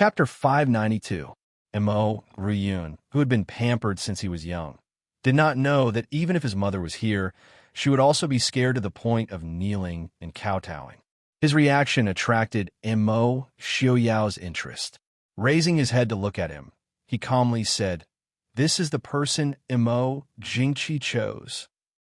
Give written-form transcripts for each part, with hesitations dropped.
Chapter 592. Mo Ryun, who had been pampered since he was young, did not know that even if his mother was here, she would also be scared to the point of kneeling and kowtowing. His reaction attracted Mo Xiaoyao's interest. Raising his head to look at him, he calmly said, "This is the person Mo Jingqi chose."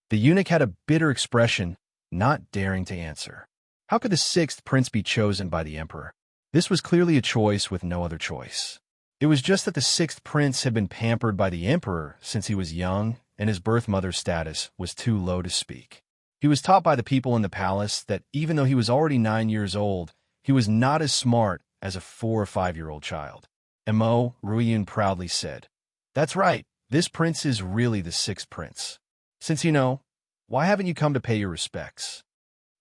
The eunuch had a bitter expression, not daring to answer. How could the sixth prince be chosen by the emperor? This was clearly a choice with no other choice. It was just that the sixth prince had been pampered by the emperor since he was young, and his birth mother's status was too low to speak. He was taught by the people in the palace that even though he was already 9 years old, he was not as smart as a 4 or 5-year-old child. Mo Ruiyun proudly said, "That's right, this prince is really the sixth prince. Since you know, why haven't you come to pay your respects?"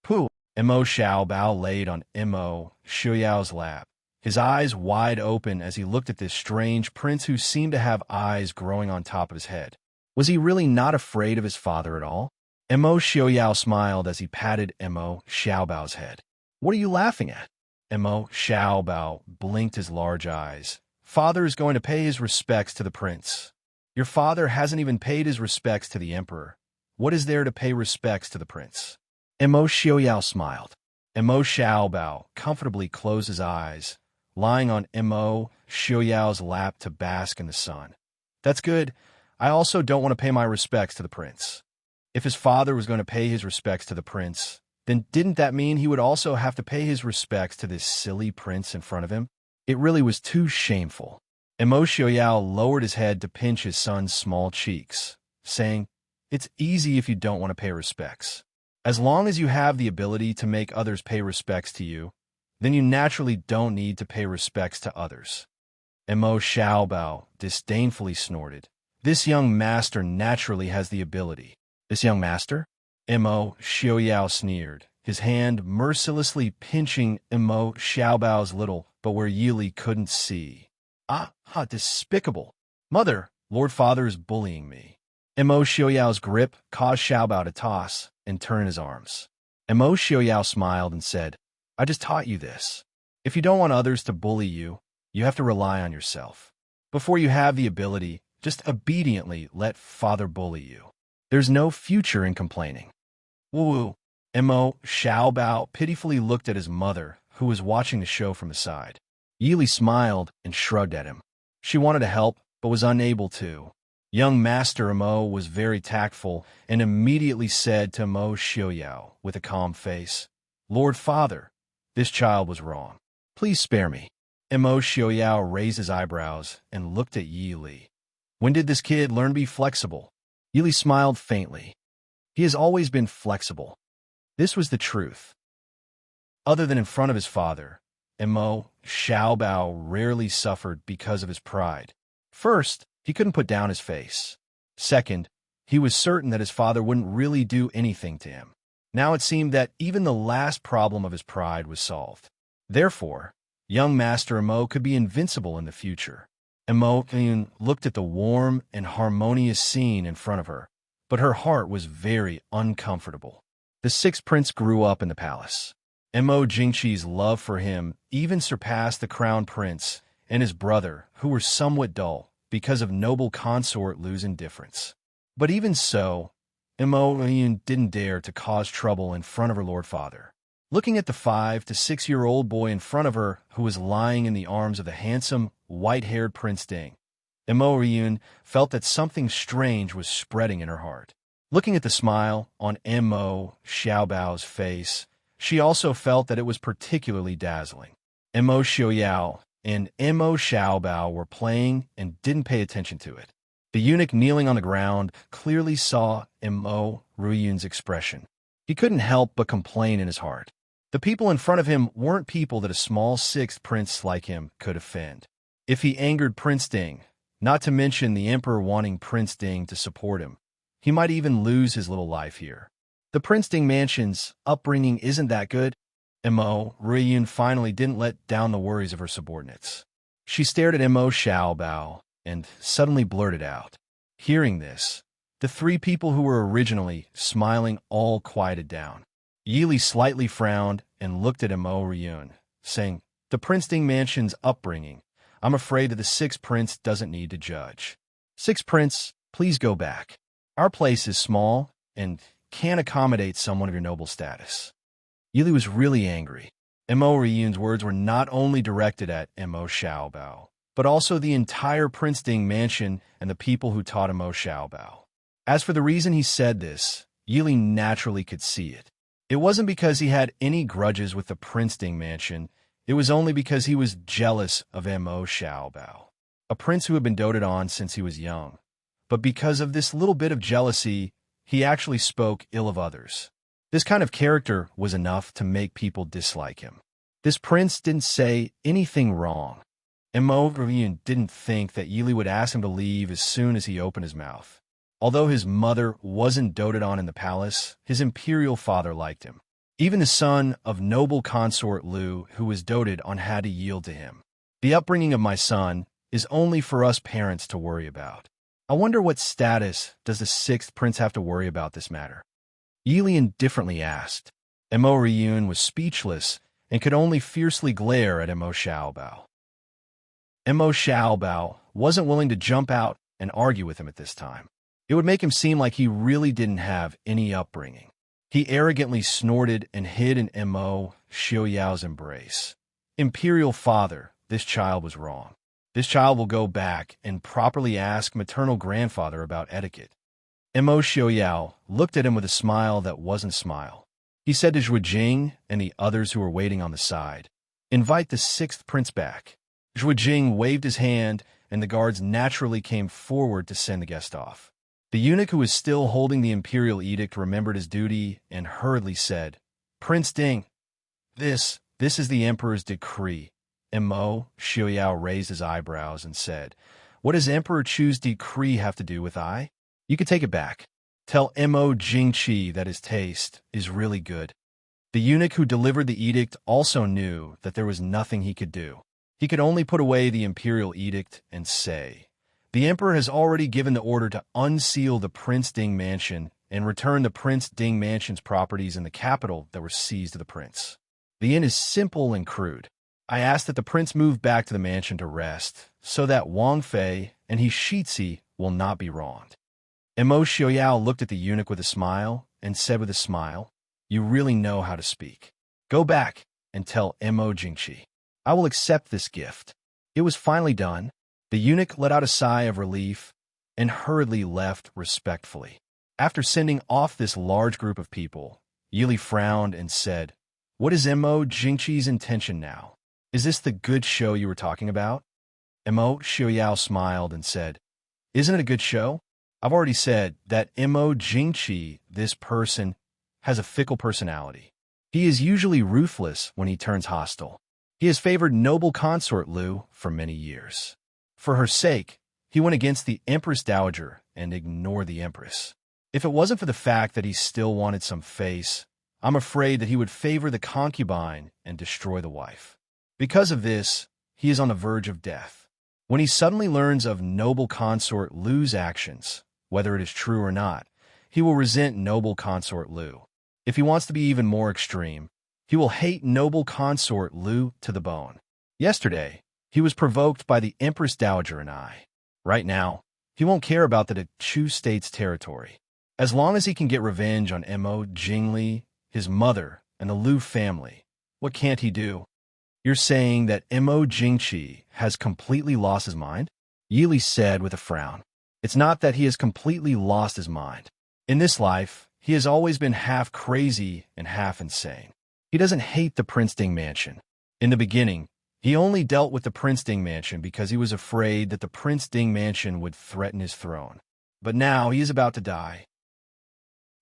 Pooh! Mo Xiaobao laid on Mo Xiaoyao's lap, his eyes wide open as he looked at this strange prince who seemed to have eyes growing on top of his head. Was he really not afraid of his father at all? Mo Xiaoyao smiled as he patted Mo Xiaobao's head. "What are you laughing at?" Mo Xiaobao blinked his large eyes. "Father is going to pay his respects to the prince. Your father hasn't even paid his respects to the emperor. What is there to pay respects to the prince?" Mo Xiaoyao smiled. Mo Xiaobao comfortably closed his eyes, lying on Mo Xiaoyao's lap to bask in the sun. "That's good. I also don't want to pay my respects to the prince." If his father was going to pay his respects to the prince, then didn't that mean he would also have to pay his respects to this silly prince in front of him? It really was too shameful. Mo Xiaoyao lowered his head to pinch his son's small cheeks, saying, "It's easy if you don't want to pay respects. As long as you have the ability to make others pay respects to you, then you naturally don't need to pay respects to others." Mo Xiaobao disdainfully snorted. "This young master naturally has the ability." "This young master?" Mo Xiaoyao sneered, his hand mercilessly pinching Mo Xiaobao's little, but where Yili couldn't see. Despicable. "Mother, Lord Father is bullying me." Mo Xiaoyao's grip caused Xiaobao to toss and turn in his arms. Mo Xiaoyao smiled and said, "I just taught you this. If you don't want others to bully you, you have to rely on yourself. Before you have the ability, just obediently let Father bully you. There's no future in complaining." "Woo-woo." Mo Xiaobao pitifully looked at his mother, who was watching the show from the side. Yili smiled and shrugged at him. She wanted to help, but was unable to. Young Master Mo was very tactful and immediately said to Mo Xiaoyao with a calm face, "Lord Father, this child was wrong. Please spare me." Mo Xiaoyao raised his eyebrows and looked at Yili. "When did this kid learn to be flexible?" Yili smiled faintly. "He has always been flexible." This was the truth. Other than in front of his father, Mo Xiaobao rarely suffered because of his pride. First, he couldn't put down his face. Second, he was certain that his father wouldn't really do anything to him. Now it seemed that even the last problem of his pride was solved. Therefore, young Master Mo could be invincible in the future. Mo looked at the warm and harmonious scene in front of her, but her heart was very uncomfortable. The sixth prince grew up in the palace. Mo Jingqi's love for him even surpassed the crown prince and his brother, who were somewhat dull because of noble consort Lu's indifference. But even so, Mo didn't dare to cause trouble in front of her Lord Father. Looking at the 5 to 6-year-old boy in front of her who was lying in the arms of the handsome, white-haired Prince Ding, Mo Ryun felt that something strange was spreading in her heart. Looking at the smile on Mo Xiaobao's face, she also felt that it was particularly dazzling. Mo Xiaoyao and Mo Xiaobao were playing and didn't pay attention to it. The eunuch kneeling on the ground clearly saw Mo Ryun's expression. He couldn't help but complain in his heart. The people in front of him weren't people that a small sixth prince like him could offend. If he angered Prince Ding, not to mention the emperor wanting Prince Ding to support him, he might even lose his little life here. The Prince Ding mansion's upbringing isn't that good. Mo Ryun finally didn't let down the worries of her subordinates. She stared at Mo Xiaobao and suddenly blurted out. Hearing this, the 3 people who were originally smiling all quieted down. Yili slightly frowned and looked at Mo Ryun, saying, The Prince Ding Mansion's upbringing. I'm afraid that the sixth prince doesn't need to judge. Sixth prince, please go back. Our place is small and can't accommodate someone of your noble status. Yili was really angry. Mo Ryun's words were not only directed at Mo Xiaobao, but also the entire Prince Ding Mansion and the people who taught Mo Xiaobao. As for the reason he said this, Yili naturally could see it. It wasn't because he had any grudges with the Prince Ding Mansion. It was only because he was jealous of Mo Xiaobao, a prince who had been doted on since he was young. But because of this little bit of jealousy, he actually spoke ill of others. This kind of character was enough to make people dislike him. This prince didn't say anything wrong. Mo Ryun didn't think that Yili would ask him to leave as soon as he opened his mouth. Although his mother wasn't doted on in the palace, his imperial father liked him. Even the son of noble consort Lu, who was doted on, had to yield to him. The upbringing of my son is only for us parents to worry about. I wonder what status does the sixth prince have to worry about this matter? Yili indifferently asked. Mo Ryun was speechless and could only fiercely glare at Mo Xiaobao. Mo Xiaobao wasn't willing to jump out and argue with him at this time. It would make him seem like he really didn't have any upbringing. He arrogantly snorted and hid in Mo Xiaoyao's embrace. Imperial father, this child was wrong. This child will go back and properly ask maternal grandfather about etiquette. Mo Xiaoyao looked at him with a smile that wasn't a smile. He said to Zhuo Jing and the others who were waiting on the side, "Invite the sixth prince back." Zhuo Jing waved his hand, and the guards naturally came forward to send the guest off. The eunuch who was still holding the imperial edict remembered his duty and hurriedly said, "Prince Ding, this is the emperor's decree." Mo Xiaoyao raised his eyebrows and said, "What does Emperor Chu's decree have to do with I? You can take it back. Tell Mo Jingqi that his taste is really good." The eunuch who delivered the edict also knew that there was nothing he could do. He could only put away the imperial edict and say, "The emperor has already given the order to unseal the Prince Ding Mansion and return the Prince Ding Mansion's properties in the capital that were seized to the prince. The end is simple and crude. I ask that the prince move back to the mansion to rest, so that Wang Fei and his Shitzi will not be wronged." Mo Xiaoyao looked at the eunuch with a smile and said with a smile, "You really know how to speak. Go back and tell Mo Jingqi. I will accept this gift." It was finally done. The eunuch let out a sigh of relief and hurriedly left respectfully. After sending off this large group of people, Yili frowned and said, "What is Mo Jingqi's intention now? Is this the good show you were talking about?" Mo Xiaoyao smiled and said, "Isn't it a good show? I've already said that Mo Jingqi, this person, has a fickle personality. He is usually ruthless when he turns hostile. He has favored noble consort Lu for many years. For her sake, he went against the Empress Dowager and ignored the Empress. If it wasn't for the fact that he still wanted some face, I'm afraid that he would favor the concubine and destroy the wife. Because of this, he is on the verge of death. When he suddenly learns of noble consort Lu's actions, whether it is true or not, he will resent noble consort Lu. If he wants to be even more extreme, he will hate noble consort Lu to the bone. Yesterday, he was provoked by the Empress Dowager and I. Right now, he won't care about the Chu state's territory. As long as he can get revenge on Mo Jingli, his mother, and the Lu family, what can't he do?" "You're saying that Mo Jingqi has completely lost his mind?" Yili said with a frown. "It's not that he has completely lost his mind. In this life, he has always been half crazy and half insane. He doesn't hate the Prince Ding Mansion. In the beginning, he only dealt with the Prince Ding Mansion because he was afraid that the Prince Ding Mansion would threaten his throne. But now he is about to die.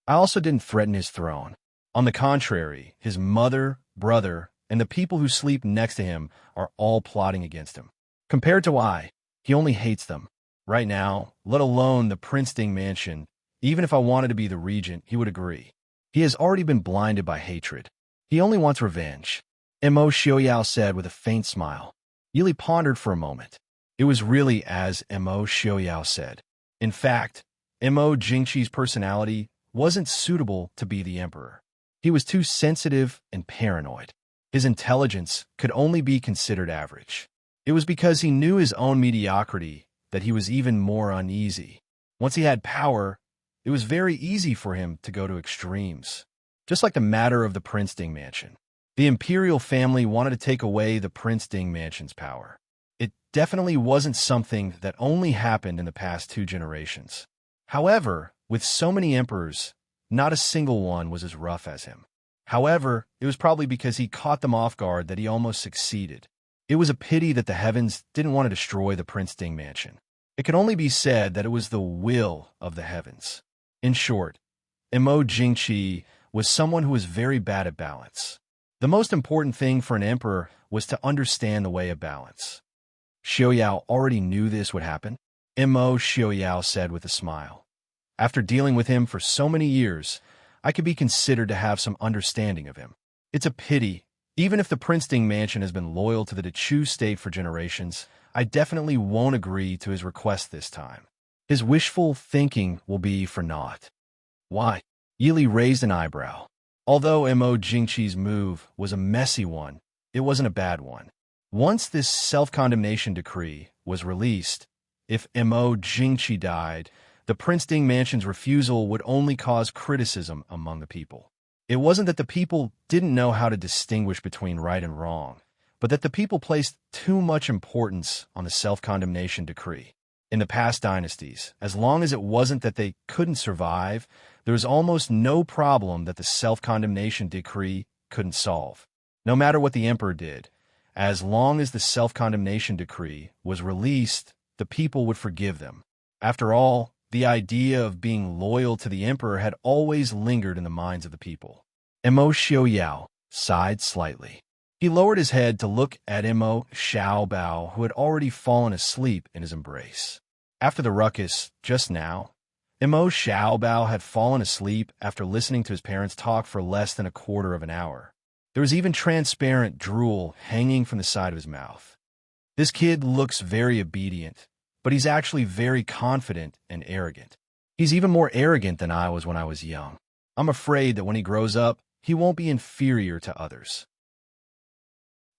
I also didn't threaten his throne. On the contrary, his mother, brother, and the people who sleep next to him are all plotting against him. Compared to I, he only hates them. Right now, let alone the Prince Ding Mansion, even if I wanted to be the regent, he would agree. He has already been blinded by hatred. He only wants revenge," Mo Xiaoyao said with a faint smile. Yili pondered for a moment. It was really as Mo Xiaoyao said. In fact, Mo Jingqi's personality wasn't suitable to be the emperor. He was too sensitive and paranoid. His intelligence could only be considered average. It was because he knew his own mediocrity that he was even more uneasy. Once he had power, it was very easy for him to go to extremes. Just like the matter of the Prince Ding mansion. The imperial family wanted to take away the Prince Ding mansion's power. It definitely wasn't something that only happened in the past 2 generations. However, with so many emperors, not a single one was as rough as him. However, it was probably because he caught them off guard that he almost succeeded. It was a pity that the heavens didn't want to destroy the Prince Ding mansion. It can only be said that it was the will of the heavens. In short, Imo Jingqi was someone who was very bad at balance. The most important thing for an emperor was to understand the way of balance. Xiaoyao already knew this would happen. Imo, Xiaoyao said with a smile. After dealing with him for so many years, I could be considered to have some understanding of him. It's a pity. Even if the Prince Ding mansion has been loyal to the Dechu state for generations, I definitely won't agree to his request this time. His wishful thinking will be for naught. Why? Yili raised an eyebrow. Although Imo Jingqi's move was a messy one, it wasn't a bad one. Once this self-condemnation decree was released, if Imo Jingqi died, the Prince Ding mansion's refusal would only cause criticism among the people. It wasn't that the people didn't know how to distinguish between right and wrong, but that the people placed too much importance on the self-condemnation decree. In the past dynasties, as long as it wasn't that they couldn't survive, there was almost no problem that the self-condemnation decree couldn't solve. No matter what the emperor did, as long as the self-condemnation decree was released, the people would forgive them. After all, the idea of being loyal to the emperor had always lingered in the minds of the people. Imo Xiaoyao sighed slightly. He lowered his head to look at Imo Xiaobao, who had already fallen asleep in his embrace. After the ruckus just now, Imo Xiaobao had fallen asleep after listening to his parents talk for less than a quarter of an hour. There was even transparent drool hanging from the side of his mouth. This kid looks very obedient, but he's actually very confident and arrogant. He's even more arrogant than I was when I was young. I'm afraid that when he grows up, he won't be inferior to others.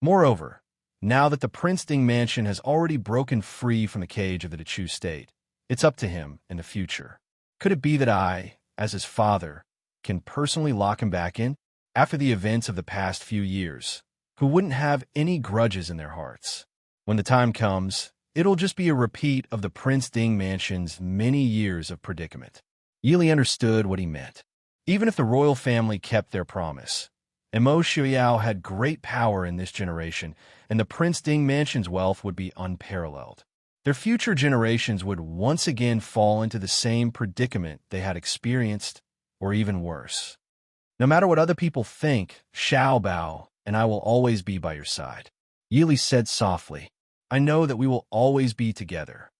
Moreover, now that the Prince Ding mansion has already broken free from the cage of the Dechu state, it's up to him in the future. Could it be that I, as his father, can personally lock him back in? After the events of the past few years, who wouldn't have any grudges in their hearts? When the time comes, it'll just be a repeat of the Prince Ding mansion's many years of predicament. Yili understood what he meant. Even if the royal family kept their promise, Imo Xiaoyao had great power in this generation, and the Prince Ding mansion's wealth would be unparalleled. Their future generations would once again fall into the same predicament they had experienced, or even worse. No matter what other people think, Xiaobao and I will always be by your side. Yili said softly, I know that we will always be together.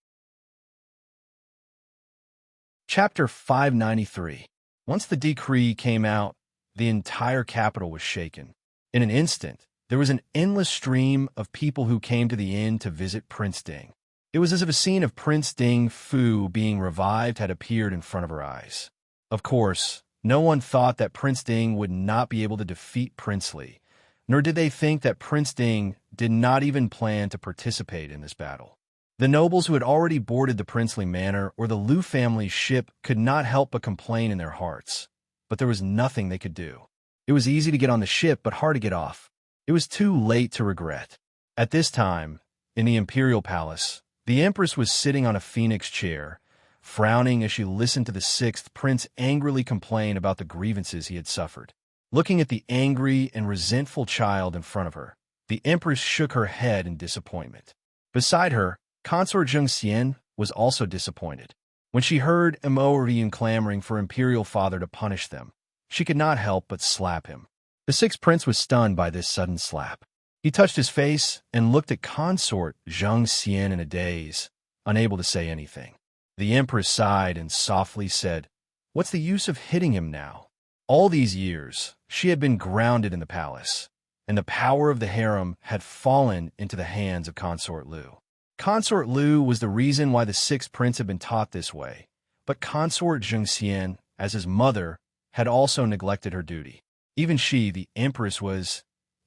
Chapter 593. Once the decree came out, the entire capital was shaken. In an instant, there was an endless stream of people who came to the inn to visit Prince Ding. It was as if a scene of Prince Ding Fu being revived had appeared in front of her eyes. Of course, no one thought that Prince Ding would not be able to defeat Prince Li, nor did they think that Prince Ding did not even plan to participate in this battle. The nobles who had already boarded the princely manor or the Liu family's ship could not help but complain in their hearts, but there was nothing they could do. It was easy to get on the ship, but hard to get off. It was too late to regret. At this time, in the imperial palace, the empress was sitting on a phoenix chair, frowning as she listened to the 6th prince angrily complain about the grievances he had suffered. Looking at the angry and resentful child in front of her, the empress shook her head in disappointment. Beside her, Consort Zheng Xian was also disappointed. When she heard Imo clamoring for imperial father to punish them, she could not help but slap him. The 6th prince was stunned by this sudden slap. He touched his face and looked at Consort Zheng Xian in a daze, unable to say anything. The empress sighed and softly said, What's the use of hitting him now? All these years, she had been grounded in the palace, and the power of the harem had fallen into the hands of Consort Liu. Consort Liu was the reason why the 6th prince had been taught this way, but Consort Zheng Xian, as his mother, had also neglected her duty. Even she, the empress, was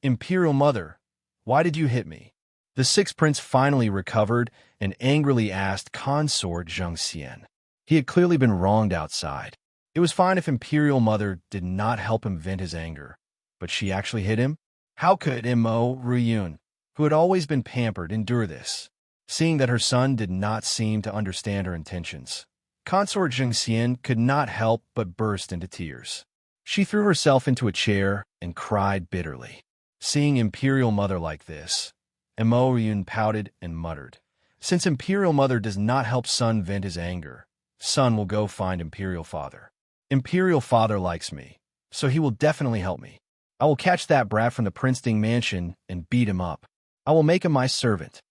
Imperial Mother, why did you hit me? The sixth prince finally recovered and angrily asked consort Zheng Xian. He had clearly been wronged outside. It was fine if Imperial Mother did not help him vent his anger, but she actually hit him? How could Mo Ruyun, who had always been pampered, endure this? Seeing that her son did not seem to understand her intentions, consort Zheng Xian could not help but burst into tears. She threw herself into a chair and cried bitterly. Seeing Imperial Mother like this, Mo Ruyun pouted and muttered, "Since Imperial Mother does not help son vent his anger, son will go find Imperial Father. Imperial Father likes me, so he will definitely help me. I will catch that brat from the Princeton mansion and beat him up. I will make him my servant."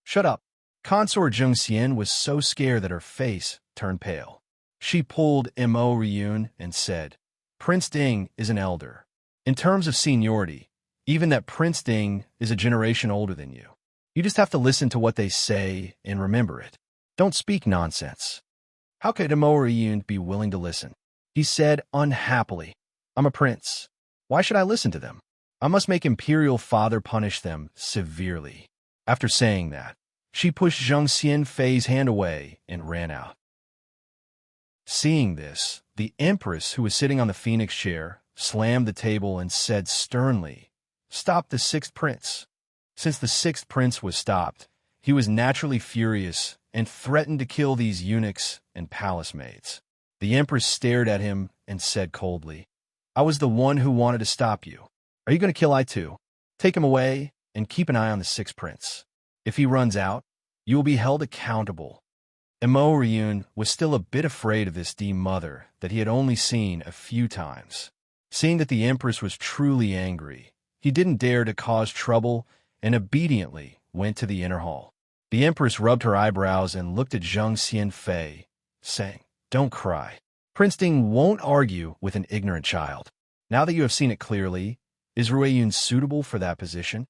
"Shut up." Consort Zheng Xian was so scared that her face turned pale. She pulled Mo Ruyun and said, "Prince Ding is an elder. In terms of seniority, even that Prince Ding is a generation older than you. You just have to listen to what they say and remember it. Don't speak nonsense." How could Mo Ruyun be willing to listen? He said unhappily, "I'm a prince. Why should I listen to them? I must make Imperial Father punish them severely." After saying that, she pushed Zheng Xianfei's hand away and ran out. Seeing this, the Empress, who was sitting on the phoenix chair, slammed the table and said sternly, "Stop the sixth prince." Since the sixth prince was stopped, he was naturally furious and threatened to kill these eunuchs and palace maids. The Empress stared at him and said coldly, "I was the one who wanted to stop you. Are you going to kill I too? Take him away and keep an eye on the sixth prince. If he runs out, you will be held accountable." Mo Ruyun was still a bit afraid of this mother that he had only seen a few times. Seeing that the Empress was truly angry, he didn't dare to cause trouble and obediently went to the inner hall. The Empress rubbed her eyebrows and looked at Zheng Xianfei, saying, "Don't cry. Prince Ding won't argue with an ignorant child. Now that you have seen it clearly, is Ruyun suitable for that position?"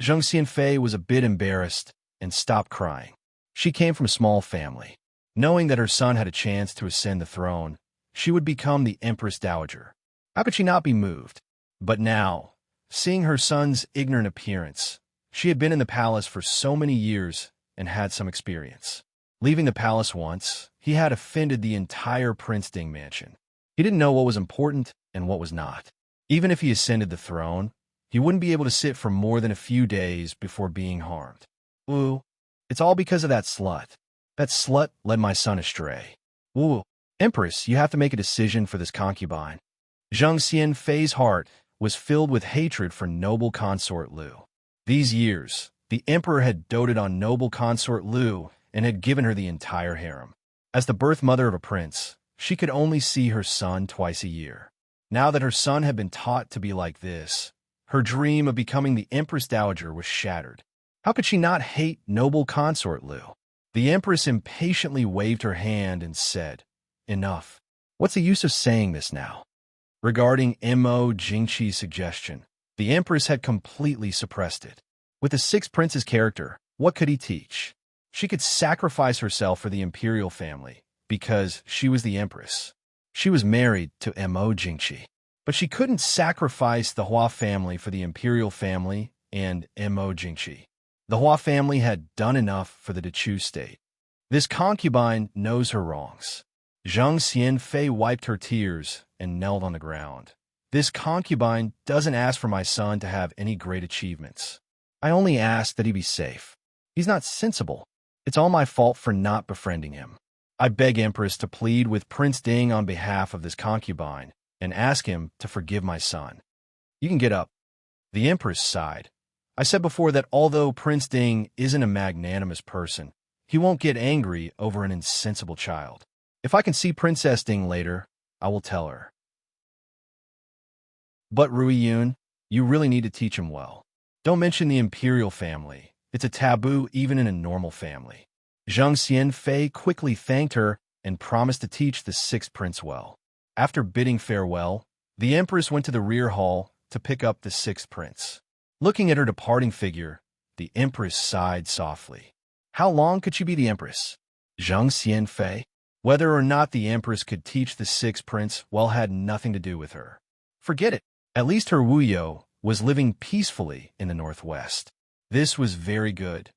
Zheng Xianfei was a bit embarrassed and stopped crying. She came from a small family. Knowing that her son had a chance to ascend the throne, she would become the Empress Dowager. How could she not be moved? But now, seeing her son's ignorant appearance, she had been in the palace for so many years and had some experience. Leaving the palace once, he had offended the entire Prince Ding mansion. He didn't know what was important and what was not. Even if he ascended the throne, he wouldn't be able to sit for more than a few days before being harmed. Ooh, it's all because of that slut. That slut led my son astray. Ooh, Empress, you have to make a decision for this concubine. Zheng Xianfei's heart was filled with hatred for noble consort Lu. These years, the emperor had doted on noble consort Lu and had given her the entire harem. As the birth mother of a prince, she could only see her son twice a year. Now that her son had been taught to be like this, her dream of becoming the Empress Dowager was shattered. How could she not hate noble consort Lu? The Empress impatiently waved her hand and said, "Enough. What's the use of saying this now?" Regarding Mo Jingqi's suggestion, the Empress had completely suppressed it. With the sixth prince's character, what could he teach? She could sacrifice herself for the imperial family because she was the Empress. She was married to Mo Jingqi. But she couldn't sacrifice the Hua family for the imperial family and Mo Jingqi. The Hua family had done enough for the Dechu state. This concubine knows her wrongs. Zheng Xianfei wiped her tears and knelt on the ground. This concubine doesn't ask for my son to have any great achievements. I only ask that he be safe. He's not sensible. It's all my fault for not befriending him. I beg Empress to plead with Prince Ding on behalf of this concubine and ask him to forgive my son. You can get up. The Empress sighed. I said before that although Prince Ding isn't a magnanimous person, he won't get angry over an insensible child. If I can see Princess Ding later, I will tell her. But Ruyun, you really need to teach him well. Don't mention the imperial family. It's a taboo even in a normal family. Zheng Xianfei quickly thanked her and promised to teach the sixth prince well. After bidding farewell, the Empress went to the rear hall to pick up the sixth prince. Looking at her departing figure, the Empress sighed softly. How long could she be the Empress? Zheng Xianfei? Whether or not the Empress could teach the sixth prince well had nothing to do with her. Forget it. At least her Wu Yo was living peacefully in the northwest. This was very good.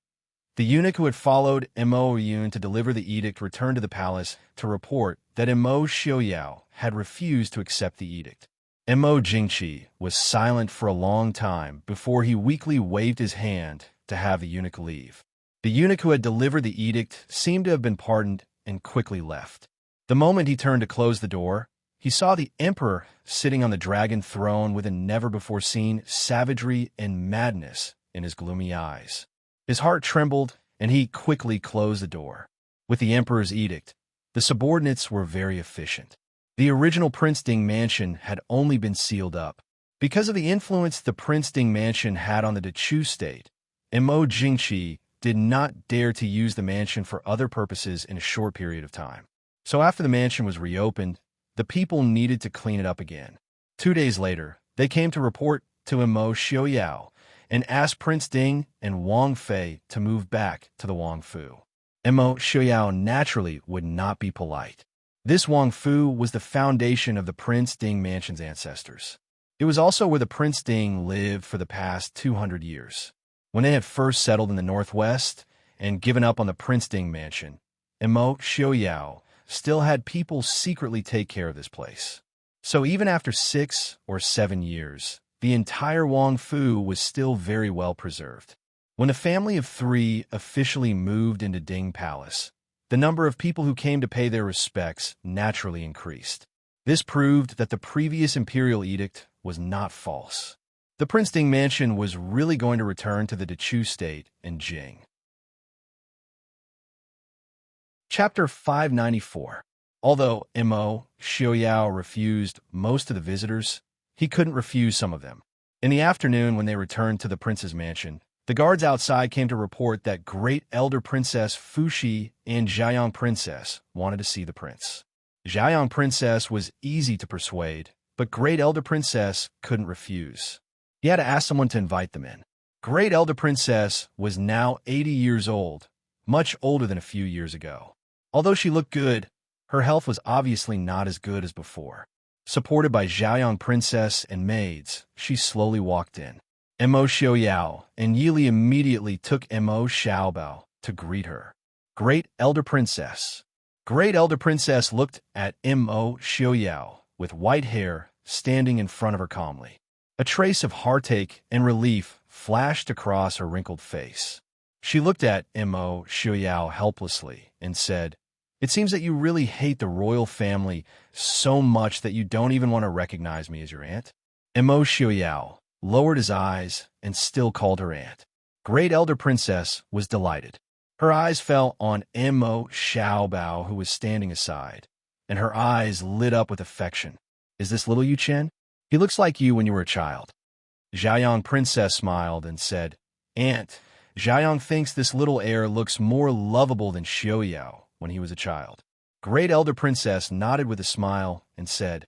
The eunuch who had followed Mo Yun to deliver the edict returned to the palace to report that Mo Xiaoyao had refused to accept the edict. Mo Jingqi was silent for a long time before he weakly waved his hand to have the eunuch leave. The eunuch who had delivered the edict seemed to have been pardoned and quickly left. The moment he turned to close the door, he saw the emperor sitting on the dragon throne with a never-before-seen savagery and madness in his gloomy eyes. His heart trembled, and he quickly closed the door. With the emperor's edict, the subordinates were very efficient. The original Prince Ding mansion had only been sealed up. Because of the influence the Prince Ding mansion had on the Dechu state, Mo Jingqi did not dare to use the mansion for other purposes in a short period of time. So after the mansion was reopened, the people needed to clean it up again. 2 days later, they came to report to Mo Xiaoyao and asked Prince Ding and Wang Fei to move back to the Wang Fu. Mo Xiaoyao naturally would not be polite. This Wang Fu was the foundation of the Prince Ding mansion's ancestors. It was also where the Prince Ding lived for the past 200 years. When they had first settled in the northwest and given up on the Prince Ding mansion, Mo Xiaoyao still had people secretly take care of this place. So even after 6 or 7 years, the entire Wang Fu was still very well preserved. When the family of 3 officially moved into Ding Palace, the number of people who came to pay their respects naturally increased. This proved that the previous imperial edict was not false. The Prince Ding mansion was really going to return to the Dechu state in Jing. Chapter 594. Although Mo Xiaoyao refused most of the visitors, he couldn't refuse some of them. In the afternoon, when they returned to the prince's mansion, the guards outside came to report that Great Elder Princess Fuxi and Jiayang Princess wanted to see the prince. Jiayang Princess was easy to persuade, but Great Elder Princess couldn't refuse. He had to ask someone to invite them in. Great Elder Princess was now 80 years old, much older than a few years ago. Although she looked good, her health was obviously not as good as before. Supported by Jiayang Princess and maids, she slowly walked in. Mo Xiaoyao and Yili immediately took Mo Xiaobao to greet her. Great Elder Princess. Great Elder Princess looked at Mo Xiaoyao with white hair standing in front of her calmly. A trace of heartache and relief flashed across her wrinkled face. She looked at Mo Xiaoyao helplessly and said, "It seems that you really hate the royal family so much that you don't even want to recognize me as your aunt." Mo Xiaoyao lowered his eyes and still called her aunt. Great Elder Princess was delighted. Her eyes fell on Mo Xiaobao, who was standing aside, and her eyes lit up with affection. "Is this little Yu Chen? He looks like you when you were a child." Jiayang Princess smiled and said, "Aunt, Jiayang thinks this little heir looks more lovable than Xiaoyao when he was a child." Great Elder Princess nodded with a smile and said,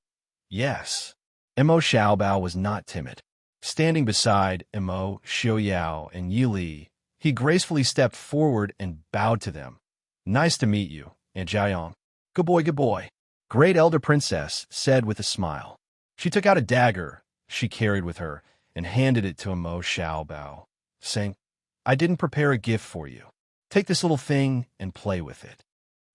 "Yes." Mo Xiaobao was not timid. Standing beside Mo Xiaoyao and Yili, he gracefully stepped forward and bowed to them. "Nice to meet you, Aunt Jiayang." Good boy, good boy," Great Elder Princess said with a smile. She took out a dagger she carried with her and handed it to Mo Xiaobao, saying, "I didn't prepare a gift for you. Take this little thing and play with it."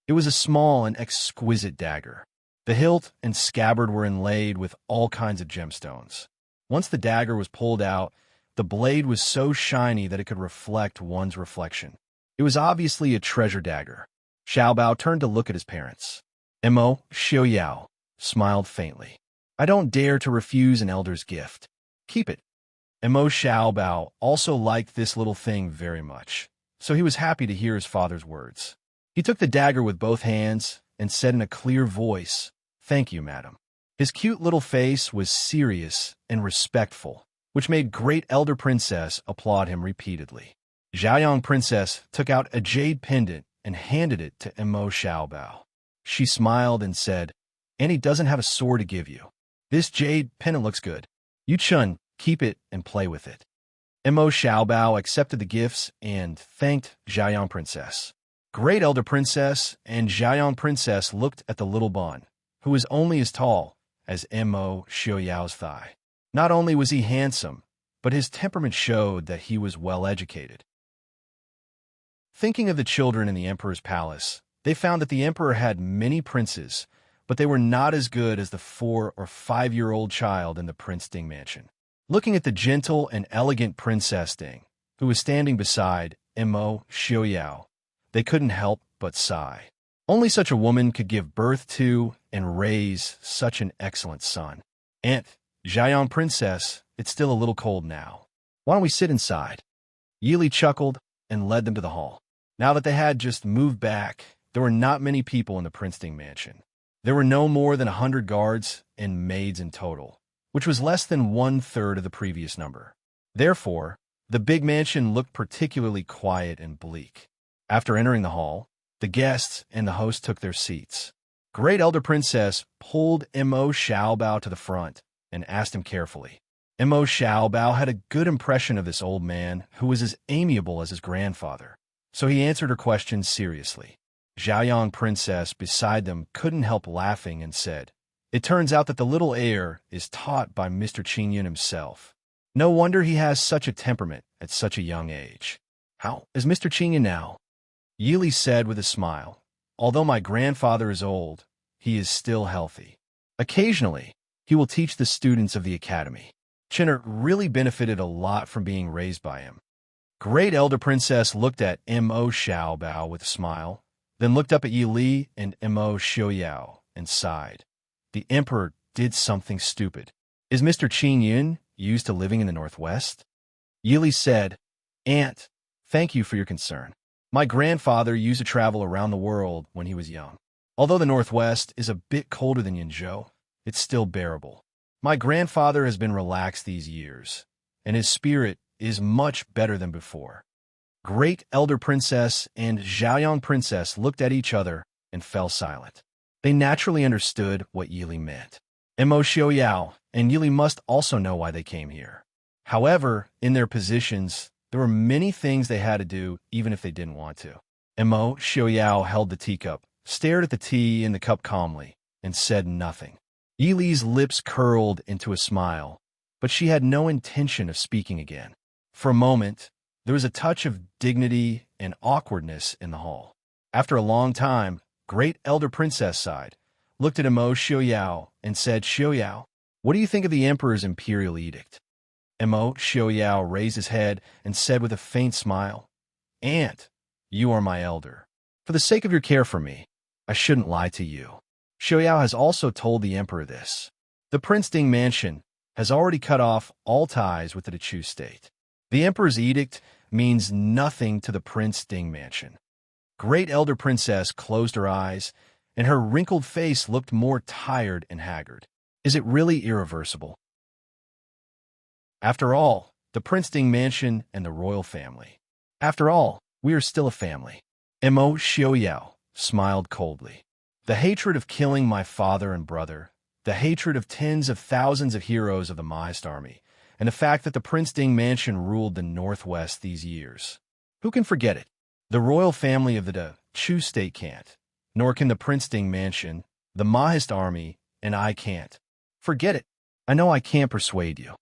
It was a small and exquisite dagger. The hilt and scabbard were inlaid with all kinds of gemstones. Once the dagger was pulled out, the blade was so shiny that it could reflect one's reflection. It was obviously a treasure dagger. Xiaobao turned to look at his parents. Mo Xiaoyao smiled faintly. "I don't dare to refuse an elder's gift. Keep it." Mo Xiaobao also liked this little thing very much, so he was happy to hear his father's words. He took the dagger with both hands and said in a clear voice, "Thank you, madam." His cute little face was serious and respectful, which made Great Elder Princess applaud him repeatedly. Jiayang Princess took out a jade pendant and handed it to Mo Xiaobao. She smiled and said, "And he doesn't have a sword to give you. This jade pendant looks good. Yu Chun, keep it and play with it." Mo Xiaobao accepted the gifts and thanked Jiayang Princess. Great Elder Princess and Jiayang Princess looked at the little Bon, who was only as tall as Mo Xiaoyao's thigh. Not only was he handsome, but his temperament showed that he was well educated. Thinking of the children in the emperor's palace, they found that the emperor had many princes, but they were not as good as the 4- or 5-year-old child in the Prince Ding mansion. Looking at the gentle and elegant Princess Ding, who was standing beside Mo Xiaoyao, they couldn't help but sigh. Only such a woman could give birth to and raise such an excellent son. Aunt, Xiaoyang Princess, it's still a little cold now. Why don't we sit inside? Yili chuckled and led them to the hall. Now that they had just moved back, there were not many people in the Prince Ding mansion. There were no more than 100 guards and maids in total, which was less than 1/3 of the previous number. Therefore, the big mansion looked particularly quiet and bleak. After entering the hall, the guests and the host took their seats. Great Elder Princess pulled Mo Xiaobao to the front and asked him carefully. Mo Xiaobao had a good impression of this old man who was as amiable as his grandfather, so he answered her questions seriously. Xiaoyang Princess beside them couldn't help laughing and said, "It turns out that the little heir is taught by Mr. Qingyun himself. No wonder he has such a temperament at such a young age." "How is Mr. Qingyun now?" Yili said with a smile. "Although my grandfather is old, he is still healthy. Occasionally, he will teach the students of the academy. Qin'er really benefited a lot from being raised by him." Great Elder Princess looked at Mo Xiaobao with a smile, then looked up at Yili and Mo Xiaoyao and sighed. The emperor did something stupid. "Is Mr. Qingyun used to living in the Northwest?" Yili said, "Aunt, thank you for your concern. My grandfather used to travel around the world when he was young. Although the Northwest is a bit colder than Yinzhou, it's still bearable. My grandfather has been relaxed these years, and his spirit is much better than before." Great Elder Princess and Xiaoyang Princess looked at each other and fell silent. They naturally understood what Yili meant. Mo Xiaoyao and Yili must also know why they came here. However, in their positions, there were many things they had to do even if they didn't want to. Mo Xiaoyao held the teacup, stared at the tea in the cup calmly, and said nothing. Yili's lips curled into a smile, but she had no intention of speaking again. For a moment, there was a touch of dignity and awkwardness in the hall. After a long time, Great Elder Princess sighed, looked at Mo Xiaoyao, and said, "Xiaoyao, what do you think of the Emperor's imperial edict?" Mo Xiaoyao raised his head and said with a faint smile, "Aunt, you are my elder. For the sake of your care for me, I shouldn't lie to you." Xiaoyao has also told the Emperor this. The Prince Ding mansion has already cut off all ties with the Dechu state. The Emperor's edict means nothing to the Prince Ding mansion. Great Elder Princess closed her eyes, and her wrinkled face looked more tired and haggard. Is it really irreversible? After all, the Prince Ding mansion and the royal family. After all, we are still a family. Mo Xiaoyao smiled coldly. The hatred of killing my father and brother, the hatred of tens of thousands of heroes of the Maist army, and the fact that the Prince Ding mansion ruled the Northwest these years. Who can forget it? The royal family of the Chu state can't, nor can the Prince Ding mansion, the Maist army, and I can't. Forget it. I know I can't persuade you.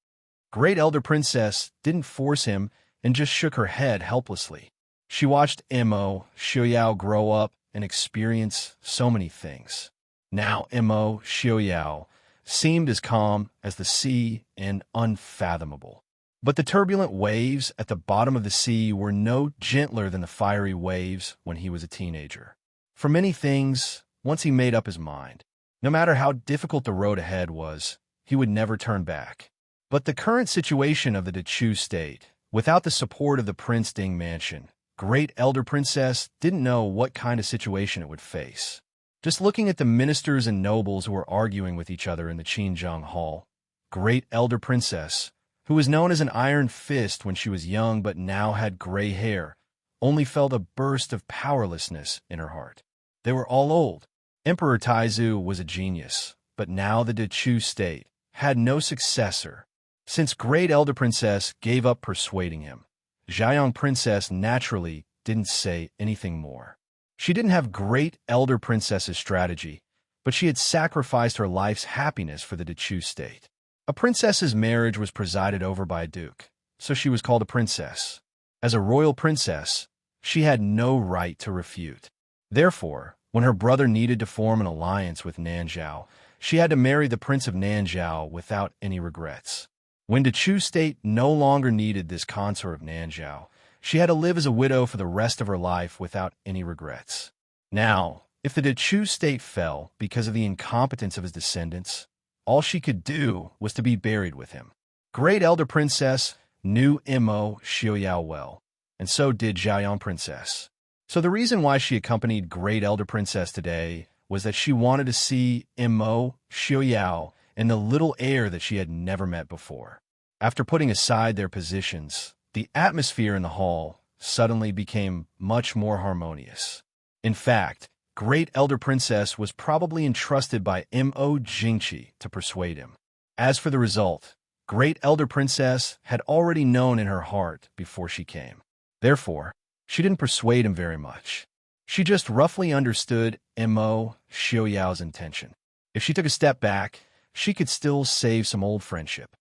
Great Elder Princess didn't force him and just shook her head helplessly. She watched Mo Xiaoyao grow up and experience so many things. Now Mo Xiaoyao seemed as calm as the sea and unfathomable. But the turbulent waves at the bottom of the sea were no gentler than the fiery waves when he was a teenager. For many things, once he made up his mind, no matter how difficult the road ahead was, he would never turn back. But the current situation of the Dechu state, without the support of the Prince Ding mansion, Great Elder Princess didn't know what kind of situation it would face. Just looking at the ministers and nobles who were arguing with each other in the Qinzhong Hall, Great Elder Princess, who was known as an iron fist when she was young but now had gray hair, only felt a burst of powerlessness in her heart. They were all old. Emperor Taizu was a genius, but now the Dechu state had no successor. Since Great Elder Princess gave up persuading him, Xiaoyang Princess naturally didn't say anything more. She didn't have Great Elder Princess's strategy, but she had sacrificed her life's happiness for the Dechu state. A princess's marriage was presided over by a duke, so she was called a princess. As a royal princess, she had no right to refute. Therefore, when her brother needed to form an alliance with Nanzhao, she had to marry the Prince of Nanzhao without any regrets. When the Chu state no longer needed this consort of Nanzhao, she had to live as a widow for the rest of her life without any regrets. Now, if the Chu state fell because of the incompetence of his descendants, all she could do was to be buried with him. Great Elder Princess knew Imo Xiaoyao well, and so did Xiaoyang Princess. So the reason why she accompanied Great Elder Princess today was that she wanted to see Imo Xiaoyao and the little heir that she had never met before. After putting aside their positions, the atmosphere in the hall suddenly became much more harmonious. In fact, Great Elder Princess was probably entrusted by Mo Jingqi to persuade him. As for the result, Great Elder Princess had already known in her heart before she came. Therefore, she didn't persuade him very much. She just roughly understood Mo Xiaoyao's intention. If she took a step back, she could still save some old friendship.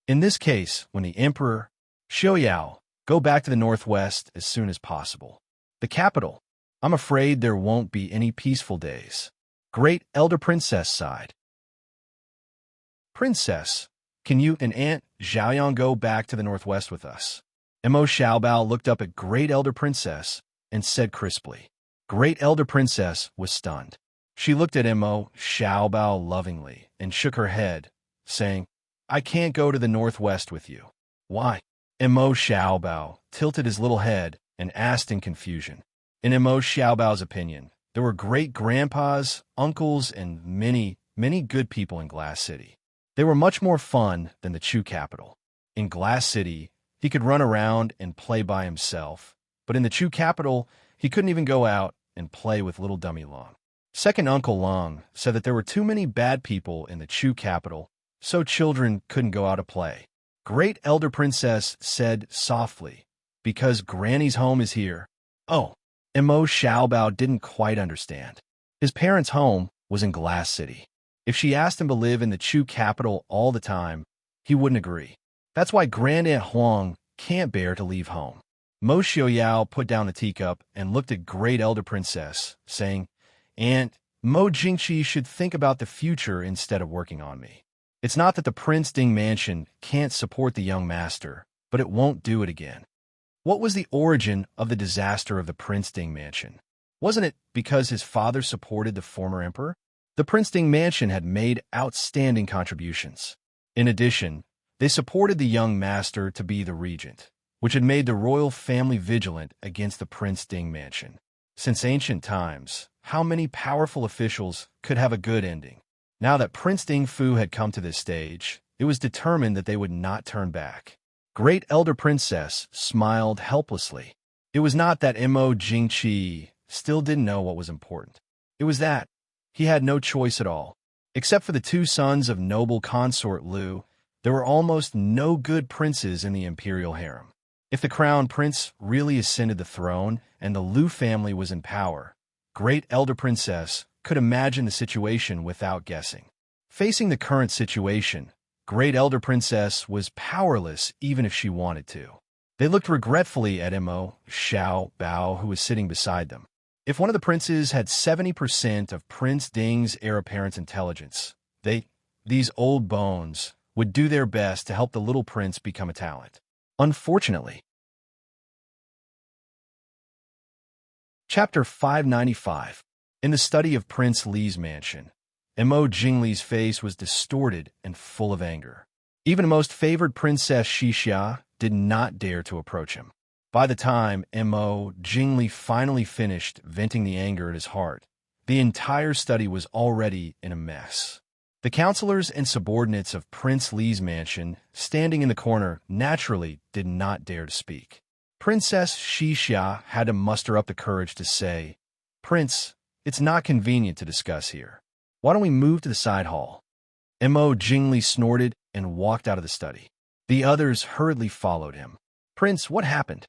In this case, when the Emperor, Xiaoyao, go back to the northwest as soon as possible. The capital, I'm afraid there won't be any peaceful days. Great Elder Princess sighed. Princess, can you and Aunt Xiaoyang go back to the northwest with us? Mo Xiaobao looked up at Great Elder Princess and said crisply. Great Elder Princess was stunned. She looked at Mo Xiaobao lovingly and shook her head, saying, I can't go to the northwest with you. Why? Mo Xiaobao tilted his little head and asked in confusion. In Mo Xiaobao's opinion, there were great-grandpas, uncles, and many good people in Glass City. They were much more fun than the Chu capital. In Glass City, he could run around and play by himself, but in the Chu capital, he couldn't even go out and play with little dummy Long. Second Uncle Long said that there were too many bad people in the Chu capital, so children couldn't go out to play. Great Elder Princess said softly, because Granny's home is here. Oh, Mo Xiaobao didn't quite understand. His parents' home was in Glass City. If she asked him to live in the Chu capital all the time, he wouldn't agree. That's why Grand Aunt Huang can't bear to leave home. Mo Xiaoyao put down the teacup and looked at Great Elder Princess, saying, Aunt, Mo Jingqi should think about the future instead of working on me. It's not that the Prince Ding Mansion can't support the young master, but it won't do it again. What was the origin of the disaster of the Prince Ding Mansion? Wasn't it because his father supported the former emperor? The Prince Ding Mansion had made outstanding contributions. In addition, they supported the young master to be the regent, which had made the royal family vigilant against the Prince Ding Mansion. Since ancient times, how many powerful officials could have a good ending? Now that Prince Ding Fu had come to this stage, it was determined that they would not turn back. Great Elder Princess smiled helplessly. It was not that Mo Jingqi still didn't know what was important. It was that he had no choice at all. Except for the two sons of noble consort Liu, there were almost no good princes in the imperial harem. If the crown prince really ascended the throne and the Liu family was in power, Great Elder Princess could imagine the situation without guessing. Facing the current situation, Great Elder Princess was powerless even if she wanted to. They looked regretfully at Mo Xiaobao, who was sitting beside them. If one of the princes had 70% of Prince Ding's heir apparent's intelligence, these old bones, would do their best to help the little prince become a talent. Unfortunately. Chapter 595. In the study of Prince Li's mansion, Mo Jingli's face was distorted and full of anger. Even most favored Princess Xixia did not dare to approach him. By the time Mo Jingli finally finished venting the anger at his heart, the entire study was already in a mess. The counselors and subordinates of Prince Li's mansion, standing in the corner, naturally did not dare to speak. Princess Xixia had to muster up the courage to say, Prince, it's not convenient to discuss here. Why don't we move to the side hall? Mo Jingli snorted and walked out of the study. The others hurriedly followed him. Prince, what happened?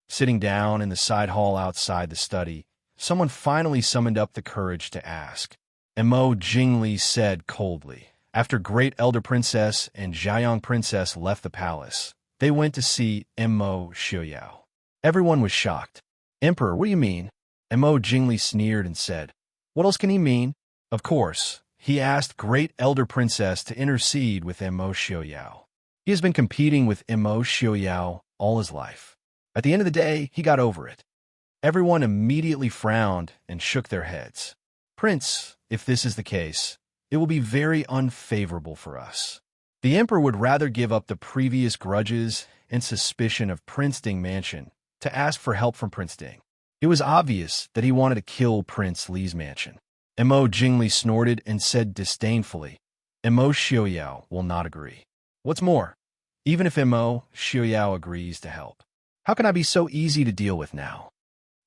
Sitting down in the side hall outside the study, someone finally summoned up the courage to ask. Mo Jingli said coldly, after Great Elder Princess and Xiaoyang Princess left the palace, They went to see Mo Xiaoyao. Everyone was shocked. "Emperor, what do you mean?" Mo Jingli sneered and said, "What else can he mean?" Of course, he asked Great Elder Princess to intercede with Mo Xiaoyao. He has been competing with Mo Xiaoyao all his life. At the end of the day, he got over it. Everyone immediately frowned and shook their heads. "Prince, if this is the case, it will be very unfavorable for us." The emperor would rather give up the previous grudges and suspicion of Prince Ding mansion to ask for help from Prince Ding. It was obvious that he wanted to kill Prince Li's mansion. Mo Jingli snorted and said disdainfully, "Mo Xiaoyao will not agree. What's more, even if Mo Xiaoyao agrees to help, how can I be so easy to deal with now?"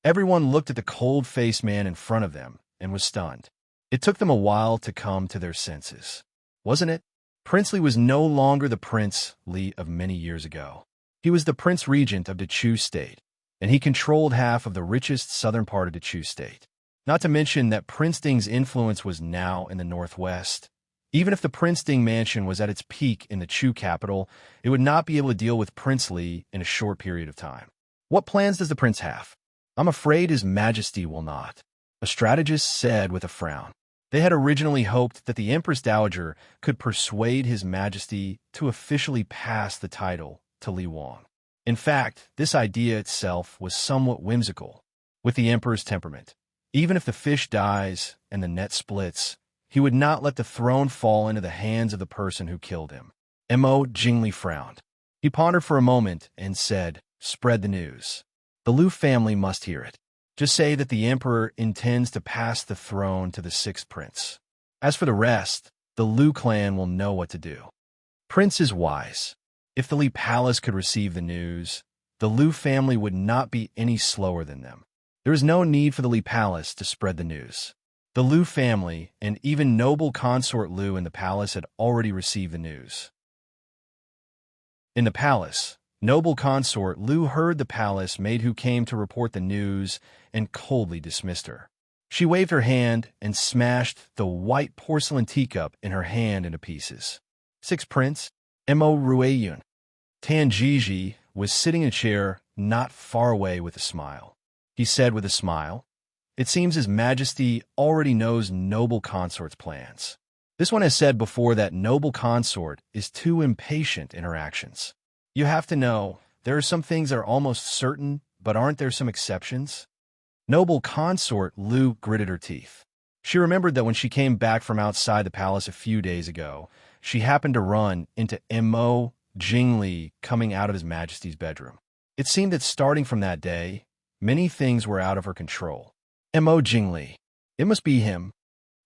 Everyone looked at the cold-faced man in front of them and was stunned. It took them a while to come to their senses. Wasn't it? Prince Li was no longer the Prince Li of many years ago. He was the Prince Regent of Dechu State, and he controlled half of the richest southern part of Dechu State. Not to mention that Prince Ding's influence was now in the northwest. Even if the Prince Ding mansion was at its peak in the Chu capital, it would not be able to deal with Prince Li in a short period of time. What plans does the prince have? "I'm afraid His Majesty will not," a strategist said with a frown. They had originally hoped that the Empress Dowager could persuade His Majesty to officially pass the title to Li Wang. In fact, this idea itself was somewhat whimsical. With the emperor's temperament, even if the fish dies and the net splits, he would not let the throne fall into the hands of the person who killed him. Mo Jingli frowned. He pondered for a moment and said, "Spread the news. The Liu family must hear it. Just say that the emperor intends to pass the throne to the sixth prince. As for the rest, the Liu clan will know what to do." Prince is wise. If the Li palace could receive the news, the Liu family would not be any slower than them. There is no need for the Li palace to spread the news. The Liu family and even noble consort Liu in the palace had already received the news. In the palace, noble consort Liu heard the palace maid who came to report the news and coldly dismissed her. She waved her hand and smashed the white porcelain teacup in her hand into pieces. Sixth Prince, Mo Ruiyun. Tan Jiji was sitting in a chair not far away with a smile. He said with a smile, "It seems His Majesty already knows noble consort's plans. This one has said before that noble consort is too impatient in her actions. You have to know, there are some things that are almost certain, but aren't there some exceptions?" Noble consort Liu gritted her teeth. She remembered that when she came back from outside the palace a few days ago, she happened to run into Mo Jingli coming out of His Majesty's bedroom. It seemed that starting from that day, many things were out of her control. Mo Jingli. It must be him,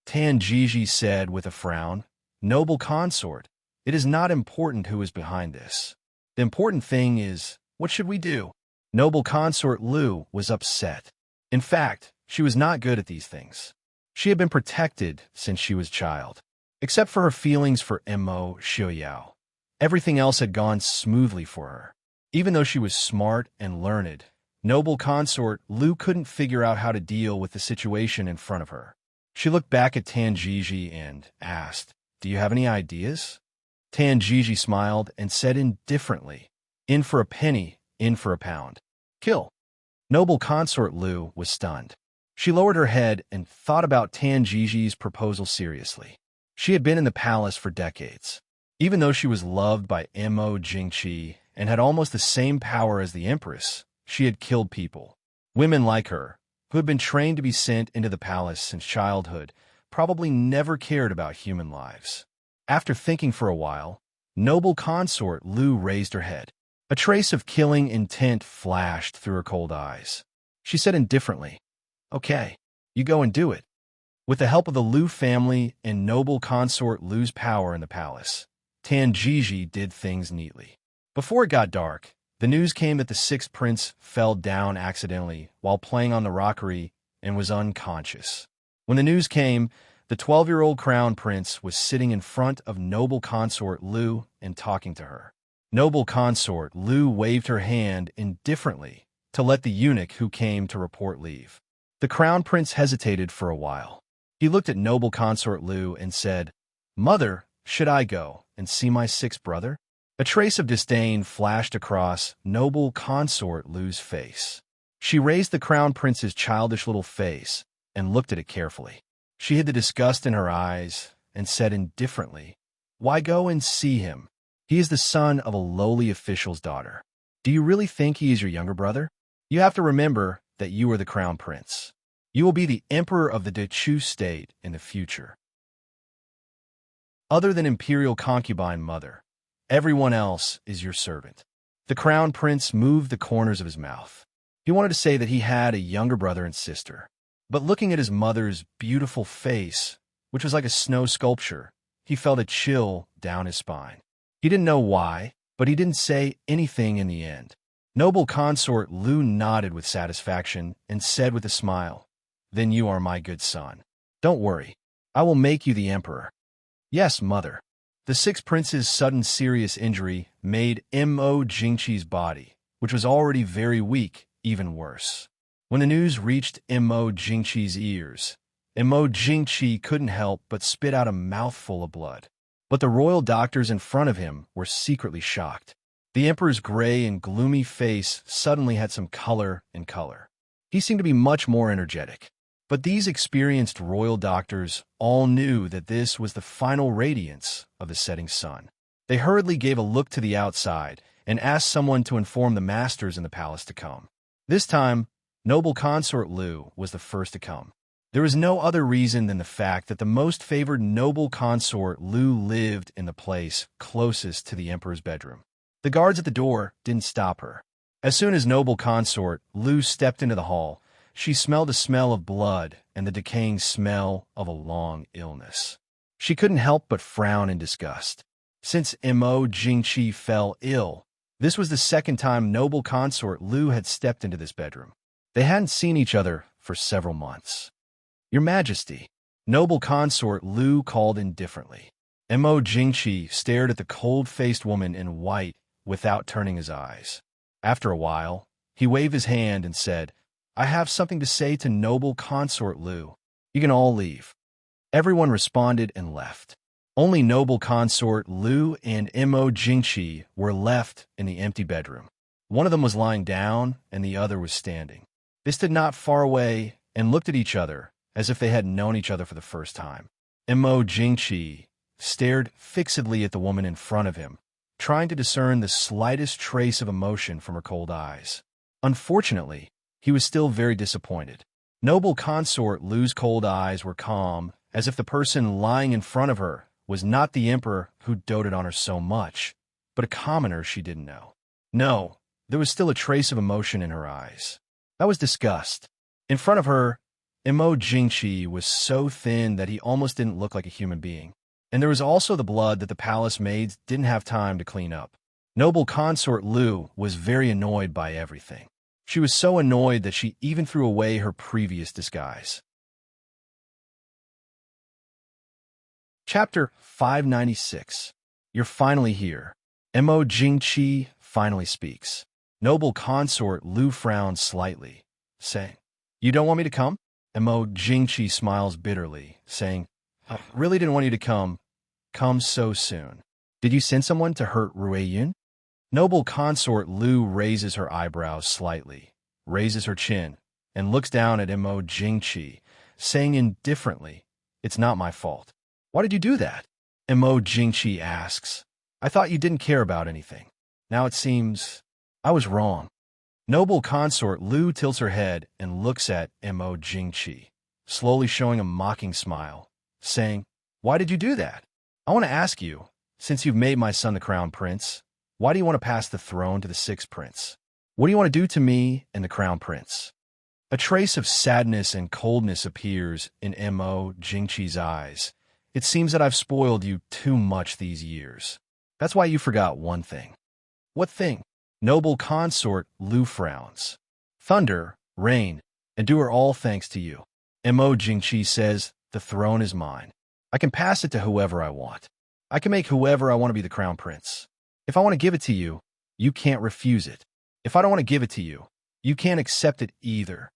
Tan Jiji said with a frown. "Noble consort, it is not important who is behind this. The important thing is, what should we do?" Noble consort Liu was upset. In fact, she was not good at these things. She had been protected since she was a child. Except for her feelings for Mo Xiaoyao, everything else had gone smoothly for her. Even though she was smart and learned, noble consort Liu couldn't figure out how to deal with the situation in front of her. She looked back at Tan Jiji and asked, "Do you have any ideas?" Tan Jiji smiled and said indifferently, "In for a penny, in for a pound. Kill." Noble consort Liu was stunned. She lowered her head and thought about Tan Jiji's proposal seriously. She had been in the palace for decades. Even though she was loved by Mo Jingqi and had almost the same power as the empress, she had killed people. Women like her, who had been trained to be sent into the palace since childhood, probably never cared about human lives. After thinking for a while, noble consort Liu raised her head. A trace of killing intent flashed through her cold eyes. She said indifferently, "Okay, you go and do it." With the help of the Liu family and noble consort Liu's power in the palace, Tan Jiji did things neatly. Before it got dark, the news came that the sixth prince fell down accidentally while playing on the rockery and was unconscious. When the news came, the 12-year-old crown prince was sitting in front of noble consort Liu and talking to her. Noble consort Liu waved her hand indifferently to let the eunuch who came to report leave. The crown prince hesitated for a while. He looked at noble consort Liu and said, "Mother, should I go and see my sixth brother?" A trace of disdain flashed across noble consort Lu's face. She raised the crown prince's childish little face and looked at it carefully. She hid the disgust in her eyes and said indifferently, "Why go and see him? He is the son of a lowly official's daughter. Do you really think he is your younger brother? You have to remember that you are the crown prince. You will be the emperor of the Dechu state in the future. Other than imperial concubine mother, everyone else is your servant." The crown prince moved the corners of his mouth. He wanted to say that he had a younger brother and sister, but looking at his mother's beautiful face, which was like a snow sculpture, he felt a chill down his spine. He didn't know why, but he didn't say anything in the end. Noble consort Lu nodded with satisfaction and said with a smile, "Then you are my good son. Don't worry, I will make you the emperor." "Yes, mother." The six princes' sudden serious injury made Mo Jingqi's body, which was already very weak, even worse. When the news reached Mo Jingqi's ears, Mo Jingqi couldn't help but spit out a mouthful of blood. But the royal doctors in front of him were secretly shocked. The emperor's gray and gloomy face suddenly had some color and color. He seemed to be much more energetic. But these experienced royal doctors all knew that this was the final radiance of the setting sun. They hurriedly gave a look to the outside and asked someone to inform the masters in the palace to come. This time, noble consort Lu was the first to come. There was no other reason than the fact that the most favored noble consort Lu lived in the place closest to the emperor's bedroom. The guards at the door didn't stop her. As soon as noble consort Lu stepped into the hall, she smelled the smell of blood and the decaying smell of a long illness. She couldn't help but frown in disgust. Since Mo Jingqi fell ill, this was the second time noble consort Lu had stepped into this bedroom. They hadn't seen each other for several months. "Your Majesty," noble consort Lu called indifferently. Mo Jingqi stared at the cold-faced woman in white without turning his eyes. After a while, he waved his hand and said, "I have something to say to noble consort Lu. You can all leave." Everyone responded and left. Only noble consort Lu and Mo Jingqi were left in the empty bedroom. One of them was lying down and the other was standing. They stood not far away and looked at each other as if they had known each other for the first time. Mo Jingqi stared fixedly at the woman in front of him, trying to discern the slightest trace of emotion from her cold eyes. Unfortunately, he was still very disappointed. Noble consort Lu's cold eyes were calm, as if the person lying in front of her was not the emperor who doted on her so much, but a commoner she didn't know. No, there was still a trace of emotion in her eyes. That was disgust. In front of her, Mo Jingqi was so thin that he almost didn't look like a human being. And there was also the blood that the palace maids didn't have time to clean up. Noble consort Lu was very annoyed by everything. She was so annoyed that she even threw away her previous disguise. Chapter 596. You're finally here. Mo Jingqi finally speaks. Noble consort Lu frowned slightly, saying, "You don't want me to come?" Mo Jingqi smiles bitterly, saying, "I really didn't want you to come so soon. Did you send someone to hurt Ruiyun?" Noble consort Lu raises her eyebrows slightly, raises her chin, and looks down at Mo Jingqi, saying indifferently, "It's not my fault." "Why did you do that?" Mo Jingqi asks. "I thought you didn't care about anything. Now it seems I was wrong." Noble consort Lu tilts her head and looks at Mo Jingqi, slowly showing a mocking smile, saying, "Why did you do that? I want to ask you, since you've made my son the crown prince, why do you want to pass the throne to the sixth prince? What do you want to do to me and the crown prince?" A trace of sadness and coldness appears in Mo Jingqi's eyes. "It seems that I've spoiled you too much these years. That's why you forgot one thing." "What thing?" Noble consort Lu frowns. "Thunder, rain, and do are all thanks to you." Mo Jingqi says, "The throne is mine. I can pass it to whoever I want. I can make whoever I want to be the crown prince. If I want to give it to you, you can't refuse it. If I don't want to give it to you, you can't accept it either."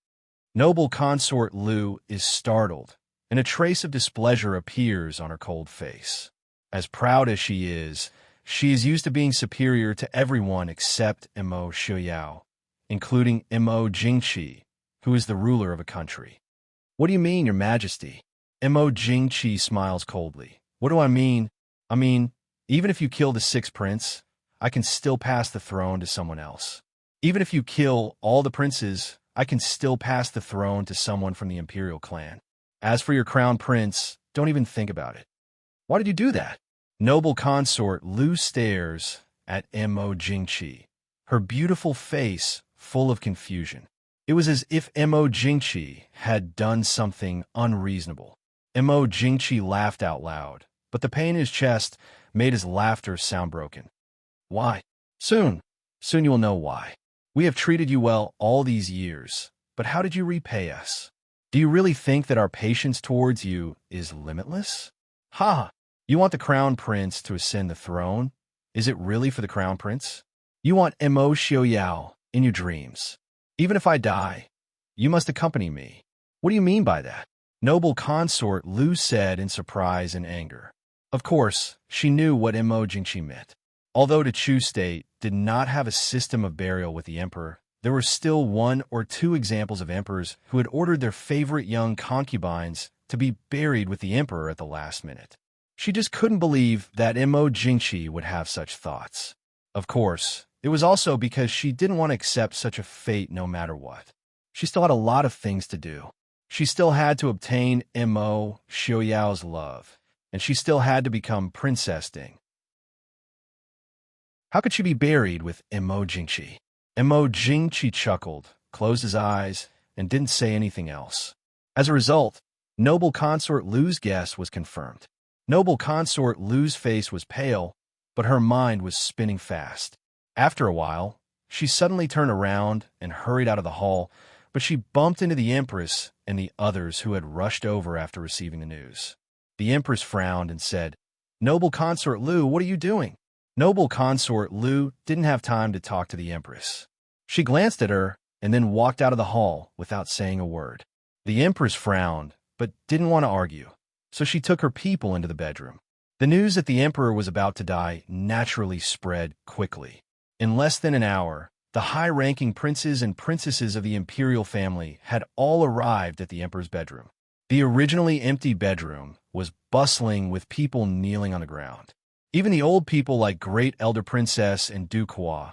Noble consort Lu is startled, and a trace of displeasure appears on her cold face. As proud as she is, She is used to being superior to everyone except Imo Xiuyao, including Imo Jingqi, who is the ruler of a country. What do you mean, Your Majesty? Imo Jingqi smiles coldly. What do I mean? I mean, even if you kill the sixth prince, I can still pass the throne to someone else. Even if you kill all the princes, I can still pass the throne to someone from the imperial clan. As for your crown prince, don't even think about it. Why did you do that? Noble consort Lu stares at Imo Jingqi, her beautiful face full of confusion. It was as if Imo Jingqi had done something unreasonable. Imo Jingqi laughed out loud, but the pain in his chest made his laughter sound broken. Why? Soon you will know why. We have treated you well all these years, but how did you repay us? Do you really think that our patience towards you is limitless? Ha! You want the crown prince to ascend the throne? Is it really for the crown prince? You want Imo Xiuyao in your dreams. Even if I die, you must accompany me. What do you mean by that? Noble consort Lu said in surprise and anger. Of course, she knew what Imo Jingqi meant. Although the Chu state did not have a system of burial with the emperor, there were still 1 or 2 examples of emperors who had ordered their favorite young concubines to be buried with the emperor at the last minute. She just couldn't believe that Imo Jingqi would have such thoughts. Of course, it was also because she didn't want to accept such a fate no matter what. She still had a lot of things to do. She still had to obtain Imo Xiuyao's love, and she still had to become Princess Ding. How could she be buried with Imo Jingqi? Imo Jingqi chuckled, closed his eyes, and didn't say anything else. As a result, Noble Consort Lu's guess was confirmed. Noble Consort Lu's face was pale, but her mind was spinning fast. After a while, she suddenly turned around and hurried out of the hall, but she bumped into the Empress and the others who had rushed over after receiving the news. The Empress frowned and said, "Noble Consort Lu, what are you doing?" Noble Consort Lu didn't have time to talk to the Empress. She glanced at her and then walked out of the hall without saying a word. The Empress frowned, but didn't want to argue, so she took her people into the bedroom. The news that the Emperor was about to die naturally spread quickly. In less than an hour, the high-ranking princes and princesses of the imperial family had all arrived at the Emperor's bedroom. The originally empty bedroom was bustling with people kneeling on the ground. Even the old people like Great Elder Princess and Du Qua,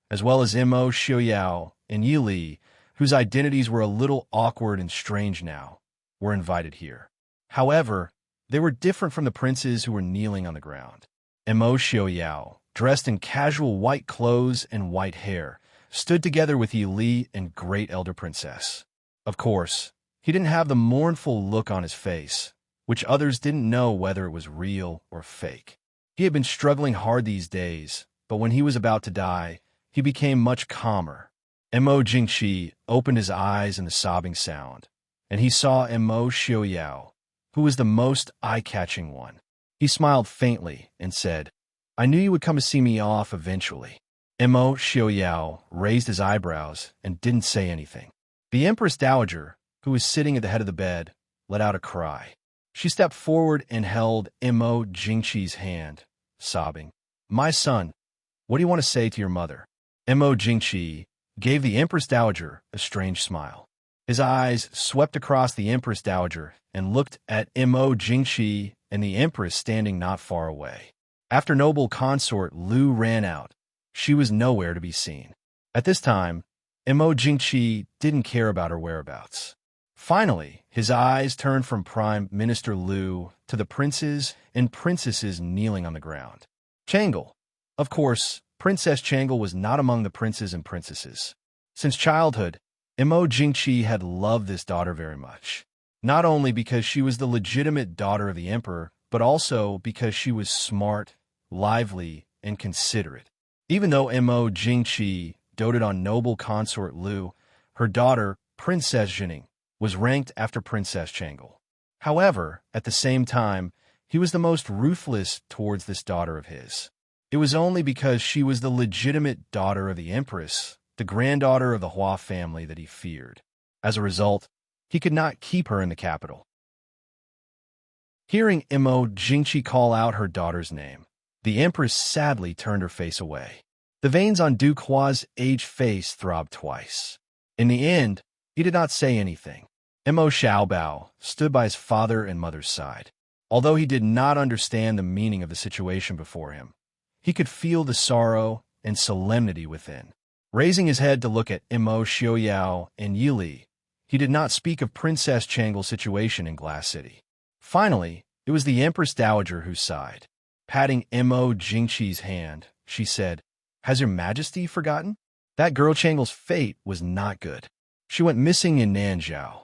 as well as Imo Xiuyao and Yi Li, whose identities were a little awkward and strange now, were invited here. However, they were different from the princes who were kneeling on the ground. Imo Xiuyao, dressed in casual white clothes and white hair, stood together with Yi Li and Great Elder Princess. Of course, he didn't have the mournful look on his face, which others didn't know whether it was real or fake. He had been struggling hard these days, but when he was about to die, he became much calmer. Imo Jingqi opened his eyes in the sobbing sound, and he saw Imo Xiuyao, who was the most eye-catching one. He smiled faintly and said, "I knew you would come to see me off eventually." Imo Xiuyao raised his eyebrows and didn't say anything. The Empress Dowager, who was sitting at the head of the bed, let out a cry. She stepped forward and held Imo Jingqi's hand, sobbing. "My son, what do you want to say to your mother?" Imo Jingqi gave the Empress Dowager a strange smile. His eyes swept across the Empress Dowager and looked at Imo Jingqi and the Empress standing not far away. After Noble Consort Lu ran out, she was nowhere to be seen. At this time, Imo Jingqi didn't care about her whereabouts. Finally, his eyes turned from Prime Minister Lu to the princes and princesses kneeling on the ground. Changle. Of course, Princess Changle was not among the princes and princesses. Since childhood, Imo Jingqi had loved this daughter very much. Not only because she was the legitimate daughter of the emperor, but also because she was smart, lively, and considerate. Even though Imo Jingqi doted on noble consort Lu, her daughter, Princess Jining, was ranked after Princess Changle. However, at the same time, he was the most ruthless towards this daughter of his. It was only because she was the legitimate daughter of the empress, the granddaughter of the Hua family, that he feared. As a result, he could not keep her in the capital. Hearing Imo Jingqi call out her daughter's name, The Empress sadly turned her face away. The veins on Duke Hua's aged face throbbed twice. In the end, he did not say anything. Mo Xiaobao stood by his father and mother's side. Although he did not understand the meaning of the situation before him, he could feel the sorrow and solemnity within. Raising his head to look at Mo Xiaoyao and Yili, he did not speak of Princess Changle's situation in Glass City. Finally, it was the Empress Dowager who sighed. Patting Mo Jingqi's hand, she said, "Has Your Majesty forgotten? That girl Changle's fate was not good. She went missing in Nanzhao."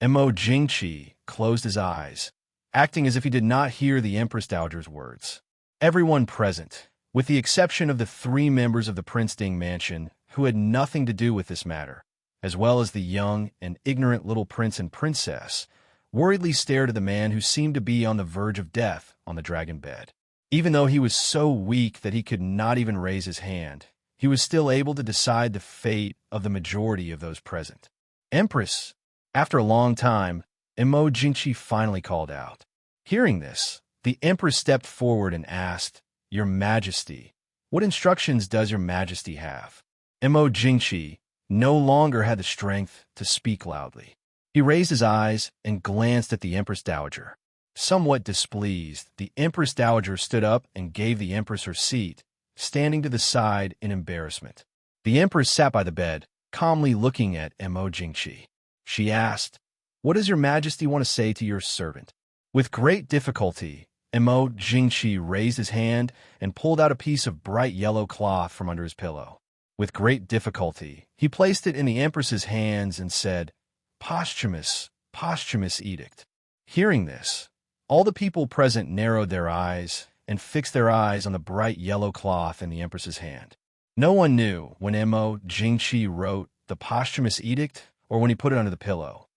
Mo Jingqi closed his eyes, acting as if he did not hear the Empress Dowager's words. Everyone present, with the exception of the 3 members of the Prince Ding mansion who had nothing to do with this matter, as well as the young and ignorant little prince and princess, worriedly stared at the man who seemed to be on the verge of death on the dragon bed. Even though he was so weak that he could not even raise his hand, he was still able to decide the fate of the majority of those present. "Empress!" After a long time, Mo Jingqi finally called out. Hearing this, the Empress stepped forward and asked, "Your Majesty, what instructions does Your Majesty have?" Mo Jingqi no longer had the strength to speak loudly. He raised his eyes and glanced at the Empress Dowager. Somewhat displeased, the Empress Dowager stood up and gave the Empress her seat, standing to the side in embarrassment. The Empress sat by the bed, calmly looking at Mo Jingqi. She asked, "What does Your Majesty want to say to your servant?" With great difficulty, Mo Jingqi raised his hand and pulled out a piece of bright yellow cloth from under his pillow. With great difficulty, he placed it in the Empress's hands and said, posthumous edict." Hearing this, all the people present narrowed their eyes and fixed their eyes on the bright yellow cloth in the Empress's hand. No one knew when Mo Jingqi wrote the posthumous edict or when he put it under the pillow.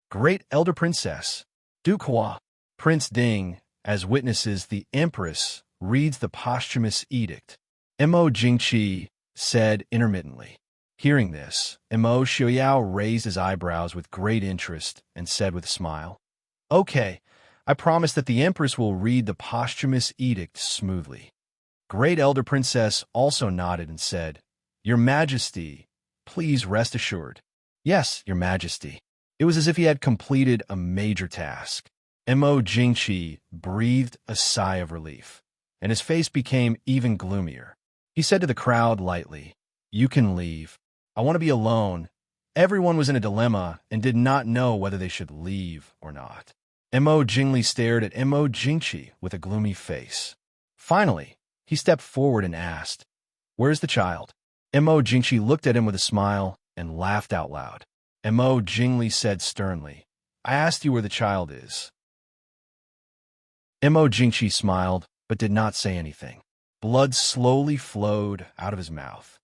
Great Elder Princess, Duke Hua, Prince Ding, as witnesses the Empress, reads the posthumous edict. Mo Jingqi said intermittently. Hearing this, Mo Xiaoyao raised his eyebrows with great interest and said with a smile, "Okay, I promise that the Empress will read the posthumous edict smoothly." Great Elder Princess also nodded and said, "Your Majesty, please rest assured." "Yes, Your Majesty." It was as if he had completed a major task. Mo Jingqi breathed a sigh of relief, and his face became even gloomier. He said to the crowd lightly, "You can leave. I want to be alone." Everyone was in a dilemma and did not know whether they should leave or not. Mo Jingli stared at Mo Jingqi with a gloomy face. Finally, he stepped forward and asked, "Where's the child?" Mo Jingqi looked at him with a smile and laughed out loud. Mo Jingli said sternly, "I asked you where the child is." Mo Jingqi smiled, but did not say anything. Blood slowly flowed out of his mouth.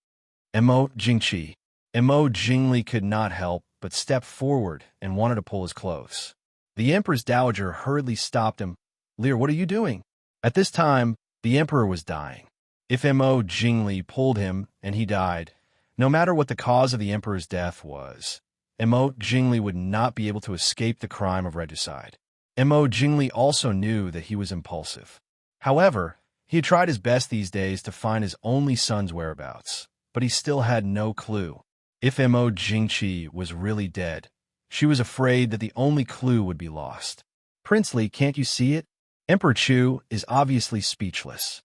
Mo Jingqi. Mo Jingli could not help but step forward and wanted to pull his clothes. The Empress Dowager hurriedly stopped him. "Lear, what are you doing?" At this time, the Emperor was dying. If Mo Jingli pulled him and he died, no matter what the cause of the Emperor's death was, Mo Jingli would not be able to escape the crime of regicide. Mo Jingli also knew that he was impulsive. However, he had tried his best these days to find his only son's whereabouts, but he still had no clue. If Mo Jingqi was really dead, she was afraid that the only clue would be lost. "Princely, can't you see it?" Emperor Chu is obviously speechless.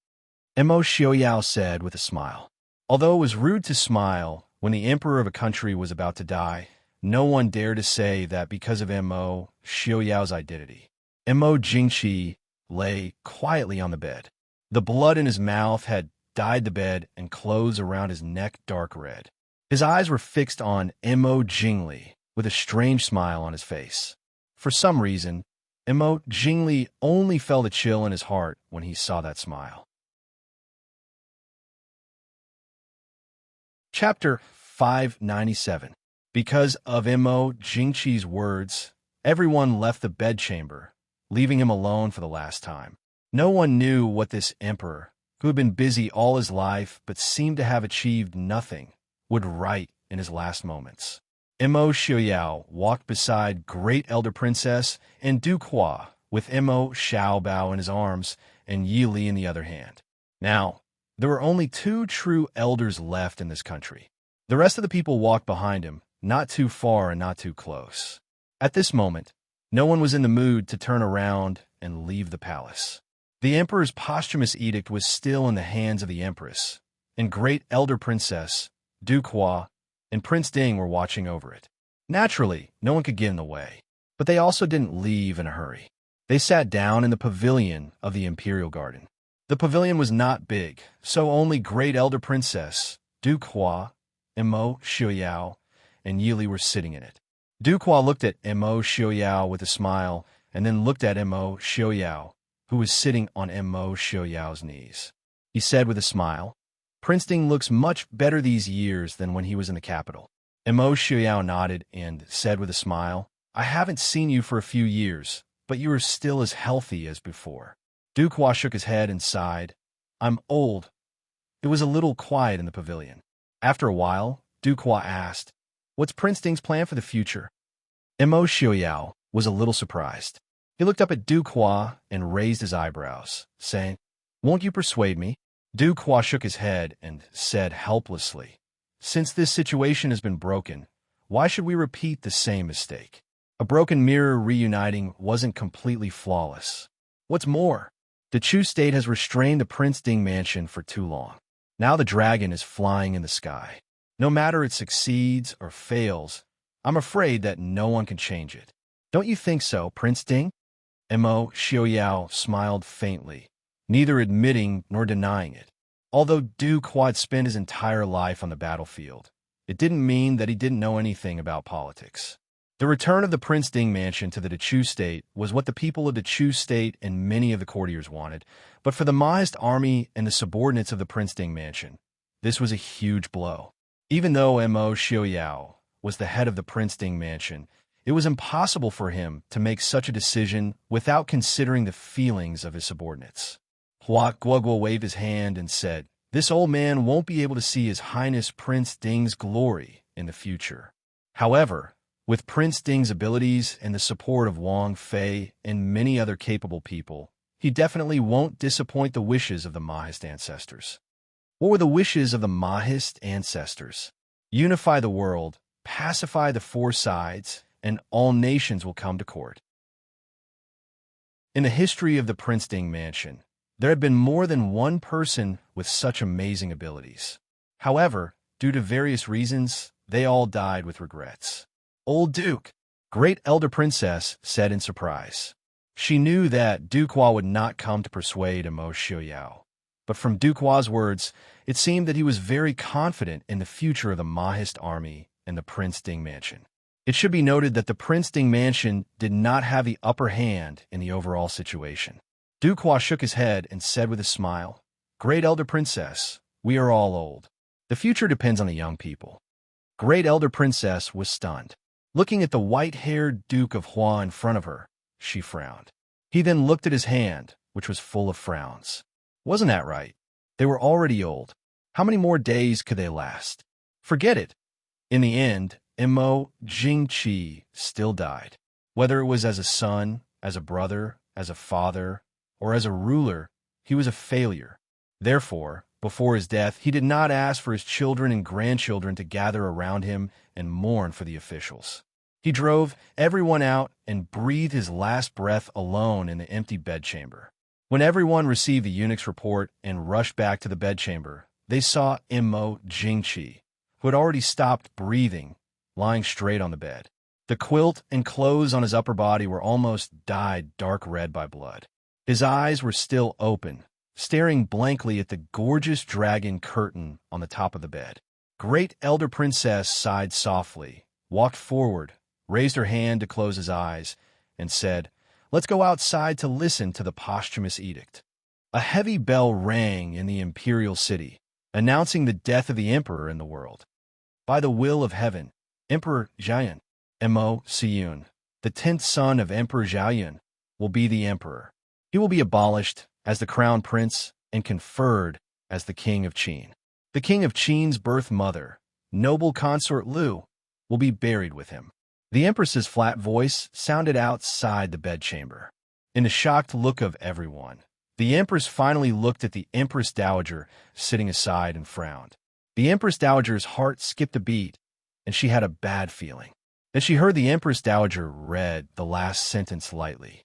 Mo Xiaoyao said with a smile. Although it was rude to smile when the emperor of a country was about to die, no one dared to say that because of Mo Xiaoyao's identity. Mo Jingqi lay quietly on the bed. The blood in his mouth had dyed the bed and clothes around his neck dark red. His eyes were fixed on Mo Jingli with a strange smile on his face. For some reason, Mo Jingli only felt a chill in his heart when he saw that smile. Chapter 597. Because of Mo Jingqi's words, everyone left the bedchamber, leaving him alone for the last time. No one knew what this emperor, who had been busy all his life but seemed to have achieved nothing, would write in his last moments. Mo Xiaoyao walked beside Great Elder Princess and Duke Hua, with Mo Xiaobao in his arms and Yi Li in the other hand. Now, there were only 2 true elders left in this country. The rest of the people walked behind him, not too far and not too close. At this moment, no one was in the mood to turn around and leave the palace. The emperor's posthumous edict was still in the hands of the empress, and great elder princess, Du Qua, and Prince Ding were watching over it. Naturally, no one could get in the way, but they also didn't leave in a hurry. They sat down in the pavilion of the imperial garden. The pavilion was not big, so only great elder princess, Du Qua, Imo Xiuyao, and Yili were sitting in it. Du Qua looked at Imo Xiuyao with a smile, and then looked at Imo Xiuyao, who was sitting on Imo Xiuyao's knees. He said with a smile, "Prince Ding looks much better these years than when he was in the capital." Imo Xiuyao nodded and said with a smile, "I haven't seen you for a few years, but you are still as healthy as before." Du Qua shook his head and sighed. "I'm old." It was a little quiet in the pavilion. After a while, Du Qua asked, "What's Prince Ding's plan for the future?" Imo Xiuyao was a little surprised. He looked up at Du Qua and raised his eyebrows, saying, "Won't you persuade me?" Du Qua shook his head and said helplessly, "Since this situation has been broken, why should we repeat the same mistake? A broken mirror reuniting wasn't completely flawless. What's more, the Chu state has restrained the Prince Ding mansion for too long. Now the dragon is flying in the sky. No matter it succeeds or fails, I'm afraid that no one can change it. Don't you think so, Prince Ding?" Imo Xiuyao smiled faintly, neither admitting nor denying it. Although Du Qua had spent his entire life on the battlefield, it didn't mean that he didn't know anything about politics. The return of the Prince Ding mansion to the Chu state was what the people of the Chu state and many of the courtiers wanted, but for the Maoist army and the subordinates of the Prince Ding mansion, this was a huge blow. Even though Imo Xiuyao was the head of the Prince Ding mansion, it was impossible for him to make such a decision without considering the feelings of his subordinates. Hua Guoguo waved his hand and said, "This old man won't be able to see His Highness Prince Ding's glory in the future. However, with Prince Ding's abilities and the support of Wang Fei and many other capable people, he definitely won't disappoint the wishes of the Maoist ancestors." What were the wishes of the Maoist ancestors? Unify the world, pacify the 4 sides, and all nations will come to court. In the history of the Prince Ding mansion, there had been more than one person with such amazing abilities. However, due to various reasons, they all died with regrets. "Old Duke," great elder princess said in surprise. She knew that Du Qua would not come to persuade Imo Xiuyao. But from Du Qua's words, it seemed that he was very confident in the future of the Maoist army and the Prince Ding mansion. It should be noted that the Prince Ding mansion did not have the upper hand in the overall situation. Du Qua shook his head and said with a smile, "Great elder princess, we are all old. The future depends on the young people." Great elder princess was stunned. Looking at the white-haired Duke of Hua in front of her, she frowned. He then looked at his hand, which was full of frowns. Wasn't that right? They were already old. How many more days could they last? Forget it. In the end, Imo Jingqi still died. Whether it was as a son, as a brother, as a father, or as a ruler, he was a failure. Therefore, before his death, he did not ask for his children and grandchildren to gather around him and mourn for the officials. He drove everyone out and breathed his last breath alone in the empty bedchamber. When everyone received the eunuch's report and rushed back to the bedchamber, they saw Imo Jingqi, who had already stopped breathing, lying straight on the bed. The quilt and clothes on his upper body were almost dyed dark red by blood. His eyes were still open, staring blankly at the gorgeous dragon curtain on the top of the bed. Great elder princess sighed softly, walked forward, raised her hand to close his eyes, and said, "Let's go outside to listen to the posthumous edict." A heavy bell rang in the imperial city, announcing the death of the emperor in the world. By the will of heaven, Emperor Jiayun, Mo Siyun, the 10th son of Emperor Jiayun, will be the emperor. He will be abolished as the crown prince and conferred as the king of Qin. The king of Qin's birth mother, noble consort Lu, will be buried with him. The empress's flat voice sounded outside the bedchamber. In the shocked look of everyone, The Empress finally looked at the Empress Dowager sitting aside and frowned. The Empress Dowager's heart skipped a beat, and she had a bad feeling. Then she heard the Empress Dowager read the last sentence lightly.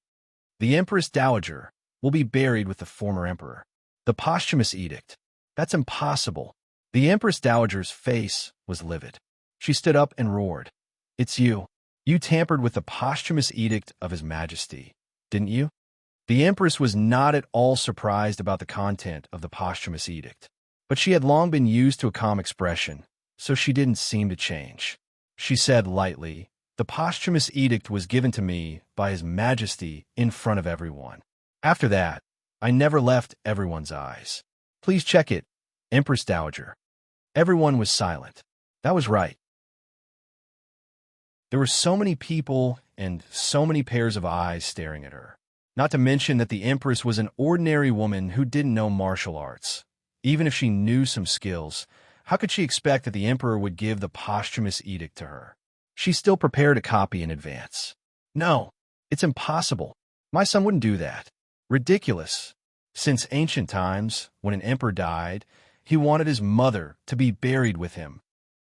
The Empress Dowager will be buried with the former emperor. The posthumous edict. That's impossible. The Empress Dowager's face was livid. She stood up and roared. It's you. You tampered with the posthumous edict of His Majesty, didn't you? The Empress was not at all surprised about the content of the posthumous edict, but she had long been used to a calm expression, so she didn't seem to change. She said lightly, the posthumous edict was given to me by His Majesty in front of everyone. After that, I never left everyone's eyes. Please check it, Empress Dowager. Everyone was silent. That was right. There were so many people and so many pairs of eyes staring at her. Not to mention that the Empress was an ordinary woman who didn't know martial arts. Even if she knew some skills, how could she expect that the Emperor would give the posthumous edict to her? She still prepared a copy in advance. No, it's impossible. My son wouldn't do that. Ridiculous. Since ancient times, when an emperor died, he wanted his mother to be buried with him.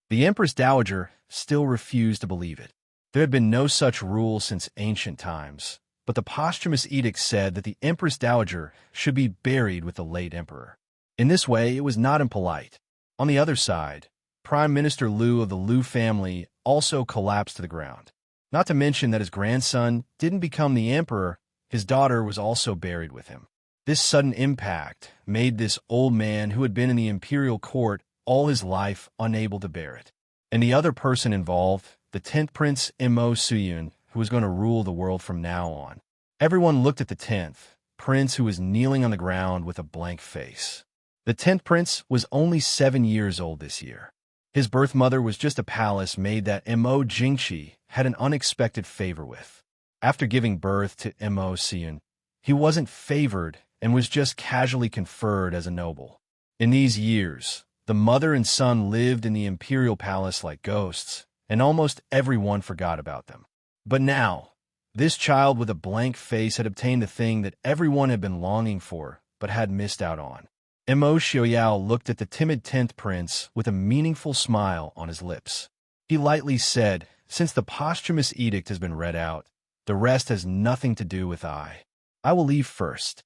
The Empress Dowager still refused to believe it. There had been no such rule since ancient times, but the posthumous edict said that the Empress Dowager should be buried with the late emperor. In this way, it was not impolite. On the other side, Prime Minister Liu of the Liu family also collapsed to the ground. Not to mention that his grandson didn't become the emperor, his daughter was also buried with him. This sudden impact made this old man who had been in the imperial court all his life unable to bear it. And the other person involved, the 10th Prince Immerse, who was going to rule the world from now on. Everyone looked at the 10th Prince, who was kneeling on the ground with a blank face. The 10th Prince was only 7 years old this year. His birth mother was just a palace maid that Immerse had an unexpected favor with. After giving birth to Immerse, he wasn't favored and was just casually conferred as a noble. In these years, the mother and son lived in the imperial palace like ghosts, and almost everyone forgot about them. But now, this child with a blank face had obtained the thing that everyone had been longing for, but had missed out on. Immerse looked at the timid 10th Prince with a meaningful smile on his lips. He lightly said, since the posthumous edict has been read out, the rest has nothing to do with I will leave first.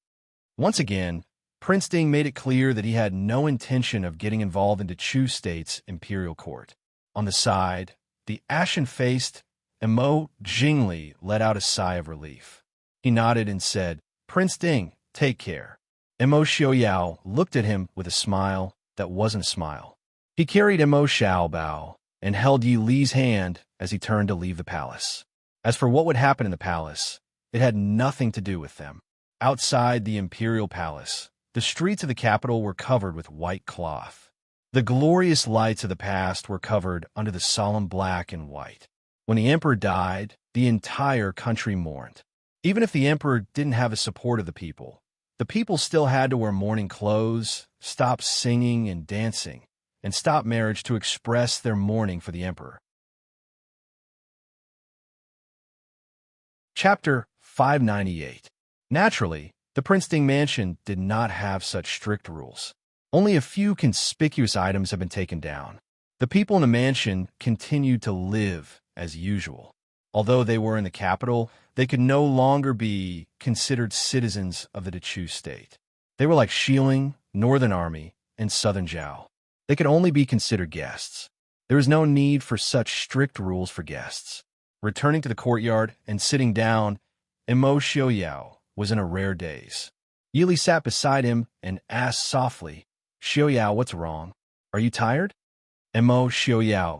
Once again, Prince Ding made it clear that he had no intention of getting involved into Chu State's imperial court. On the side, the ashen-faced Immerse let out a sigh of relief. He nodded and said, Prince Ding, take care. Immerse looked at him with a smile that wasn't a smile. He carried Immerse Bao and held Yi Li's hand as he turned to leave the palace. As for what would happen in the palace, it had nothing to do with them. Outside the imperial palace, the streets of the capital were covered with white cloth. The glorious lights of the past were covered under the solemn black and white. When the emperor died, the entire country mourned. Even if the emperor didn't have the support of the people still had to wear mourning clothes, stop singing and dancing, and stop marriage to express their mourning for the emperor. Chapter 598. Naturally, the Prince Ding mansion did not have such strict rules. Only a few conspicuous items have been taken down. The people in the mansion continued to live as usual. Although they were in the capital, they could no longer be considered citizens of the Chu state. They were like Shilin, Northern Army, and Southern Zhao. They could only be considered guests. There was no need for such strict rules for guests. Returning to the courtyard and sitting down, Immerse was in a rare daze. Yi Li sat beside him and asked softly, Xiaoyao, what's wrong? Are you tired? Immerse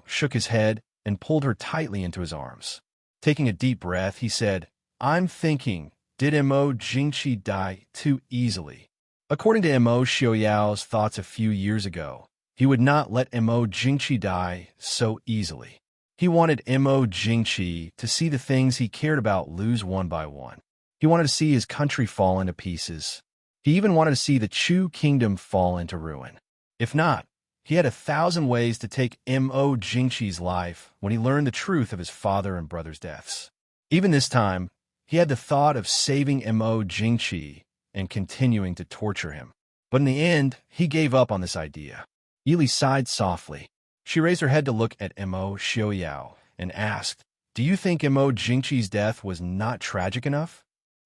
shook his head and pulled her tightly into his arms. Taking a deep breath, he said, I'm thinking, did Immerse die too easily? According to Immerse's thoughts a few years ago, he would not let Immerse die so easily. He wanted Immerse to see the things he cared about lose one by one. He wanted to see his country fall into pieces. He even wanted to see the Chu kingdom fall into ruin. If not, he had 1,000 ways to take Immerse's life when he learned the truth of his father and brother's deaths. Even this time, he had the thought of saving Immerse and continuing to torture him. But in the end, he gave up on this idea. Yili sighed softly. She raised her head to look at Mo Xiaoyao and asked, "Do you think Mo Jingqi's death was not tragic enough?"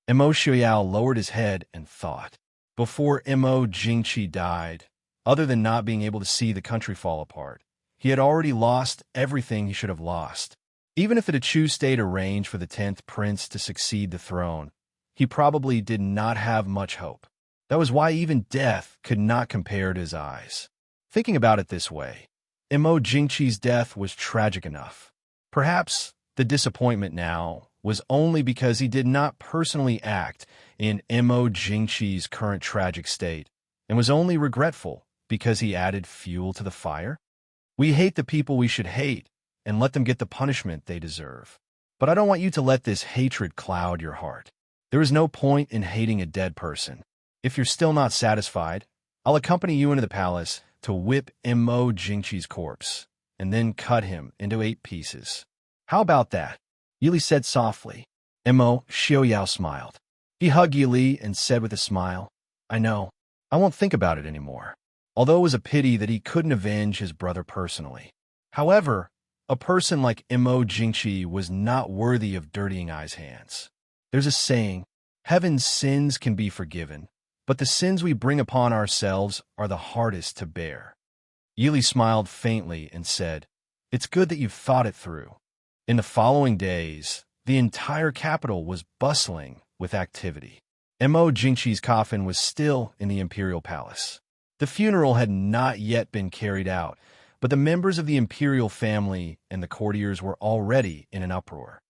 Mo Xiaoyao lowered his head and thought. Before Mo Jingqi died, other than not being able to see the country fall apart, he had already lost everything he should have lost. Even if the Chu stayed arranged for the 10th prince to succeed the throne, he probably did not have much hope. That was why even death could not compare to his eyes. Thinking about it this way, Mo Jingqi's death was tragic enough. Perhaps the disappointment now was only because he did not personally act in Mo Jingqi's current tragic state, and was only regretful because he added fuel to the fire. We hate the people we should hate, and let them get the punishment they deserve. But I don't want you to let this hatred cloud your heart. There is no point in hating a dead person. If you're still not satisfied, I'll accompany you into the palace to whip Mo Jingqi's corpse, and then cut him into 8 pieces. How about that? Yili said softly. Mo Xiaoyao smiled. He hugged Yili and said with a smile, "I know. I won't think about it anymore." Although it was a pity that he couldn't avenge his brother personally. However, a person like Mo Jingqi was not worthy of Dirtying Eye's hands. There's a saying, heaven's sins can be forgiven, but the sins we bring upon ourselves are the hardest to bear. Yili smiled faintly and said, "It's good that you've thought it through." In the following days, the entire capital was bustling with activity. Mo Jingqi's coffin was still in the imperial palace. The funeral had not yet been carried out, but the members of the imperial family and the courtiers were already in an uproar.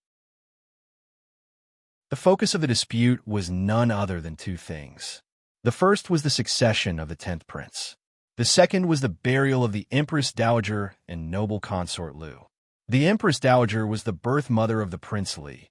The focus of the dispute was none other than 2 things. The first was the succession of the 10th prince. The second was the burial of the Empress Dowager and noble consort Lu. The Empress Dowager was the birth mother of the Prince Li,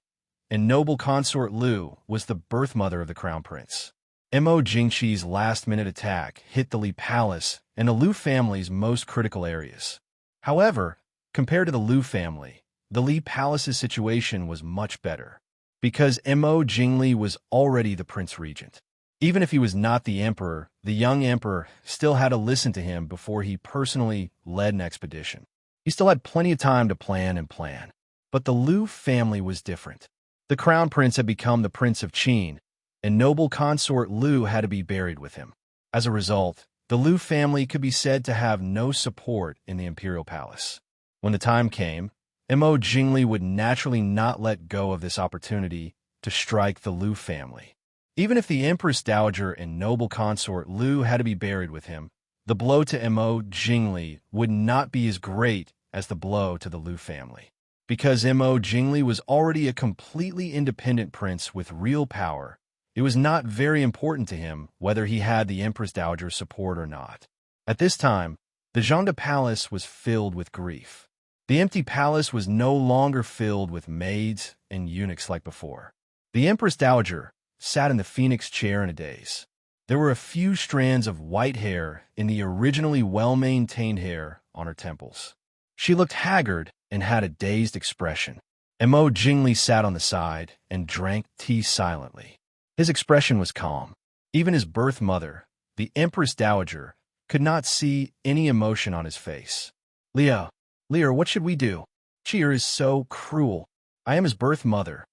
and noble consort Lu was the birth mother of the Crown Prince. Mo Jingqi's last-minute attack hit the Li Palace and the Lu family's most critical areas. However, compared to the Lu family, the Li Palace's situation was much better, because Mo Jingli was already the Prince Regent. Even if he was not the emperor, the young emperor still had to listen to him before he personally led an expedition. He still had plenty of time to plan and plan. But the Lu family was different. The crown prince had become the Prince of Qin, and noble consort Lu had to be buried with him. As a result, the Lu family could be said to have no support in the imperial palace. When the time came, Mo Jingli would naturally not let go of this opportunity to strike the Lu family. Even if the Empress Dowager and noble consort Lu had to be buried with him, the blow to Mo Jingli would not be as great as the blow to the Lu family. Because Mo Jingli was already a completely independent prince with real power, it was not very important to him whether he had the Empress Dowager's support or not. At this time, the Zhanda Palace was filled with grief. The empty palace was no longer filled with maids and eunuchs like before. The Empress Dowager sat in the phoenix chair in a daze. There were a few strands of white hair in the originally well-maintained hair on her temples. She looked haggard and had a dazed expression. Mo Jingli sat on the side and drank tea silently. His expression was calm. Even his birth mother, the Empress Dowager, could not see any emotion on his face. Leah, what should we do? Cheer is so cruel. I am his birth mother."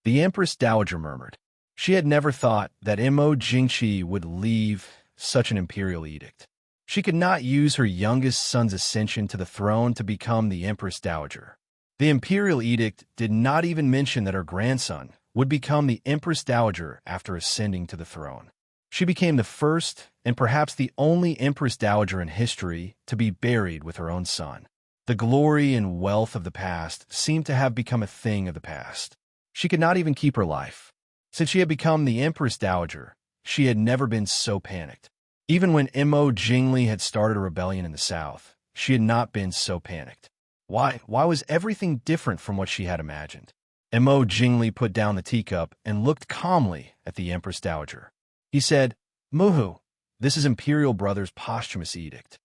The Empress Dowager murmured. She had never thought that Mo Jingqi would leave such an imperial edict. She could not use her youngest son's ascension to the throne to become the Empress Dowager. The imperial edict did not even mention that her grandson would become the Empress Dowager after ascending to the throne. She became the first and perhaps the only Empress Dowager in history to be buried with her own son. The glory and wealth of the past seemed to have become a thing of the past. She could not even keep her life. Since she had become the Empress Dowager, she had never been so panicked. Even when Mo Jingli had started a rebellion in the south, she had not been so panicked. Why was everything different from what she had imagined? Mo Jingli put down the teacup and looked calmly at the Empress Dowager. He said, "Muhu, this is Imperial Brother's posthumous edict."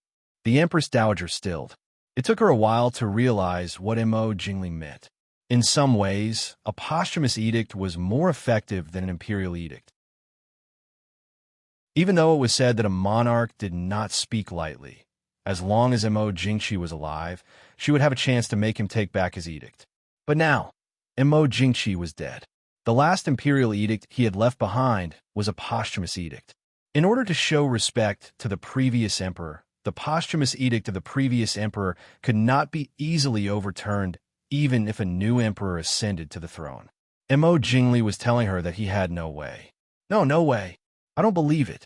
The Empress Dowager stilled. It took her a while to realize what Mo Jingli meant. In some ways, a posthumous edict was more effective than an imperial edict. even though it was said that a monarch did not speak lightly. As long as Mo Jingqi was alive, she would have a chance to make him take back his edict. But now, Mo Jingqi was dead. The last imperial edict he had left behind was a posthumous edict. In order to show respect to the previous emperor, the posthumous edict of the previous emperor could not be easily overturned even if a new emperor ascended to the throne. Mo Jingli was telling her that he had no way. No way. I don't believe it.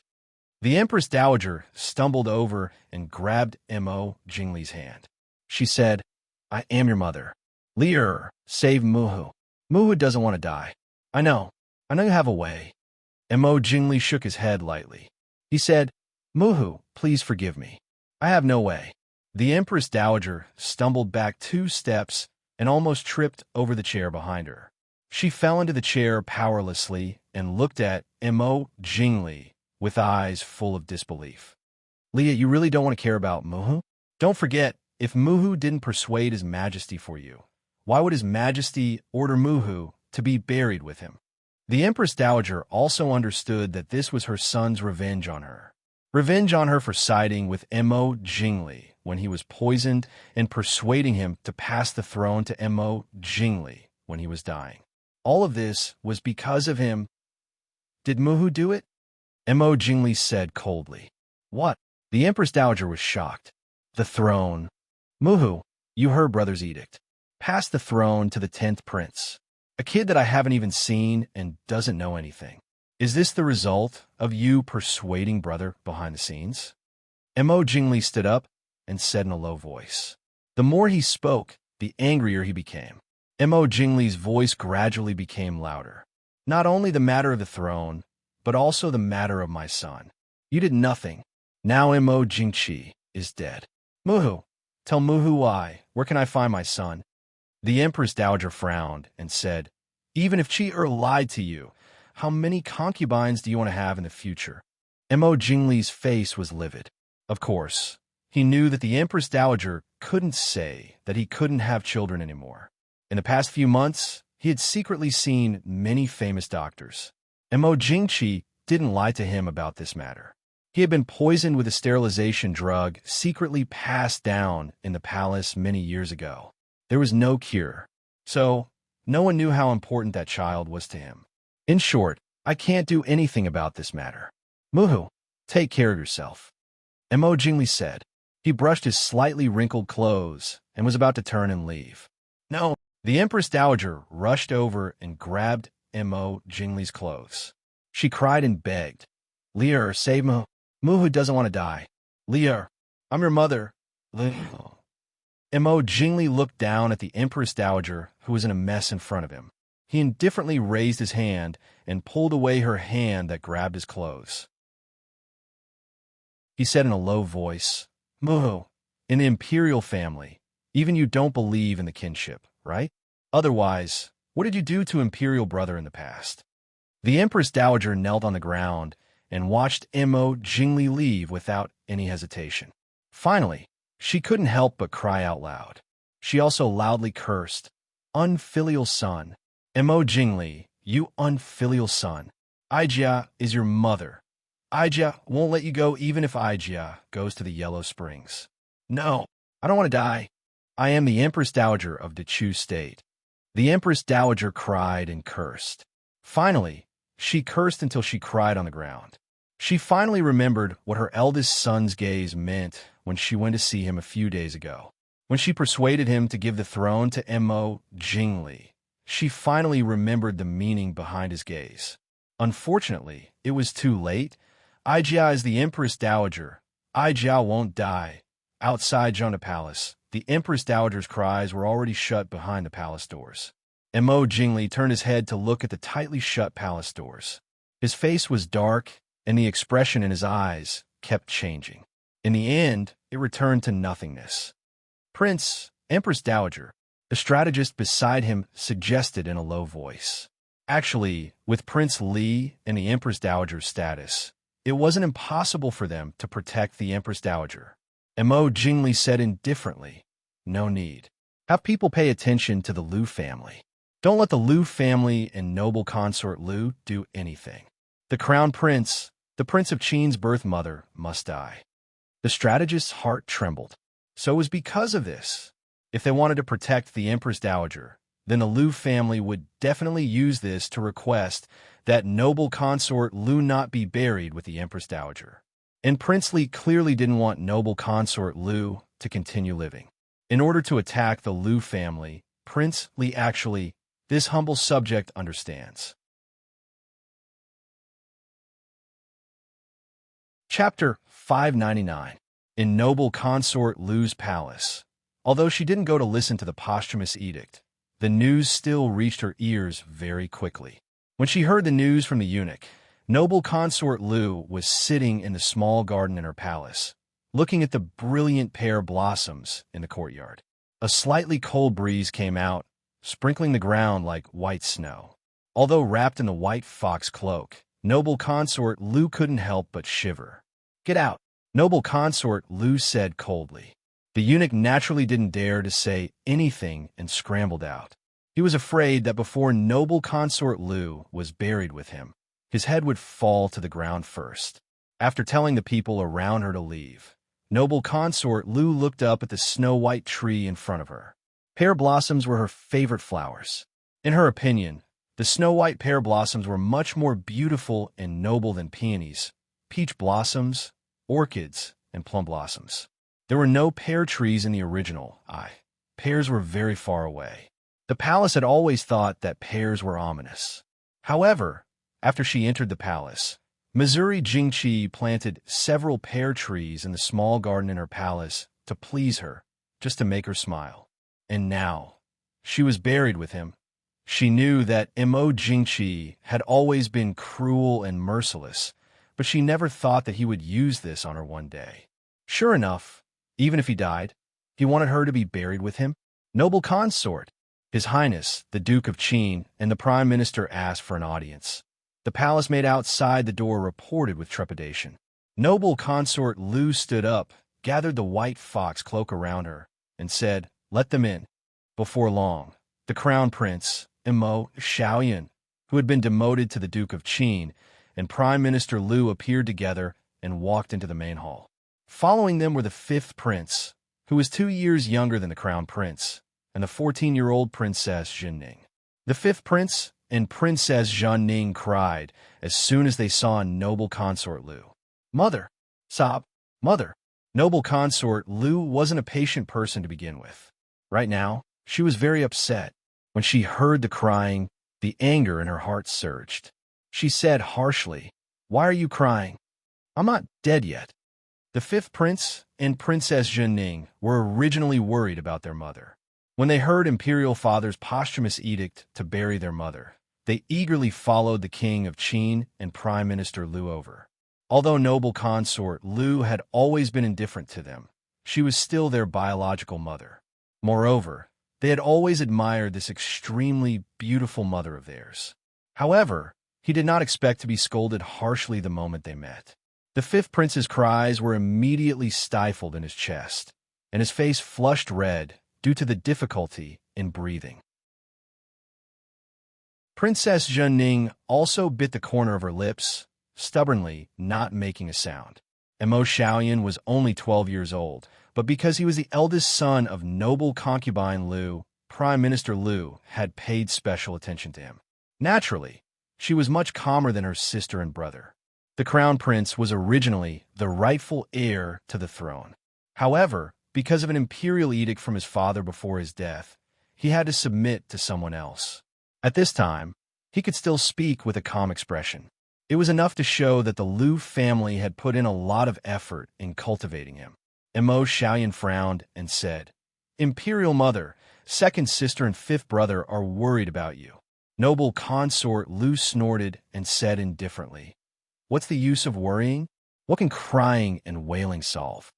The Empress Dowager stumbled over and grabbed Mo Jingli's hand. She said, I am your mother. Lier, save Muhu. Muhu doesn't want to die. I know you have a way. Mo Jingli shook his head lightly. He said, Muhu, please forgive me. I have no way. The Empress Dowager stumbled back 2 steps and almost tripped over the chair behind her. She fell into the chair powerlessly and looked at Mo Jingli with eyes full of disbelief. Leah, you really don't want to care about Muhu? Don't forget, if Muhu didn't persuade His Majesty for you, why would His Majesty order Muhu to be buried with him? The Empress Dowager also understood that this was her son's revenge on her. Revenge on her for siding with Mo Jingli when he was poisoned and persuading him to pass the throne to Mo Jingli when he was dying. All of this was because of him. Did Muhu do it? Mo Jingli said coldly. What? The Empress Dowager was shocked. The throne. Muhu, you heard brother's edict. Pass the throne to the 10th prince. A kid that I haven't even seen and doesn't know anything. Is this the result of you persuading brother behind the scenes? Mo Jingli stood up and said in a low voice. The more he spoke, the angrier he became. Mo Jingli's voice gradually became louder. Not only the matter of the throne, but also the matter of my son. You did nothing. Now Mo Jingqi is dead. Muhu, tell Muhu why. Where can I find my son? The Empress Dowager frowned and said, even if Chi lied to you, how many concubines do you want to have in the future? Mo Jingli's face was livid. Of course, he knew that the Empress Dowager couldn't say that he couldn't have children anymore. In the past few months, he had secretly seen many famous doctors. Mo Jingqi didn't lie to him about this matter. He had been poisoned with a sterilization drug secretly passed down in the palace many years ago. There was no cure, so no one knew how important that child was to him. In short, I can't do anything about this matter. Muhu, take care of yourself. Mo Jingli said. He brushed his slightly wrinkled clothes and was about to turn and leave. No, the Empress Dowager rushed over and grabbed Mo Jingli's clothes. She cried and begged. Lier, save Muhu. Muhu doesn't want to die. Lier, I'm your mother. Mo Jingli looked down at the Empress Dowager, who was in a mess in front of him. He indifferently raised his hand and pulled away her hand that grabbed his clothes. He said in a low voice, Muhu, in the imperial family, even you don't believe in the kinship, right? Otherwise, what did you do to imperial brother in the past? The Empress Dowager knelt on the ground and watched Mo Jingli leave without any hesitation. Finally, she couldn't help but cry out loud. She also loudly cursed, unfilial son. Mo Jingli, you unfilial son. Aijia is your mother. Aijia won't let you go even if Aijia goes to the Yellow Springs. No, I don't want to die. I am the Empress Dowager of Dechu State. The Empress Dowager cried and cursed. Finally, she cursed until she cried on the ground. She finally remembered what her eldest son's gaze meant when she went to see him a few days ago. When she persuaded him to give the throne to Mo Jingli, she finally remembered the meaning behind his gaze. Unfortunately, it was too late. Aijia is the Empress Dowager. Aijia won't die. Outside Zhonda Palace, the Empress Dowager's cries were already shut behind the palace doors. Mo Jingli turned his head to look at the tightly shut palace doors. His face was dark, and the expression in his eyes kept changing. In the end, it returned to nothingness. Prince, Empress Dowager, the strategist beside him suggested in a low voice. Actually, with Prince Li and the Empress Dowager's status, it wasn't impossible for them to protect the Empress Dowager. Mo Jingli said indifferently, no need. Have people pay attention to the Liu family. Don't let the Liu family and noble consort Liu do anything. The crown prince, The Prince of Qin's birth mother must die. The strategist's heart trembled. So it was because of this. If they wanted to protect the Empress Dowager, then the Liu family would definitely use this to request that noble consort Liu not be buried with the Empress Dowager. And Prince Li clearly didn't want noble consort Liu to continue living. In order to attack the Liu family, Prince Li actually, this humble subject understands. Chapter 599. In noble consort Liu's palace. Although she didn't go to listen to the posthumous edict, the news still reached her ears very quickly. When she heard the news from the eunuch, noble consort Liu was sitting in the small garden in her palace, looking at the brilliant pear blossoms in the courtyard. A slightly cold breeze came out, sprinkling the ground like white snow. Although wrapped in the white fox cloak, noble consort Liu couldn't help but shiver. "Get out," noble consort Liu said coldly. The eunuch naturally didn't dare to say anything and scrambled out. He was afraid that before noble consort Liu was buried with him, his head would fall to the ground first. After telling the people around her to leave, noble consort Liu looked up at the snow-white tree in front of her. Pear blossoms were her favorite flowers. In her opinion, the snow-white pear blossoms were much more beautiful and noble than peonies, peach blossoms, orchids, and plum blossoms. There were no pear trees in the original. Pears were very far away. The palace had always thought that pears were ominous. However, after she entered the palace, Missouri Jingqi planted several pear trees in the small garden in her palace to please her, just to make her smile. And now, she was buried with him. She knew that Mo Jingqi had always been cruel and merciless, but she never thought that he would use this on her one day. Sure enough, even if he died, he wanted her to be buried with him. Noble consort, His Highness, the Duke of Qin, and the Prime Minister asked for an audience. The palace maid outside the door reported with trepidation. Noble consort Liu stood up, gathered the white fox cloak around her, and said, "Let them in." Before long, the crown prince, Mo Xiaoyan, who had been demoted to the Duke of Qin, and Prime Minister Liu appeared together and walked into the main hall. Following them were the fifth prince, who was 2 years younger than the crown prince, and the 14-year-old Princess Zhenning. The fifth prince and Princess Zhenning cried as soon as they saw noble consort Liu. "Mother!" Sob. "Mother!" Noble consort Liu wasn't a patient person to begin with. Right now, she was very upset. When she heard the crying, the anger in her heart surged. She said harshly, "Why are you crying? I'm not dead yet." The fifth prince and Princess Zhenning were originally worried about their mother. When they heard Imperial Father's posthumous edict to bury their mother, they eagerly followed the King of Qin and Prime Minister Liu over. Although noble consort Liu had always been indifferent to them, she was still their biological mother. Moreover, they had always admired this extremely beautiful mother of theirs. However, he did not expect to be scolded harshly the moment they met. The fifth prince's cries were immediately stifled in his chest, and his face flushed red due to the difficulty in breathing. Princess Zhenning also bit the corner of her lips, stubbornly not making a sound. Mo Xiaoyan was only 12 years old, but because he was the eldest son of noble concubine Liu, Prime Minister Liu had paid special attention to him. Naturally, she was much calmer than her sister and brother. The crown prince was originally the rightful heir to the throne. However, because of an imperial edict from his father before his death, he had to submit to someone else. At this time, he could still speak with a calm expression. It was enough to show that the Liu family had put in a lot of effort in cultivating him. Mo Xiaoyan frowned and said, "Imperial mother, second sister and fifth brother are worried about you." Noble consort Liu snorted and said indifferently, "What's the use of worrying? What can crying and wailing solve?"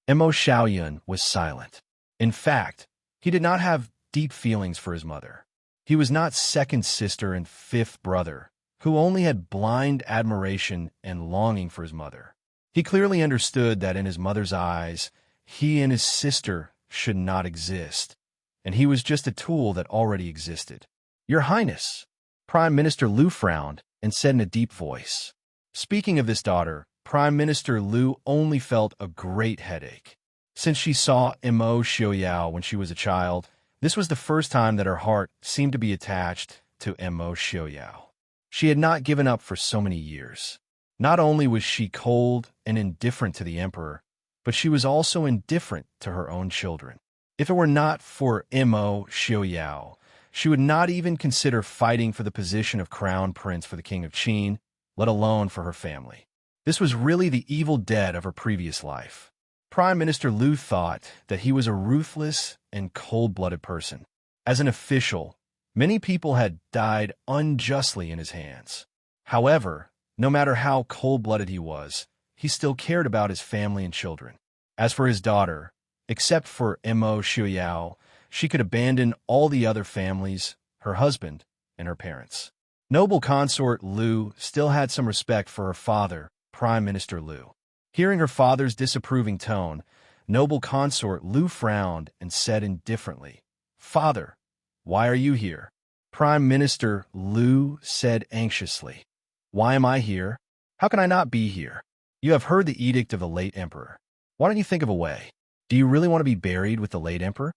Mo Xiaoyan was silent. In fact, he did not have deep feelings for his mother. He was not second sister and fifth brother, who only had blind admiration and longing for his mother. He clearly understood that in his mother's eyes, he and his sister should not exist, and he was just a tool that already existed. "Your Highness," Prime Minister Liu frowned and said in a deep voice, Speaking of this daughter, Prime Minister Liu only felt a great headache. Since she saw Mo Xiaoyao when she was a child, this was the first time that her heart seemed to be attached to Mo Xiaoyao. She had not given up for so many years. Not only was she cold and indifferent to the emperor, but she was also indifferent to her own children. If it were not for Mo Xiaoyao, she would not even consider fighting for the position of crown prince for the king of Qin, let alone for her family. This was really the evil dead of her previous life. Prime Minister Liu thought that he was a ruthless and cold-blooded person. As an official, many people had died unjustly in his hands. However, no matter how cold-blooded he was, he still cared about his family and children. As for his daughter, except for Mo Xiaoyao, she could abandon all the other families, her husband, and her parents. Noble consort Liu still had some respect for her father, Prime Minister Liu. Hearing her father's disapproving tone, noble consort Liu frowned and said indifferently, "Father, why are you here?" Prime Minister Liu said anxiously, "Why am I here? How can I not be here? You have heard the edict of the late emperor. Why don't you think of a way? Do you really want to be buried with the late emperor?"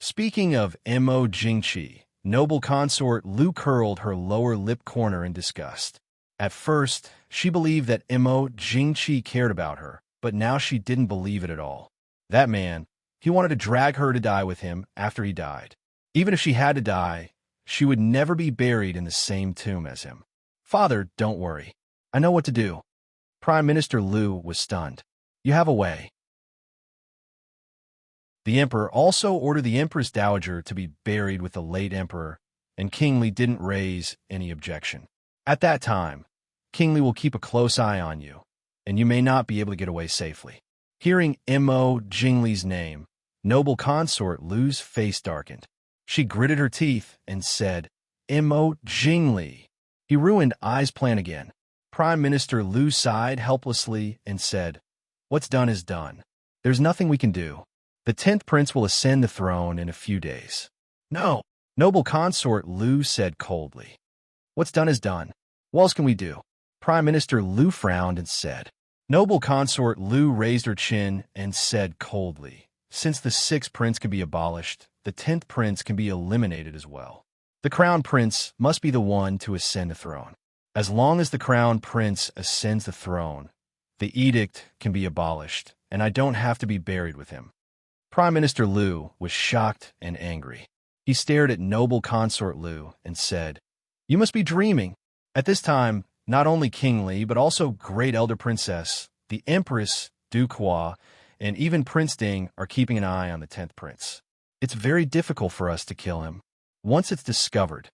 Speaking of Mo Jingqi, noble consort Liu curled her lower lip corner in disgust. At first, she believed that Mo Jingqi cared about her, but now she didn't believe it at all. That man, he wanted to drag her to die with him after he died. Even if she had to die, she would never be buried in the same tomb as him. "Father, don't worry. I know what to do." Prime Minister Liu was stunned. "You have a way." The emperor also ordered the Empress Dowager to be buried with the late emperor, and King Li didn't raise any objection. At that time, King Li will keep a close eye on you, and you may not be able to get away safely. Hearing Mo Jingli's name, noble consort Liu's face darkened. She gritted her teeth and said, "Mo Jingli." He ruined Ai's plan again. Prime Minister Liu sighed helplessly and said, "What's done is done. There's nothing we can do. The 10th prince will ascend the throne in a few days." "No," noble consort Liu said coldly. "What's done is done. What else can we do?" Prime Minister Liu frowned and said. Noble consort Liu raised her chin and said coldly, "Since the 6th prince can be abolished, the 10th prince can be eliminated as well. The crown prince must be the one to ascend the throne. As long as the crown prince ascends the throne, the edict can be abolished, and I don't have to be buried with him." Prime Minister Liu was shocked and angry. He stared at noble consort Liu and said, "You must be dreaming." At this time, not only King Li, but also Great Elder Princess, the Empress Du Qua, and even Prince Ding are keeping an eye on the 10th prince. "It's very difficult for us to kill him. Once it's discovered,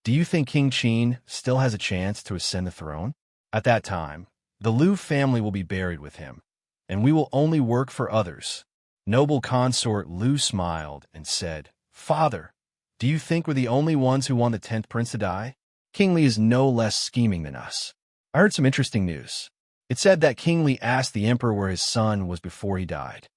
do you think King Qin still has a chance to ascend the throne? At that time, the Liu family will be buried with him, and we will only work for others." Noble consort Liu smiled and said, "Father, do you think we're the only ones who want the 10th prince to die? King Li is no less scheming than us." I heard some interesting news. It said that King Li asked the emperor where his son was before he died.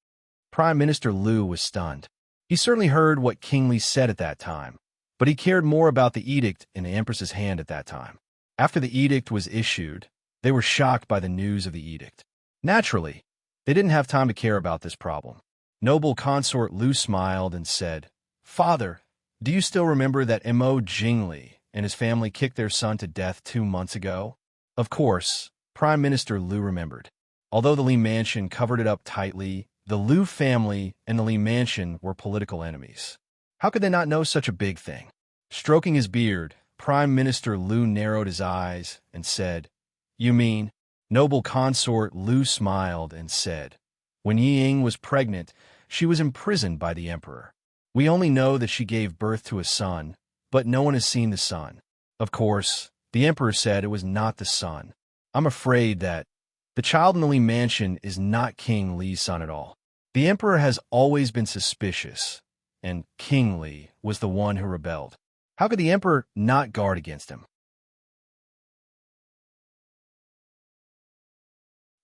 Prime Minister Liu was stunned. He certainly heard what King Li said at that time, but he cared more about the edict in the empress's hand at that time. After the edict was issued, they were shocked by the news of the edict. Naturally, they didn't have time to care about this problem. Noble consort Liu smiled and said, "Father, do you still remember that Mo Jingli and his family kicked their son to death 2 months ago?" Of course, Prime Minister Liu remembered. Although the Li mansion covered it up tightly, the Liu family and the Li mansion were political enemies. How could they not know such a big thing? Stroking his beard, Prime Minister Liu narrowed his eyes and said, "You mean?" Noble consort Liu smiled and said, "When Ying was pregnant, she was imprisoned by the emperor. We only know that she gave birth to a son, but no one has seen the son. Of course, the emperor said it was not the son. I'm afraid that the child in the Li mansion is not King Li's son at all. The emperor has always been suspicious, and King Li was the one who rebelled. How could the emperor not guard against him?"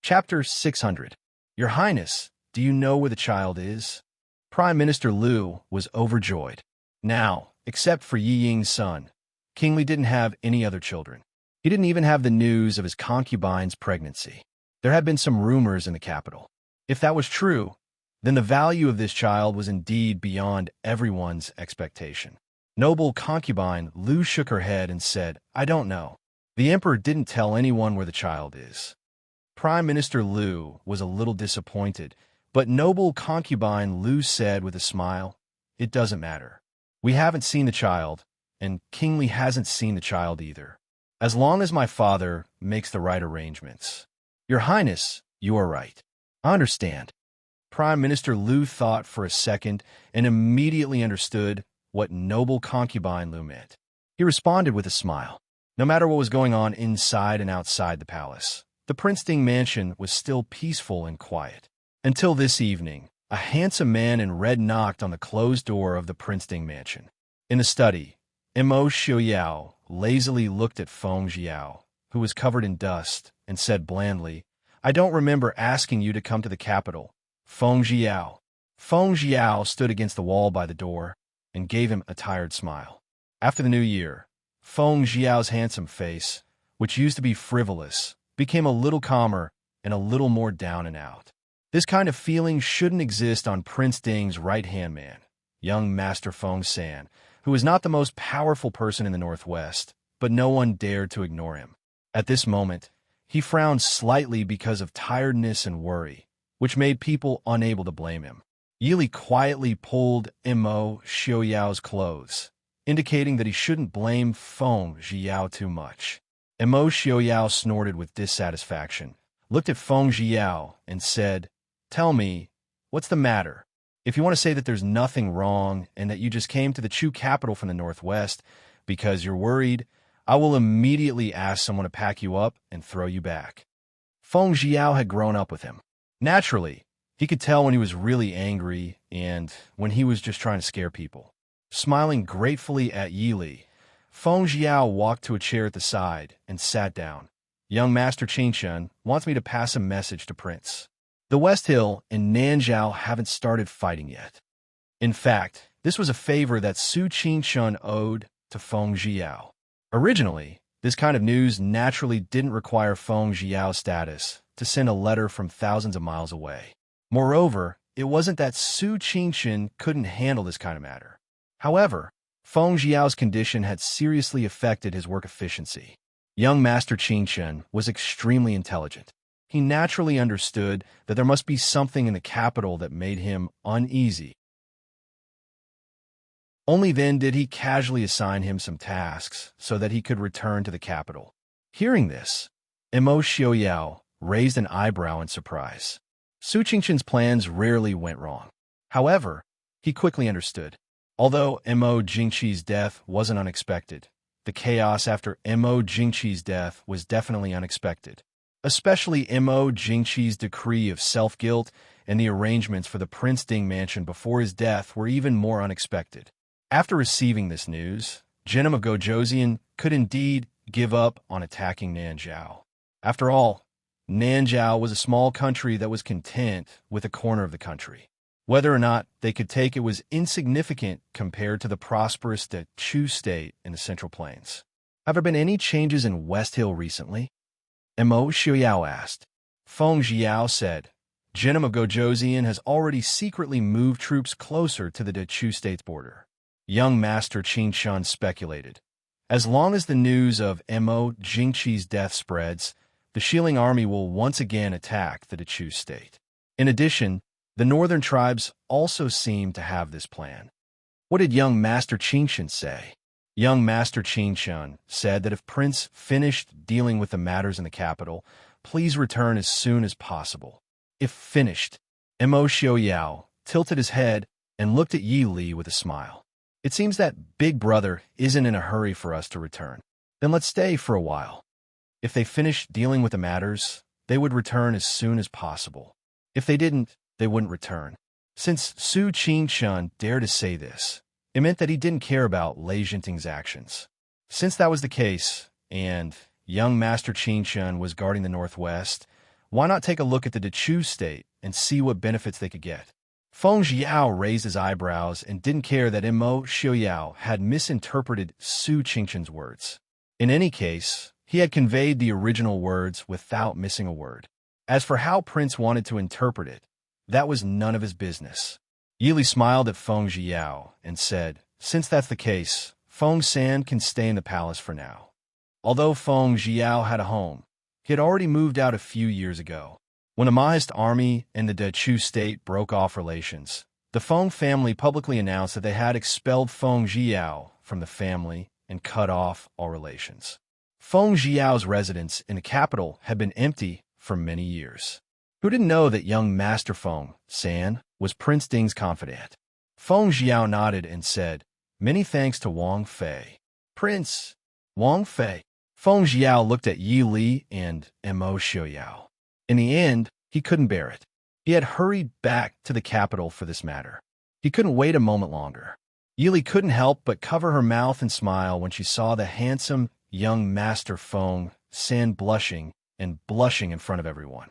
Chapter 600. Your Highness, do you know where the child is? Prime Minister Liu was overjoyed. Now, except for Yi Ying's son, King Li didn't have any other children. He didn't even have the news of his concubine's pregnancy. There had been some rumors in the capital. If that was true, then the value of this child was indeed beyond everyone's expectation. Noble concubine Lu shook her head and said, "I don't know. The emperor didn't tell anyone where the child is." Prime Minister Lu was a little disappointed, but noble concubine Lu said with a smile, "It doesn't matter. We haven't seen the child, and King Li hasn't seen the child either. As long as my father makes the right arrangements." "Your Highness, you are right. I understand." Prime Minister Lu thought for a second and immediately understood what noble concubine Lu meant. He responded with a smile. No matter what was going on inside and outside the palace, the Princeton mansion was still peaceful and quiet. Until this evening, a handsome man in red knocked on the closed door of the Princeton mansion. In the study, Mo Xiaoyao lazily looked at Feng Jiao, who was covered in dust, and said blandly, "I don't remember asking you to come to the capital, Feng Jiao." Feng Jiao stood against the wall by the door and gave him a tired smile. After the new year, Feng Jiao's handsome face, which used to be frivolous, became a little calmer and a little more down and out. This kind of feeling shouldn't exist on Prince Ding's right-hand man, young Master Feng San, who was not the most powerful person in the Northwest, but no one dared to ignore him. At this moment, he frowned slightly because of tiredness and worry, which made people unable to blame him. Yili quietly pulled Mo Xiaoyao's clothes, indicating that he shouldn't blame Feng Jiao too much. Mo Xiaoyao snorted with dissatisfaction, looked at Feng Jiao, and said, "Tell me, what's the matter? If you want to say that there's nothing wrong and that you just came to the Chu capital from the Northwest because you're worried, I will immediately ask someone to pack you up and throw you back." Feng Jiao had grown up with him. Naturally, he could tell when he was really angry and when he was just trying to scare people. Smiling gratefully at Yili, Feng Jiao walked to a chair at the side and sat down. "Young Master Qingshun wants me to pass a message to Prince. The West Hill and Nanzhao haven't started fighting yet." In fact, this was a favor that Su Qingshun owed to Feng Jiao. Originally, this kind of news naturally didn't require Feng Jiao's status to send a letter from thousands of miles away. Moreover, it wasn't that Su Qingshun couldn't handle this kind of matter. However, Feng Jiao's condition had seriously affected his work efficiency. Young Master Qingshun was extremely intelligent. He naturally understood that there must be something in the capital that made him uneasy. Only then did he casually assign him some tasks so that he could return to the capital. Hearing this, Mo Xiaoyao raised an eyebrow in surprise. Su Qingshun's plans rarely went wrong. However, he quickly understood. Although Mo Jingqi's death wasn't unexpected, the chaos after Mo Jingqi's death was definitely unexpected. Especially Mo Jingqi's decree of self-guilt and the arrangements for the Prince Ding mansion before his death were even more unexpected. After receiving this news, Genom of Gojoseon could indeed give up on attacking Nanzhao. After all, Nanzhao was a small country that was content with a corner of the country. Whether or not they could take it was insignificant compared to the prosperous Chu state in the Central Plains. Have there been any changes in West Hill recently? Mo Xiaoyao asked. Feng Jiao said, "Genom of Gojoseon has already secretly moved troops closer to the Chu state's border." Young Master Qingshun speculated. As long as the news of Mo Jingqi's death spreads, the Shilling army will once again attack the Chu state. In addition, the northern tribes also seem to have this plan. What did young Master Qingshun say? Young Master Qingshun said that if Prince finished dealing with the matters in the capital, please return as soon as possible. If finished, Mo Xiaoyao tilted his head and looked at Yi Li with a smile. It seems that Big Brother isn't in a hurry for us to return. Then let's stay for a while. If they finished dealing with the matters, they would return as soon as possible. If they didn't, they wouldn't return. Since Su Qingshun dared to say this, it meant that he didn't care about Lei Jinting's actions. Since that was the case, and young Master Qingshun was guarding the Northwest, why not take a look at the Chu state and see what benefits they could get? Feng Jiao raised his eyebrows and didn't care that Mo Xiaoyao had misinterpreted Su Qingshun's words. In any case, He had conveyed the original words without missing a word. As for how Prince wanted to interpret it, that was none of his business. Yili smiled at Feng Zhiyao and said, "Since that's the case, Feng San can stay in the palace for now." Although Feng Zhiyao had a home, he had already moved out a few years ago. When the Maoist army and the Dechu state broke off relations, the Feng family publicly announced that they had expelled Feng Zhiyao from the family and cut off all relations. Feng Zhiyao's residence in the capital had been empty for many years. Who didn't know that young Master Feng San was Prince Ding's confidant? Feng Zhiyao nodded and said, "Many thanks to Wang Fei." "Prince Wang Fei." Feng Zhiyao looked at Yi Li and Mo Xiaoyao. In the end, he couldn't bear it. He had hurried back to the capital for this matter. He couldn't wait a moment longer. Yi Li couldn't help but cover her mouth and smile when she saw the handsome young Master Feng San blushing in front of everyone.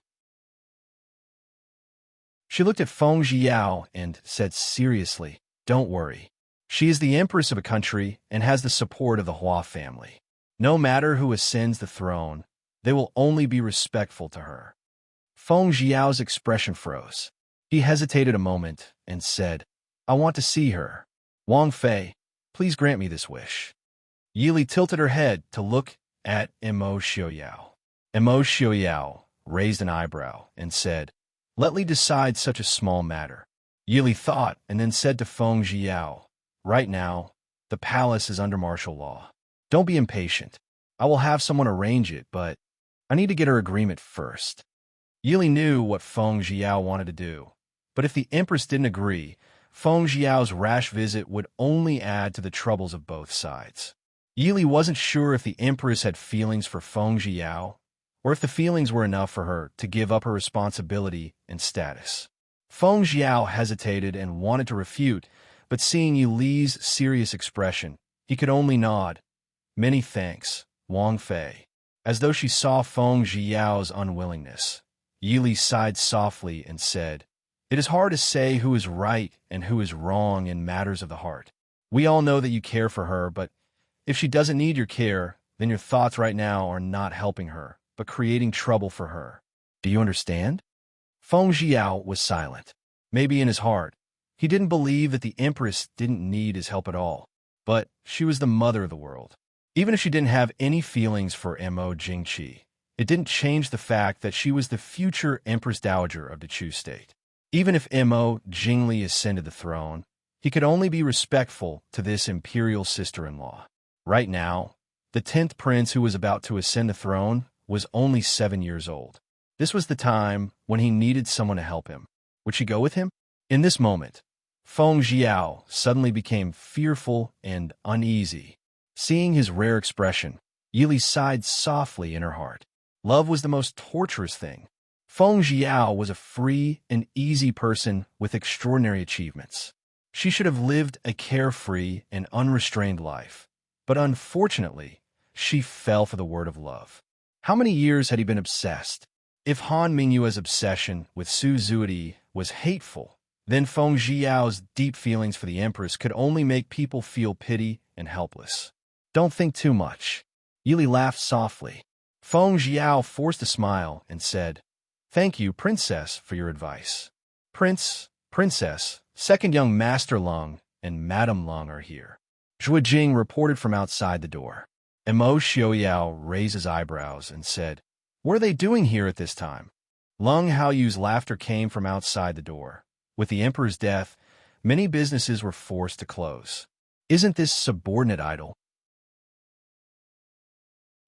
She looked at Feng Zhiyao and said seriously, "Don't worry. She is the empress of a country and has the support of the Hua family. No matter who ascends the throne, they will only be respectful to her." Feng Zhiyao's expression froze. He hesitated a moment and said, "I want to see her. Wang Fei, please grant me this wish." Yi Li tilted her head to look at Mo Xiaoyao. Mo Xiaoyao raised an eyebrow and said, "Let Li decide such a small matter." Yi Li thought and then said to Feng Zhiyao, "Right now, the palace is under martial law. Don't be impatient. I will have someone arrange it, but I need to get her agreement first." Yi Li knew what Feng Zhiyao wanted to do, but if the empress didn't agree, Feng Zhiyao's rash visit would only add to the troubles of both sides. Yi Li wasn't sure if the empress had feelings for Feng Zhiyao, or if the feelings were enough for her to give up her responsibility and status. Feng Zhiyao hesitated and wanted to refute, but seeing Yi Li's serious expression, he could only nod. "Many thanks, Wang Fei." As though she saw Feng Zhiyao's unwillingness, Yi Li sighed softly and said, "It is hard to say who is right and who is wrong in matters of the heart. We all know that you care for her, but if she doesn't need your care, then your thoughts right now are not helping her, but creating trouble for her. Do you understand?" Feng Zhiyao was silent. Maybe in his heart, he didn't believe that the empress didn't need his help at all, but she was the mother of the world. Even if she didn't have any feelings for Mo Jingqi, it didn't change the fact that she was the future Empress Dowager of the Chu state. Even if Mo Jingli ascended the throne, he could only be respectful to this imperial sister-in-law. Right now, the 10th prince who was about to ascend the throne was only 7 years old. This was the time when he needed someone to help him. Would she go with him? In this moment, Feng Zhiyao suddenly became fearful and uneasy. Seeing his rare expression, Yi Li sighed softly in her heart. Love was the most torturous thing. Feng Zhiyao was a free and easy person with extraordinary achievements. She should have lived a carefree and unrestrained life. But unfortunately, she fell for the word of love. How many years had he been obsessed? If Han Mingyue's obsession with Su Zuidi was hateful, then Feng Zhiyao's deep feelings for the empress could only make people feel pity and helpless. "Don't think too much." Yi Li laughed softly. Feng Zhiyao forced a smile and said, "Thank you, Princess, for your advice." Princess, second young Master Lung and Madame Lung are here." Zhuo Jing reported from outside the door. Mo Xiaoyao raised his eyebrows and said, "What are they doing here at this time?" Lung Haoyu's laughter came from outside the door. With the emperor's death, many businesses were forced to close. Isn't this subordinate idle?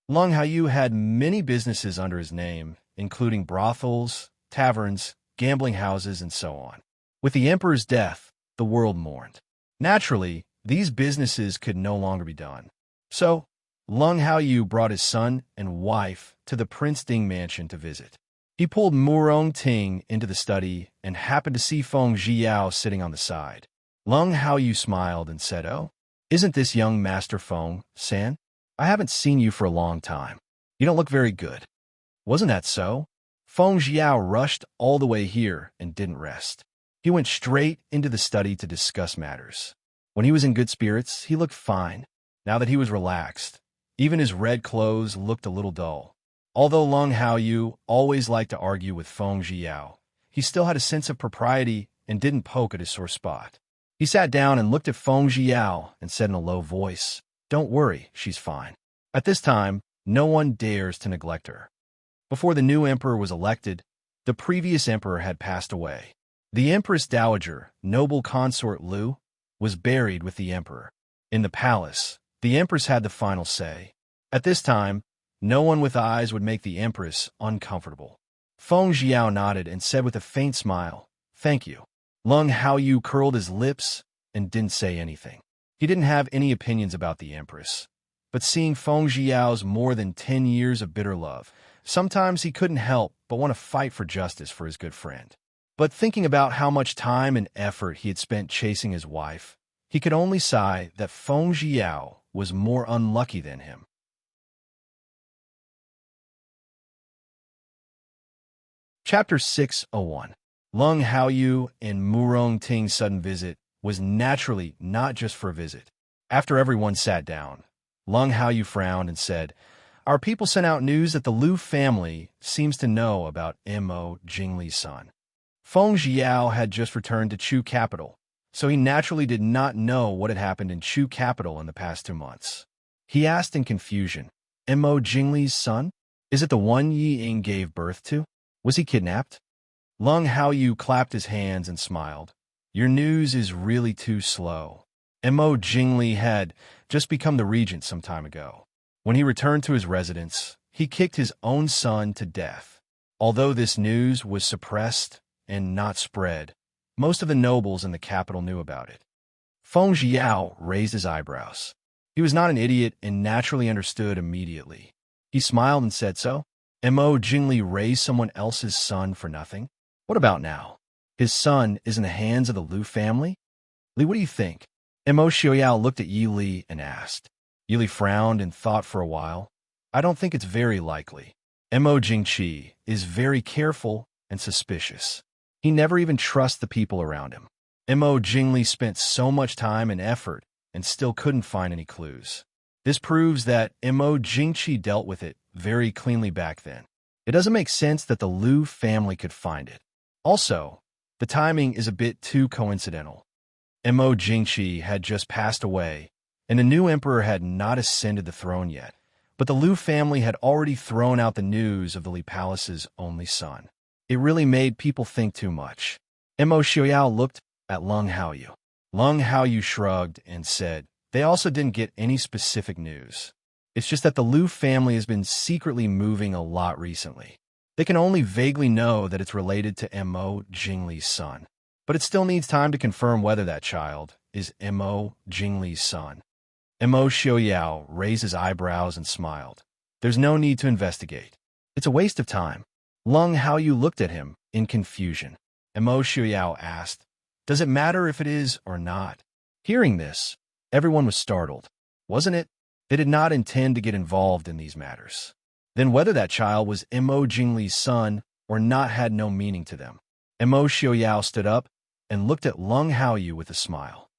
Lung Haoyu had many businesses under his name, including brothels, taverns, gambling houses, and so on. With the emperor's death, the world mourned. Naturally, these businesses could no longer be done. So, Lung Haoyu brought his son and wife to the Prince Ding mansion to visit. He pulled Murong Ting into the study and happened to see Feng Zhiyao sitting on the side. Lung Haoyu smiled and said, "Oh, isn't this young Master Feng San? I haven't seen you for a long time. You don't look very good." Wasn't that so? Feng Zhiyao rushed all the way here and didn't rest. He went straight into the study to discuss matters. When he was in good spirits, he looked fine. Now that he was relaxed, Even his red clothes looked a little dull. Although Lung Haoyu always liked to argue with Feng Zhiyao, he still had a sense of propriety and didn't poke at his sore spot. He sat down and looked at Feng Zhiyao and said in a low voice, "Don't worry, she's fine." At this time, no one dares to neglect her. Before the new emperor was elected, the previous emperor had passed away. The Empress Dowager, noble consort Lu, was buried with the emperor. In the palace, the empress had the final say. At this time, no one with eyes would make the empress uncomfortable. Feng Zhiyao nodded and said with a faint smile, "Thank you." Lung Haoyu curled his lips and didn't say anything. He didn't have any opinions about the empress, but seeing Feng Zhiyao's more than 10 years of bitter love, sometimes he couldn't help but want to fight for justice for his good friend. But thinking about how much time and effort he had spent chasing his wife, he could only sigh that Feng Zhiyao was more unlucky than him. Chapter 601. Lung Haoyu and Murong Ting's sudden visit was naturally not just for a visit. After everyone sat down, Lung Haoyu frowned and said, "Our people sent out news that the Lu family seems to know about Mo Jingli's son." Feng Zhiyao had just returned to Chu capital, so he naturally did not know what had happened in Chu capital in the past 2 months. He asked in confusion, "Mo Jingli's son? Is it the one Yi Ying gave birth to? Was he kidnapped?" Lung Haoyu clapped his hands and smiled. "Your news is really too slow. Mo Jingli had just become the regent some time ago. When he returned to his residence, he kicked his own son to death. Although this news was suppressed and not spread, most of the nobles in the capital knew about it." Feng Zhiyao raised his eyebrows. He was not an idiot and naturally understood immediately. He smiled and said, "So? Mo Jingli raised someone else's son for nothing? What about now? His son is in the hands of the Lu family? Li, what do you think?" Mo Xiaoyao looked at Yi Li and asked. Yi Li frowned and thought for a while. "I don't think it's very likely. Mo Jingqi is very careful and suspicious. He never even trusts the people around him. Mo Jingli spent so much time and effort and still couldn't find any clues. This proves that Mo Jingqi dealt with it very cleanly back then. It doesn't make sense that the Lu family could find it. Also, the timing is a bit too coincidental. Mo Jingqi had just passed away, and the new emperor had not ascended the throne yet, but the Lu family had already thrown out the news of the Li Palace's only son. It really made people think too much. Mo Xiaoyao looked at Lung Haoyu. Lung Haoyu shrugged and said, "They also didn't get any specific news. It's just that the Lu family has been secretly moving a lot recently. They can only vaguely know that it's related to Mo Jingli's son, but it still needs time to confirm whether that child is Mo Jingli's son." Mo Xiaoyao raised his eyebrows and smiled. "There's no need to investigate. It's a waste of time." Lung Haoyu looked at him in confusion. Mo Xiaoyao asked, "Does it matter if it is or not?" Hearing this, everyone was startled. Wasn't it? They did not intend to get involved in these matters. Then whether that child was Mo Jingli's son or not had no meaning to them. Mo Xiaoyao stood up and looked at Lung Haoyu with a smile.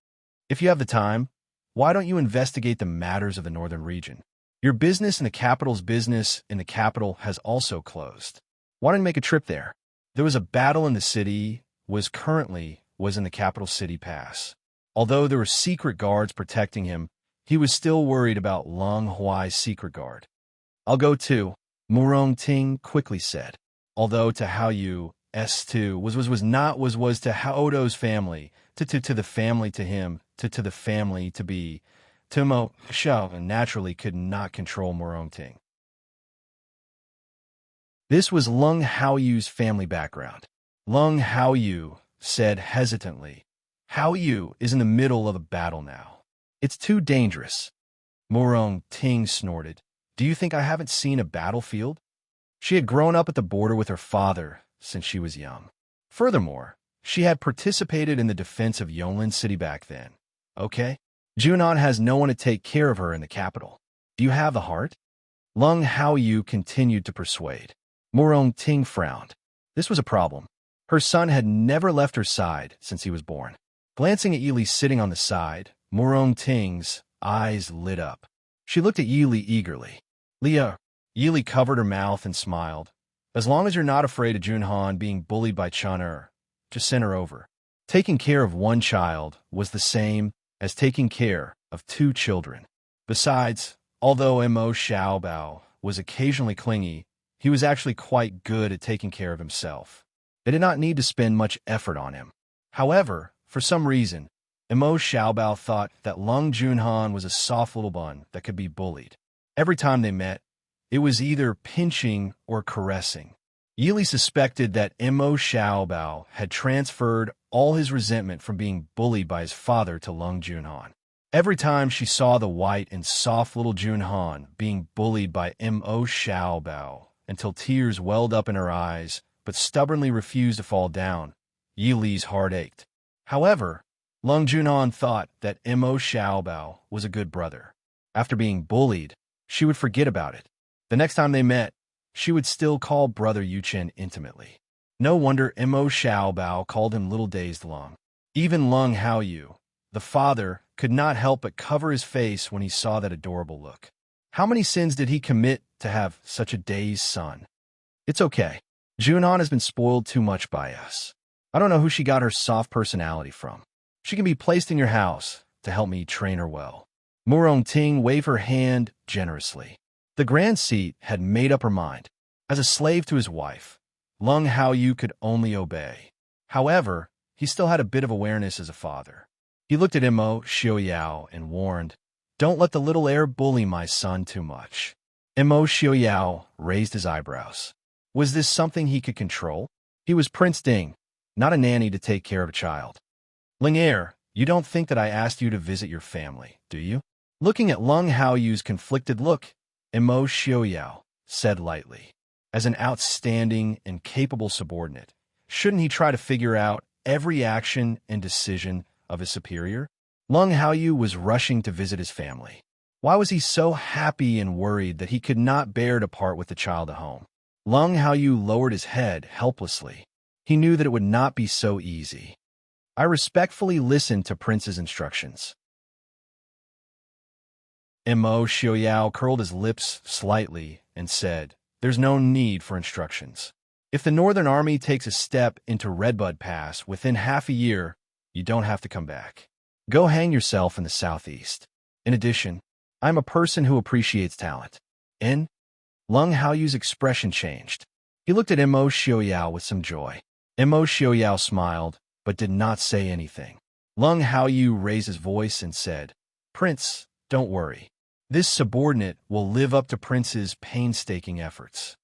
"If you have the time, why don't you investigate the matters of the northern region? Your business in the capital's business in the capital has also closed. Why don't you make a trip there?" There was a battle in the city was in the capital city pass. Although there were secret guards protecting him, he was still worried about Lung Huai's secret guard. "I'll go too," Murong Ting quickly said. Although to Haoyu, S2 was to Haodo's family, to the family to him, to the family to be, Tumo Xiao naturally could not control Murong Ting. This was Lung Haoyu's family background. Lung Haoyu said hesitantly, "Haoyu is in the middle of a battle now. It's too dangerous." Murong Ting snorted. "Do you think I haven't seen a battlefield?" She had grown up at the border with her father since she was young. Furthermore, she had participated in the defense of Yonglin City back then. "Okay. Junon has no one to take care of her in the capital. Do you have the heart?" Lung Haoyu continued to persuade. Murong Ting frowned. This was a problem. Her son had never left her side since he was born. Glancing at Yi Li sitting on the side, Murong Ting's eyes lit up. She looked at Yili eagerly. Leah, Yili covered her mouth and smiled. As long as you're not afraid of Junhan being bullied by Chun-Er, just send her over. Taking care of one child was the same as taking care of two children. Besides, although Mo Xiaobao was occasionally clingy, he was actually quite good at taking care of himself. They did not need to spend much effort on him. However, for some reason, Mo Xiaobao thought that Lung Junhan was a soft little bun that could be bullied. Every time they met, it was either pinching or caressing. Yili suspected that Mo Xiaobao had transferred all his resentment from being bullied by his father to Lung Junhan. Every time she saw the white and soft little Junhan being bullied by Mo Xiaobao until tears welled up in her eyes but stubbornly refused to fall down, Yili's heart ached. However, Lung Junhan thought that Mo Xiaobao was a good brother. After being bullied, she would forget about it. The next time they met, she would still call brother Yuchen intimately. No wonder Mo Xiaobao called him Little Dazed Lung. Even Lung Haoyu, the father, could not help but cover his face when he saw that adorable look. How many sins did he commit to have such a dazed son? It's okay. Junhan has been spoiled too much by us. I don't know who she got her soft personality from. She can be placed in your house to help me train her well. Murong Ting waved her hand generously. The Grand Seat had made up her mind. As a slave to his wife, Lung Haoyu could only obey. However, he still had a bit of awareness as a father. He looked at Mo Xiaoyao and warned, "Don't let the little heir bully my son too much." Mo Xiaoyao raised his eyebrows. Was this something he could control? He was Prince Ding, not a nanny to take care of a child. Ling Heir, you don't think that I asked you to visit your family, do you? Looking at Lung Haoyu's conflicted look, Mo Xiaoyao said lightly, as an outstanding and capable subordinate, shouldn't he try to figure out every action and decision of his superior? Lung Haoyu was rushing to visit his family. Why was he so happy and worried that he could not bear to part with the child at home? Lung Haoyu lowered his head helplessly. He knew that it would not be so easy. I respectfully listened to Prince's instructions. Mo Xiaoyao curled his lips slightly and said, "There's no need for instructions. If the Northern Army takes a step into Redbud Pass within half a year, you don't have to come back. Go hang yourself in the southeast. In addition, I'm a person who appreciates talent." And Lung Haoyu's expression changed. He looked at Mo Xiaoyao with some joy. Mo Xiaoyao smiled, but did not say anything. Lung Haoyu raised his voice and said, "Prince, don't worry. This subordinate will live up to Prince's painstaking efforts.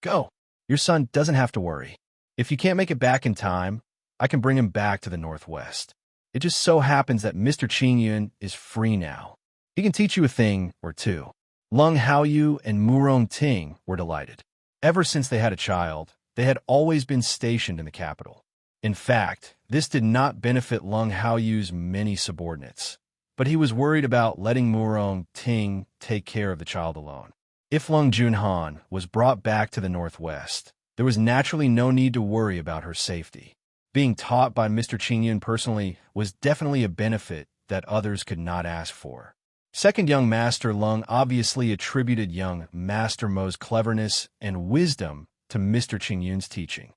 Go. Your son doesn't have to worry. If you can't make it back in time, I can bring him back to the Northwest. It just so happens that Mr. Qingyun is free now. He can teach you a thing or two." Lung Haoyu and Murong Ting were delighted. Ever since they had a child, they had always been stationed in the capital. In fact, this did not benefit Lung Haoyu's many subordinates, but he was worried about letting Murong Ting take care of the child alone. If Lung Junhan was brought back to the Northwest, there was naturally no need to worry about her safety. Being taught by Mr. Qingyun personally was definitely a benefit that others could not ask for. Second young Master Lung obviously attributed young Master Mo's cleverness and wisdom to Mr. Qingyun's teaching.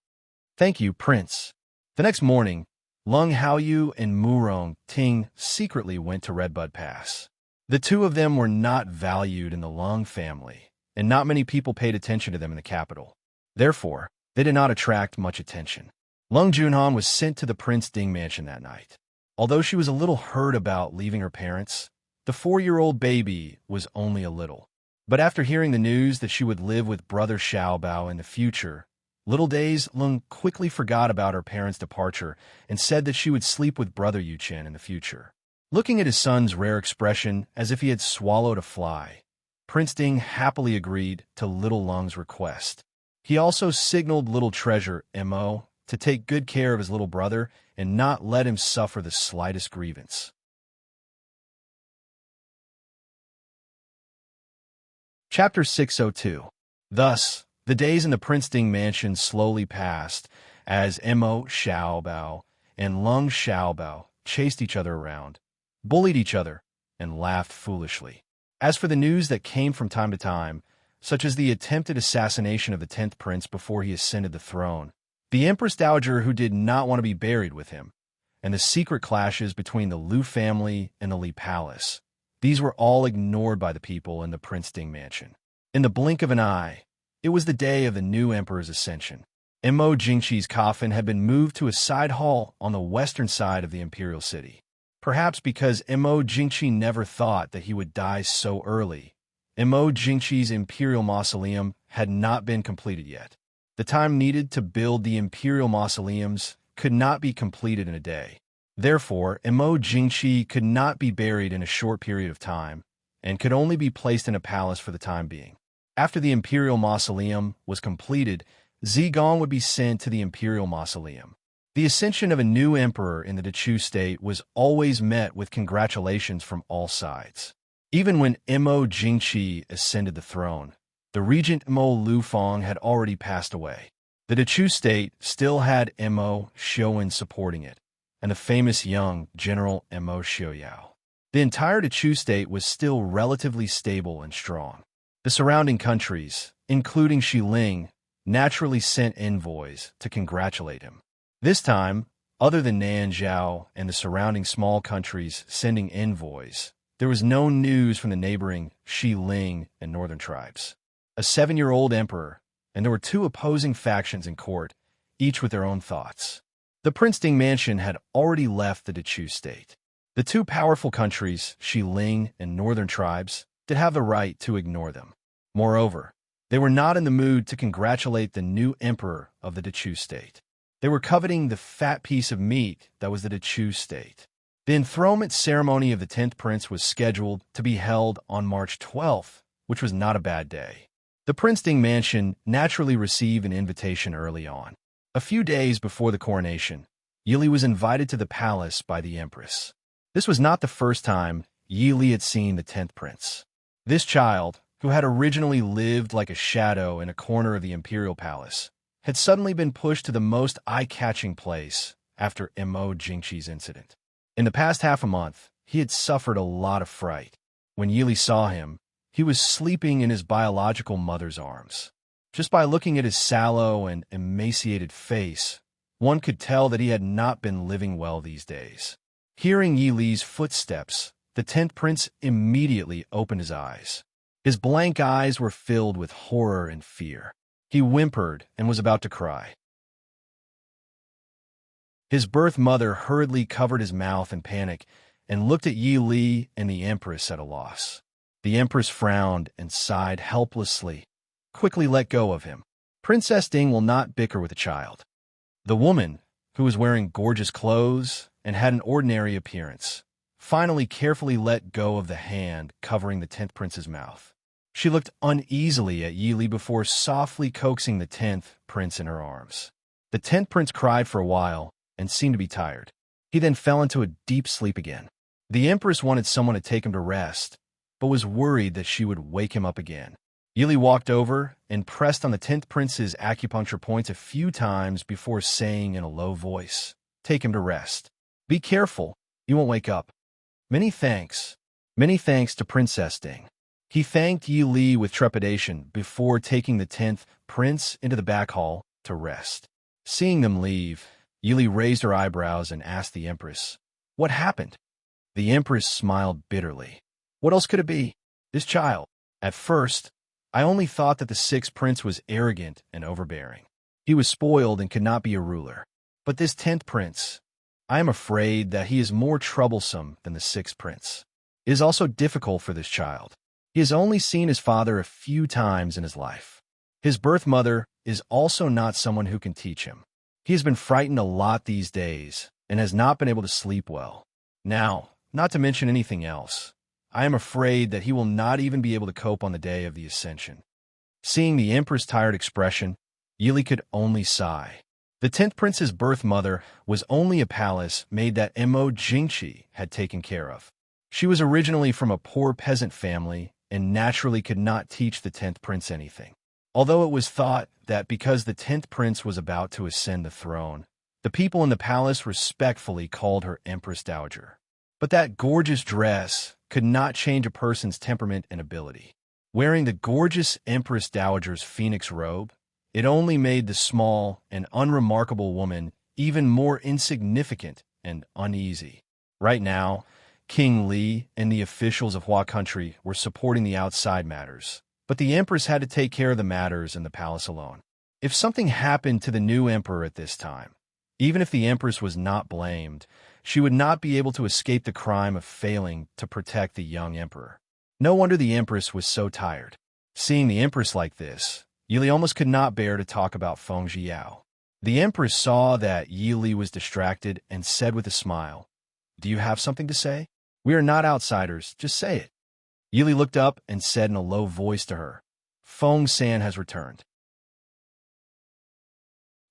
"Thank you, Prince." The next morning, Lung Haoyu and Murong Ting secretly went to Redbud Pass. The two of them were not valued in the Lung family, and not many people paid attention to them in the capital. Therefore, they did not attract much attention. Lung Junhan was sent to the Prince Ding mansion that night. Although she was a little hurt about leaving her parents, the 4-year-old baby was only a little. But after hearing the news that she would live with Brother Xiaobao in the future, Little Days Lung quickly forgot about her parents' departure and said that she would sleep with Brother Yuchen in the future. Looking at his son's rare expression as if he had swallowed a fly, Prince Ding happily agreed to Little Lung's request. He also signaled Little Treasure Mo to take good care of his little brother and not let him suffer the slightest grievance. Chapter 602. Thus, the days in the Prince Ding mansion slowly passed as Mo Xiaobao and Lung Xiaobao chased each other around, bullied each other, and laughed foolishly. As for the news that came from time to time, such as the attempted assassination of the 10th prince before he ascended the throne, the Empress Dowager who did not want to be buried with him, and the secret clashes between the Liu family and the Li palace, these were all ignored by the people in the Prince-Ding mansion. In the blink of an eye, it was the day of the new emperor's ascension. Mo Jingqi's coffin had been moved to a side hall on the western side of the imperial city. Perhaps because Mo Jingqi never thought that he would die so early, Mo Jingqi's imperial mausoleum had not been completed yet. The time needed to build the imperial mausoleums could not be completed in a day. Therefore, Mo Jingqi could not be buried in a short period of time and could only be placed in a palace for the time being. After the imperial mausoleum was completed, Zigong would be sent to the imperial mausoleum. The ascension of a new emperor in the Dechu state was always met with congratulations from all sides. Even when Mo Jingqi ascended the throne, the regent Mo Lufang had already passed away. The Dechu state still had Mo Xiuwen supporting it, and the famous young General Mo Xiuyao. The entire Dechu state was still relatively stable and strong. The surrounding countries, including Xiling, naturally sent envoys to congratulate him. This time, other than Nanzhao and the surrounding small countries sending envoys, there was no news from the neighboring Xiling and northern tribes. A 7-year-old emperor, and there were 2 opposing factions in court, each with their own thoughts. The Prince-Ding mansion had already left the Dechu state. The 2 powerful countries, Xiling and northern tribes, did have the right to ignore them. Moreover, they were not in the mood to congratulate the new emperor of the Dechu state. They were coveting the fat piece of meat that was the Dechu state. The enthronement ceremony of the 10th prince was scheduled to be held on March 12th, which was not a bad day. The Prince-Ding mansion naturally received an invitation early on. A few days before the coronation, Yili was invited to the palace by the empress. This was not the first time Yili had seen the 10th prince. This child, who had originally lived like a shadow in a corner of the imperial palace, had suddenly been pushed to the most eye-catching place after Mo Jingqi's incident. In the past half a month, he had suffered a lot of fright. When Yili saw him, he was sleeping in his biological mother's arms. Just by looking at his sallow and emaciated face, one could tell that he had not been living well these days. Hearing Yili's footsteps, the 10th prince immediately opened his eyes. His blank eyes were filled with horror and fear. He whimpered and was about to cry. His birth mother hurriedly covered his mouth in panic and looked at Yi Li and the empress at a loss. The empress frowned and sighed helplessly, quickly let go of him. Princess Ding will not bicker with a child. The woman, who was wearing gorgeous clothes and had an ordinary appearance, finally carefully let go of the hand covering the 10th prince's mouth. She looked uneasily at Yi Li before softly coaxing the 10th prince in her arms. The 10th prince cried for a while and seemed to be tired. He then fell into a deep sleep again. The empress wanted someone to take him to rest, but was worried that she would wake him up again. Yi Li walked over and pressed on the 10th prince's acupuncture points a few times before saying in a low voice, "Take him to rest. Be careful, he won't wake up." Many thanks to Princess Ding. He thanked Yi Li with trepidation before taking the 10th prince into the back hall to rest. Seeing them leave, Yi Li raised her eyebrows and asked the empress, "What happened?" The empress smiled bitterly. "What else could it be? This child. At first, I only thought that the 6th prince was arrogant and overbearing. He was spoiled and could not be a ruler. But this 10th prince, I am afraid that he is more troublesome than the 6th prince. It is also difficult for this child. He has only seen his father a few times in his life. His birth mother is also not someone who can teach him. He has been frightened a lot these days and has not been able to sleep well. Now, not to mention anything else, I am afraid that he will not even be able to cope on the day of the ascension." Seeing the emperor's tired expression, Yi Li could only sigh. The 10th prince's birth mother was only a palace maid that Mo Jingqi had taken care of. She was originally from a poor peasant family and naturally could not teach the 10th prince anything. Although it was thought that because the 10th prince was about to ascend the throne, the people in the palace respectfully called her Empress Dowager. But that gorgeous dress could not change a person's temperament and ability. Wearing the gorgeous Empress Dowager's phoenix robe, it only made the small and unremarkable woman even more insignificant and uneasy. Right now, King Li and the officials of Hua country were supporting the outside matters, but the Empress had to take care of the matters in the palace alone. If something happened to the new emperor at this time, even if the Empress was not blamed, she would not be able to escape the crime of failing to protect the young emperor. No wonder the Empress was so tired. Seeing the Empress like this, Yili almost could not bear to talk about Feng Zhiyao. The Empress saw that Yili was distracted and said with a smile, "Do you have something to say? We are not outsiders, just say it." Yili looked up and said in a low voice to her, "Feng San has returned."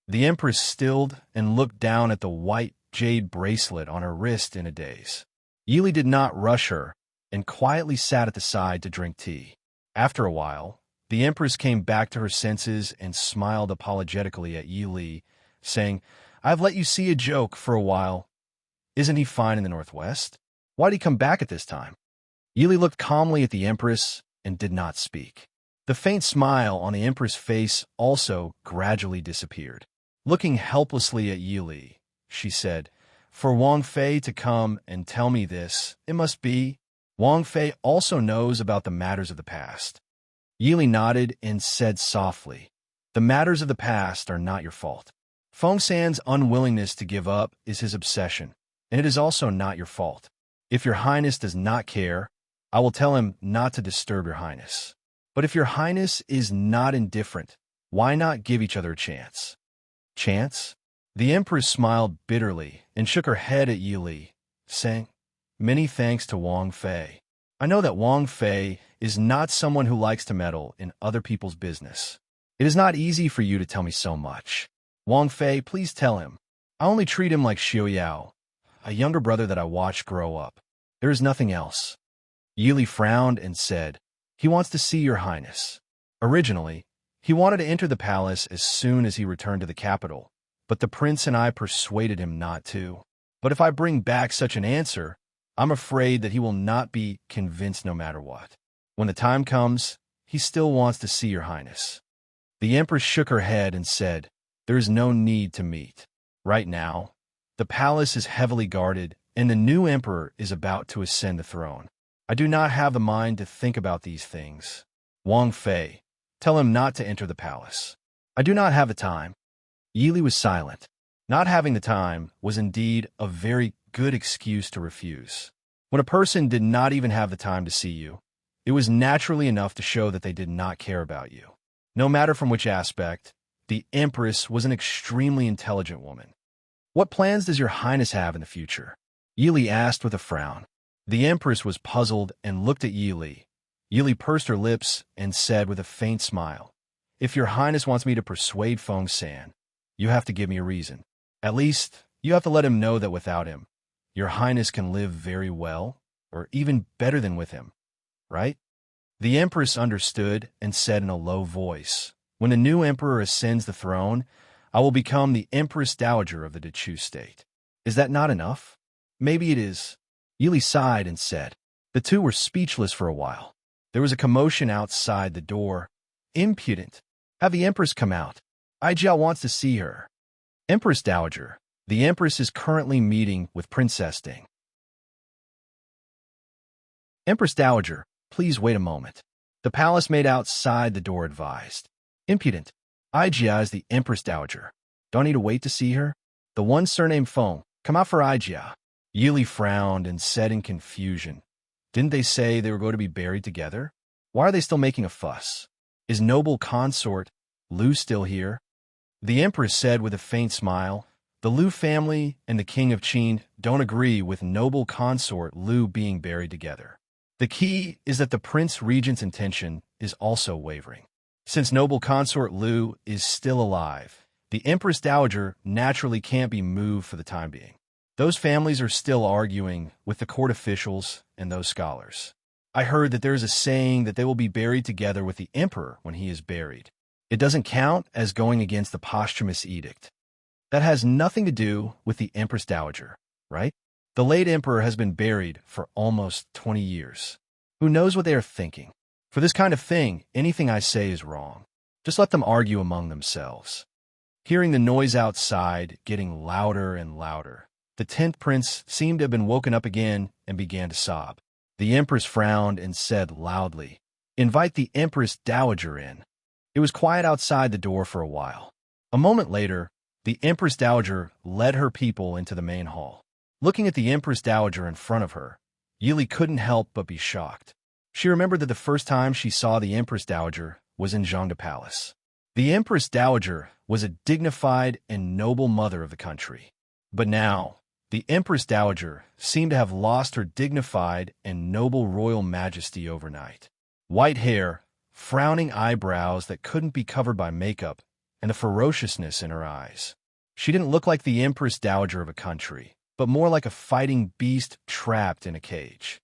The Empress stilled and looked down at the white jade bracelet on her wrist in a daze. Yili did not rush her and quietly sat at the side to drink tea. After a while, the Empress came back to her senses and smiled apologetically at Yili, saying, "I've let you see a joke for a while. Isn't he fine in the Northwest? Why'd he come back at this time?" Yili looked calmly at the Empress and did not speak. The faint smile on the Empress' face also gradually disappeared. Looking helplessly at Yili, she said, "For Wang Fei to come and tell me this, it must be Wang Fei also knows about the matters of the past." Yili nodded and said softly, "The matters of the past are not your fault. Feng San's unwillingness to give up is his obsession, and it is also not your fault. If your Highness does not care, I will tell him not to disturb your Highness. But if your Highness is not indifferent, why not give each other a chance?" "Chance?" The Empress smiled bitterly and shook her head at Yili, saying, "Many thanks to Wang Fei. I know that Wang Fei is not someone who likes to meddle in other people's business. It is not easy for you to tell me so much. Wang Fei, please tell him. I only treat him like Xiao Yao, a younger brother that I watched grow up. There is nothing else." Yili frowned and said, "He wants to see your Highness." Originally, he wanted to enter the palace as soon as he returned to the capital, but the prince and I persuaded him not to. But if I bring back such an answer, I'm afraid that he will not be convinced no matter what. When the time comes, he still wants to see your Highness." The Empress shook her head and said, "There is no need to meet. Right now, the palace is heavily guarded, and the new emperor is about to ascend the throne. I do not have the mind to think about these things. Wang Fei, tell him not to enter the palace. I do not have the time." Yili was silent. Not having the time was indeed a very good excuse to refuse. When a person did not even have the time to see you, it was naturally enough to show that they did not care about you. No matter from which aspect, the Empress was an extremely intelligent woman. "What plans does your Highness have in the future?" Yili asked with a frown. The Empress was puzzled and looked at Yili. Yili pursed her lips and said with a faint smile, "If your Highness wants me to persuade Feng San, you have to give me a reason. At least, you have to let him know that without him, your Highness can live very well, or even better than with him, right?" The Empress understood and said in a low voice, "When the new emperor ascends the throne, I will become the Empress Dowager of the Dechu state. Is that not enough?" "Maybe it is." Yili sighed and said. The two were speechless for a while. There was a commotion outside the door. "Impudent! Have the Empress come out. Aijiao wants to see her." "Empress Dowager, the Empress is currently meeting with Princess Ding." "Empress Dowager, please wait a moment." The palace maid outside the door advised. "Impudent! Aijia is the Empress Dowager. Don't need to wait to see her? The one surnamed Feng, come out for Aijia." Yili frowned and said in confusion, "Didn't they say they were going to be buried together? Why are they still making a fuss? Is noble consort Lu still here?" The Empress said with a faint smile, "The Lu family and the King of Qin don't agree with noble consort Lu being buried together. The key is that the Prince Regent's intention is also wavering. Since noble consort Lu is still alive, the Empress Dowager naturally can't be moved for the time being. Those families are still arguing with the court officials and those scholars. I heard that there is a saying that they will be buried together with the emperor when he is buried. It doesn't count as going against the posthumous edict. That has nothing to do with the Empress Dowager, right?" The late emperor has been buried for almost 20 years. Who knows what they are thinking? For this kind of thing, anything I say is wrong. Just let them argue among themselves. Hearing the noise outside getting louder and louder, the 10th prince seemed to have been woken up again and began to sob. The empress frowned and said loudly, "Invite the Empress Dowager in." It was quiet outside the door for a while. A moment later, the Empress Dowager led her people into the main hall. Looking at the Empress Dowager in front of her, Yili couldn't help but be shocked. She remembered that the first time she saw the Empress Dowager was in Zhengde Palace. The Empress Dowager was a dignified and noble mother of the country. But now, the Empress Dowager seemed to have lost her dignified and noble royal majesty overnight. White hair, frowning eyebrows that couldn't be covered by makeup, and the ferociousness in her eyes. She didn't look like the Empress Dowager of a country, but more like a fighting beast trapped in a cage.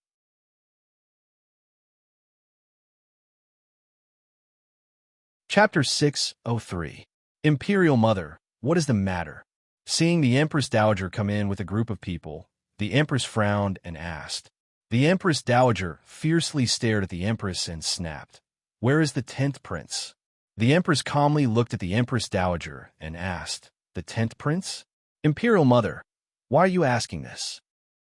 Chapter 603. Imperial Mother, what is the matter? Seeing the Empress Dowager come in with a group of people, the Empress frowned and asked. The Empress Dowager fiercely stared at the Empress and snapped, "Where is the 10th prince?" The Empress calmly looked at the Empress Dowager and asked, "The 10th prince? Imperial Mother, why are you asking this?"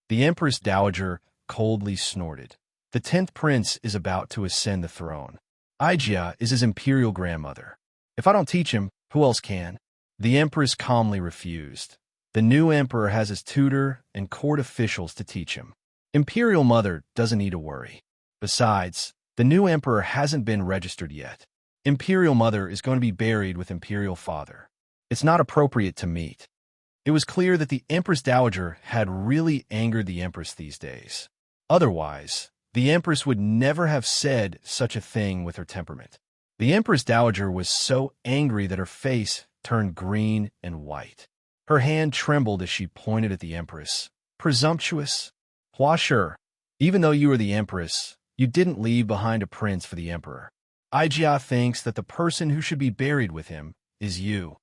The Empress Dowager coldly snorted. "The 10th prince is about to ascend the throne. Ijia is his imperial grandmother. If I don't teach him, who else can?" The Empress calmly refused. The new emperor has his tutor and court officials to teach him. Imperial Mother doesn't need to worry. Besides, the new emperor hasn't been registered yet. Imperial Mother is going to be buried with Imperial Father. It's not appropriate to meet. It was clear that the Empress Dowager had really angered the Empress these days. Otherwise, the Empress would never have said such a thing with her temperament. The Empress Dowager was so angry that her face turned green and white. Her hand trembled as she pointed at the Empress. "Presumptuous! Hua Shi, even though you are the Empress, you didn't leave behind a prince for the Emperor. Ijia thinks that the person who should be buried with him is you."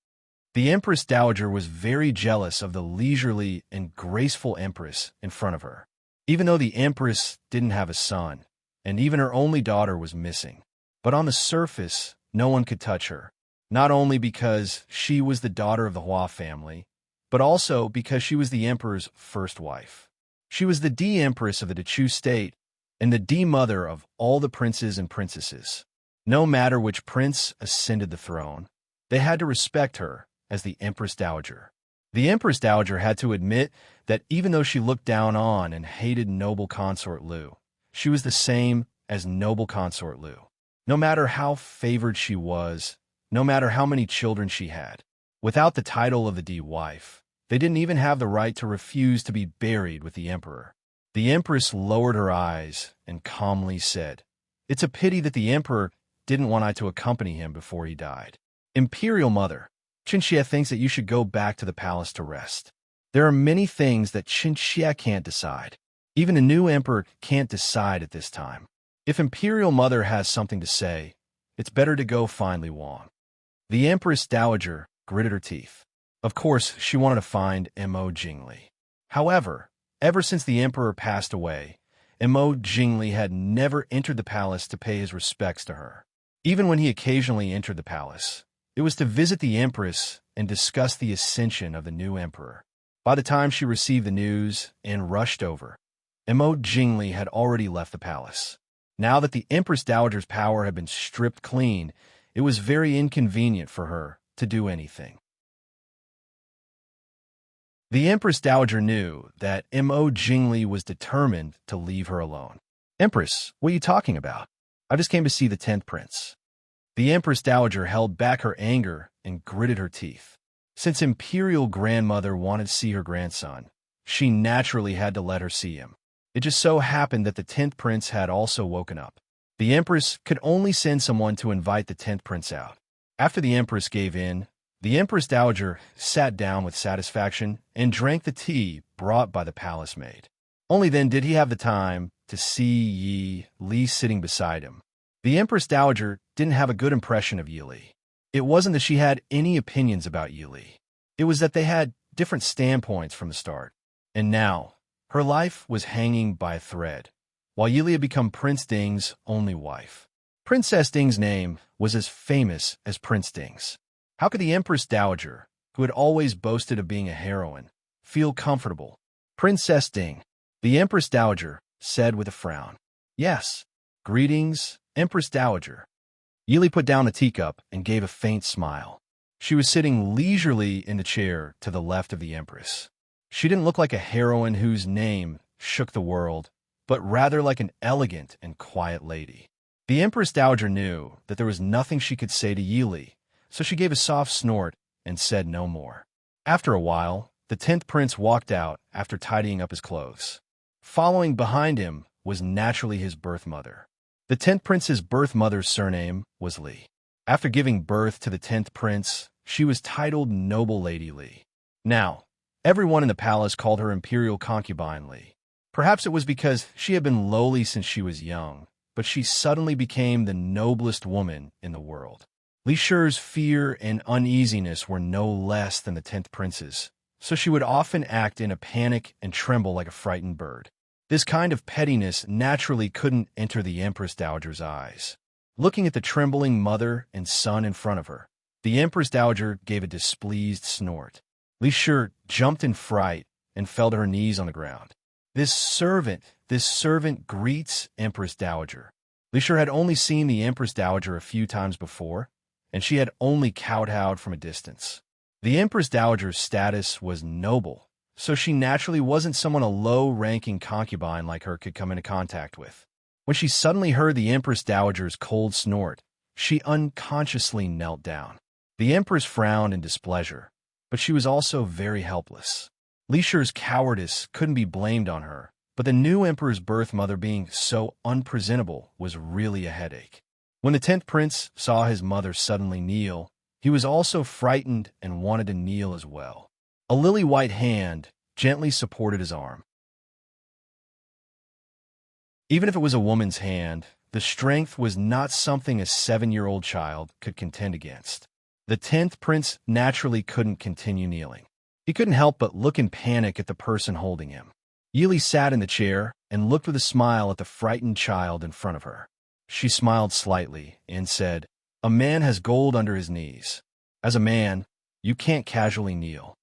The Empress Dowager was very jealous of the leisurely and graceful Empress in front of her, even though the Empress didn't have a son, and even her only daughter was missing. But on the surface, no one could touch her, not only because she was the daughter of the Hua family, but also because she was the Emperor's first wife. She was the D-Empress of the Dechu state and the D-Mother of all the princes and princesses. No matter which prince ascended the throne, they had to respect her as the Empress Dowager. The Empress Dowager had to admit that even though she looked down on and hated noble consort Lu, she was the same as noble consort Lu. No matter how favored she was, no matter how many children she had, without the title of the D-wife, they didn't even have the right to refuse to be buried with the Emperor. The Empress lowered her eyes and calmly said, "It's a pity that the Emperor didn't want I to accompany him before he died. Imperial Mother, Qinxie thinks that you should go back to the palace to rest. There are many things that Qinxie can't decide. Even the new emperor can't decide at this time. If Imperial Mother has something to say, it's better to go find Li Wang." The Empress Dowager gritted her teeth. Of course, she wanted to find Mo Jingli. However, ever since the emperor passed away, Mo Jingli had never entered the palace to pay his respects to her. Even when he occasionally entered the palace, it was to visit the Empress and discuss the ascension of the new emperor. By the time she received the news and rushed over, Mo Jingli had already left the palace. Now that the Empress Dowager's power had been stripped clean, it was very inconvenient for her to do anything. The Empress Dowager knew that Mo Jingli was determined to leave her alone. "Empress, what are you talking about? I just came to see the 10th prince." The Empress Dowager held back her anger and gritted her teeth. Since Imperial Grandmother wanted to see her grandson, she naturally had to let her see him. It just so happened that the 10th prince had also woken up. The Empress could only send someone to invite the 10th prince out. After the Empress gave in, the Empress Dowager sat down with satisfaction and drank the tea brought by the palace maid. Only then did he have the time to see Yi Li sitting beside him. The Empress Dowager didn't have a good impression of Yi Li. It wasn't that she had any opinions about Yi Li. It was that they had different standpoints from the start. And now, Her life was hanging by a thread, while Yili had become Prince Ding's only wife. Princess Ding's name was as famous as Prince Ding's. How could the Empress Dowager, who had always boasted of being a heroine, feel comfortable? Princess Ding, the Empress Dowager, said with a frown. Yes. Greetings, Empress Dowager. Yili put down the teacup and gave a faint smile. She was sitting leisurely in the chair to the left of the Empress. She didn't look like a heroine whose name shook the world, but rather like an elegant and quiet lady. The Empress Dowager knew that there was nothing she could say to Yili, so she gave a soft snort and said no more. After a while, the 10th prince walked out after tidying up his clothes. Following behind him was naturally his birth mother. The 10th prince's birth mother's surname was Li. After giving birth to the 10th prince, she was titled Noble Lady Li. Now, everyone in the palace called her imperial concubine Li. Perhaps it was because she had been lowly since she was young, but she suddenly became the noblest woman in the world. Li Shi's fear and uneasiness were no less than the 10th prince's, so she would often act in a panic and tremble like a frightened bird. This kind of pettiness naturally couldn't enter the Empress Dowager's eyes. Looking at the trembling mother and son in front of her, the Empress Dowager gave a displeased snort. Li Shi jumped in fright and fell to her knees on the ground. This servant greets Empress Dowager. Li Shi had only seen the Empress Dowager a few times before, and she had only kowtowed from a distance. The Empress Dowager's status was noble, so she naturally wasn't someone a low-ranking concubine like her could come into contact with. When she suddenly heard the Empress Dowager's cold snort, she unconsciously knelt down. The Empress frowned in displeasure, but she was also very helpless. Li Shi's cowardice couldn't be blamed on her, but the new emperor's birth mother being so unpresentable was really a headache. When the 10th prince saw his mother suddenly kneel, he was also frightened and wanted to kneel as well. A lily-white hand gently supported his arm. Even if it was a woman's hand, the strength was not something a 7-year-old child could contend against. The 10th prince naturally couldn't continue kneeling. He couldn't help but look in panic at the person holding him. Yili sat in the chair and looked with a smile at the frightened child in front of her. She smiled slightly and said, "A man has gold under his knees. As a man, you can't casually kneel."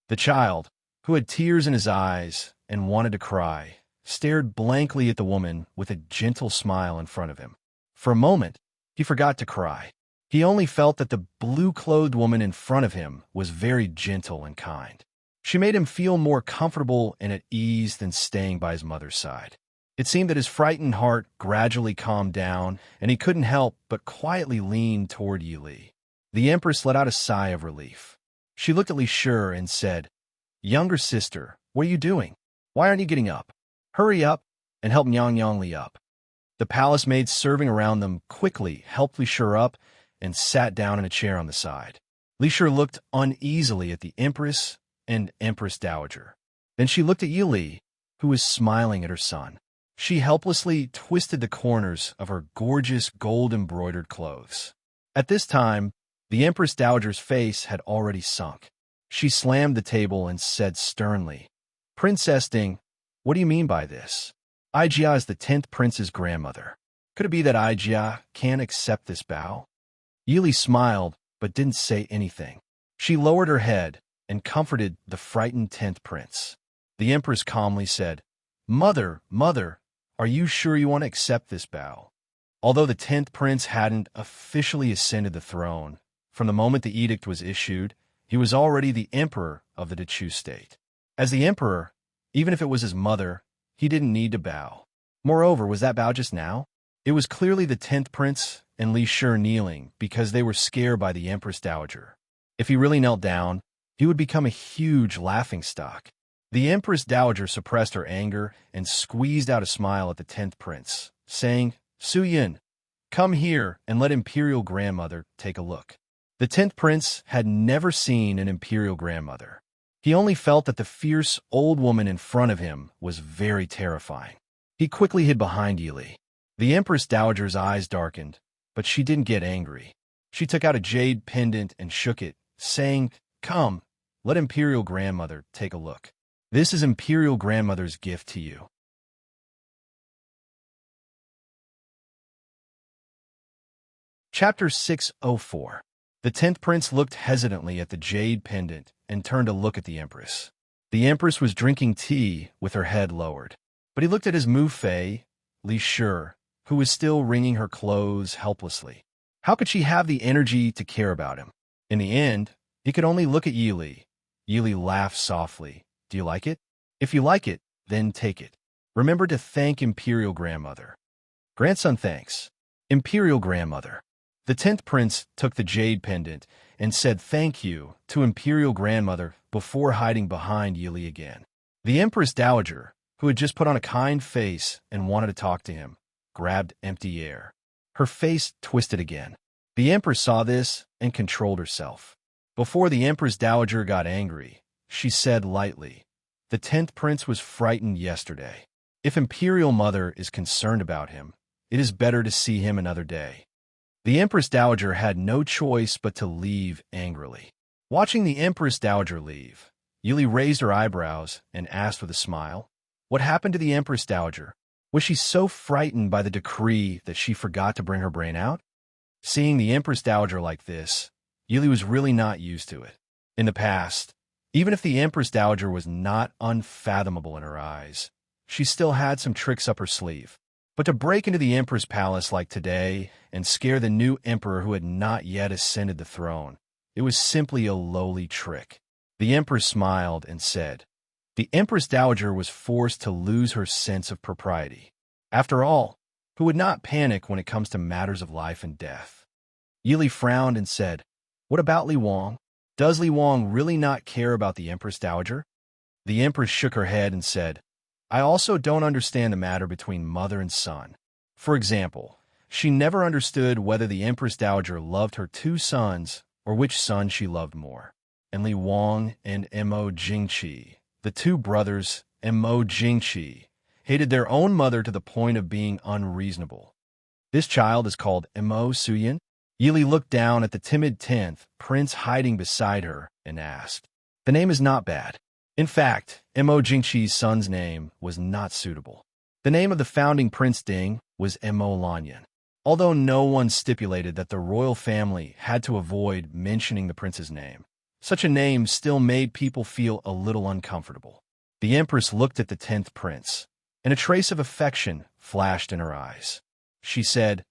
The child, who had tears in his eyes and wanted to cry, stared blankly at the woman with a gentle smile in front of him. For a moment, he forgot to cry. He only felt that the blue-clothed woman in front of him was very gentle and kind. She made him feel more comfortable and at ease than staying by his mother's side. It seemed that his frightened heart gradually calmed down, and he couldn't help but quietly lean toward Yili. The Empress let out a sigh of relief. She looked at Li Shi and said, "Younger sister, what are you doing? Why aren't you getting up? Hurry up and help Nyang Li up." The palace maids serving around them quickly helped Li Shi up and sat down in a chair on the side. Li Shi looked uneasily at the Empress and Empress Dowager. Then she looked at Yili, who was smiling at her son. She helplessly twisted the corners of her gorgeous gold-embroidered clothes. At this time, the Empress Dowager's face had already sunk. She slammed the table and said sternly, "Princess Ding, what do you mean by this? Ijia is the 10th prince's grandmother. Could it be that Ijia can't accept this bow?" Yili smiled, but didn't say anything. She lowered her head and comforted the frightened 10th prince. The Empress calmly said, Mother, are you sure you want to accept this bow?" Although the 10th prince hadn't officially ascended the throne, from the moment the edict was issued, he was already the emperor of the Dechu state. As the emperor, even if it was his mother, he didn't need to bow. Moreover, was that bow just now? It was clearly the 10th prince and Li Shi kneeling because they were scared by the Empress Dowager. If he really knelt down, he would become a huge laughingstock. The Empress Dowager suppressed her anger and squeezed out a smile at the 10th prince, saying, "Su Yin, come here and let Imperial Grandmother take a look." The 10th prince had never seen an Imperial Grandmother. He only felt that the fierce old woman in front of him was very terrifying. He quickly hid behind Yili. The Empress Dowager's eyes darkened, but she didn't get angry. She took out a jade pendant and shook it, saying, "Come, let Imperial Grandmother take a look." This is Imperial Grandmother's gift to you. Chapter 604. The 10th prince looked hesitantly at the jade pendant and turned to look at the Empress. The Empress was drinking tea with her head lowered. But he looked at his Mufei, Li Shi, who was still wringing her clothes helplessly. How could she have the energy to care about him? In the end, he could only look at Yili. Yili laughed softly. Do you like it? If you like it, then take it. Remember to thank Imperial Grandmother. Grandson thanks. Imperial Grandmother. The 10th prince took the jade pendant and said thank you to Imperial Grandmother before hiding behind Yili again. The Empress Dowager, who had just put on a kind face and wanted to talk to him, grabbed empty air. Her face twisted again. The Empress saw this and controlled herself. Before the Empress Dowager got angry, she said lightly, "The 10th prince was frightened yesterday. If Imperial Mother is concerned about him, it is better to see him another day." The Empress Dowager had no choice but to leave angrily. Watching the Empress Dowager leave, Yili raised her eyebrows and asked with a smile, "What happened to the Empress Dowager? Was she so frightened by the decree that she forgot to bring her brain out?" Seeing the Empress Dowager like this, Yili was really not used to it. In the past, even if the Empress Dowager was not unfathomable in her eyes, she still had some tricks up her sleeve. But to break into the Empress Palace like today and scare the new emperor who had not yet ascended the throne, it was simply a lowly trick. The Empress smiled and said, "The Empress Dowager was forced to lose her sense of propriety. After all, who would not panic when it comes to matters of life and death?" Yili frowned and said, "What about Li Wang? Does Li Wang really not care about the Empress Dowager?" The Empress shook her head and said, "I also don't understand the matter between mother and son. For example, she never understood whether the Empress Dowager loved her two sons or which son she loved more. And Li Wang and Mo Jingqi, the two brothers, Mo Jingqi, hated their own mother to the point of being unreasonable. This child is called Mo Suyin." Yili looked down at the timid 10th prince hiding beside her and asked, "The name is not bad. In fact, Mo Jingqi's son's name was not suitable. The name of the founding Prince Ding was Mo Lanyan. Although no one stipulated that the royal family had to avoid mentioning the prince's name, such a name still made people feel a little uncomfortable. The Empress looked at the 10th prince, and a trace of affection flashed in her eyes. She said,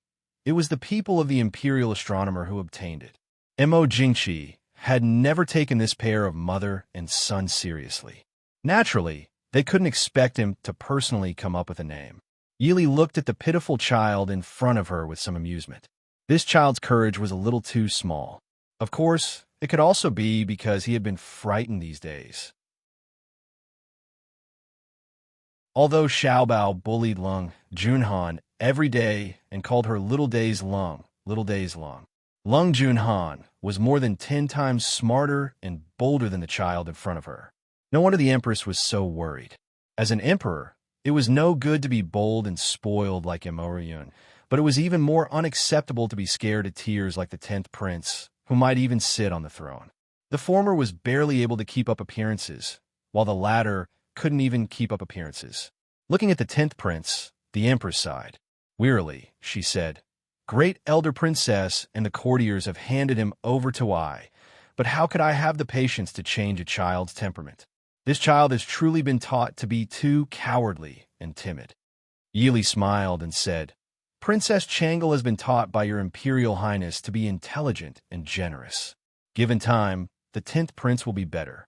"It was the people of the imperial astronomer who obtained it." Mo Jingqi had never taken this pair of mother and son seriously. Naturally, they couldn't expect him to personally come up with a name. Yili looked at the pitiful child in front of her with some amusement. This child's courage was a little too small. Of course, it could also be because he had been frightened these days. Although Xiaobao bullied Lung Junhan every day and called her Little Days Lung, Lung Junhan was more than 10 times smarter and bolder than the child in front of her. No wonder the Empress was so worried. As an emperor, it was no good to be bold and spoiled like Immerse, but it was even more unacceptable to be scared to tears like the 10th prince, who might even sit on the throne. The former was barely able to keep up appearances, while the latter couldn't even keep up appearances. Looking at the 10th prince, the Empress sighed. Wearily, she said, "Great elder princess and the courtiers have handed him over to I, but how could I have the patience to change a child's temperament? This child has truly been taught to be too cowardly and timid." Yili smiled and said, "Princess Changle has been taught by your Imperial Highness to be intelligent and generous. Given time, the 10th prince will be better."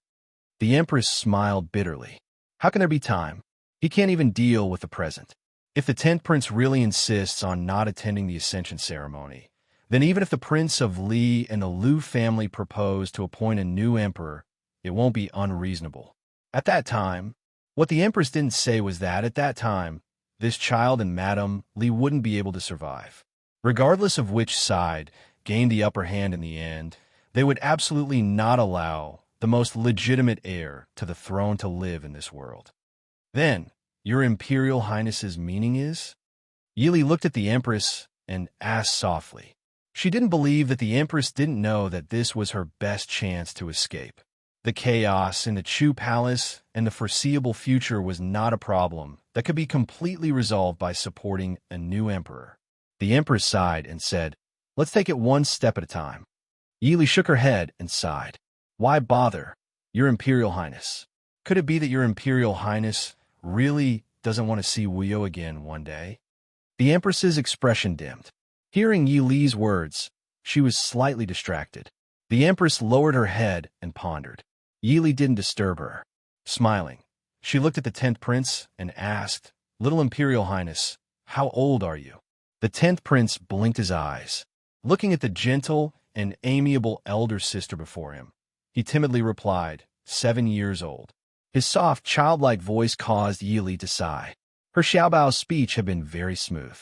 The Empress smiled bitterly. How can there be time? He can't even deal with the present. If the 10th prince really insists on not attending the ascension ceremony, then even if the Prince of Li and the Lu family propose to appoint a new emperor, it won't be unreasonable. At that time, what the Empress didn't say was that at that time, this child and Madame Li wouldn't be able to survive. Regardless of which side gained the upper hand in the end, they would absolutely not allow the most legitimate heir to the throne to live in this world. "Then, your Imperial Highness's meaning is?" Yili looked at the Empress and asked softly. She didn't believe that the Empress didn't know that this was her best chance to escape. The chaos in the Chu Palace and the foreseeable future was not a problem that could be completely resolved by supporting a new emperor. The empress sighed and said, "Let's take it one step at a time." Yili shook her head and sighed. "Why bother, Your Imperial Highness? Could it be that Your Imperial Highness really doesn't want to see Wuyo again one day?" The empress's expression dimmed. Hearing Yi Li's words, she was slightly distracted. The empress lowered her head and pondered. Yi Li didn't disturb her. Smiling, she looked at the 10th prince and asked, "Little Imperial Highness, how old are you?" The 10th prince blinked his eyes. Looking at the gentle and amiable elder sister before him, he timidly replied, 7 years old. His soft, childlike voice caused Yi Li to sigh. Her Xiaobao's speech had been very smooth.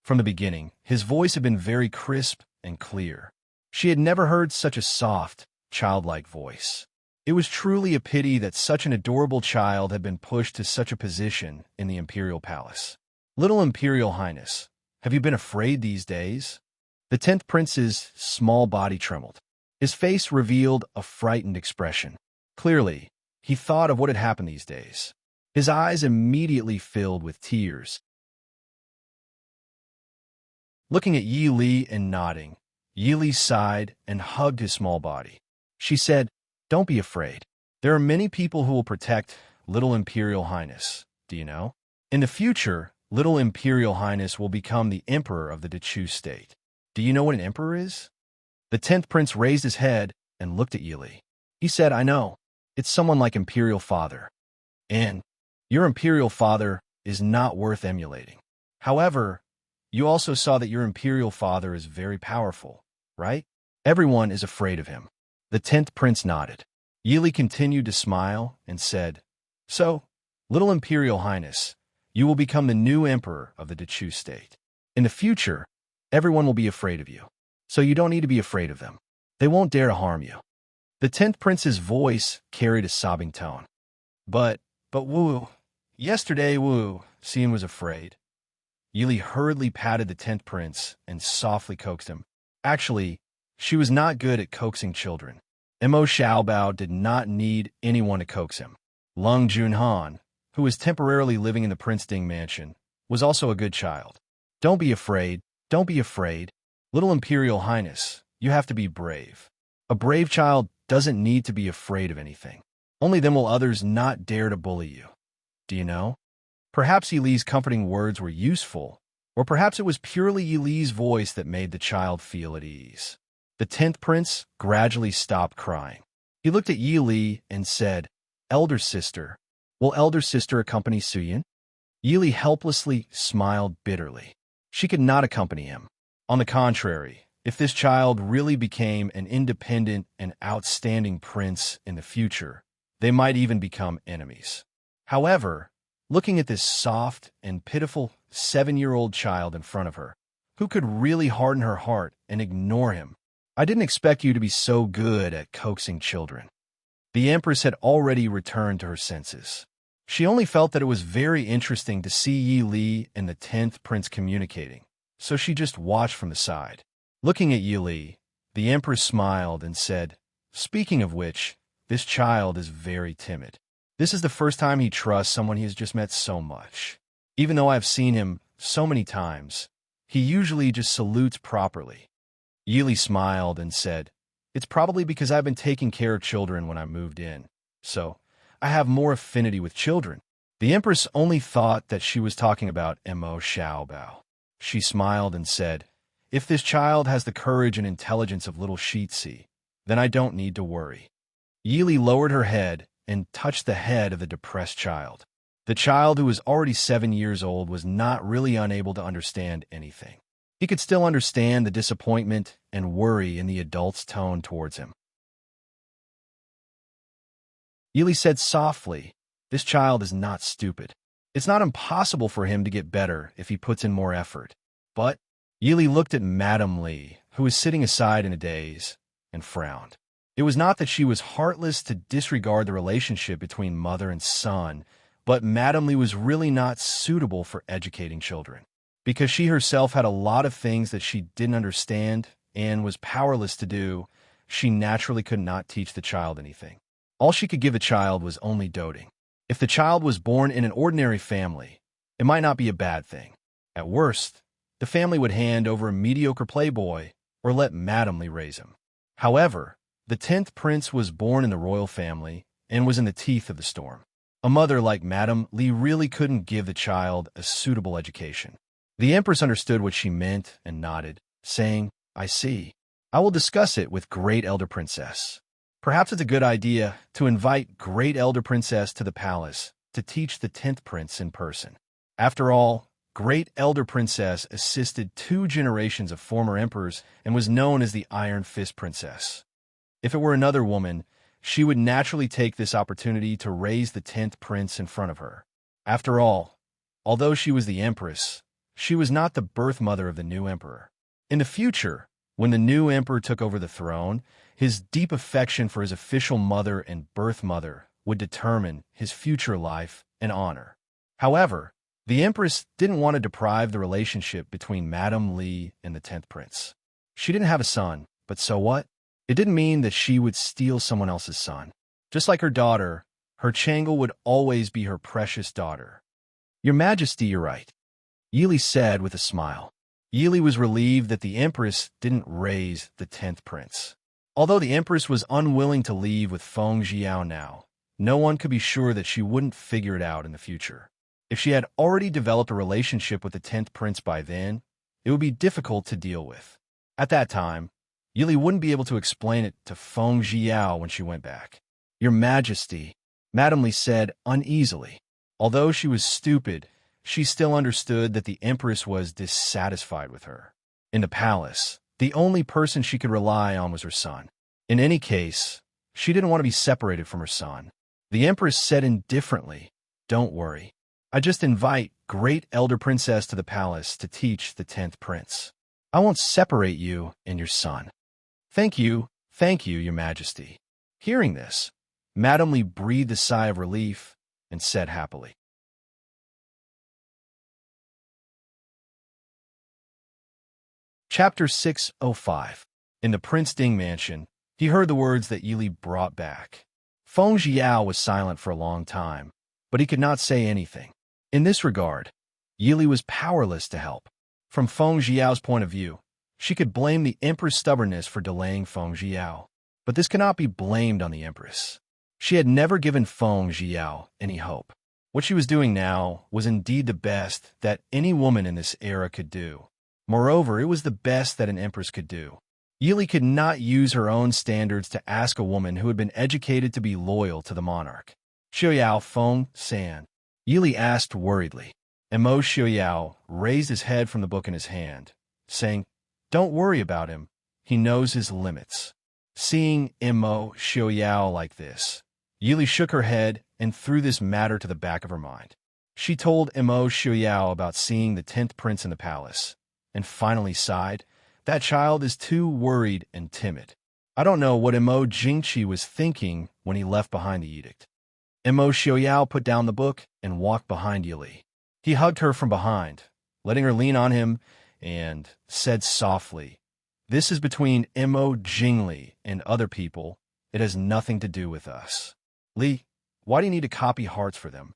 From the beginning, his voice had been very crisp and clear. She had never heard such a soft, childlike voice. It was truly a pity that such an adorable child had been pushed to such a position in the imperial palace. "Little Imperial Highness, have you been afraid these days?" The 10th prince's small body trembled. His face revealed a frightened expression. Clearly, he thought of what had happened these days. His eyes immediately filled with tears. Looking at Yi Li and nodding, Yi Li sighed and hugged his small body. She said, "Don't be afraid. There are many people who will protect Little Imperial Highness, do you know? In the future, Little Imperial Highness will become the emperor of the Dechu state. Do you know what an emperor is?" The 10th prince raised his head and looked at Yi Li. He said, "I know. It's someone like Imperial Father. And your Imperial Father is not worth emulating. However, you also saw that your Imperial Father is very powerful, right? Everyone is afraid of him." The 10th prince nodded. Yi Li continued to smile and said, "So, Little Imperial Highness, you will become the new emperor of the Dechu state. In the future, everyone will be afraid of you, so you don't need to be afraid of them. They won't dare to harm you." The 10th prince's voice carried a sobbing tone. But Wu, yesterday Wu, Xian was afraid." Yi Li hurriedly patted the 10th prince and softly coaxed him. Actually, she was not good at coaxing children. Mo Xiaobao did not need anyone to coax him. Lung Junhan, who was temporarily living in the Prince Ding mansion, was also a good child. "Don't be afraid. Don't be afraid. Little Imperial Highness, you have to be brave. A brave child doesn't need to be afraid of anything. Only then will others not dare to bully you. Do you know?" Perhaps Yi Li's comforting words were useful, or perhaps it was purely Yi Li's voice that made the child feel at ease. The 10th prince gradually stopped crying. He looked at Yi Li and said, "Elder sister, will elder sister accompany Suyin?" Yi Li helplessly smiled bitterly. She could not accompany him. On the contrary, if this child really became an independent and outstanding prince in the future, they might even become enemies. However, looking at this soft and pitiful 7-year-old child in front of her, who could really harden her heart and ignore him, "I didn't expect you to be so good at coaxing children." The empress had already returned to her senses. She only felt that it was very interesting to see Yi Li and the 10th prince communicating, so she just watched from the side. Looking at Yi Li, the empress smiled and said, "Speaking of which, this child is very timid. This is the first time he trusts someone he has just met so much. Even though I've seen him so many times, he usually just salutes properly." Yi Li smiled and said, "It's probably because I've been taking care of children when I moved in, so I have more affinity with children." The empress only thought that she was talking about Mo Xiaobao. She smiled and said, "If this child has the courage and intelligence of little Shitsi, then I don't need to worry." Yi Li lowered her head and touched the head of the depressed child. The child, who was already 7 years old, was not really unable to understand anything. He could still understand the disappointment and worry in the adult's tone towards him. Yi Li said softly, "This child is not stupid. It's not impossible for him to get better if he puts in more effort." But Yi Li looked at Madame Li, who was sitting aside in a daze, and frowned. It was not that she was heartless to disregard the relationship between mother and son, but Madame Li was really not suitable for educating children. Because she herself had a lot of things that she didn't understand and was powerless to do, she naturally could not teach the child anything. All she could give the child was only doting. If the child was born in an ordinary family, it might not be a bad thing. At worst, the family would hand over a mediocre playboy or let Madame Li raise him. However, the 10th prince was born in the royal family and was in the teeth of the storm. A mother like Madame Li really couldn't give the child a suitable education. The Empress understood what she meant and nodded, saying, "I see. I will discuss it with Great Elder Princess. Perhaps it's a good idea to invite Great Elder Princess to the palace to teach the 10th prince in person." After all, Great Elder Princess assisted 2 generations of former emperors and was known as the Iron Fist Princess. If it were another woman, she would naturally take this opportunity to raise the 10th prince in front of her. After all, although she was the empress, she was not the birth mother of the new emperor. In the future, when the new emperor took over the throne, his deep affection for his official mother and birth mother would determine his future life and honor. However, the empress didn't want to deprive the relationship between Madame Li and the 10th prince. She didn't have a son, but so what? It didn't mean that she would steal someone else's son. Just like her daughter, her Changle would always be her precious daughter. "Your Majesty, you're right," Yili said with a smile. Yili was relieved that the Empress didn't raise the 10th prince. Although the Empress was unwilling to leave with Feng Jiao now, no one could be sure that she wouldn't figure it out in the future. If she had already developed a relationship with the 10th prince by then, it would be difficult to deal with. At that time, Yili wouldn't be able to explain it to Feng Jiao when she went back. "Your Majesty," Madame Li said uneasily. Although she was stupid, she still understood that the Empress was dissatisfied with her. In the palace, the only person she could rely on was her son. In any case, she didn't want to be separated from her son. The Empress said indifferently, "Don't worry. I just invite Great Elder Princess to the palace to teach the 10th prince. I won't separate you and your son." Thank you, Your Majesty." Hearing this, Madame Li breathed a sigh of relief and said happily, Chapter 605. In the Prince Ding mansion, he heard the words that Yili brought back. Feng Jiao was silent for a long time, but he could not say anything. In this regard, Yili was powerless to help. From Feng Jiao's point of view, she could blame the Empress' stubbornness for delaying Feng Jiao, but this cannot be blamed on the Empress. She had never given Feng Jiao any hope. What she was doing now was indeed the best that any woman in this era could do. Moreover, it was the best that an empress could do. Yili could not use her own standards to ask a woman who had been educated to be loyal to the monarch. "Xiaoyao Feng San," Yili asked worriedly. Mo Xiaoyao raised his head from the book in his hand, saying, "Don't worry about him. He knows his limits." Seeing Mo Xiaoyao like this, Yili shook her head and threw this matter to the back of her mind. She told Mo Xiaoyao about seeing the 10th prince in the palace, and finally sighed, "That child is too worried and timid." I don't know what Mo Jingqi was thinking when he left behind the edict. Mo Xiaoyao put down the book and walked behind Yili. He hugged her from behind, letting her lean on him, and said softly, "This is between Mo Jingli and other people. It has nothing to do with us. Li, why do you need to copy hearts for them?"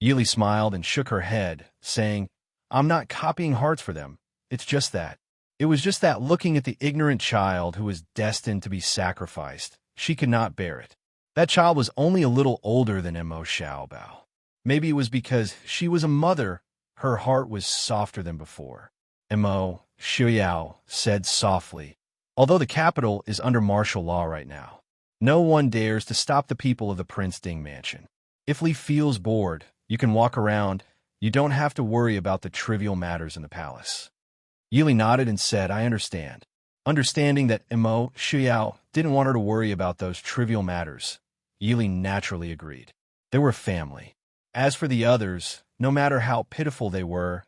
Yili smiled and shook her head, saying, "I'm not copying hearts for them. It's just that. It was just that looking at the ignorant child who was destined to be sacrificed, she could not bear it. That child was only a little older than Mo Xiaobao. Maybe it was because she was a mother, her heart was softer than before." Mo Xiaoyao said softly, "Although the capital is under martial law right now, no one dares to stop the people of the Prince Ding mansion. If Li feels bored, you can walk around. You don't have to worry about the trivial matters in the palace." Yili nodded and said, "I understand." Understanding that Mo Xiaoyao didn't want her to worry about those trivial matters, Yili naturally agreed. They were family. As for the others, no matter how pitiful they were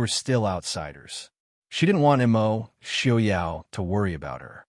still outsiders. She didn't want Mo Xiaoyao to worry about her.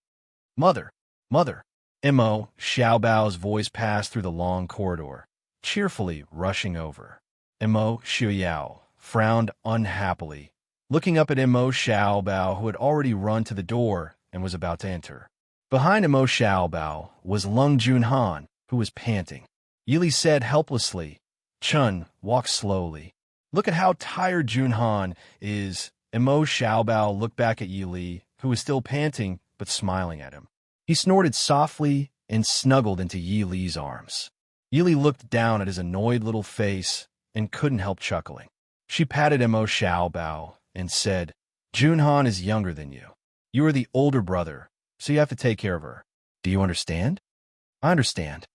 Mother! Mo Xiaobao's voice passed through the long corridor, cheerfully rushing over. Mo Xiaoyao frowned unhappily, looking up at Mo Xiaobao, who had already run to the door and was about to enter. Behind Mo Xiaobao was Lung Junhan, who was panting. Yili said helplessly, "Chun, walk slowly. Look at how tired Junhan is." Imo Xiaobao looked back at Yili, who was still panting but smiling at him. He snorted softly and snuggled into Yili's arms. Yili looked down at his annoyed little face and couldn't help chuckling. She patted Imo Xiaobao and said, "Junhan is younger than you. You are the older brother, so you have to take care of her. Do you understand?" "I understand,"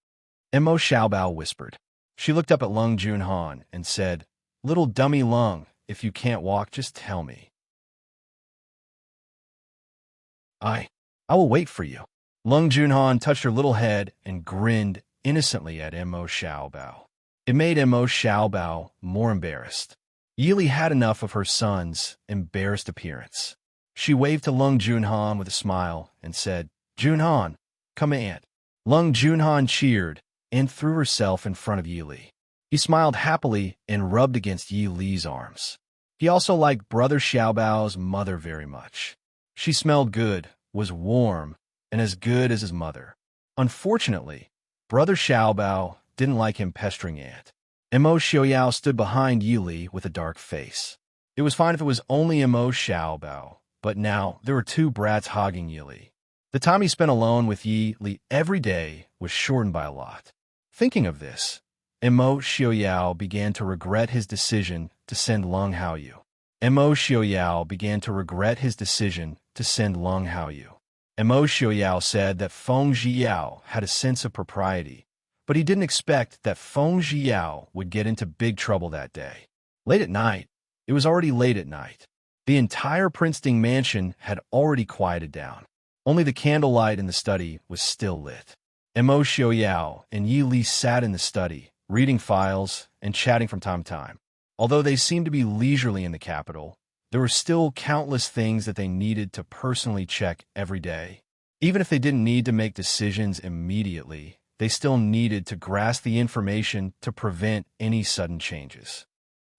Imo Xiaobao whispered. She looked up at Lung Junhan and said, "Little dummy Lung, if you can't walk, just tell me. I will wait for you." Lung Junhan touched her little head and grinned innocently at Imo Xiaobao. It made Imo Xiaobao more embarrassed. Yili had enough of her son's embarrassed appearance. She waved to Lung Junhan with a smile and said, "Junhan, come in." Lung Junhan cheered and threw herself in front of Yili. He smiled happily and rubbed against Yili's arms. He also liked Brother Xiaobao's mother very much. She smelled good, was warm, and as good as his mother. Unfortunately, Brother Xiaobao didn't like him pestering Aunt. Imo Xiaoyao stood behind Yili with a dark face. It was fine if it was only Imo Xiaobao, but now there were two brats hogging Yili. The time he spent alone with Yili every day was shortened by a lot. Thinking of this, Imo Xiaoyao began to regret his decision to send Lung Haoyu. Imo Xiaoyao began to regret his decision to send Lung Haoyu. Imo Xiaoyao said that Feng Zhiyao had a sense of propriety, but he didn't expect that Feng Zhiyao would get into big trouble that day. Late at night, it was already late at night. The entire Princeton mansion had already quieted down. Only the candlelight in the study was still lit. Imo Xiaoyao and Yili sat in the study, reading files and chatting from time to time. Although they seemed to be leisurely in the capital, there were still countless things that they needed to personally check every day. Even if they didn't need to make decisions immediately, they still needed to grasp the information to prevent any sudden changes.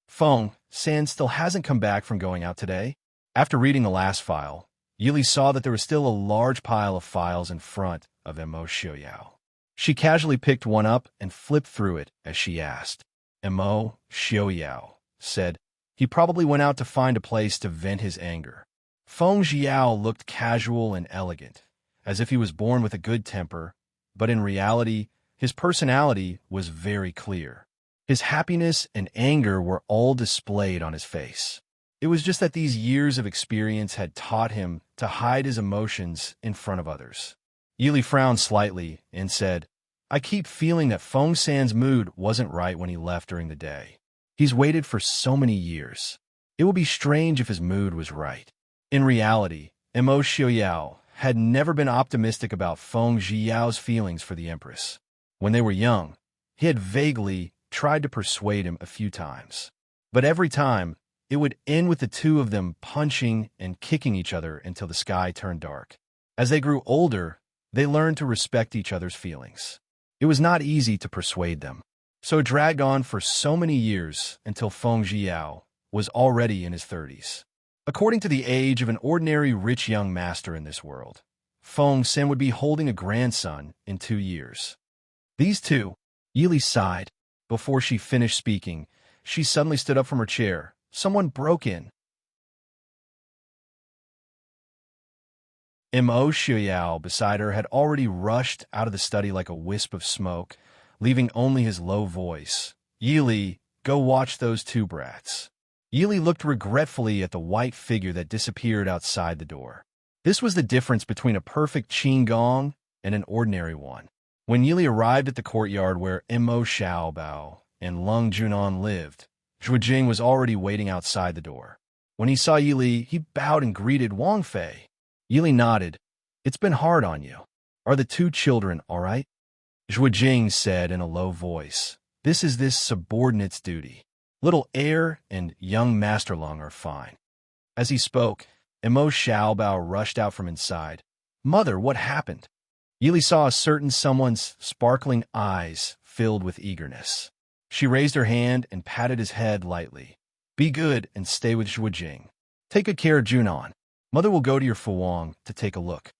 Feng San still hasn't come back from going out today. After reading the last file, Yili saw that there was still a large pile of files in front of Imo Xiaoyao. She casually picked one up and flipped through it as she asked. Imo Xiaoyao said he probably went out to find a place to vent his anger. Feng Zhiyao looked casual and elegant, as if he was born with a good temper, but in reality, his personality was very clear. His happiness and anger were all displayed on his face. It was just that these years of experience had taught him to hide his emotions in front of others. Yili frowned slightly and said, "I keep feeling that Feng San's mood wasn't right when he left during the day. He's waited for so many years. It would be strange if his mood was right." In reality, Imo Xiaoyao had never been optimistic about Feng Zhiyao's feelings for the Empress. When they were young, he had vaguely tried to persuade him a few times. But every time, it would end with the two of them punching and kicking each other until the sky turned dark. As they grew older, they learned to respect each other's feelings. It was not easy to persuade them, so it dragged on for so many years until Feng Zhiyao was already in his 30s. According to the age of an ordinary rich young master in this world, Feng Sen would be holding a grandson in 2 years. These two, Yili sighed. Before she finished speaking, she suddenly stood up from her chair. Someone broke in. Imo Xiaoyao beside her had already rushed out of the study like a wisp of smoke, leaving only his low voice. "Yili, go watch those two brats." Yili looked regretfully at the white figure that disappeared outside the door. This was the difference between a perfect qin gong and an ordinary one. When Yili arrived at the courtyard where Imo Xiaobao and Lung Junan lived, Zhuijing was already waiting outside the door. When he saw Yili, he bowed and greeted Wang Fei. Yili nodded. "It's been hard on you. Are the two children all right?" Zhuijing said in a low voice, This is this subordinate's duty. Little heir and young Master Lung are fine." As he spoke, Imo Xiaobao rushed out from inside. "Mother, what happened?" Yili saw a certain someone's sparkling eyes filled with eagerness. She raised her hand and patted his head lightly. "Be good and stay with Zhuijing. Take good care of Junan. Mother will go to your Fuwang to take a look."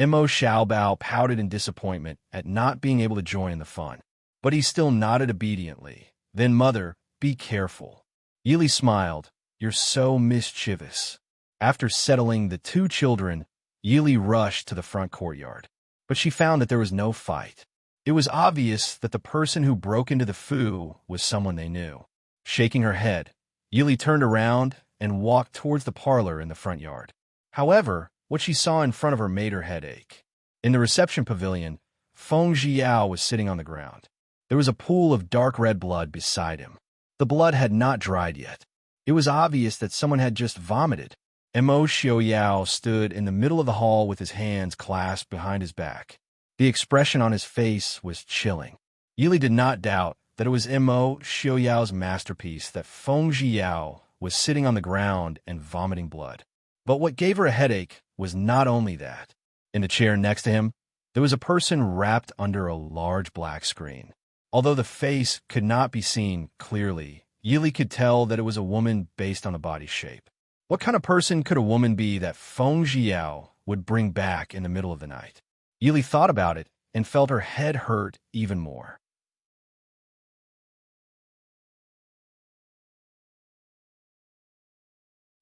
Mo Xiaobao pouted in disappointment at not being able to join in the fun, but he still nodded obediently. Then, Mother, be careful. Yili smiled. You're so mischievous. After settling the two children, Yili rushed to the front courtyard, but she found that there was no fight. It was obvious that the person who broke into the fu was someone they knew. Shaking her head, Yili turned around and walked towards the parlor in the front yard. However, what she saw in front of her made her head ache. In the reception pavilion, Feng Jiao was sitting on the ground. There was a pool of dark red blood beside him. The blood had not dried yet. It was obvious that someone had just vomited. Mo Xiaoyao stood in the middle of the hall with his hands clasped behind his back. The expression on his face was chilling. Yili did not doubt that it was Mo Xiaoyao's masterpiece that Feng Jiao was sitting on the ground and vomiting blood. But what gave her a headache was not only that. In the chair next to him, there was a person wrapped under a large black screen. Although the face could not be seen clearly, Yili could tell that it was a woman based on the body shape. What kind of person could a woman be that Feng Jiao would bring back in the middle of the night? Yili thought about it and felt her head hurt even more.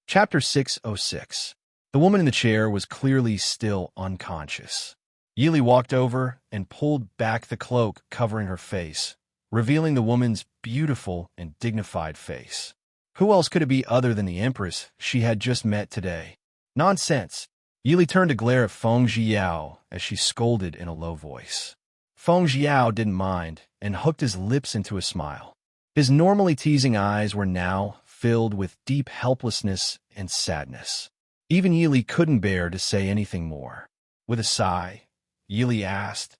Chapter 606. The woman in the chair was clearly still unconscious. Yili walked over and pulled back the cloak covering her face, revealing the woman's beautiful and dignified face. Who else could it be other than the Empress she had just met today? Nonsense! Yili turned to glare at Feng Jiao as she scolded in a low voice. Feng Jiao didn't mind and hooked his lips into a smile. His normally teasing eyes were now filled with deep helplessness and sadness. Even Yili couldn't bear to say anything more. With a sigh, Yili asked,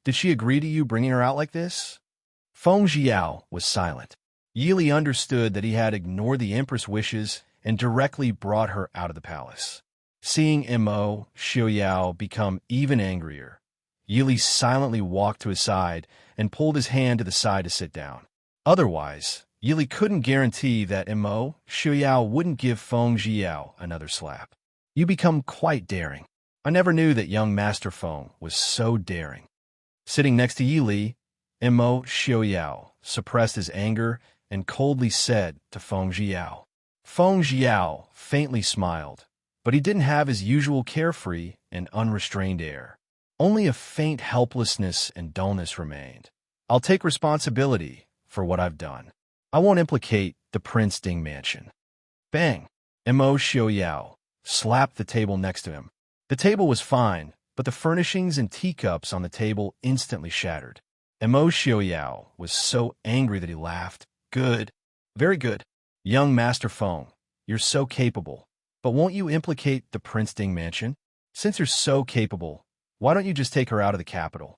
"Did she agree to you bringing her out like this?" Feng Jiao was silent. Yili understood that he had ignored the Empress' wishes and directly brought her out of the palace. Seeing Mo Xiaoyao become even angrier, Yili silently walked to his side and pulled his hand to the side to sit down. Otherwise, Yili couldn't guarantee that Mo Xiaoyao wouldn't give Feng Jiao another slap. You become quite daring. I never knew that young Master Feng was so daring. Sitting next to Yili, Mo Xiaoyao suppressed his anger and coldly said to Feng Jiao. Feng Jiao faintly smiled, but he didn't have his usual carefree and unrestrained air. Only a faint helplessness and dullness remained. I'll take responsibility for what I've done. I won't implicate the Prince Ding mansion. Bang! Mo Xiaoyao slapped the table next to him. The table was fine, but the furnishings and teacups on the table instantly shattered. Mo Xiaoyao was so angry that he laughed. Good. Very good. Young Master Feng, you're so capable. But won't you implicate the Prince Ding mansion? Since you're so capable, why don't you just take her out of the capital?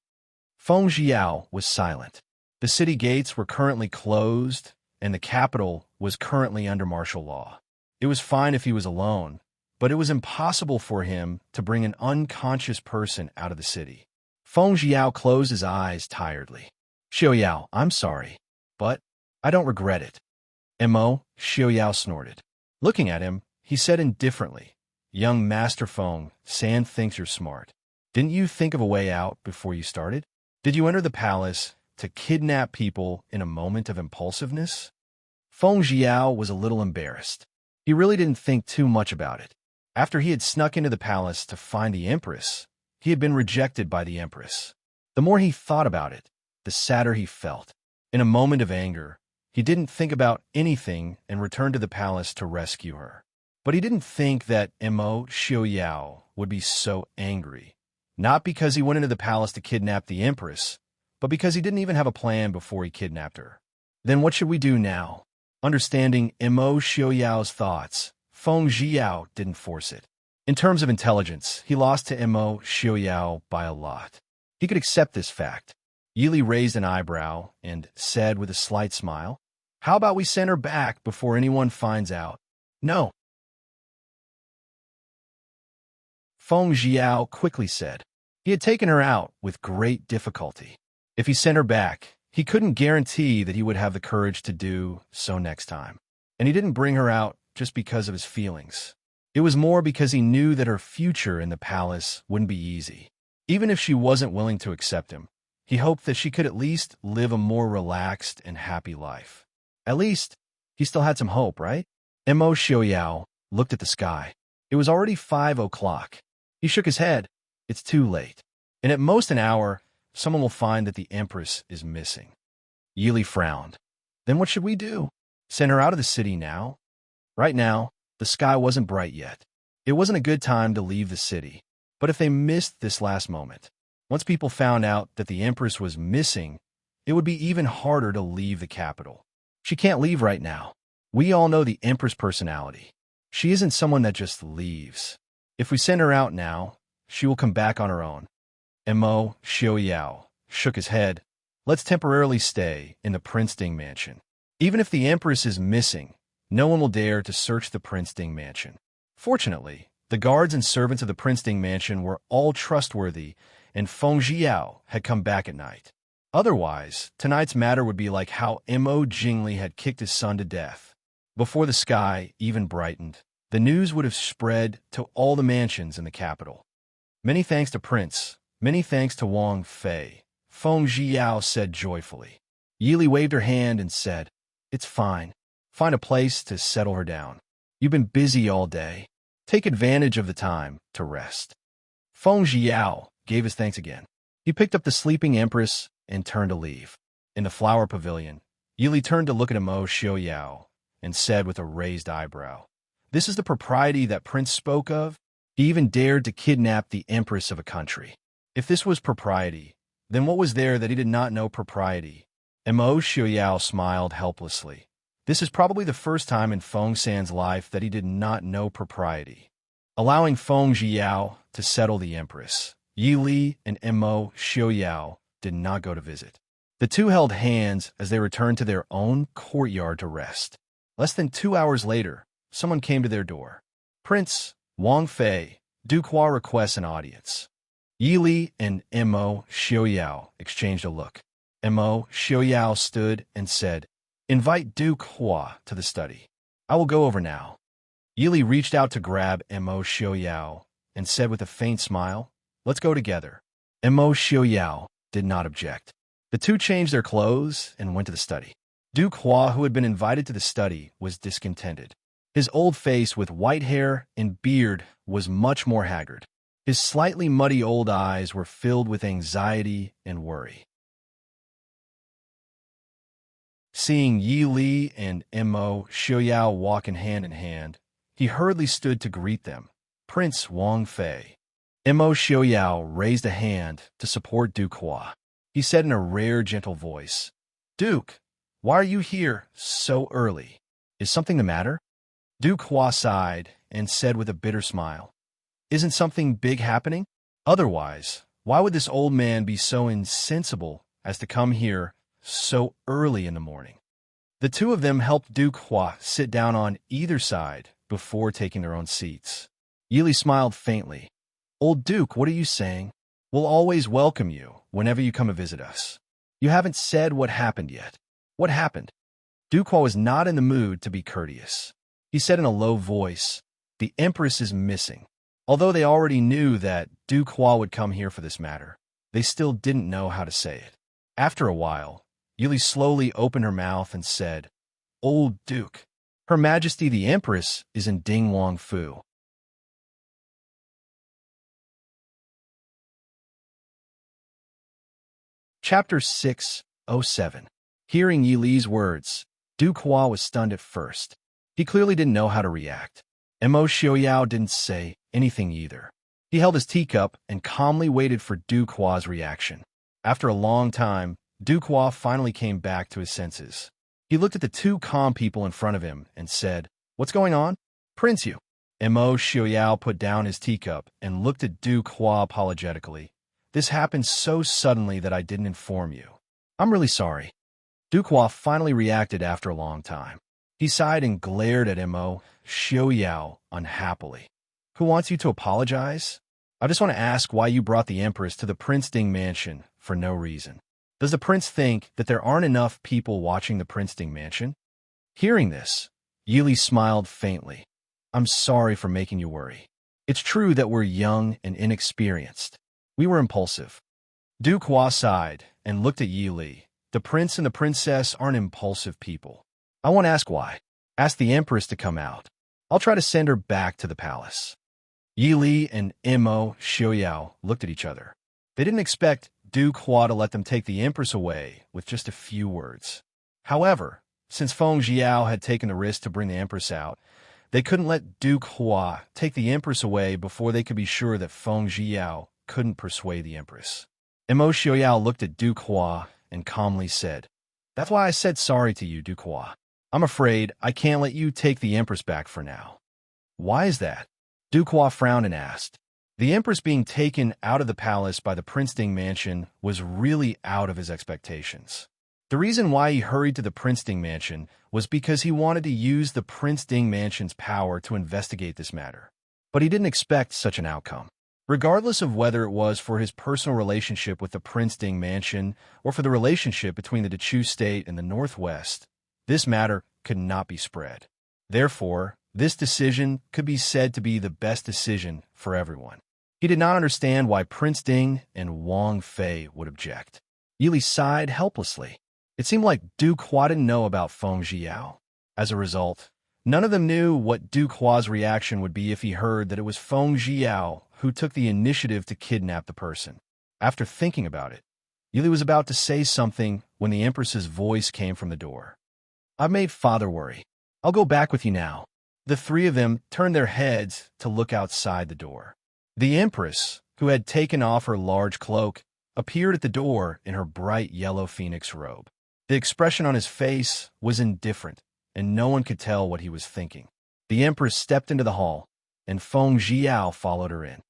Feng Jiao was silent. The city gates were currently closed, and the capital was currently under martial law. It was fine if he was alone, but it was impossible for him to bring an unconscious person out of the city. Feng Jiao closed his eyes tiredly. Xiaoyao, I'm sorry, but I don't regret it. Mo Xiaoyao snorted. Looking at him, he said indifferently, Young Master Feng, San thinks you're smart. Didn't you think of a way out before you started? Did you enter the palace to kidnap people in a moment of impulsiveness? Feng Jiao was a little embarrassed. He really didn't think too much about it. After he had snuck into the palace to find the Empress, he had been rejected by the Empress. The more he thought about it, the sadder he felt. In a moment of anger, he didn't think about anything and returned to the palace to rescue her. But he didn't think that Mo Xiaoyao would be so angry. Not because he went into the palace to kidnap the Empress, but because he didn't even have a plan before he kidnapped her. Then what should we do now? Understanding Mo Xiaoyao's thoughts, Feng Jiao didn't force it. In terms of intelligence, he lost to Mo Xiaoyao by a lot. He could accept this fact. Yili raised an eyebrow and said with a slight smile, How about we send her back before anyone finds out? No. Feng Jiao quickly said. He had taken her out with great difficulty. If he sent her back, he couldn't guarantee that he would have the courage to do so next time. And he didn't bring her out just because of his feelings. It was more because he knew that her future in the palace wouldn't be easy. Even if she wasn't willing to accept him, he hoped that she could at least live a more relaxed and happy life. At least, he still had some hope, right? Mo Xiaoyao looked at the sky. It was already 5 o'clock. He shook his head. It's too late. In at most an hour, someone will find that the Empress is missing. Yili frowned. Then what should we do? Send her out of the city now? Right now, the sky wasn't bright yet. It wasn't a good time to leave the city. But if they missed this last moment, once people found out that the Empress was missing, it would be even harder to leave the capital. She can't leave right now. We all know the Empress' personality. She isn't someone that just leaves. If we send her out now, she will come back on her own. Mo Xiaoyao shook his head. Let's temporarily stay in the Prince-Ding mansion. Even if the Empress is missing, no one will dare to search the Prince-Ding mansion. Fortunately, the guards and servants of the Prince-Ding mansion were all trustworthy, and Feng Jiao had come back at night. Otherwise, tonight's matter would be like how Mo Jingli had kicked his son to death. Before the sky even brightened, the news would have spread to all the mansions in the capital. Many thanks to Prince. Many thanks to Wang Fei, Feng Jiao said joyfully. Yili waved her hand and said, It's fine. Find a place to settle her down. You've been busy all day. Take advantage of the time to rest. Feng Jiao gave his thanks again. He picked up the sleeping Empress and turned to leave. In the flower pavilion, Yili turned to look at Mo Xiaoyao and said with a raised eyebrow, This is the propriety that Prince spoke of? He even dared to kidnap the Empress of a country. If this was propriety, then what was there that he did not know propriety? Mo Xiaoyao smiled helplessly. This is probably the first time in Feng San's life that he did not know propriety. Allowing Feng Jiao to settle the Empress, Yi Li and Mo Xiaoyao did not go to visit. The two held hands as they returned to their own courtyard to rest. Less than 2 hours later, someone came to their door. Prince Wang Fei, Duhua requests an audience. Yi Li and Mo Xiaoyao exchanged a look. Mo Xiaoyao stood and said, Invite Duhua to the study. I will go over now. Yi Li reached out to grab Mo Xiaoyao and said with a faint smile, Let's go together. Mo Xiaoyao did not object. The two changed their clothes and went to the study. Duhua, who had been invited to the study, was discontented. His old face with white hair and beard was much more haggard. His slightly muddy old eyes were filled with anxiety and worry. Seeing Yi Li and Mo Xiaoyao walking hand in hand, he hurriedly stood to greet them. Prince Wang Fei. Mo Xiaoyao raised a hand to support Duhua. He said in a rare, gentle voice, Duke, why are you here so early? Is something the matter? Duhua sighed and said with a bitter smile, Isn't something big happening? Otherwise, why would this old man be so insensible as to come here so early in the morning? The two of them helped Duhua sit down on either side before taking their own seats. Yili smiled faintly. Old Duke, what are you saying? We'll always welcome you whenever you come to visit us. You haven't said what happened yet. What happened? Duhua was not in the mood to be courteous. He said in a low voice, The Empress is missing. Although they already knew that Duhua would come here for this matter, they still didn't know how to say it. After a while, Yili slowly opened her mouth and said, Old Duke, Her Majesty the Empress is in Ding Wang Fu. Chapter 607. Hearing Yi Li's words, Duhua was stunned at first. He clearly didn't know how to react. Mo Xiaoyao didn't say anything either. He held his teacup and calmly waited for Duhua's reaction. After a long time, Duhua finally came back to his senses. He looked at the two calm people in front of him and said, What's going on? Prince you. Mo Xiaoyao put down his teacup and looked at Duhua apologetically. This happened so suddenly that I didn't inform you. I'm really sorry. Duhua finally reacted after a long time. He sighed and glared at Mo Xiaoyao unhappily. Who wants you to apologize? I just want to ask why you brought the Empress to the Prince-Ding mansion for no reason. Does the prince think that there aren't enough people watching the Prince-Ding mansion? Hearing this, Yili smiled faintly. I'm sorry for making you worry. It's true that we're young and inexperienced. We were impulsive. Du Qua sighed and looked at Yi Li. The prince and the princess aren't impulsive people. I won't ask why. Ask the empress to come out. I'll try to send her back to the palace. Yi Li and Imo Xiaoyao looked at each other. They didn't expect Du Qua to let them take the empress away with just a few words. However, since Feng Jiao had taken the risk to bring the empress out, they couldn't let Du Qua take the empress away before they could be sure that Feng Jiao couldn't persuade the empress. Imo Xiaoyao looked at Du Qua and calmly said, "That's why I said sorry to you, Du Qua. I'm afraid I can't let you take the empress back for now." "Why is that?" Du Qua frowned and asked. The empress being taken out of the palace by the Prince Ding mansion was really out of his expectations. The reason why he hurried to the Prince Ding mansion was because he wanted to use the Prince Ding mansion's power to investigate this matter. But he didn't expect such an outcome. Regardless of whether it was for his personal relationship with the Prince Ding mansion or for the relationship between the Dechu state and the Northwest, this matter could not be spread. Therefore, this decision could be said to be the best decision for everyone. He did not understand why Prince Ding and Wang Fei would object. Yi Li sighed helplessly. It seemed like Du Qua didn't know about Feng Jiao. As a result, none of them knew what Du Qua's reaction would be if he heard that it was Feng Jiao who took the initiative to kidnap the person. After thinking about it, Yi Li was about to say something when the Empress's voice came from the door. "I've made Father worry. I'll go back with you now." The three of them turned their heads to look outside the door. The Empress, who had taken off her large cloak, appeared at the door in her bright yellow phoenix robe. The expression on his face was indifferent, and no one could tell what he was thinking. The Empress stepped into the hall, and Feng Jiao followed her in.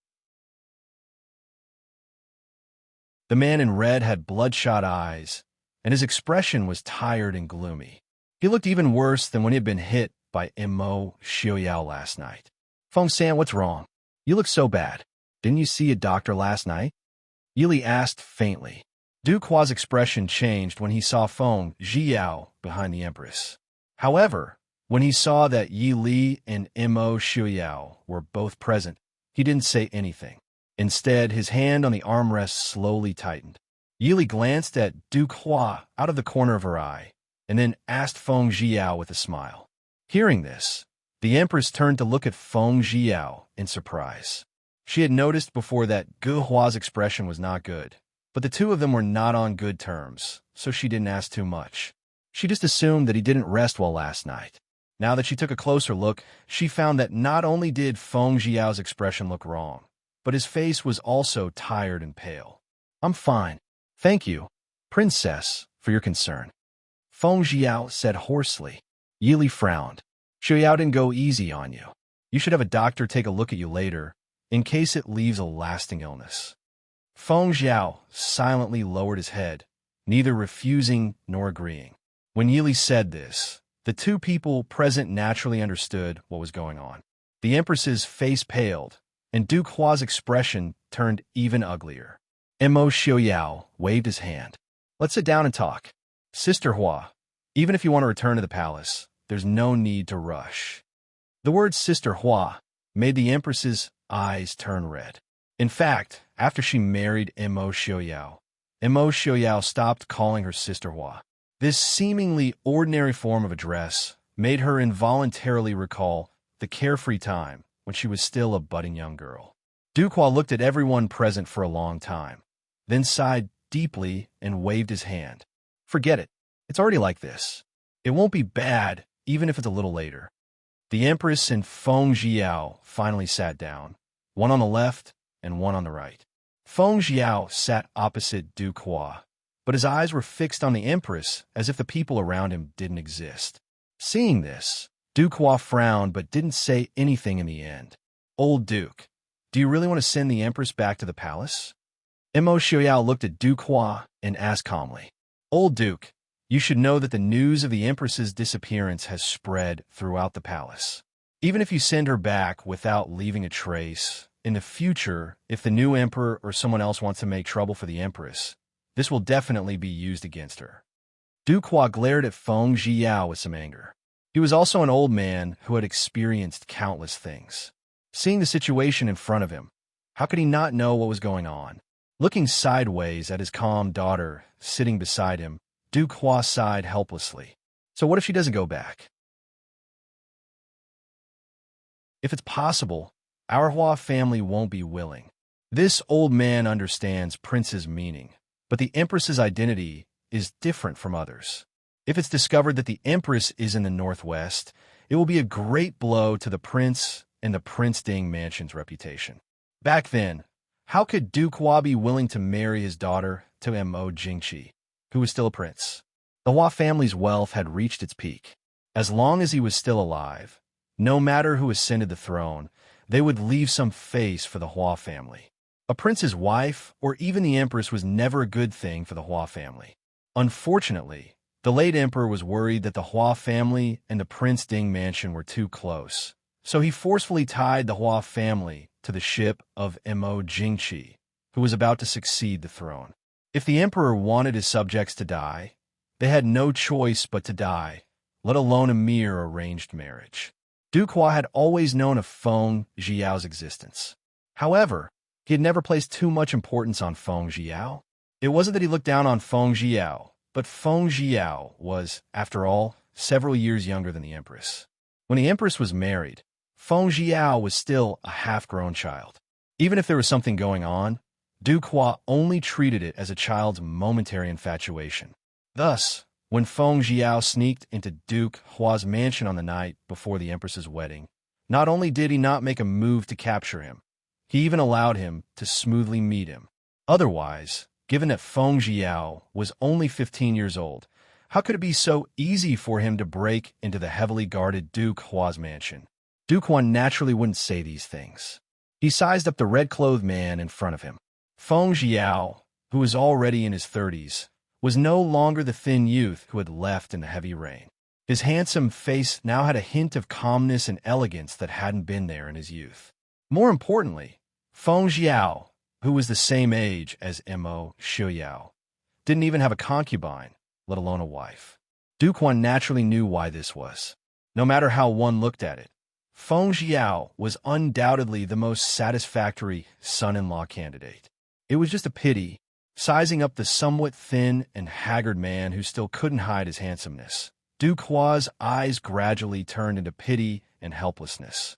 The man in red had bloodshot eyes, and his expression was tired and gloomy. He looked even worse than when he had been hit by Imo Xiaoyao last night. "Feng San, what's wrong? You look so bad. Didn't you see a doctor last night?" Yi Li asked faintly. Du Qua's expression changed when he saw Feng Jiao behind the Empress. However, when he saw that Yi Li and Imo Xiaoyao were both present, he didn't say anything. Instead, his hand on the armrest slowly tightened. Yi Li glanced at Du Qua out of the corner of her eye, and then asked Feng Jiao with a smile. Hearing this, the Empress turned to look at Feng Jiao in surprise. She had noticed before that Ge Hua's expression was not good, but the two of them were not on good terms, so she didn't ask too much. She just assumed that he didn't rest well last night. Now that she took a closer look, she found that not only did Feng Jiao's expression look wrong, but his face was also tired and pale. "I'm fine. Thank you, Princess, for your concern," Feng Jiao said hoarsely. Yi Li frowned. "Xiaoyao didn't go easy on you. You should have a doctor take a look at you later, in case it leaves a lasting illness." Feng Jiao silently lowered his head, neither refusing nor agreeing. When Yi Li said this, the two people present naturally understood what was going on. The Empress's face paled, and Du Qua's expression turned even uglier. Imo Xiaoyao waved his hand. "Let's sit down and talk. Sister Hua, even if you want to return to the palace, there's no need to rush." The word Sister Hua made the Empress's eyes turn red. In fact, after she married Imo Xiaoyao stopped calling her Sister Hua. This seemingly ordinary form of address made her involuntarily recall the carefree time when she was still a budding young girl. Du Qua looked at everyone present for a long time, then sighed deeply and waved his hand. "Forget it. It's already like this. It won't be bad, even if it's a little later." The Empress and Feng Jiao finally sat down, one on the left and one on the right. Feng Jiao sat opposite Du Qua, but his eyes were fixed on the Empress as if the people around him didn't exist. Seeing this, Du Qua frowned but didn't say anything in the end. "Old Duke, do you really want to send the Empress back to the palace?" Imo Xiaoyao looked at Du Qua and asked calmly. "Old Duke, you should know that the news of the Empress's disappearance has spread throughout the palace. Even if you send her back without leaving a trace, in the future, if the new emperor or someone else wants to make trouble for the Empress, this will definitely be used against her." Du Qua glared at Feng Jiao with some anger. He was also an old man who had experienced countless things. Seeing the situation in front of him, how could he not know what was going on? Looking sideways at his calm daughter sitting beside him, Duke Hua sighed helplessly. So what if she doesn't go back? If it's possible, our Hua family won't be willing. This old man understands Prince's meaning, but the Empress's identity is different from others. If it's discovered that the Empress is in the Northwest, it will be a great blow to the Prince and the Prince Ding Mansion's reputation. Back then, how could Duke Hua be willing to marry his daughter to Mo Jingqi, who was still a prince? The Hua family's wealth had reached its peak. As long as he was still alive, no matter who ascended the throne, they would leave some face for the Hua family. A prince's wife, or even the Empress, was never a good thing for the Hua family. Unfortunately, the late emperor was worried that the Hua family and the Prince Ding Mansion were too close, so he forcefully tied the Hua family to the ship of Mo Jingqi, who was about to succeed the throne. If the emperor wanted his subjects to die, they had no choice but to die, let alone a mere arranged marriage. Duke Hua had always known of Feng Jiao's existence. However, he had never placed too much importance on Feng Jiao. It wasn't that he looked down on Feng Jiao, but Feng Jiao was, after all, several years younger than the Empress. When the Empress was married, Feng Jiao was still a half-grown child. Even if there was something going on, Duke Hua only treated it as a child's momentary infatuation. Thus, when Feng Jiao sneaked into Duke Hua's mansion on the night before the Empress's wedding, not only did he not make a move to capture him, he even allowed him to smoothly meet him. Otherwise, given that Feng Jiao was only 15 years old, how could it be so easy for him to break into the heavily guarded Duke Hua's mansion? Duke Hua naturally wouldn't say these things. He sized up the red-clothed man in front of him. Feng Jiao, who was already in his 30s, was no longer the thin youth who had left in the heavy rain. His handsome face now had a hint of calmness and elegance that hadn't been there in his youth. More importantly, Feng Jiao, who was the same age as Mo Shuyao, didn't even have a concubine, let alone a wife. Duke Hua naturally knew why this was. No matter how one looked at it, Feng Jiao was undoubtedly the most satisfactory son-in-law candidate. It was just a pity, sizing up the somewhat thin and haggard man who still couldn't hide his handsomeness. Duke Hua's eyes gradually turned into pity and helplessness.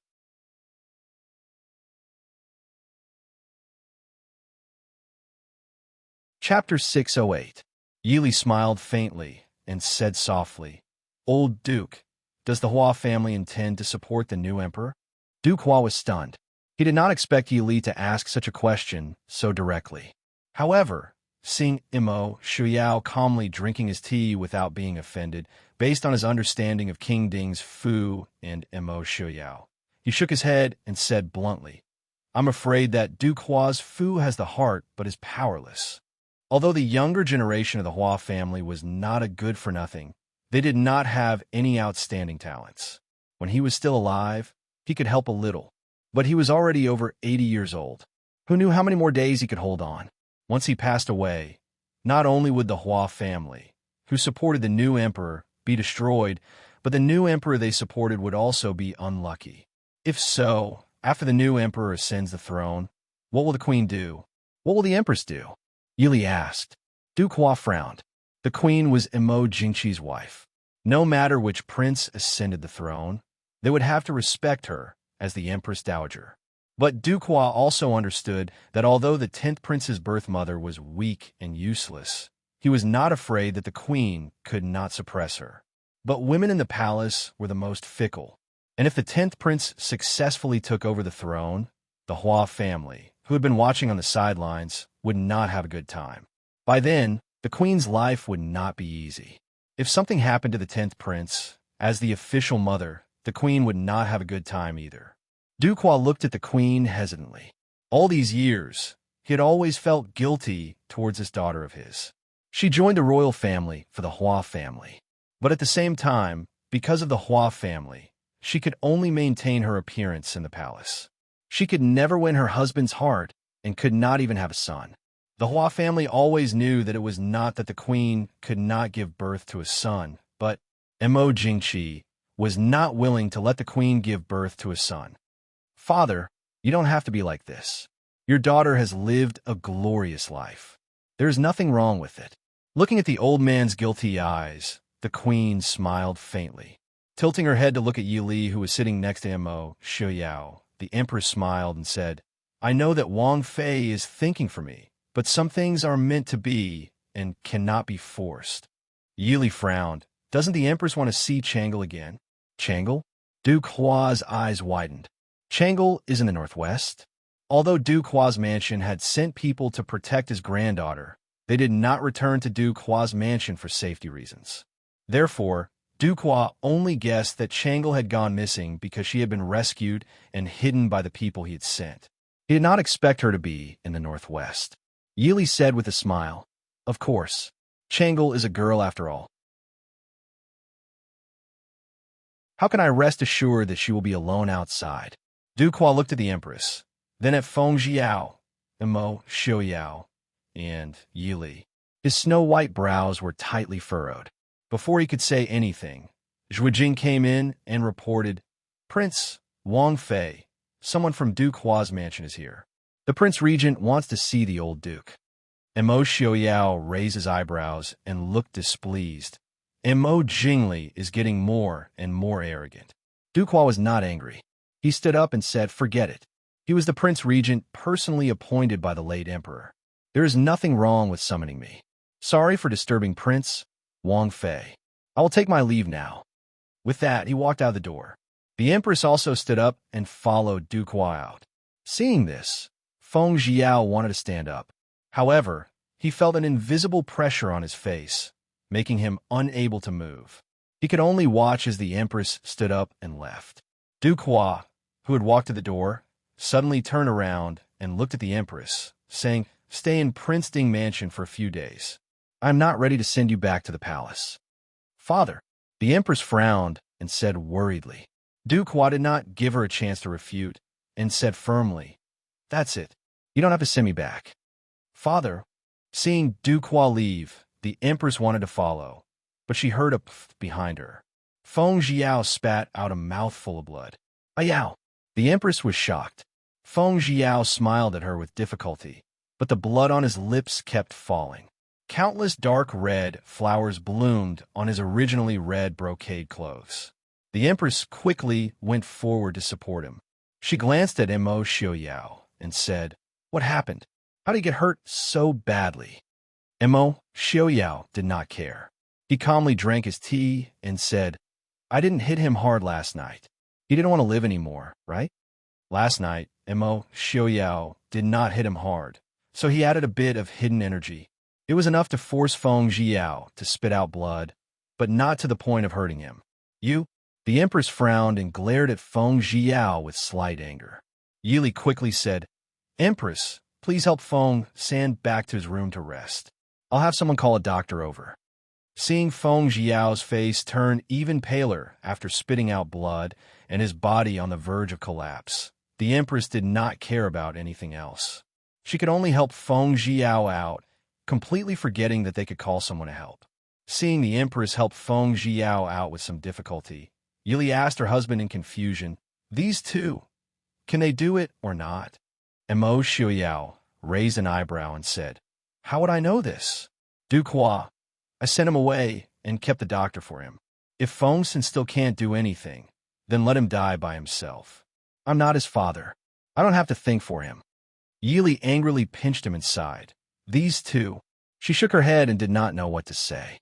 Chapter 608. Yili smiled faintly and said softly, "Old Duke, does the Hua family intend to support the new emperor?" Duke Hua was stunned. He did not expect Yili to ask such a question so directly. However, seeing Mo Shuyao calmly drinking his tea without being offended, based on his understanding of King Ding's Fu and Mo Shuyao, he shook his head and said bluntly, "I'm afraid that Duke Hua's Fu has the heart but is powerless." Although the younger generation of the Hua family was not a good-for-nothing, they did not have any outstanding talents. When he was still alive, he could help a little, but he was already over 80 years old. Who knew how many more days he could hold on? Once he passed away, not only would the Hua family, who supported the new emperor, be destroyed, but the new emperor they supported would also be unlucky. If so, after the new emperor ascends the throne, what will the queen do? What will the empress do? Yili asked. Duke Hua frowned. The queen was Mo Jingqi's wife. No matter which prince ascended the throne, they would have to respect her as the Empress Dowager. But Duke Hua also understood that although the 10th prince's birth mother was weak and useless, he was not afraid that the queen could not suppress her. But women in the palace were the most fickle, and if the 10th prince successfully took over the throne, the Hua family, who had been watching on the sidelines, would not have a good time. By then, the queen's life would not be easy. If something happened to the 10th prince, as the official mother, the queen would not have a good time either. Duke Hua looked at the queen hesitantly. All these years, he had always felt guilty towards this daughter of his. She joined the royal family for the Hua family. But at the same time, because of the Hua family, she could only maintain her appearance in the palace. She could never win her husband's heart and could not even have a son. The Hua family always knew that it was not that the queen could not give birth to a son, but Mo Jingqi was not willing to let the queen give birth to a son. "Father, you don't have to be like this. Your daughter has lived a glorious life. There is nothing wrong with it." Looking at the old man's guilty eyes, the queen smiled faintly. Tilting her head to look at Yi Li, who was sitting next to Mo Xiaoyao, the empress smiled and said, "I know that Wang Fei is thinking for me, but some things are meant to be and cannot be forced." Yi Li frowned. "Doesn't the empress want to see Chang'e again?" "Chang'e?" Duke Hua's eyes widened. "Chang'e is in the northwest." Although Duke Hua's mansion had sent people to protect his granddaughter, they did not return to Duke Hua's mansion for safety reasons. Therefore, Duke Hua only guessed that Chang'e had gone missing because she had been rescued and hidden by the people he had sent. He did not expect her to be in the northwest. Yi Li said with a smile, "Of course, Chang'e is a girl after all. How can I rest assured that she will be alone outside?" Duke Hua looked at the empress, then at Feng Jiao, Mo Xiaoyao, and Yi Li. His snow-white brows were tightly furrowed. Before he could say anything, Zhuijing came in and reported, "Prince Wang Fei, someone from Duke Hua's mansion is here. The Prince Regent wants to see the old Duke." Mo Xiaoyao raised his eyebrows and looked displeased. Mo Jingli is getting more and more arrogant. Duke Hua was not angry. He stood up and said, "Forget it. He was the Prince Regent personally appointed by the late Emperor. There is nothing wrong with summoning me. Sorry for disturbing Prince Wang Fei. I will take my leave now." With that, he walked out the door. The Empress also stood up and followed Duke Hua out. Seeing this, Feng Jiao wanted to stand up. However, he felt an invisible pressure on his face, making him unable to move. He could only watch as the Empress stood up and left. Duke Hua, who had walked to the door, suddenly turned around and looked at the Empress, saying, "Stay in Prince Ding Mansion for a few days. I am not ready to send you back to the palace." "Father." The Empress frowned and said worriedly. Duke Hua did not give her a chance to refute and said firmly, "That's it. You don't have to send me back." "Father." Seeing Duke Hua leave, the Empress wanted to follow, but she heard a pff behind her. Feng Jiao spat out a mouthful of blood. "Ayao." The Empress was shocked. Feng Jiao smiled at her with difficulty, but the blood on his lips kept falling. Countless dark red flowers bloomed on his originally red brocade clothes. The Empress quickly went forward to support him. She glanced at Mo Xiaoyao and said, "What happened? How did he get hurt so badly?" Mo Xiaoyao did not care. He calmly drank his tea and said, "I didn't hit him hard last night. He didn't want to live anymore, right?" Last night, Mo Xiaoyao did not hit him hard, so he added a bit of hidden energy. It was enough to force Feng Jiao to spit out blood, but not to the point of hurting him. "You?" The Empress frowned and glared at Feng Jiao with slight anger. Yi Li quickly said, "Empress, please help Feng sand back to his room to rest. I'll have someone call a doctor over." Seeing Feng Jiao's face turn even paler after spitting out blood and his body on the verge of collapse, the Empress did not care about anything else. She could only help Feng Jiao out, completely forgetting that they could call someone to help. Seeing the Empress help Feng Jiao out with some difficulty, Yi Li asked her husband in confusion, "These two, can they do it or not?" Mo Xiaoyao raised an eyebrow and said, "How would I know this?" Duke Hua, "I sent him away and kept the doctor for him. If Feng Sin still can't do anything, then let him die by himself. I'm not his father. I don't have to think for him." Yi Li angrily pinched him inside. "These two." She shook her head and did not know what to say.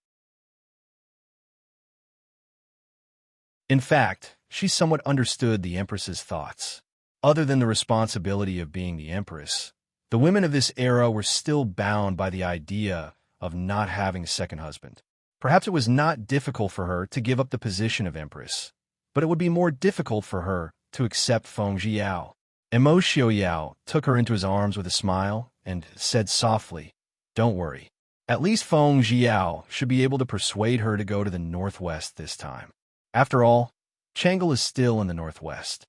In fact, she somewhat understood the Empress's thoughts. Other than the responsibility of being the Empress, the women of this era were still bound by the idea of not having a second husband. Perhaps it was not difficult for her to give up the position of Empress, but it would be more difficult for her to accept Feng Jiao. Mo Xiaoyao took her into his arms with a smile and said softly, "Don't worry. At least Feng Jiao should be able to persuade her to go to the northwest this time. After all, Chang'e is still in the northwest."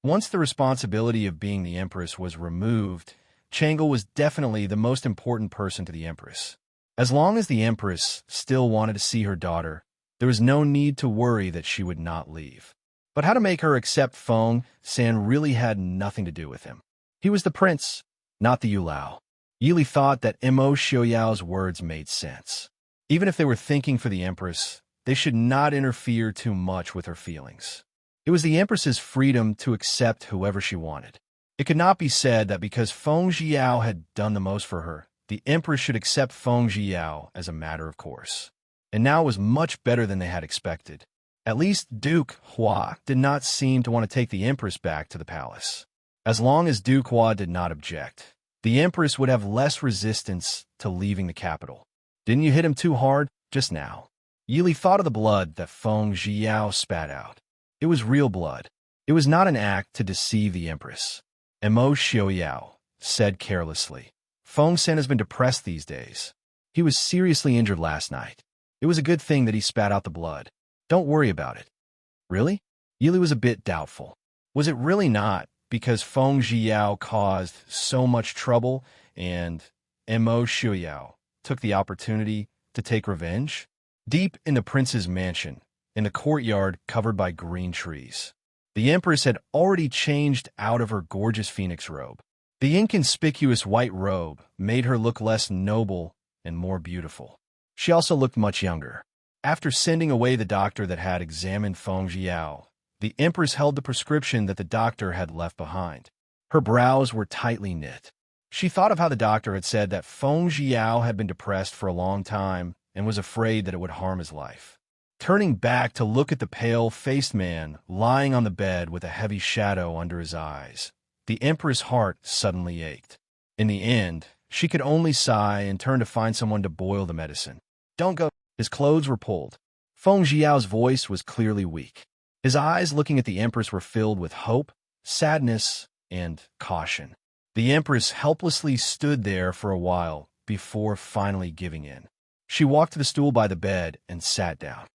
Once the responsibility of being the Empress was removed, Chang'e was definitely the most important person to the Empress. As long as the Empress still wanted to see her daughter, There was no need to worry that she would not leave. But how to make her accept Feng San really had nothing to do with him. He was the prince, not the Yulao. Yili thought that Mo Xiaoyao's words made sense. Even if they were thinking for the Empress, they should not interfere too much with her feelings. It was the Empress's freedom to accept whoever she wanted. It could not be said that because Feng Jiao had done the most for her, the Empress should accept Feng Jiao as a matter of course. And now it was much better than they had expected. At least Duke Hua did not seem to want to take the Empress back to the palace. As long as Duke Hua did not object, the Empress would have less resistance to leaving the capital. Didn't you hit him too hard just now? Yili thought of the blood that Feng Jiao spat out. It was real blood. It was not an act to deceive the Empress. Mo Xiaoyao said carelessly. Feng San has been depressed these days. He was seriously injured last night. It was a good thing that he spat out the blood. Don't worry about it. Really? Yili was a bit doubtful. Was it really not because Feng Jiao caused so much trouble and Mo Xiaoyao took the opportunity to take revenge? Deep in the prince's mansion, in the courtyard covered by green trees, the Empress had already changed out of her gorgeous phoenix robe. The inconspicuous white robe made her look less noble and more beautiful. She also looked much younger. After sending away the doctor that had examined Feng Jiao, the Empress held the prescription that the doctor had left behind. Her brows were tightly knit. She thought of how the doctor had said that Feng Jiao had been depressed for a long time and was afraid that it would harm his life. Turning back to look at the pale-faced man lying on the bed with a heavy shadow under his eyes, the Empress' heart suddenly ached. In the end, she could only sigh and turn to find someone to boil the medicine. Don't go. His clothes were pulled. Feng Jiao's voice was clearly weak. His eyes looking at the Empress were filled with hope, sadness, and caution. The Empress helplessly stood there for a while before finally giving in. She walked to the stool by the bed and sat down.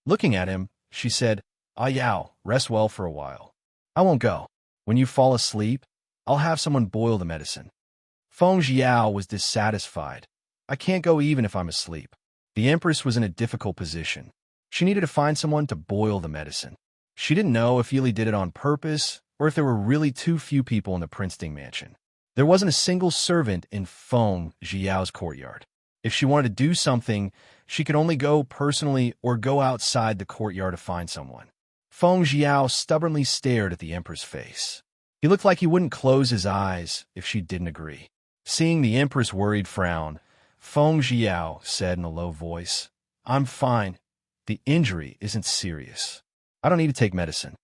Looking at him, she said, "Ah Yao, rest well for a while. I won't go. When you fall asleep, I'll have someone boil the medicine." Feng Jiao was dissatisfied. "I can't go even if I'm asleep." The Empress was in a difficult position. She needed to find someone to boil the medicine. She didn't know if Yili did it on purpose or if there were really too few people in the Princeton mansion. There wasn't a single servant in Feng Jiao's courtyard. If she wanted to do something, she could only go personally or go outside the courtyard to find someone. Feng Jiao stubbornly stared at the Empress' face. He looked like he wouldn't close his eyes if she didn't agree. Seeing the Empress' worried frown, Feng Jiao said in a low voice, "I'm fine. The injury isn't serious. I don't need to take medicine."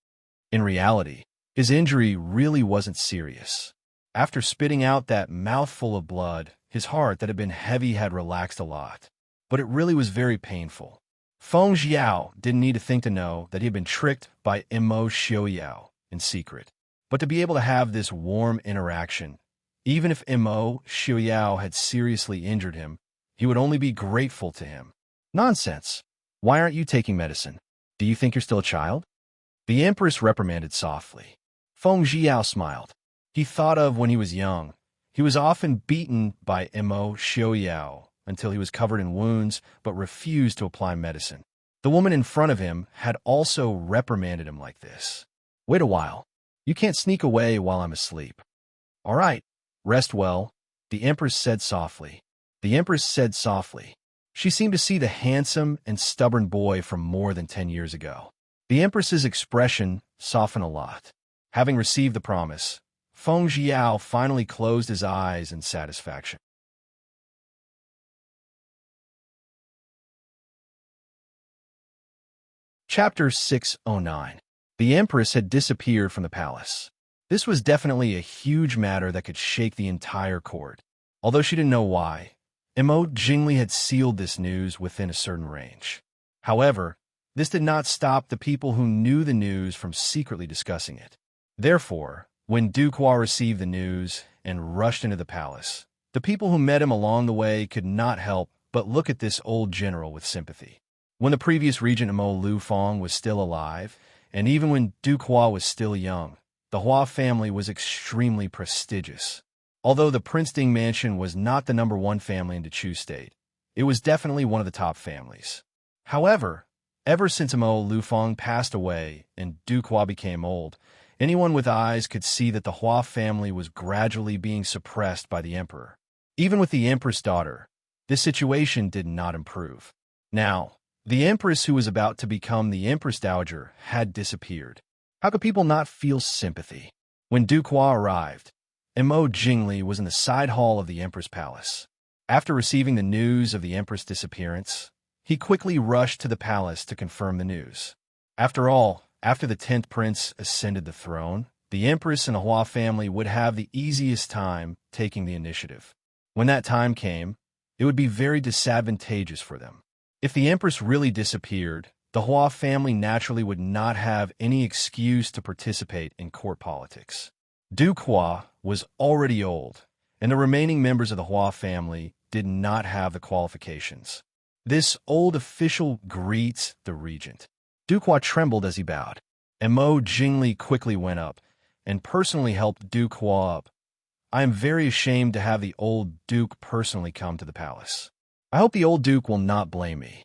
In reality, his injury really wasn't serious. After spitting out that mouthful of blood, his heart that had been heavy had relaxed a lot. But it really was very painful. Feng Jiao didn't need to think to know that he had been tricked by Mo Xiaoyao in secret. But to be able to have this warm interaction, even if Mo Xiaoyao had seriously injured him, he would only be grateful to him. "Nonsense. Why aren't you taking medicine? Do you think you're still a child?" The Empress reprimanded softly. Feng Jiao smiled. He thought of when he was young. He was often beaten by Mo Xiaoyao until he was covered in wounds but refused to apply medicine. The woman in front of him had also reprimanded him like this. "Wait a while. You can't sneak away while I'm asleep." "All right. Rest well," the Empress said softly. The Empress said softly. She seemed to see the handsome and stubborn boy from more than 10 years ago. The Empress's expression softened a lot. Having received the promise, Feng Jiao finally closed his eyes in satisfaction. Chapter 609. The Empress had disappeared from the palace. This was definitely a huge matter that could shake the entire court. Although she didn't know why, Mo Jingli had sealed this news within a certain range. However, this did not stop the people who knew the news from secretly discussing it. Therefore, when Duke Hua received the news and rushed into the palace, the people who met him along the way could not help but look at this old general with sympathy. When the previous regent Mo Lufang was still alive, and even when Duke Hua was still young, the Hua family was extremely prestigious. Although the Princeton mansion was not the #1 family in the Chu state, it was definitely one of the top families. However, ever since Mo Lufeng passed away and Du Hua became old, anyone with eyes could see that the Hua family was gradually being suppressed by the emperor. Even with the empress daughter, this situation did not improve. Now, the empress who was about to become the empress dowager had disappeared. How could people not feel sympathy? When Du Hua arrived, Mo Jingli was in the side hall of the empress palace. After receiving the news of the empress' disappearance, he quickly rushed to the palace to confirm the news. After all, after the 10th prince ascended the throne, the empress and the Hua family would have the easiest time taking the initiative. When that time came, it would be very disadvantageous for them. If the empress really disappeared, the Hua family naturally would not have any excuse to participate in court politics. Du Hua was already old, and the remaining members of the Hua family did not have the qualifications. This old official greets the regent. Du Hua trembled as he bowed, and Mo Jingli quickly went up and personally helped Du Hua up. I am very ashamed to have the old duke personally come to the palace. I hope the old duke will not blame me.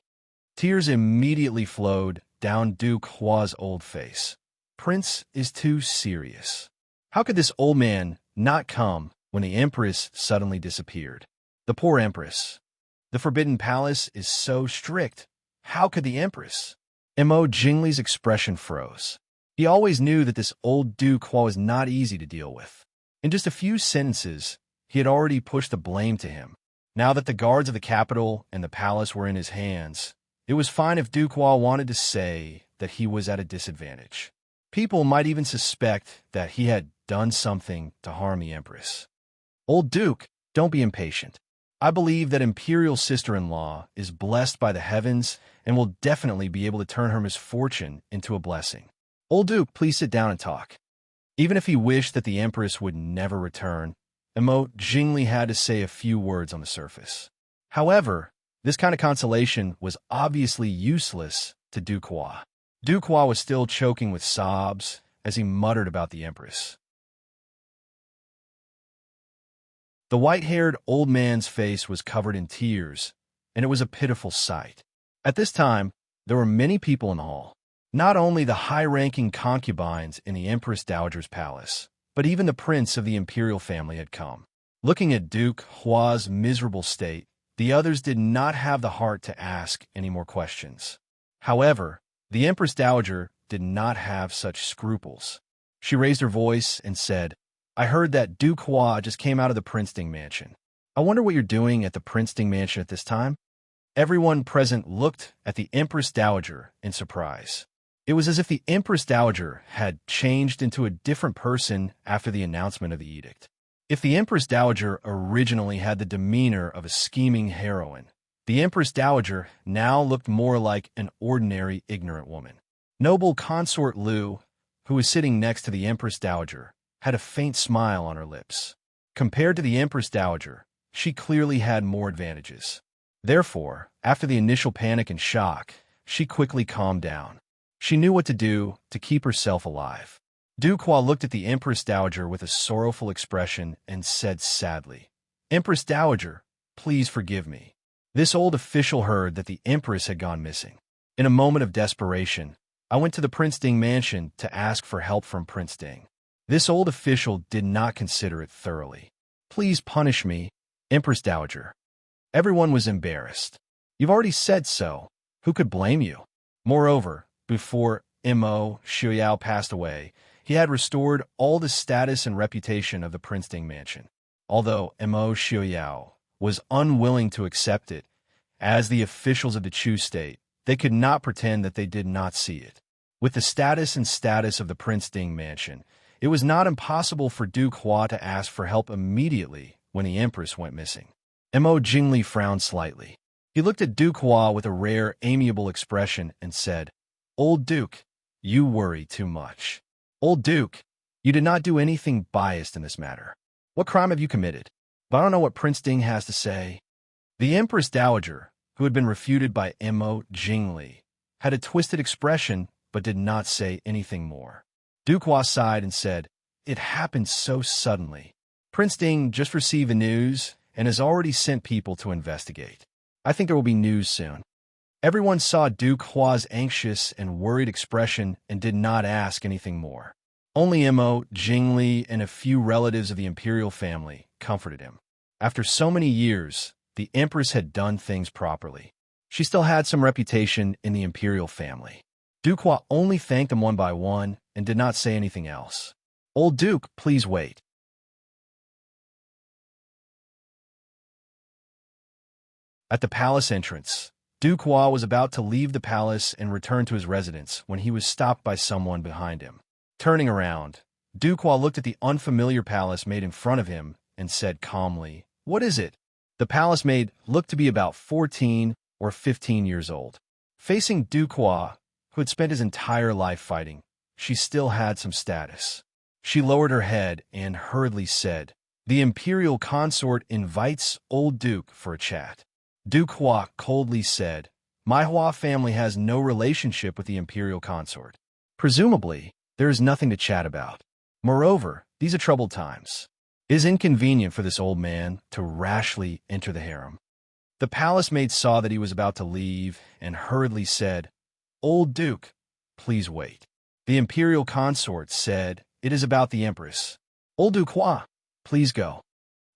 Tears immediately flowed down Du Hua's old face. Prince is too serious. How could this old man not come when the empress suddenly disappeared? The poor empress. The Forbidden Palace is so strict. How could the empress? Mo Jingli's expression froze. He always knew that this old Du Hua was not easy to deal with. In just a few sentences, he had already pushed the blame to him. Now that the guards of the capital and the palace were in his hands, it was fine if Du Hua wanted to say that he was at a disadvantage. People might even suspect that he had done something to harm the empress. Old Duke, don't be impatient. I believe that Imperial sister-in-law is blessed by the heavens and will definitely be able to turn her misfortune into a blessing. Old Duke, please sit down and talk. Even if he wished that the empress would never return, Mo Jingli had to say a few words on the surface. However, this kind of consolation was obviously useless to Du Hua. Du Hua was still choking with sobs as he muttered about the empress. The white-haired old man's face was covered in tears, and it was a pitiful sight. At this time, there were many people in the hall. Not only the high-ranking concubines in the Empress Dowager's palace, but even the prince of the imperial family had come. Looking at Duke Hua's miserable state, the others did not have the heart to ask any more questions. However, the Empress Dowager did not have such scruples. She raised her voice and said, I heard that Duke Hua just came out of the Princeton Mansion. I wonder what you're doing at the Princeton Mansion at this time? Everyone present looked at the Empress Dowager in surprise. It was as if the Empress Dowager had changed into a different person after the announcement of the edict. If the Empress Dowager originally had the demeanor of a scheming heroine, the Empress Dowager now looked more like an ordinary, ignorant woman. Noble Consort Liu, who was sitting next to the Empress Dowager, had a faint smile on her lips. Compared to the Empress Dowager, she clearly had more advantages. Therefore, after the initial panic and shock, she quickly calmed down. She knew what to do to keep herself alive. Du Hua looked at the Empress Dowager with a sorrowful expression and said sadly, Empress Dowager, please forgive me. This old official heard that the Empress had gone missing. In a moment of desperation, I went to the Prince Ding mansion to ask for help from Prince Ding. This old official did not consider it thoroughly. Please punish me, Empress Dowager. Everyone was embarrassed. You've already said so. Who could blame you? Moreover, before Mo Xiuyao passed away, he had restored all the status and reputation of the Prince Ding mansion. Although Mo Xiuyao was unwilling to accept it, as the officials of the Chu state, they could not pretend that they did not see it. With the status of the Prince Ding mansion, it was not impossible for Duke Hua to ask for help immediately when the Empress went missing. Mo Jingli frowned slightly. He looked at Duke Hua with a rare, amiable expression and said, Old Duke, you worry too much. Old Duke, you did not do anything biased in this matter. What crime have you committed? But I don't know what Prince Ding has to say. The Empress Dowager, who had been refuted by Mo Jingli, had a twisted expression but did not say anything more. Duke Hua sighed and said, It happened so suddenly. Prince Ding just received the news and has already sent people to investigate. I think there will be news soon. Everyone saw Duke Hua's anxious and worried expression and did not ask anything more. Only Imo, Jingli, and a few relatives of the imperial family comforted him. After so many years, the empress had done things properly. She still had some reputation in the imperial family. Duke Hua only thanked them one by one and did not say anything else. "Old Duke, please wait." At the palace entrance, Duke Hua was about to leave the palace and return to his residence when he was stopped by someone behind him. Turning around, Duke Hua looked at the unfamiliar palace maid in front of him and said calmly, "What is it?" The palace maid looked to be about 14 or 15 years old. Facing Duke Hua, who had spent his entire life fighting, she still had some status. She lowered her head and hurriedly said, "The imperial consort invites old Duke for a chat." Duke Hua coldly said, "My Hua family has no relationship with the imperial consort. Presumably, there is nothing to chat about. Moreover, these are troubled times. It is inconvenient for this old man to rashly enter the harem." The palace maid saw that he was about to leave and hurriedly said, "Old Duke, please wait." The imperial consort said, "It is about the empress. Old Duke Hua, please go."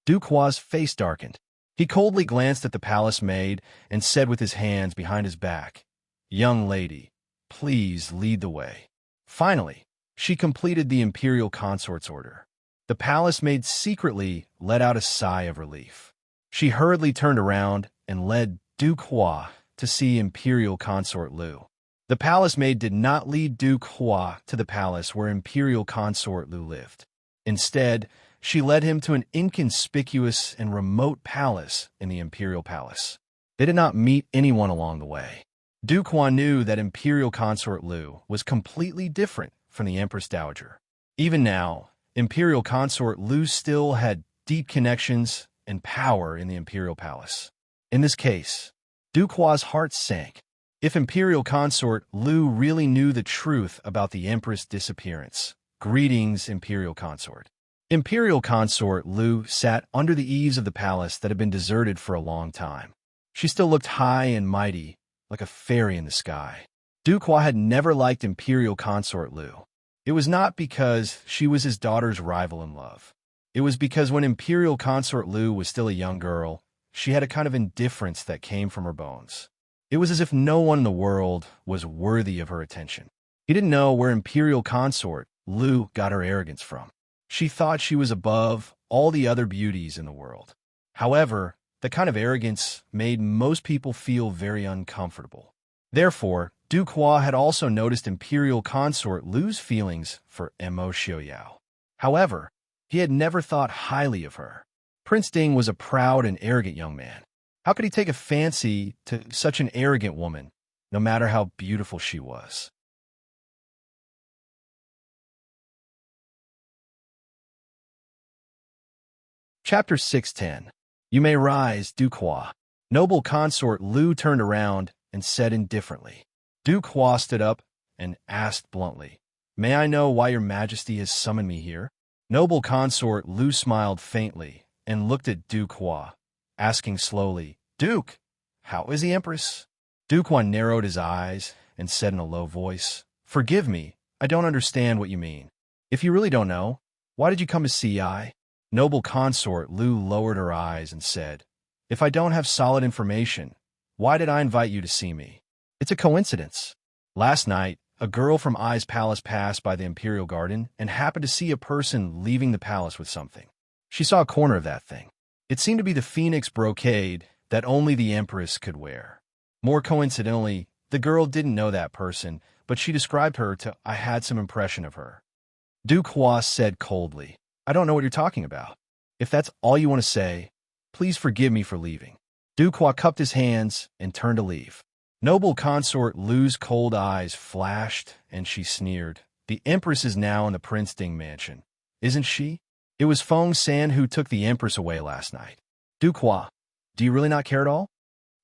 Duke Hua's face darkened. He coldly glanced at the palace maid and said with his hands behind his back, "Young lady, please lead the way." Finally, she completed the imperial consort's order. The palace maid secretly let out a sigh of relief. She hurriedly turned around and led Duke Hua to see Imperial Consort Lu. The palace maid did not lead Duke Hua to the palace where Imperial Consort Lu lived. Instead, she led him to an inconspicuous and remote palace in the Imperial Palace. They did not meet anyone along the way. Duke Hua knew that Imperial Consort Lu was completely different from the Empress Dowager. Even now, Imperial Consort Lu still had deep connections and power in the Imperial Palace. In this case, Duke Hua's heart sank. If Imperial Consort Lu really knew the truth about the Empress' disappearance, greetings, Imperial Consort. Imperial Consort Lu sat under the eaves of the palace that had been deserted for a long time. She still looked high and mighty, like a fairy in the sky. Duke Hua had never liked Imperial Consort Lu. It was not because she was his daughter's rival in love. It was because when Imperial Consort Lu was still a young girl, she had a kind of indifference that came from her bones. It was as if no one in the world was worthy of her attention. He didn't know where Imperial Consort Lu got her arrogance from. She thought she was above all the other beauties in the world. However, the kind of arrogance made most people feel very uncomfortable. Therefore, Duke Hua had also noticed Imperial Consort Lu's feelings for Mo Xiaoyao. However, he had never thought highly of her. Prince Ding was a proud and arrogant young man. How could he take a fancy to such an arrogant woman, no matter how beautiful she was? Chapter 610. You may rise, Duke Hua. Noble consort Lu turned around and said indifferently. Duke Hua stood up and asked bluntly, "May I know why your majesty has summoned me here?" Noble consort Lu smiled faintly and looked at Duke Hua, asking slowly, "Duke, how is the empress?" Duke Hua narrowed his eyes and said in a low voice, "Forgive me, I don't understand what you mean. If you really don't know, why did you come to see I?" Noble consort Lu lowered her eyes and said, "If I don't have solid information, why did I invite you to see me? It's a coincidence. Last night, a girl from Ai's palace passed by the imperial garden and happened to see a person leaving the palace with something. She saw a corner of that thing. It seemed to be the phoenix brocade that only the empress could wear. More coincidentally, the girl didn't know that person, but she described her to I had some impression of her." Duke Hua said coldly, "I don't know what you're talking about. If that's all you want to say, please forgive me for leaving." Duke Hua cupped his hands and turned to leave. Noble consort Lu's cold eyes flashed, and she sneered. "The empress is now in the Prince Ding mansion, isn't she? It was Feng San who took the empress away last night. Duke Hua, do you really not care at all?"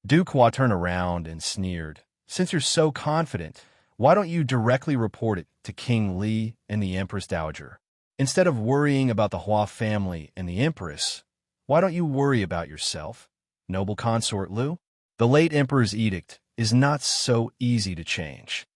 Duke Hua turned around and sneered. "Since you're so confident, why don't you directly report it to King Li and the Empress Dowager? Instead of worrying about the Hua family and the empress, why don't you worry about yourself, noble consort Lu?" The late emperor's edict is not so easy to change.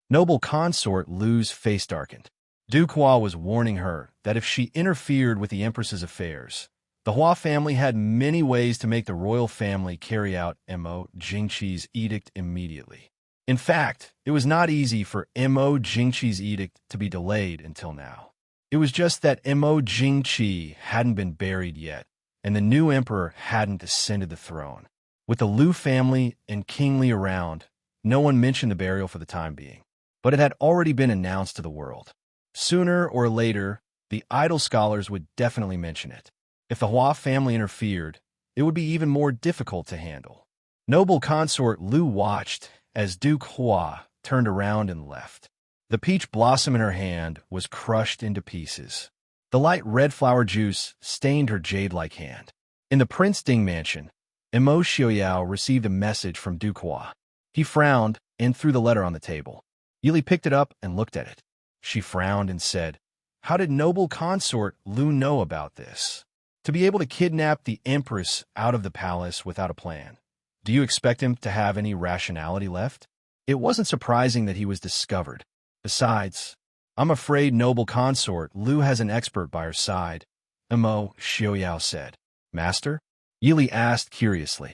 Noble consort Lu's face darkened. Duke Hua was warning her that if she interfered with the empress's affairs, the Hua family had many ways to make the royal family carry out Mo Jingqi's edict immediately. In fact, it was not easy for Mo Jingqi's edict to be delayed until now. It was just that Mo Jingqi hadn't been buried yet, and the new emperor hadn't ascended the throne. With the Lu family and King Li around, no one mentioned the burial for the time being. But it had already been announced to the world. Sooner or later, the idle scholars would definitely mention it. If the Hua family interfered, it would be even more difficult to handle. Noble consort Lu watched as Duke Hua turned around and left. The peach blossom in her hand was crushed into pieces. The light red flower juice stained her jade-like hand. In the Prince Ding mansion, Mo Xiaoyao received a message from Duke Hua. He frowned and threw the letter on the table. Yili picked it up and looked at it. She frowned and said, "How did noble consort Lu know about this? To be able to kidnap the empress out of the palace without a plan. Do you expect him to have any rationality left?" It wasn't surprising that he was discovered. Besides, I'm afraid noble consort Lu has an expert by her side, Mo Xiaoyao said. Master? Yili asked curiously.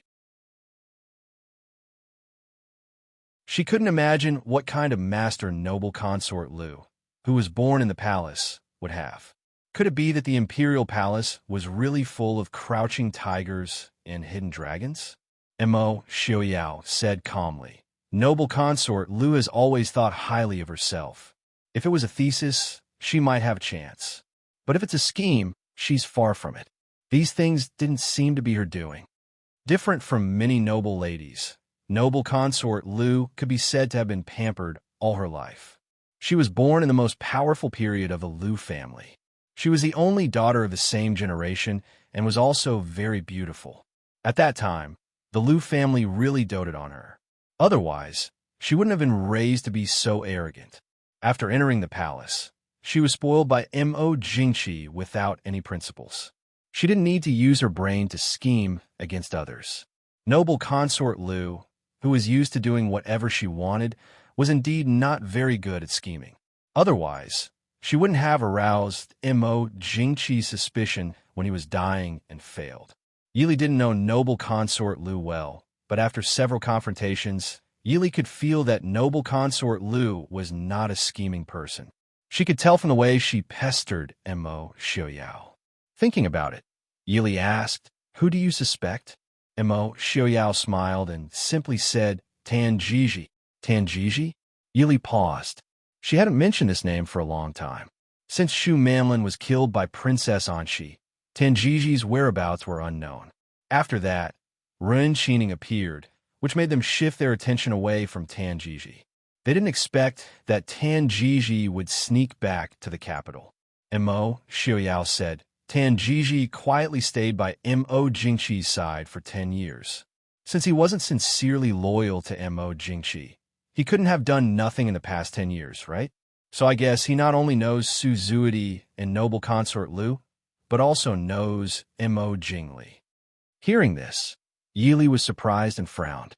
She couldn't imagine what kind of master noble consort Lu, who was born in the palace, would have. Could it be that the imperial palace was really full of crouching tigers and hidden dragons? Mo Xiaoyao said calmly. Noble consort Lu has always thought highly of herself. If it was a thesis, she might have a chance. But if it's a scheme, she's far from it. These things didn't seem to be her doing. Different from many noble ladies, noble consort Lu could be said to have been pampered all her life. She was born in the most powerful period of the Lu family. She was the only daughter of the same generation and was also very beautiful. At that time, the Lu family really doted on her. Otherwise, she wouldn't have been raised to be so arrogant. After entering the palace, she was spoiled by Mo Jingqi without any principles. She didn't need to use her brain to scheme against others. Noble consort Lu, who was used to doing whatever she wanted, was indeed not very good at scheming. Otherwise, she wouldn't have aroused Mo Jingqi's suspicion when he was dying and failed. Yili didn't know noble consort Lu well, but after several confrontations, Yili could feel that noble consort Lu was not a scheming person. She could tell from the way she pestered Mo Xiaoyao. Thinking about it, Yili asked, "Who do you suspect?" Mo Xiaoyao smiled and simply said, "Tan Jiji." Tan Jiji? Yili paused. She hadn't mentioned this name for a long time. Since Shu Manlin was killed by Princess Anxi, Tan Jiji's whereabouts were unknown. After that, Ren Qining appeared, which made them shift their attention away from Tan Jiji. They didn't expect that Tan Jiji would sneak back to the capital. Mo Xiaoyao said, Tan Jiji quietly stayed by Mo Jingqi's side for 10 years. Since he wasn't sincerely loyal to Mo Jingqi, he couldn't have done nothing in the past 10 years, right? So I guess he not only knows Su Zuidi and noble consort Lu, but also knows Mo Jingli. Hearing this, Yili was surprised and frowned.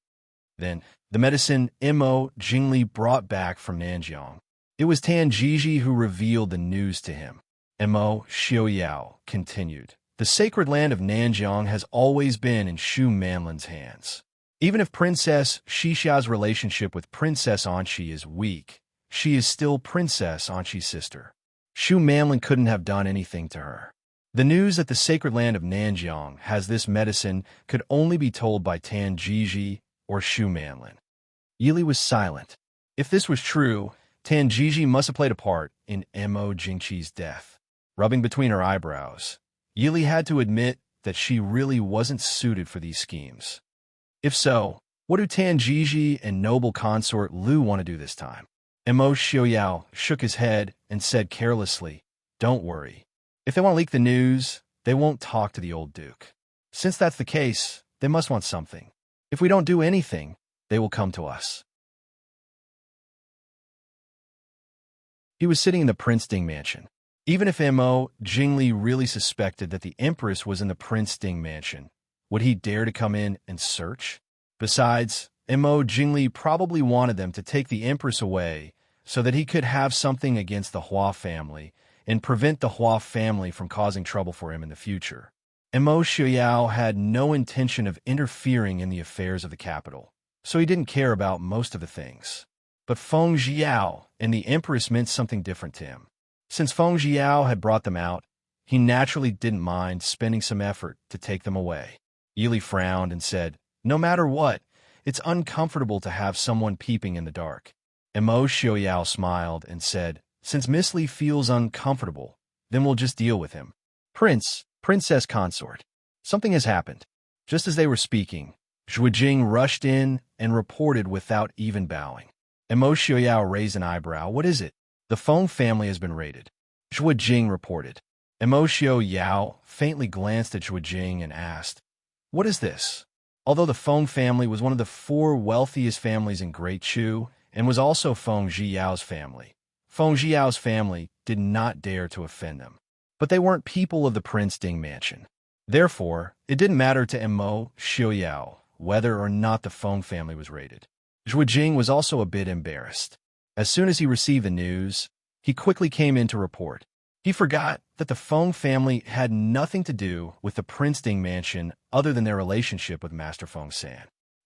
Then, the medicine Mo Jingli brought back from Nanjiang. It was Tan Jiji who revealed the news to him. Mo Xiaoyao continued. The sacred land of Nanjiang has always been in Shu Manlin's hands. Even if Princess Xixia's relationship with Princess Anxi is weak, she is still Princess Anxi's sister. Shu Manlin couldn't have done anything to her. The news that the sacred land of Nanjiang has this medicine could only be told by Tan Jiji or Shu Manlin. Yili was silent. If this was true, Tan Jiji must have played a part in Mo Jingqi's death. Rubbing between her eyebrows, Yili had to admit that she really wasn't suited for these schemes. If so, what do Tan Jiji and noble consort Lu want to do this time? Mo Xiaoyao shook his head and said carelessly, "Don't worry. If they want to leak the news, they won't talk to the old duke. Since that's the case, they must want something. If we don't do anything, they will come to us." He was sitting in the Prince Ding mansion. Even if Mo Jingli really suspected that the Empress was in the Prince Ding mansion, would he dare to come in and search? Besides, Mo Jingli probably wanted them to take the Empress away so that he could have something against the Hua family and prevent the Hua family from causing trouble for him in the future. Mo Xiaoyao had no intention of interfering in the affairs of the capital, so he didn't care about most of the things. But Feng Jiao and the Empress meant something different to him. Since Feng Jiao had brought them out, he naturally didn't mind spending some effort to take them away. Yili frowned and said, "No matter what, it's uncomfortable to have someone peeping in the dark." Mo Xiaoyao smiled and said, "Since Miss Li feels uncomfortable, then we'll just deal with him. Princess consort, something has happened." Just as they were speaking, Zhuijing rushed in and reported without even bowing. Mo Xiaoyao raised an eyebrow. "What is it?" "The Feng family has been raided," Zhuijing reported. Mo Xiaoyao faintly glanced at Zhuijing and asked, "What is this?" Although the Feng family was one of the 4 wealthiest families in Great Chu and was also Feng Jiao's family, Feng Jiao's family did not dare to offend them. But they weren't people of the Prince Ding mansion. Therefore, it didn't matter to Mo Xiaoyao whether or not the Feng family was raided. Zhuijing was also a bit embarrassed. As soon as he received the news, he quickly came in to report. He forgot that the Feng family had nothing to do with the Prince Ding mansion other than their relationship with Master Feng San.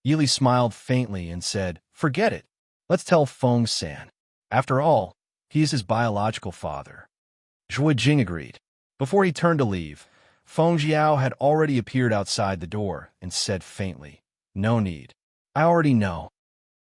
Yili smiled faintly and said, "Forget it. Let's tell Feng San. After all, he is his biological father." Zhuijing agreed. Before he turned to leave, Feng Jiao had already appeared outside the door and said faintly, "No need. I already know."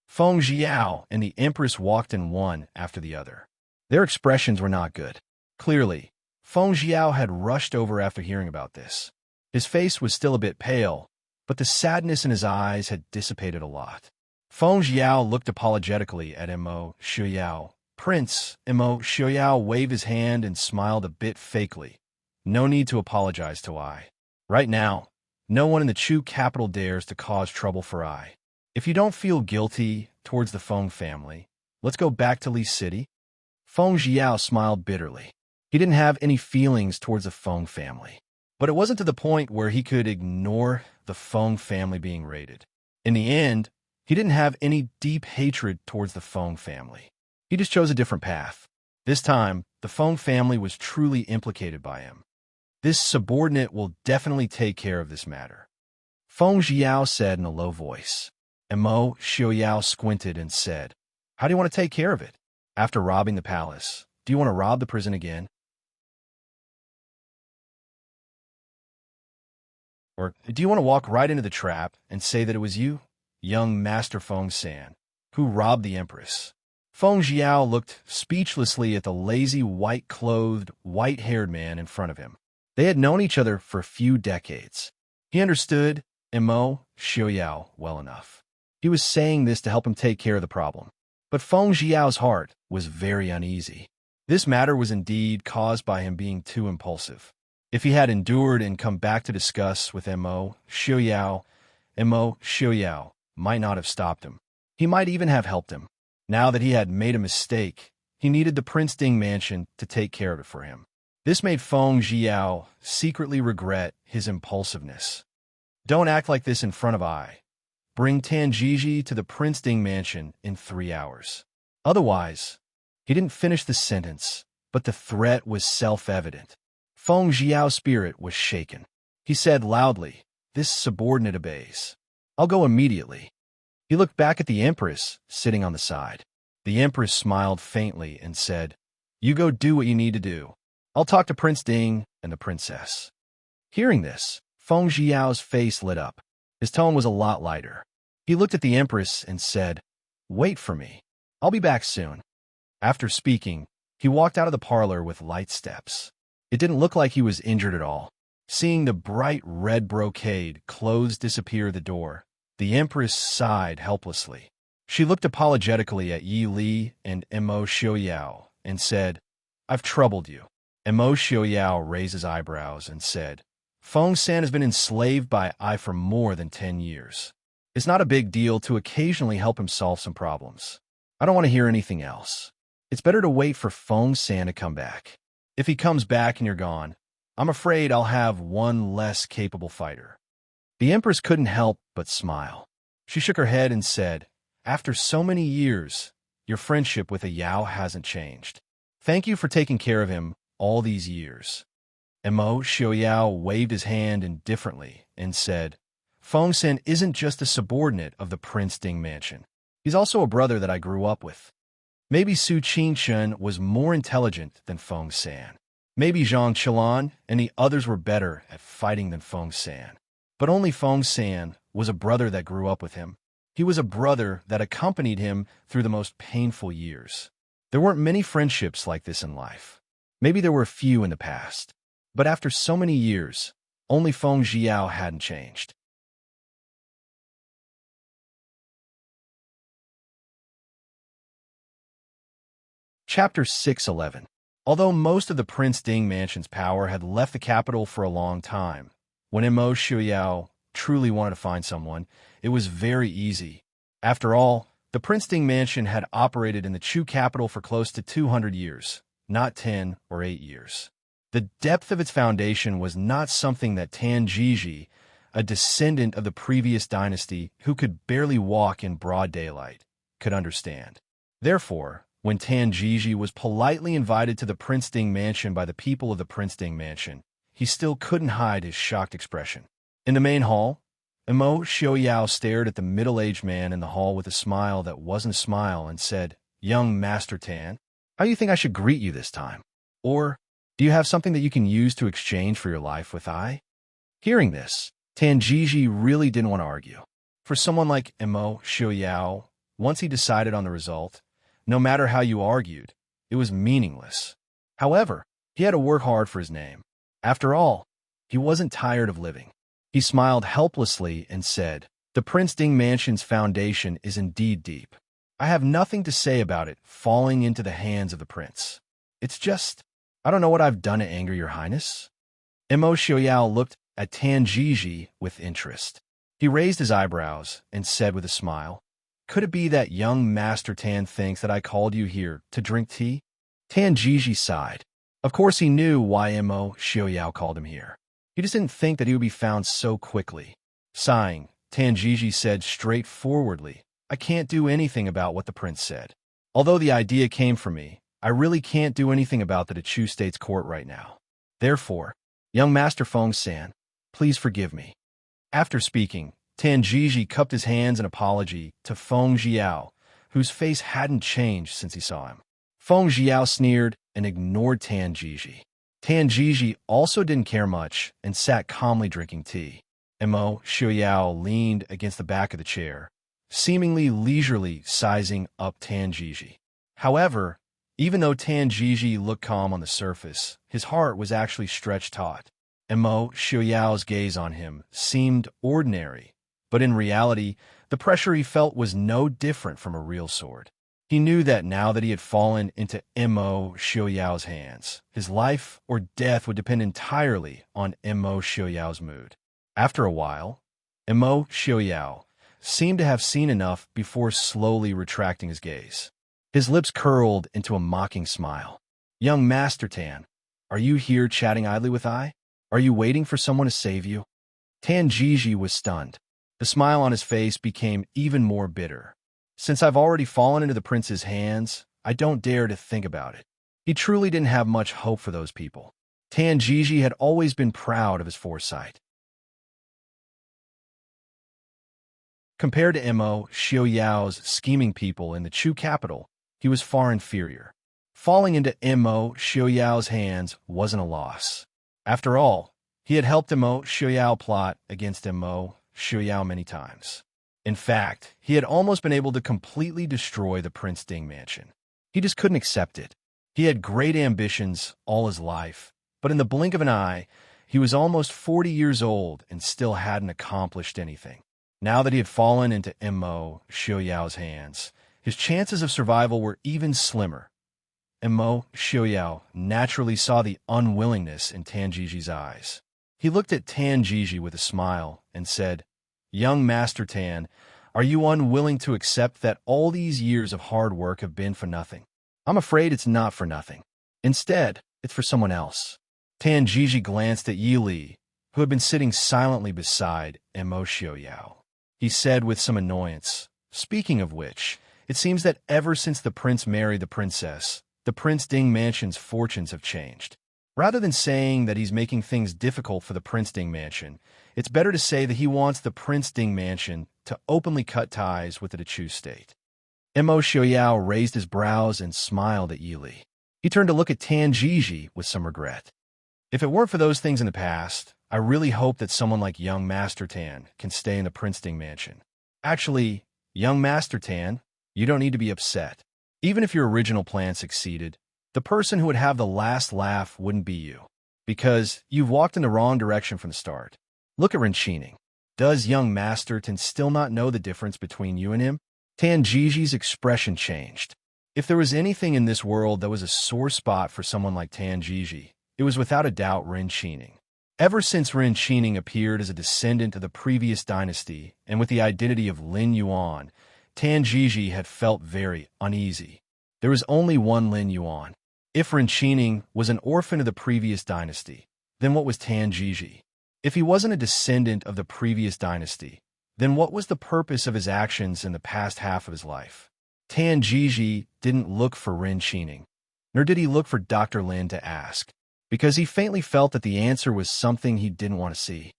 Feng Jiao and the Empress walked in one after the other. Their expressions were not good. Clearly, Feng Jiao had rushed over after hearing about this. His face was still a bit pale, but the sadness in his eyes had dissipated a lot. Feng Jiao looked apologetically at Mo Xiaoyao. "Prince," Mo Xiaoyao waved his hand and smiled a bit fakely. "No need to apologize to I. Right now, no one in the Chu capital dares to cause trouble for I. If you don't feel guilty towards the Feng family, let's go back to Li City." Feng Jiao smiled bitterly. He didn't have any feelings towards the Feng family. But it wasn't to the point where he could ignore the Feng family being raided. In the end, he didn't have any deep hatred towards the Feng family. He just chose a different path. This time, the Feng family was truly implicated by him. "This subordinate will definitely take care of this matter," Feng Jiao said in a low voice. Mo Xiaoyao squinted and said, "How do you want to take care of it? After robbing the palace, do you want to rob the prison again? Or do you want to walk right into the trap and say that it was you, young Master Feng San, who robbed the Empress?" Feng Jiao looked speechlessly at the lazy, white-clothed, white-haired man in front of him. They had known each other for a few decades. He understood Mo Xiaoyao well enough. He was saying this to help him take care of the problem. But Feng Jiao's heart was very uneasy. This matter was indeed caused by him being too impulsive. If he had endured and come back to discuss with Mo Xiaoyao might not have stopped him. He might even have helped him. Now that he had made a mistake, he needed the Prince Ding mansion to take care of it for him. This made Feng Jiao secretly regret his impulsiveness. "Don't act like this in front of I. Bring Tanjiji to the Prince Ding mansion in 3 hours. Otherwise," he didn't finish the sentence, but the threat was self-evident. Feng Jiao's spirit was shaken. He said loudly, "This subordinate obeys. I'll go immediately." He looked back at the Empress, sitting on the side. The Empress smiled faintly and said, "You go do what you need to do. I'll talk to Prince Ding and the princess." Hearing this, Feng Jiao's face lit up. His tone was a lot lighter. He looked at the Empress and said, "Wait for me. I'll be back soon." After speaking, he walked out of the parlor with light steps. It didn't look like he was injured at all. Seeing the bright red brocade clothes disappear the door, the Empress sighed helplessly. She looked apologetically at Yi Li and Mo Xiaoyao and said, "I've troubled you." Mo Xiaoyao raised his eyebrows and said, "Feng San has been enslaved by I for more than 10 years. It's not a big deal to occasionally help him solve some problems. I don't want to hear anything else. It's better to wait for Feng San to come back. If he comes back and you're gone, I'm afraid I'll have one less capable fighter." The Empress couldn't help but smile. She shook her head and said, "After so many years, your friendship with a Yao hasn't changed. Thank you for taking care of him all these years." Mo Xiaoyao waved his hand indifferently and said, "Feng Sen isn't just a subordinate of the Prince Ding mansion. He's also a brother that I grew up with. Maybe Su Qingchen was more intelligent than Feng San. Maybe Zhang Qilan and the others were better at fighting than Feng San. But only Feng San was a brother that grew up with him. He was a brother that accompanied him through the most painful years. There weren't many friendships like this in life. Maybe there were a few in the past. But after so many years, only Feng Jiao hadn't changed." Chapter 611. Although most of the Prince Ding mansion's power had left the capital for a long time, when Mo Xiaoyao truly wanted to find someone, it was very easy. After all, the Prince Ding mansion had operated in the Chu capital for close to 200 years, not 10 or 8 years. The depth of its foundation was not something that Tan Jiji, a descendant of the previous dynasty who could barely walk in broad daylight, could understand. Therefore, when Tan Jiji was politely invited to the Prince Ding mansion by the people of the Prince Ding mansion, he still couldn't hide his shocked expression. In the main hall, Mo Xiaoyao stared at the middle-aged man in the hall with a smile that wasn't a smile and said, "Young Master Tan, how do you think I should greet you this time? Or do you have something that you can use to exchange for your life with I?" Hearing this, Tan Jiji really didn't want to argue. For someone like Mo Xiaoyao, once he decided on the result, no matter how you argued, it was meaningless. However, he had to work hard for his name. After all, he wasn't tired of living. He smiled helplessly and said, "The Prince Ding mansion's foundation is indeed deep. I have nothing to say about it falling into the hands of the prince. It's just, I don't know what I've done to anger your highness." Mo Xiaoyao looked at Tan Jiji with interest. He raised his eyebrows and said with a smile, "Could it be that young Master Tan thinks that I called you here to drink tea?" Tan Jiji sighed. Of course he knew why Mo Xiaoyao called him here. He just didn't think that he would be found so quickly. Sighing, Tan Jiji said straightforwardly, "I can't do anything about what the prince said. Although the idea came from me, I really can't do anything about the Chu State's court right now. Therefore, young Master Feng San, please forgive me." After speaking, Tan Jiji cupped his hands in apology to Feng Jiao, whose face hadn't changed since he saw him. Feng Jiao sneered and ignored Tan Jiji. Tan Jiji also didn't care much and sat calmly drinking tea. Mo Xiaoyao leaned against the back of the chair, seemingly leisurely sizing up Tan Jiji. However, even though Tan Jiji looked calm on the surface, his heart was actually stretched taut. Mo Xiaoyao's gaze on him seemed ordinary, but in reality, the pressure he felt was no different from a real sword. He knew that now that he had fallen into Mo Xiaoyao's hands, his life or death would depend entirely on Mo Xiaoyao's mood. After a while, Mo Xiaoyao seemed to have seen enough before slowly retracting his gaze. His lips curled into a mocking smile. "Young Master Tan, are you here chatting idly with I? Are you waiting for someone to save you?" Tan Jiji was stunned. The smile on his face became even more bitter. "Since I've already fallen into the prince's hands, I don't dare to think about it." He truly didn't have much hope for those people. Tan Jiji had always been proud of his foresight. Compared to Mo Xiaoyao's scheming people in the Chu capital, he was far inferior. Falling into Mo Xiaoyao's hands wasn't a loss. After all, he had helped Mo Xiaoyao plot against Mo Xiaoyao many times. In fact, he had almost been able to completely destroy the Prince Ding mansion. He just couldn't accept it. He had great ambitions all his life, but in the blink of an eye, he was almost 40 years old and still hadn't accomplished anything. Now that he had fallen into Mo Xiaoyao's hands, his chances of survival were even slimmer. Mo Xiaoyao naturally saw the unwillingness in Tan Jiji's eyes. He looked at Tan Jiji with a smile and said, "Young Master Tan, are you unwilling to accept that all these years of hard work have been for nothing?" "I'm afraid it's not for nothing. Instead, it's for someone else." Tan Jiji glanced at Yi Li, who had been sitting silently beside Mo Xiaoyao. he said with some annoyance. Speaking of which, it seems that ever since the prince married the princess, the Prince Ding Mansion's fortunes have changed. Rather than saying that he's making things difficult for the Prince Ding Mansion, it's better to say that he wants the Prince Ding Mansion to openly cut ties with the Dechu state. Mo Xiaoyao raised his brows and smiled at Yili. He turned to look at Tan Jiji with some regret. If it weren't for those things in the past, I really hope that someone like young Master Tan can stay in the Prince Ding Mansion. Actually, young Master Tan, you don't need to be upset. Even if your original plan succeeded, the person who would have the last laugh wouldn't be you, because you've walked in the wrong direction from the start. Look at Renqining. Does young Master Tan still not know the difference between you and him? Tan Jiji's expression changed. If there was anything in this world that was a sore spot for someone like Tan Jiji, it was without a doubt Renqining. Ever since Renqining appeared as a descendant of the previous dynasty and with the identity of Lin Yuan, Tan Jiji had felt very uneasy. There was only one Lin Yuan. If Renqining was an orphan of the previous dynasty, then what was Tan Jiji? If he wasn't a descendant of the previous dynasty, then what was the purpose of his actions in the past half of his life? Tan Jiji didn't look for Renqining, nor did he look for Dr. Lin to ask, because he faintly felt that the answer was something he didn't want to see.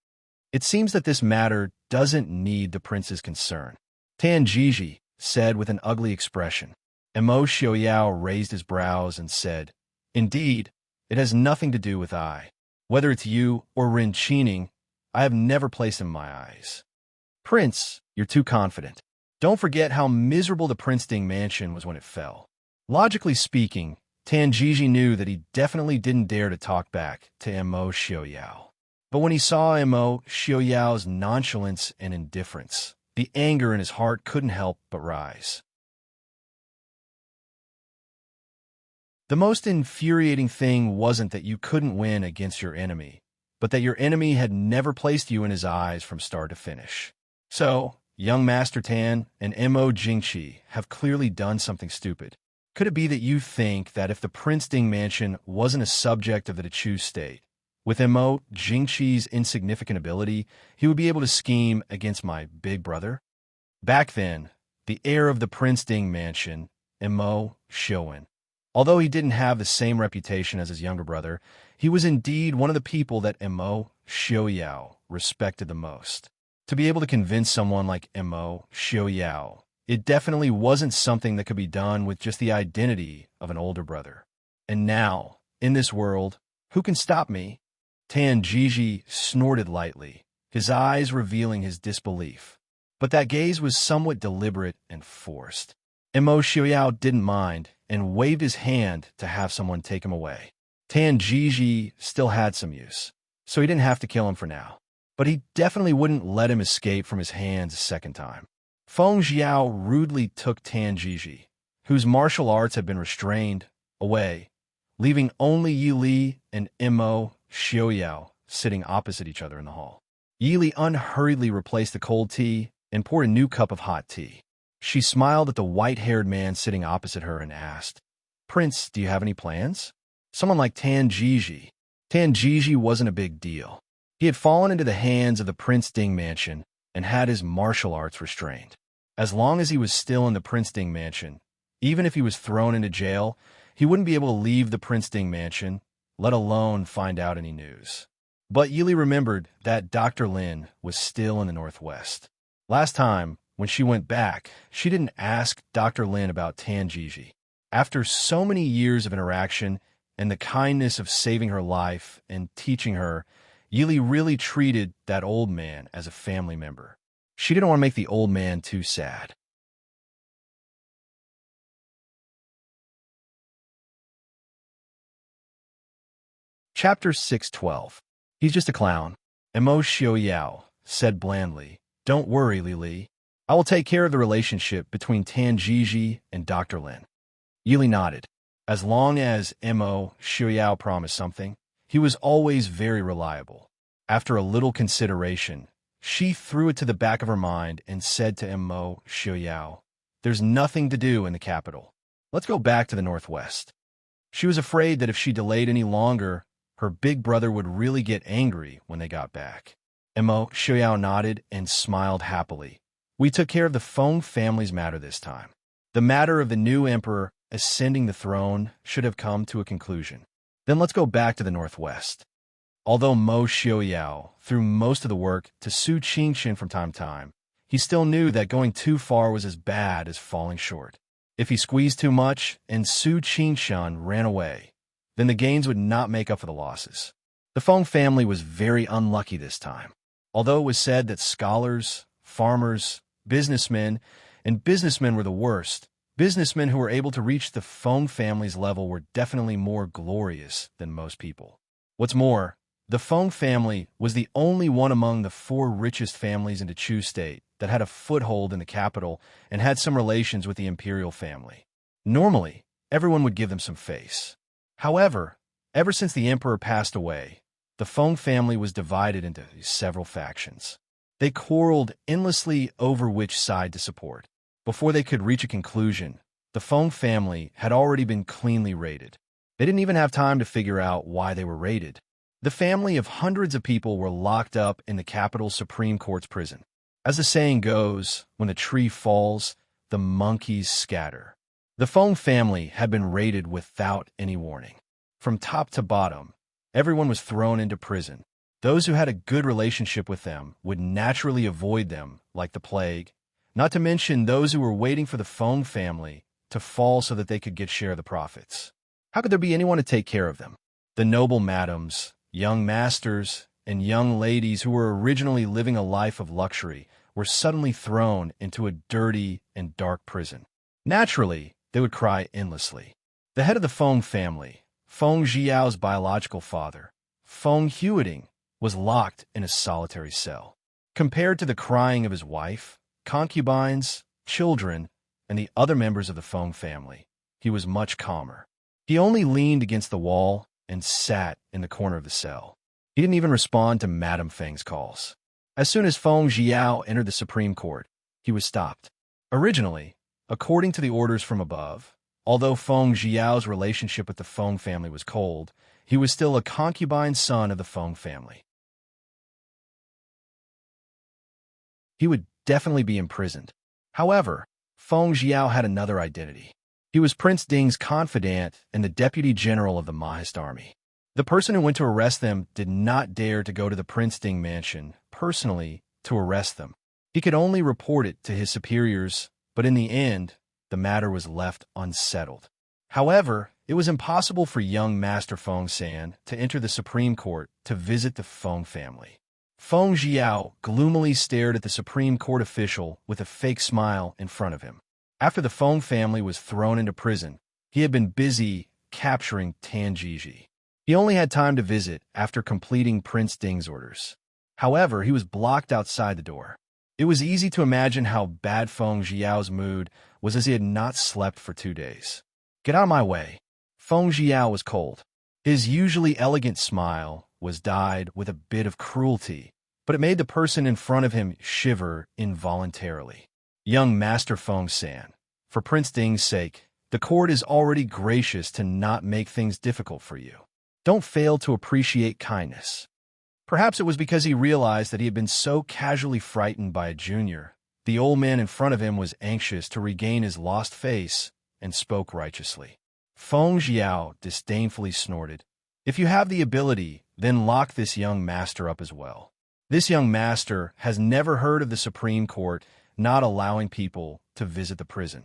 It seems that this matter doesn't need the prince's concern, Tan Jiji said with an ugly expression. Mo Xiaoyao raised his brows and said, Indeed, it has nothing to do with I. Whether it's you or Renqining, I have never placed in my eyes. Prince, you're too confident. Don't forget how miserable the Prince Ding Mansion was when it fell. Logically speaking, Tan Jiji knew that he definitely didn't dare to talk back to Mo Xiaoyao. But when he saw Mo Xiaoyao's nonchalance and indifference, the anger in his heart couldn't help but rise. The most infuriating thing wasn't that you couldn't win against your enemy, but that your enemy had never placed you in his eyes from start to finish. So, young Master Tan and Mo Jingqi have clearly done something stupid. Could it be that you think that if the Prince Ding Mansion wasn't a subject of the Dechu state, with Mo Jingqi's insignificant ability, he would be able to scheme against my big brother? Back then, the heir of the Prince Ding Mansion, Mo Xiaowen, although he didn't have the same reputation as his younger brother, he was indeed one of the people that Mo Xiaoyao respected the most. To be able to convince someone like Mo Xiaoyao, it definitely wasn't something that could be done with just the identity of an older brother. And now, in this world, who can stop me? Tan Jiji snorted lightly, his eyes revealing his disbelief. But that gaze was somewhat deliberate and forced. Mo Xiaoyao didn't mind and waved his hand to have someone take him away. Tan Jiji still had some use, so he didn't have to kill him for now. But he definitely wouldn't let him escape from his hands a second time. Feng Xiao rudely took Tan Jiji, whose martial arts had been restrained, away, leaving only Yi Li and Mo Xiaoyao sitting opposite each other in the hall. Yi Li unhurriedly replaced the cold tea and poured a new cup of hot tea. She smiled at the white-haired man sitting opposite her and asked, Prince, do you have any plans? Someone like Tan Jiji. Tan Jiji wasn't a big deal. He had fallen into the hands of the Prince Ding Mansion and had his martial arts restrained. As long as he was still in the Prince Ding Mansion, even if he was thrown into jail, he wouldn't be able to leave the Prince Ding Mansion, let alone find out any news. But Yili remembered that Dr. Lin was still in the Northwest. Last time, when she went back, she didn't ask Dr. Lin about Tan Jiji. After so many years of interaction and the kindness of saving her life and teaching her, Yili really treated that old man as a family member. She didn't want to make the old man too sad. Chapter 612. He's just a clown. Mo Xiaoyao said blandly, Don't worry, Lili. I will take care of the relationship between Tan Jiji and Dr. Lin. Yili nodded. As long as Mo Xiaoyao promised something, he was always very reliable. After a little consideration, she threw it to the back of her mind and said to Mo Xiaoyao, There's nothing to do in the capital. Let's go back to the Northwest. She was afraid that if she delayed any longer, her big brother would really get angry when they got back. Mo Xiaoyao nodded and smiled happily, We took care of the Feng family's matter this time. The matter of the new emperor ascending the throne should have come to a conclusion. Then let's go back to the northwest. Although Mo Xiaoyao threw most of the work to Su Qingxin from time to time, he still knew that going too far was as bad as falling short. If he squeezed too much and Su Qingxin ran away, then the gains would not make up for the losses. The Feng family was very unlucky this time. Although it was said that scholars, farmers, businessmen were the worst, businessmen who were able to reach the Feng family's level were definitely more glorious than most people. What's more, the Feng family was the only one among the 4 richest families in the Chu state that had a foothold in the capital and had some relations with the imperial family. Normally, everyone would give them some face. However, ever since the emperor passed away, the Feng family was divided into several factions. They quarreled endlessly over which side to support. Before they could reach a conclusion, the Feng family had already been cleanly raided. They didn't even have time to figure out why they were raided. The family of hundreds of people were locked up in the capital's Supreme Court's prison. As the saying goes, when the tree falls, the monkeys scatter. The Feng family had been raided without any warning. From top to bottom, everyone was thrown into prison. Those who had a good relationship with them would naturally avoid them like the plague, not to mention those who were waiting for the Feng family to fall so that they could get share of the profits. How could there be anyone to take care of them? The noble madams, young masters, and young ladies who were originally living a life of luxury were suddenly thrown into a dirty and dark prison. Naturally, they would cry endlessly. The head of the Feng family, Feng Jiao's biological father, Feng Huiding, was locked in a solitary cell. Compared to the crying of his wife, concubines, children, and the other members of the Feng family, he was much calmer. He only leaned against the wall and sat in the corner of the cell. He didn't even respond to Madame Feng's calls. As soon as Feng Jiao entered the Supreme Court, he was stopped. Originally, according to the orders from above, although Feng Jiao's relationship with the Feng family was cold, he was still a concubine son of the Feng family. He would definitely be imprisoned. However, Feng Jiao had another identity. He was Prince Ding's confidant and the deputy general of the Mahist army. The person who went to arrest them did not dare to go to the Prince Ding mansion personally to arrest them. He could only report it to his superiors, but in the end, the matter was left unsettled. However, it was impossible for young Master Feng San to enter the Supreme Court to visit the Feng family. Feng Jiao gloomily stared at the Supreme Court official with a fake smile in front of him. After the Feng family was thrown into prison, he had been busy capturing Tan Jiji. He only had time to visit after completing Prince Ding's orders. However, he was blocked outside the door. It was easy to imagine how bad Feng Jiao's mood was as he had not slept for 2 days. Get out of my way. Feng Jiao was cold. His usually elegant smile was dyed with a bit of cruelty, but it made the person in front of him shiver involuntarily. Young Master Feng San, for Prince Ding's sake, the court is already gracious to not make things difficult for you. Don't fail to appreciate kindness. Perhaps it was because he realized that he had been so casually frightened by a junior. The old man in front of him was anxious to regain his lost face and spoke righteously. Feng Jiao disdainfully snorted. If you have the ability, then lock this young master up as well. This young master has never heard of the Supreme Court not allowing people to visit the prison.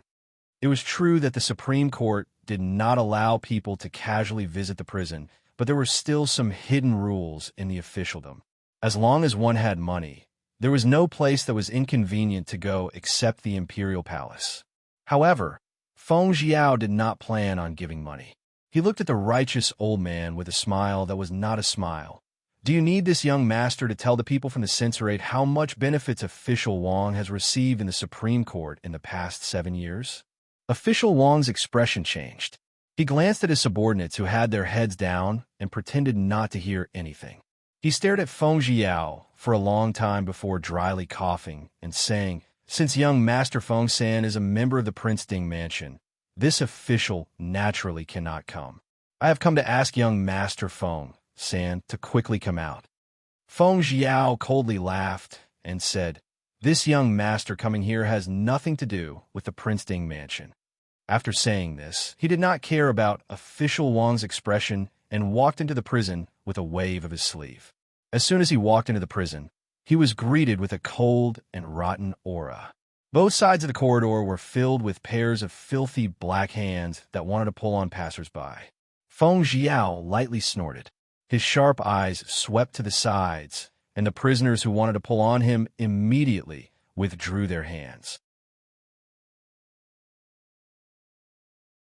It was true that the Supreme Court did not allow people to casually visit the prison, but there were still some hidden rules in the officialdom. As long as one had money, there was no place that was inconvenient to go except the imperial palace. However, Feng Jiao did not plan on giving money. He looked at the righteous old man with a smile that was not a smile. Do you need this young master to tell the people from the censorate how much benefits Official Wang has received in the Supreme Court in the past 7 years? Official Wang's expression changed. He glanced at his subordinates who had their heads down and pretended not to hear anything. He stared at Feng Jiao for a long time before dryly coughing and saying, "Since young Master Feng San is a member of the Prince Ding mansion, this official naturally cannot come. I have come to ask young Master Feng San to quickly come out." Feng Jiao coldly laughed and said, This young master coming here has nothing to do with the Prince Ding mansion. After saying this, he did not care about official Wang's expression and walked into the prison with a wave of his sleeve. As soon as he walked into the prison, he was greeted with a cold and rotten aura. Both sides of the corridor were filled with pairs of filthy black hands that wanted to pull on passers-by. Feng Jiao lightly snorted. His sharp eyes swept to the sides, and the prisoners who wanted to pull on him immediately withdrew their hands.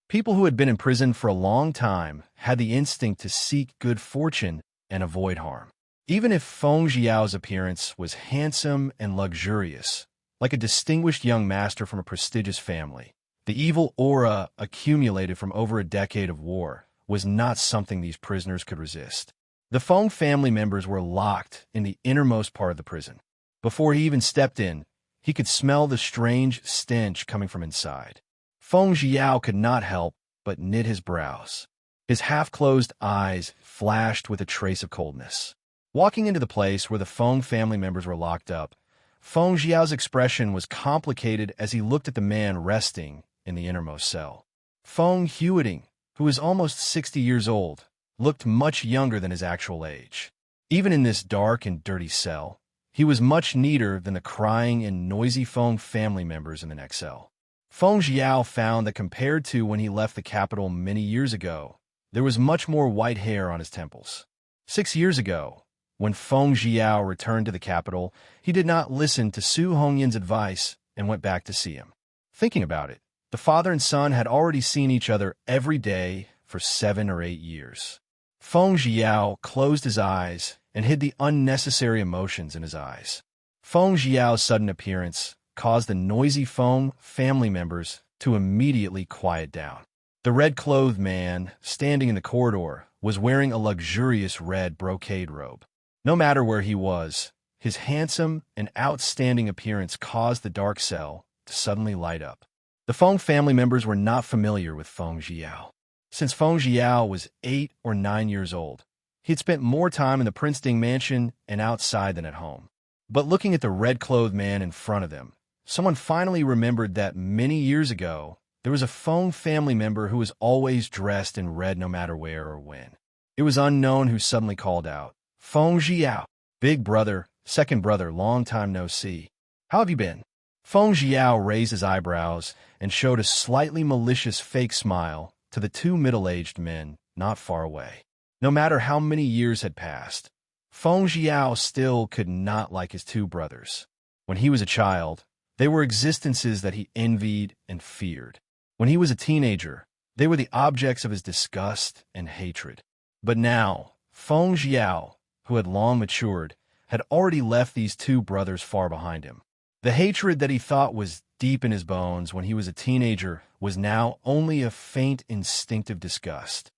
People who had been in prison for a long time had the instinct to seek good fortune and avoid harm. Even if Feng Jiao's appearance was handsome and luxurious, like a distinguished young master from a prestigious family, the evil aura accumulated from over a decade of war was not something these prisoners could resist. The Feng family members were locked in the innermost part of the prison. Before he even stepped in, he could smell the strange stench coming from inside. Feng Jiao could not help but knit his brows. His half-closed eyes flashed with a trace of coldness. Walking into the place where the Feng family members were locked up, Feng Jiao's expression was complicated as he looked at the man resting in the innermost cell. Feng Huiting, who was almost 60 years old, looked much younger than his actual age. Even in this dark and dirty cell, he was much neater than the crying and noisy Feng family members in the next cell. Feng Jiao found that compared to when he left the capital many years ago, there was much more white hair on his temples. 6 years ago, when Feng Jiao returned to the capital, he did not listen to Su Hongyin's advice and went back to see him. Thinking about it, the father and son had already seen each other every day for 7 or 8 years. Feng Jiao closed his eyes and hid the unnecessary emotions in his eyes. Feng Jiao's sudden appearance caused the noisy Feng family members to immediately quiet down. The red-clothed man, standing in the corridor, was wearing a luxurious red brocade robe. No matter where he was, his handsome and outstanding appearance caused the dark cell to suddenly light up. The Feng family members were not familiar with Feng Jiao. Since Feng Jiao was 8 or 9 years old, he had spent more time in the Prince Ding mansion and outside than at home. But looking at the red-clothed man in front of them, someone finally remembered that many years ago, there was a Feng family member who was always dressed in red no matter where or when. It was unknown who suddenly called out, "Feng Jiao, big brother, second brother, long time no see. How have you been?" Feng Jiao raised his eyebrows and showed a slightly malicious fake smile to the 2 middle-aged men not far away. No matter how many years had passed, Feng Jiao still could not like his 2 brothers. When he was a child, they were existences that he envied and feared. When he was a teenager, they were the objects of his disgust and hatred. But now, Feng Jiao, who had long matured, had already left these 2 brothers far behind him. The hatred that he thought was deep in his bones when he was a teenager was now only a faint instinctive disgust.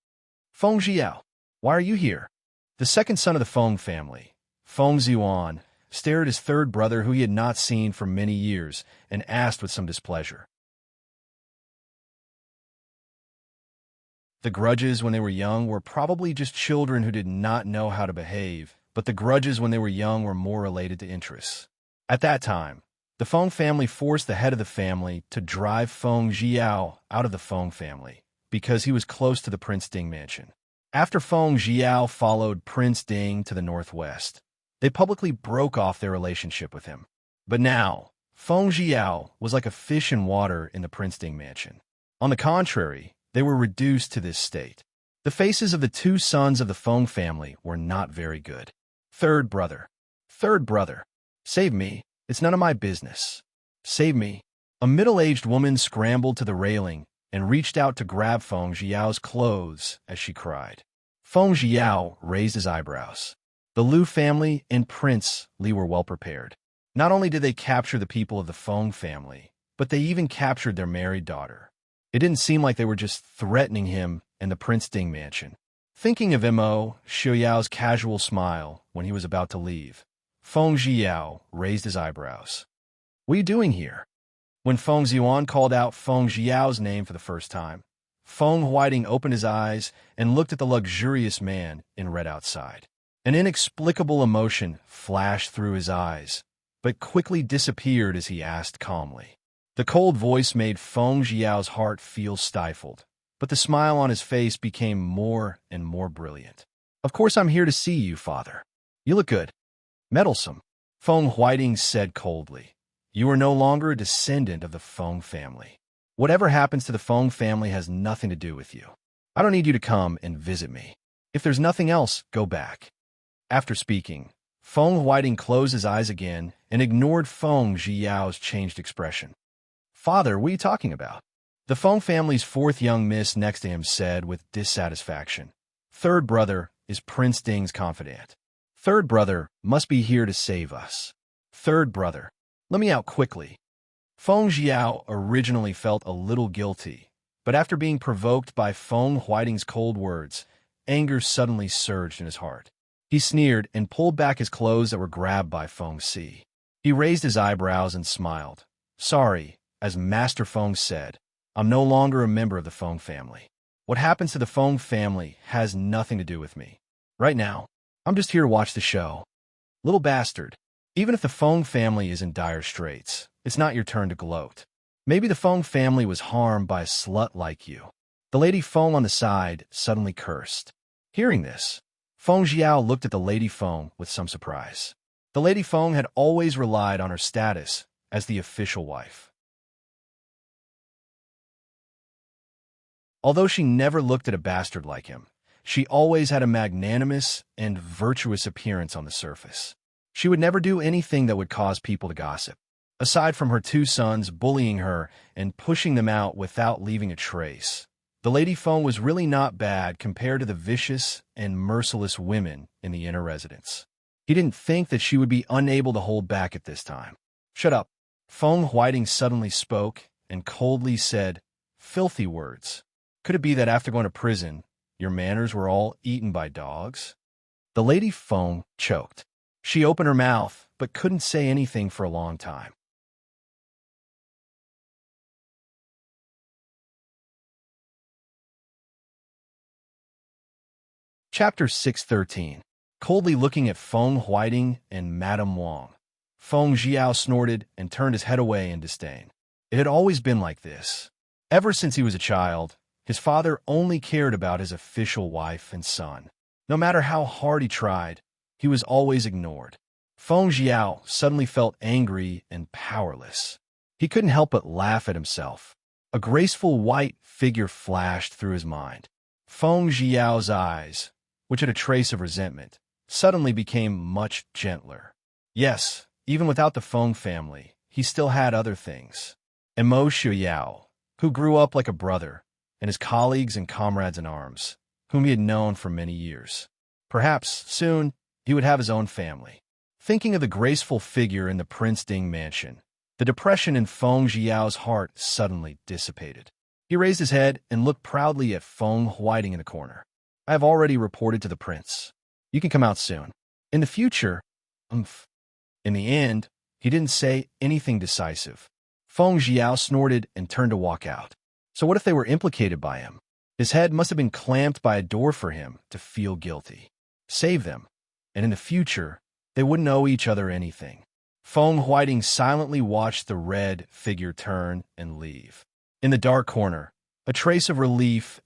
"Feng Jiao, why are you here?" The second son of the Feng family, Feng Ziyuan, stared at his 3rd brother who he had not seen for many years and asked with some displeasure. The grudges when they were young were probably just children who did not know how to behave, but the grudges when they were young were more related to interests. At that time, the Feng family forced the head of the family to drive Feng Jiao out of the Feng family because he was close to the Prince Ding mansion. After Feng Jiao followed Prince Ding to the northwest, they publicly broke off their relationship with him. But now, Feng Jiao was like a fish in water in the Prince Ding mansion. On the contrary, they were reduced to this state. The faces of the 2 sons of the Feng family were not very good. "Third brother. Third brother. Save me. It's none of my business. Save me." A middle-aged woman scrambled to the railing and reached out to grab Feng Jiao's clothes as she cried. Feng Jiao raised his eyebrows. The Liu family and Prince Li were well prepared. Not only did they capture the people of the Feng family, but they even captured their married daughter. It didn't seem like they were just threatening him and the Prince Ding mansion. Thinking of Mo Xiaoyao's casual smile when he was about to leave, Feng Jiao raised his eyebrows. "What are you doing here?" When Feng Ziyuan called out Feng Jiao's name for the first time, Feng Huiting opened his eyes and looked at the luxurious man in red outside. An inexplicable emotion flashed through his eyes, but quickly disappeared as he asked calmly. The cold voice made Feng Jiao's heart feel stifled, but the smile on his face became more and more brilliant. Of course I'm here to see you, father. You look good. Meddlesome, Feng Huiting said coldly. You are no longer a descendant of the Feng family. Whatever happens to the Feng family has nothing to do with you. I don't need you to come and visit me. If there's nothing else, go back. After speaking, Feng Huiting closed his eyes again and ignored Feng Jiao's changed expression. Father, what are you talking about? The Feng family's fourth young miss next to him said with dissatisfaction. Third brother is Prince Ding's confidant. Third brother must be here to save us. Third brother, let me out quickly. Feng Jiao originally felt a little guilty, but after being provoked by Feng Huiting's cold words, anger suddenly surged in his heart. He sneered and pulled back his clothes that were grabbed by Feng Si. He raised his eyebrows and smiled. Sorry, as Master Feng said, I'm no longer a member of the Feng family. What happens to the Feng family has nothing to do with me. Right now, I'm just here to watch the show. Little bastard, even if the Feng family is in dire straits, it's not your turn to gloat. Maybe the Feng family was harmed by a slut like you. The Lady Feng on the side suddenly cursed. Hearing this, Feng Jiao looked at the Lady Feng with some surprise. The Lady Feng had always relied on her status as the official wife. Although she never looked at a bastard like him, she always had a magnanimous and virtuous appearance on the surface. She would never do anything that would cause people to gossip. Aside from her two sons bullying her and pushing them out without leaving a trace, the Lady Feng was really not bad compared to the vicious and merciless women in the inner residence. He didn't think that she would be unable to hold back at this time. Shut up. Feng Huiting suddenly spoke and coldly said, filthy words. Could it be that after going to prison, your manners were all eaten by dogs? The Lady Feng choked. She opened her mouth, but couldn't say anything for a long time. Chapter 613. Coldly looking at Feng Huiting and Madame Wang, Feng Jiao snorted and turned his head away in disdain. It had always been like this. Ever since he was a child, his father only cared about his official wife and son. No matter how hard he tried, he was always ignored. Feng Jiao suddenly felt angry and powerless. He couldn't help but laugh at himself. A graceful white figure flashed through his mind. Feng Jiao's eyes, which had a trace of resentment, suddenly became much gentler. Yes, even without the Feng family, he still had other things. Mo Shuyao, who grew up like a brother, and his colleagues and comrades in arms, whom he had known for many years. Perhaps, soon, he would have his own family. Thinking of the graceful figure in the Prince Ding mansion, the depression in Feng Jiao's heart suddenly dissipated. He raised his head and looked proudly at Feng Huiting in the corner. I have already reported to the prince. You can come out soon. In the future, In the end, he didn't say anything decisive. Feng Jiao snorted and turned to walk out. So what if they were implicated by him? His head must have been clamped by a door for him to feel guilty. Save them, and in the future, they wouldn't owe each other anything. Feng Huiting silently watched the red figure turn and leave. In the dark corner, a trace of relief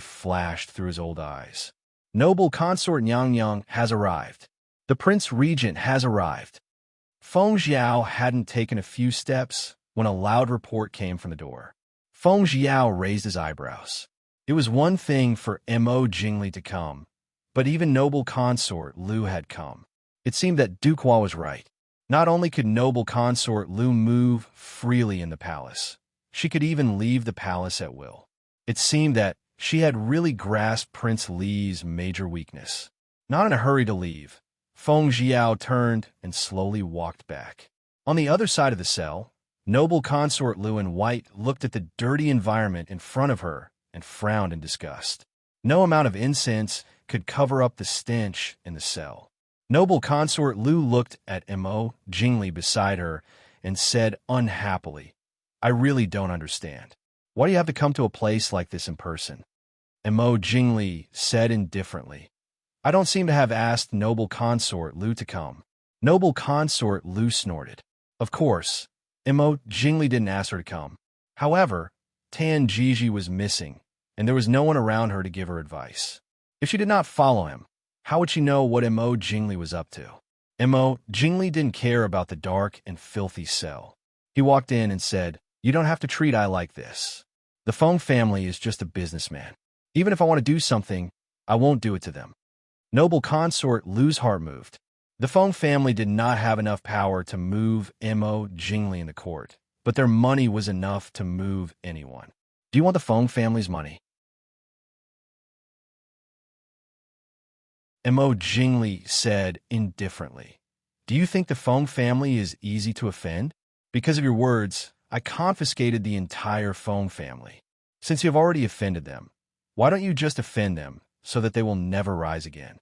flashed through his old eyes. Noble consort Yang Yang has arrived. The Prince Regent has arrived. Feng Jiao hadn't taken a few steps when a loud report came from the door. Feng Jiao raised his eyebrows. It was one thing for Mo Jingli to come, but even noble consort Lu had come. It seemed that Duke Hua was right. Not only could noble consort Lu move freely in the palace, she could even leave the palace at will. It seemed that she had really grasped Prince Li's major weakness. Not in a hurry to leave, Feng Jiao turned and slowly walked back. On the other side of the cell, noble consort Lu in white looked at the dirty environment in front of her and frowned in disgust. No amount of incense could cover up the stench in the cell. Noble consort Lu looked at Mo Jingli beside her and said unhappily, I really don't understand. Why do you have to come to a place like this in person? Mo Jingli said indifferently, I don't seem to have asked noble consort Lu to come. Noble consort Lu snorted. Of course, Mo Jingli didn't ask her to come. However, Tan Jiji was missing, and there was no one around her to give her advice. If she did not follow him, how would she know what Mo Jingli was up to? Mo Jingli didn't care about the dark and filthy cell. He walked in and said, "You don't have to treat I like this. The Feng family is just a businessman. Even if I want to do something, I won't do it to them." Noble consort Lu's heart moved. The Feng family did not have enough power to move Mo Jingli in the court, but their money was enough to move anyone. Do you want the Feng family's money? Mo Jingli said indifferently. Do you think the Feng family is easy to offend? Because of your words, I confiscated the entire Feng family. Since you have already offended them, why don't you just offend them so that they will never rise again?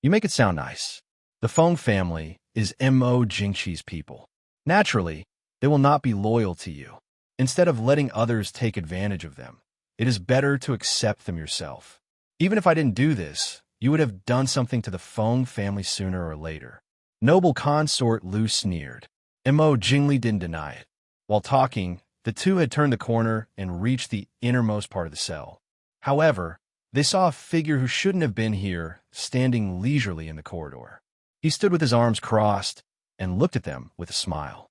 You make it sound nice. The Feng family is Mo Jingqi's people. Naturally, they will not be loyal to you. Instead of letting others take advantage of them, it is better to accept them yourself. Even if I didn't do this, you would have done something to the Feng family sooner or later. Noble consort Lu sneered. Mo Jingli didn't deny it. While talking, the two had turned the corner and reached the innermost part of the cell. However, they saw a figure who shouldn't have been here, standing leisurely in the corridor. He stood with his arms crossed and looked at them with a smile.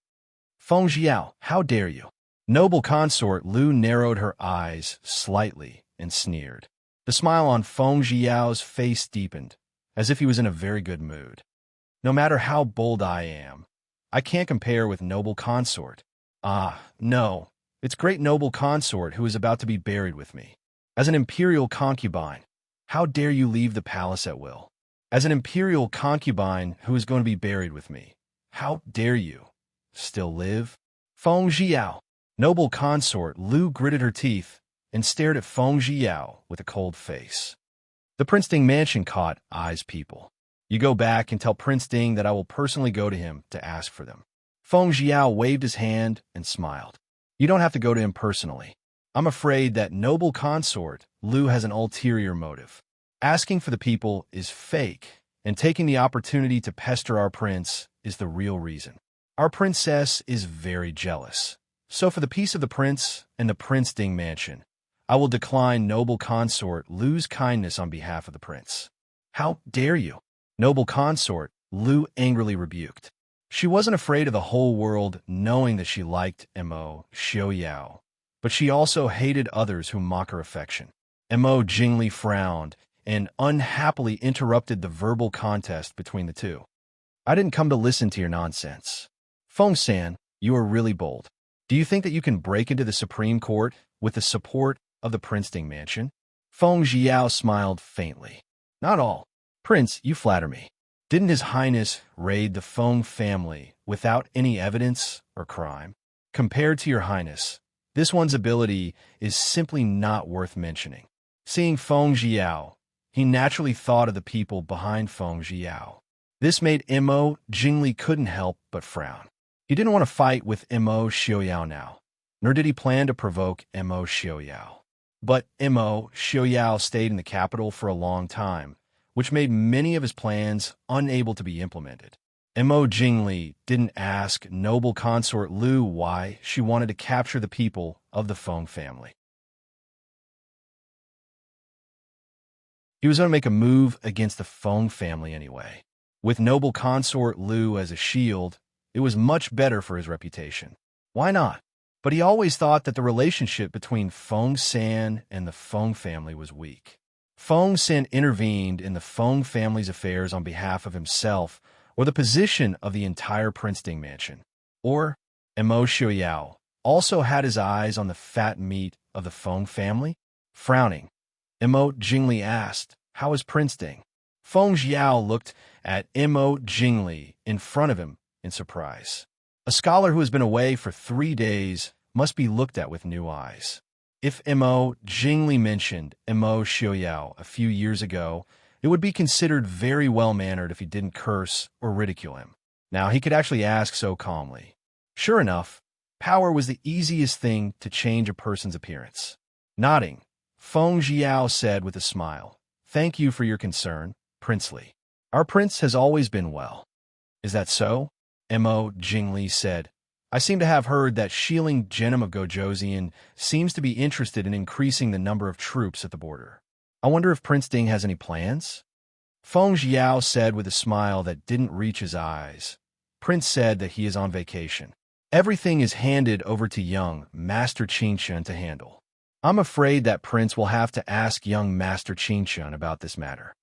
Feng Jiao, how dare you? Noble consort Lu narrowed her eyes slightly and sneered. The smile on Feng Jiao's face deepened, as if he was in a very good mood. No matter how bold I am, I can't compare with noble consort. Ah, no, it's great noble consort who is about to be buried with me. As an imperial concubine, how dare you leave the palace at will? As an imperial concubine who is going to be buried with me, how dare you still live? Feng Jiao, noble consort Lu gritted her teeth and stared at Feng Jiao with a cold face. The Prince Ding mansion caught eyes people. You go back and tell Prince Ding that I will personally go to him to ask for them. Feng Jiao waved his hand and smiled. You don't have to go to him personally. I'm afraid that noble consort Lu has an ulterior motive. Asking for the people is fake, and taking the opportunity to pester our prince is the real reason. Our princess is very jealous. So for the peace of the prince and the Prince Ding mansion, I will decline noble consort Lu's kindness on behalf of the prince. How dare you? Noble consort Lu angrily rebuked. She wasn't afraid of the whole world knowing that she liked Mo Xiaoyao, but she also hated others who mock her affection. Mo Jingli frowned and unhappily interrupted the verbal contest between the two. I didn't come to listen to your nonsense. Feng San, you are really bold. Do you think that you can break into the Supreme Court with the support of the Prince Ding mansion? Feng Jiao smiled faintly. Not all. Prince, you flatter me. Didn't His Highness raid the Feng family without any evidence or crime? Compared to your Highness, this one's ability is simply not worth mentioning. Seeing Feng Jiao, he naturally thought of the people behind Feng Jiao. This made Mo Jingli couldn't help but frown. He didn't want to fight with Mo Xiaoyao now, nor did he plan to provoke Mo Xiaoyao. But Mo Xiaoyao stayed in the capital for a long time, which made many of his plans unable to be implemented. Mo Jingli didn't ask noble consort Lu why she wanted to capture the people of the Feng family. He was going to make a move against the Feng family anyway. With noble consort Lu as a shield, it was much better for his reputation. Why not? But he always thought that the relationship between Feng San and the Feng family was weak. Feng San intervened in the Feng family's affairs on behalf of himself or the position of the entire Prince Ding mansion. Or Mo Xiaoyao also had his eyes on the fat meat of the Feng family. Frowning, Mo Jingli asked, "How is Prince Ding?" Feng Jiao looked at Mo Jingli in front of him in surprise. A scholar who has been away for 3 days must be looked at with new eyes. If Mo Jingli mentioned Mo Xiaoyao a few years ago, it would be considered very well-mannered if he didn't curse or ridicule him. Now he could actually ask so calmly. Sure enough, power was the easiest thing to change a person's appearance. Nodding, Feng Jiao said with a smile, "Thank you for your concern, Princely. Our prince has always been well." Is that so? Mo Jingli said. I seem to have heard that Shieling Genom of Gojoseon seems to be interested in increasing the number of troops at the border. I wonder if Prince Ding has any plans? Feng Jiao said with a smile that didn't reach his eyes. Prince said that he is on vacation. Everything is handed over to young Master Qingshun to handle. I'm afraid that Prince will have to ask young Master Qingshun about this matter.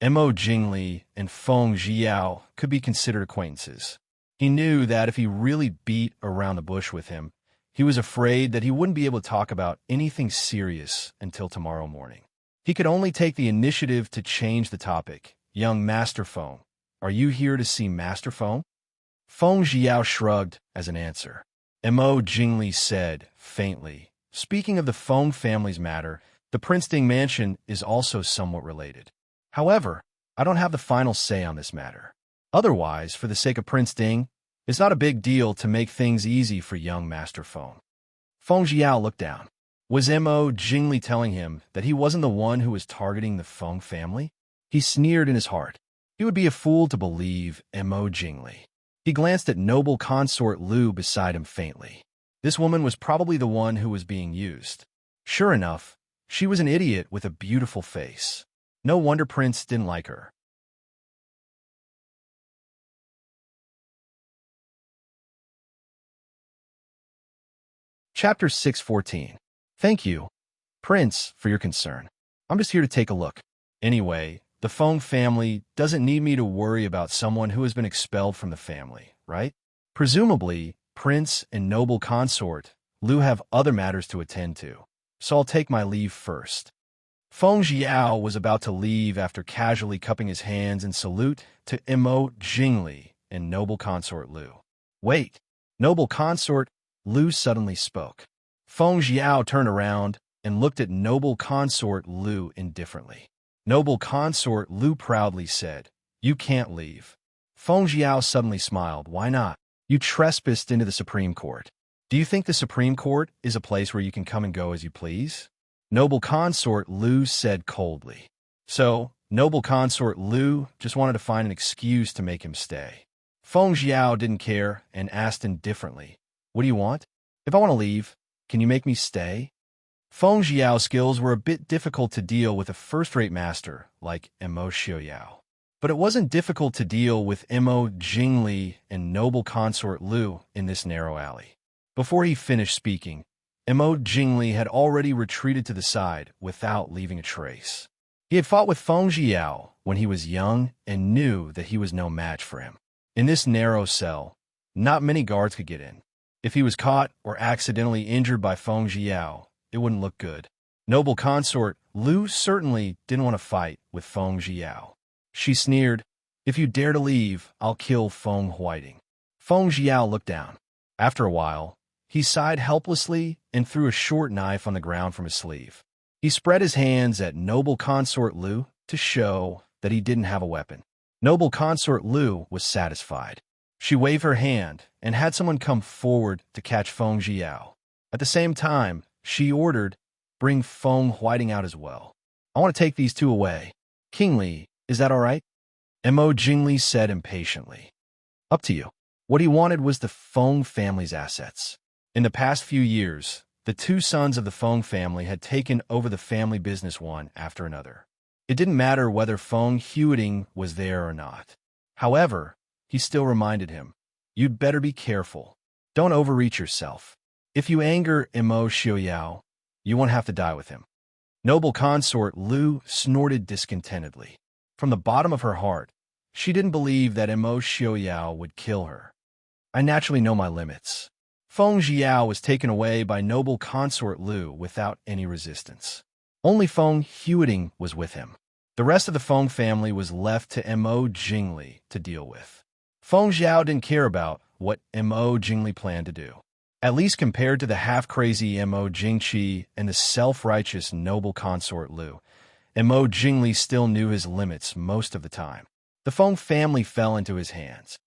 Mo Jingli and Feng Jiao could be considered acquaintances. He knew that if he really beat around the bush with him, he was afraid that he wouldn't be able to talk about anything serious until tomorrow morning. He could only take the initiative to change the topic. Young Master Feng, are you here to see Master Feng? Feng Jiao shrugged as an answer. Mo Jingli said, faintly, speaking of the Feng family's matter, the Prince Ding mansion is also somewhat related. However, I don't have the final say on this matter. Otherwise, for the sake of Prince Ding, it's not a big deal to make things easy for young Master Feng. Feng Jiao looked down. Was Mo Jingli telling him that he wasn't the one who was targeting the Feng family? He sneered in his heart. He would be a fool to believe Mo Jingli. He glanced at noble consort Lu beside him faintly. This woman was probably the one who was being used. Sure enough, she was an idiot with a beautiful face. No wonder Prince didn't like her. Chapter 614. Thank you, Prince, for your concern. I'm just here to take a look. Anyway, the Feng family doesn't need me to worry about someone who has been expelled from the family, right? Presumably, Prince and noble consort Lu have other matters to attend to, so I'll take my leave first. Feng Jiao was about to leave after casually cupping his hands in salute to Mo Jingli and noble consort Lu. Wait, noble consort Lu suddenly spoke. Feng Jiao turned around and looked at noble consort Lu indifferently. Noble consort Lu proudly said, "You can't leave." Feng Jiao suddenly smiled. Why not? You trespassed into the Supreme Court. Do you think the Supreme Court is a place where you can come and go as you please? Noble consort Lu said coldly. So, noble consort Lu just wanted to find an excuse to make him stay. Feng Jiao didn't care and asked indifferently, "What do you want? If I want to leave, can you make me stay?" Feng Jiao's skills were a bit difficult to deal with a first-rate master like Mo Xiaoyao. But it wasn't difficult to deal with Mo Jingli and noble consort Lu in this narrow alley. Before he finished speaking, Mo Jingli had already retreated to the side without leaving a trace. He had fought with Feng Jiao when he was young and knew that he was no match for him. In this narrow cell, not many guards could get in. If he was caught or accidentally injured by Feng Jiao, it wouldn't look good. Noble consort Lu certainly didn't want to fight with Feng Jiao. She sneered, "If you dare to leave, I'll kill Feng Huiting." Feng Jiao looked down. After a while, he sighed helplessly and threw a short knife on the ground from his sleeve. He spread his hands at noble consort Lu to show that he didn't have a weapon. Noble consort Lu was satisfied. She waved her hand and had someone come forward to catch Feng Jiao. At the same time, she ordered, "Bring Feng Huiting out as well. I want to take these two away. King Li, is that all right?" Mo Jingli said impatiently. "Up to you." What he wanted was the Feng family's assets. In the past few years, the two sons of the Feng family had taken over the family business one after another. It didn't matter whether Feng Huiting was there or not. However, he still reminded him, "You'd better be careful. Don't overreach yourself. If you anger Mo Xiaoyao, you won't have to die with him." Noble consort Lu snorted discontentedly. From the bottom of her heart, she didn't believe that Mo Xiaoyao would kill her. "I naturally know my limits." Feng Jiao was taken away by noble consort Lu without any resistance. Only Feng Huiting was with him. The rest of the Feng family was left to Mo Jingli to deal with. Feng Jiao didn't care about what Mo Jingli planned to do. At least compared to the half-crazy Mo Jingqi and the self-righteous noble consort Lu, Mo Jingli still knew his limits most of the time. The Feng family fell into his hands.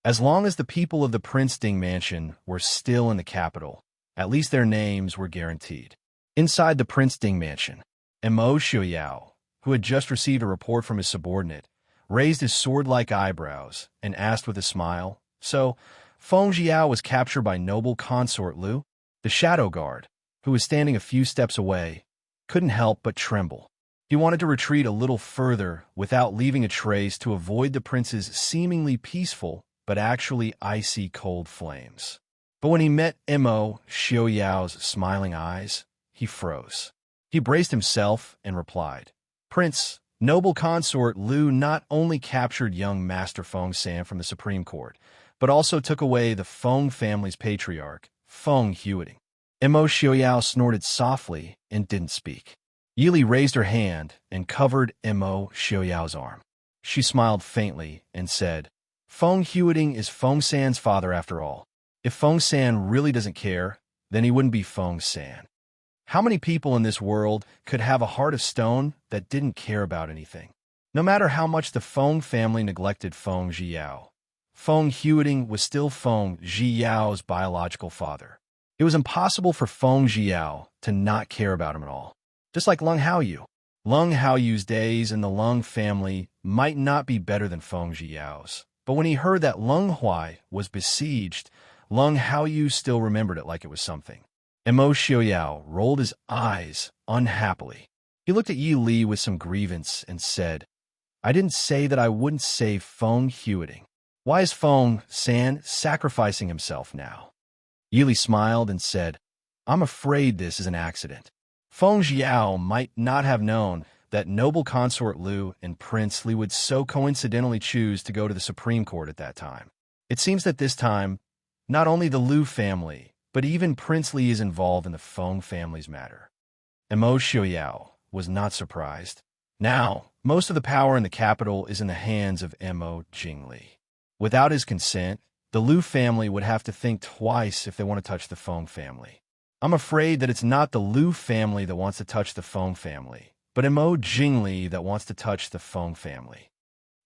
As long as the people of the Prince Ding mansion were still in the capital, at least their names were guaranteed. Inside the Prince Ding mansion, Mo Xiaoyao, who had just received a report from his subordinate, raised his sword-like eyebrows and asked with a smile, "So, Feng Jiao was captured by noble consort Lu?" The shadow guard, who was standing a few steps away, couldn't help but tremble. He wanted to retreat a little further without leaving a trace to avoid the prince's seemingly peaceful but actually icy cold flames. But when he met Imo Xiaoyao's smiling eyes, he froze. He braced himself and replied, "Prince, noble consort Lu not only captured young Master Feng San from the Supreme Court, but also took away the Feng family's patriarch, Feng Huiting." Imo Xiaoyao snorted softly and didn't speak. Yili raised her hand and covered Imo Xiaoyao's arm. She smiled faintly and said, "Feng Huiting is Feng San's father after all. If Feng San really doesn't care, then he wouldn't be Feng San." How many people in this world could have a heart of stone that didn't care about anything? No matter how much the Feng family neglected Feng Jiao, Feng Huiting was still Feng Jiao's biological father. It was impossible for Feng Jiao to not care about him at all. Just like Lung Haoyu. Lung Haoyu's days in the Lung family might not be better than Feng Jiao's, but when he heard that Lung Huai was besieged, Lung Haoyu still remembered it like it was something. Imo Xiaoyao rolled his eyes unhappily. He looked at Yi Li with some grievance and said, "I didn't say that I wouldn't save Feng Huiting. Why is Feng San sacrificing himself now?" Yi Li smiled and said, "I'm afraid this is an accident. Feng Jiao might not have known that noble consort Lu and Prince Li would so coincidentally choose to go to the Supreme Court at that time. It seems that this time, not only the Lu family, but even Prince Li is involved in the Feng family's matter." Imo Xiaoyao was not surprised. Now, most of the power in the capital is in the hands of Imo Jingli. Without his consent, the Lu family would have to think twice if they want to touch the Feng family. I'm afraid that it's not the Lu family that wants to touch the Feng family, but Imo Jingli that wants to touch the Feng family.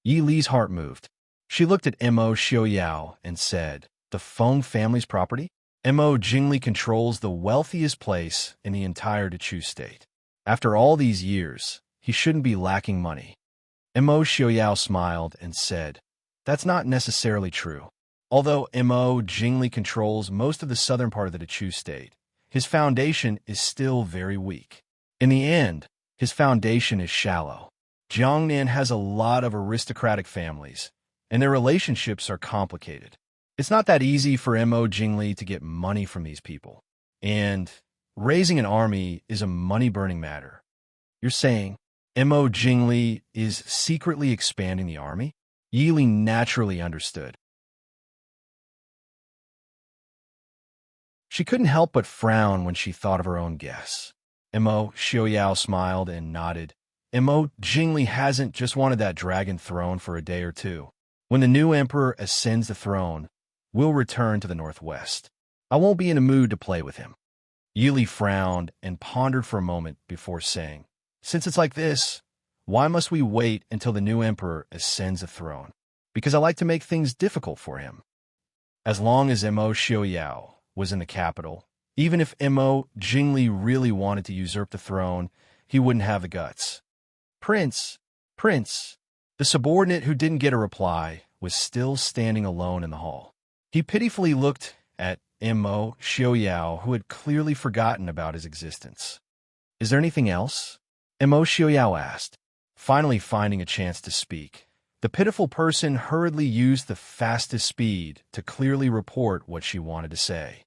Yi Li's heart moved. She looked at Imo Xiaoyao and said, "The Feng family's property? Imo Jingli controls the wealthiest place in the entire Dechu state. After all these years, he shouldn't be lacking money." Imo Xiaoyao smiled and said, "That's not necessarily true. Although Imo Jingli controls most of the southern part of the Dechu state, his foundation is still very weak. In the end, his foundation is shallow. Jiangnan has a lot of aristocratic families, and their relationships are complicated. It's not that easy for Imo Jingli to get money from these people. And raising an army is a money-burning matter." "You're saying Imo Jingli is secretly expanding the army?" Yi Li naturally understood. She couldn't help but frown when she thought of her own guess. Imo Xiaoyao smiled and nodded. "Imo Jingli hasn't just wanted that dragon throne for a day or two. When the new emperor ascends the throne, we'll return to the northwest. I won't be in a mood to play with him." Yi Li frowned and pondered for a moment before saying, "Since it's like this, why must we wait until the new emperor ascends the throne? Because I like to make things difficult for him." As long as Imo Xiaoyao was in the capital, even if Imo Jingli really wanted to usurp the throne, he wouldn't have the guts. Prince! The subordinate who didn't get a reply was still standing alone in the hall. He pitifully looked at Imo Xiaoyao, who had clearly forgotten about his existence. "Is there anything else?" Imo Xiaoyao asked, finally finding a chance to speak. The pitiful person hurriedly used the fastest speed to clearly report what she wanted to say.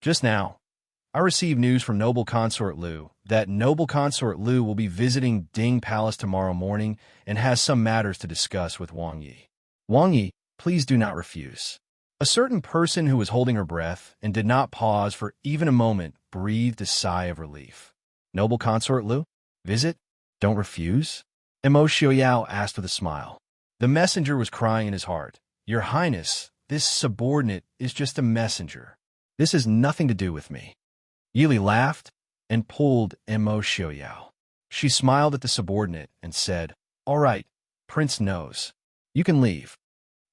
"Just now, I received news from Noble Consort Lu that Noble Consort Lu will be visiting Ding Palace tomorrow morning and has some matters to discuss with Wang Yi. Wang Yi, please do not refuse." A certain person who was holding her breath and did not pause for even a moment breathed a sigh of relief. "Noble Consort Lu? Visit? Don't refuse?" Imo Xiaoyao asked with a smile. The messenger was crying in his heart. "Your Highness, this subordinate is just a messenger. This has nothing to do with me." Yi Li laughed and pulled Imo Xiaoyao. She smiled at the subordinate and said, "All right, Prince knows. You can leave."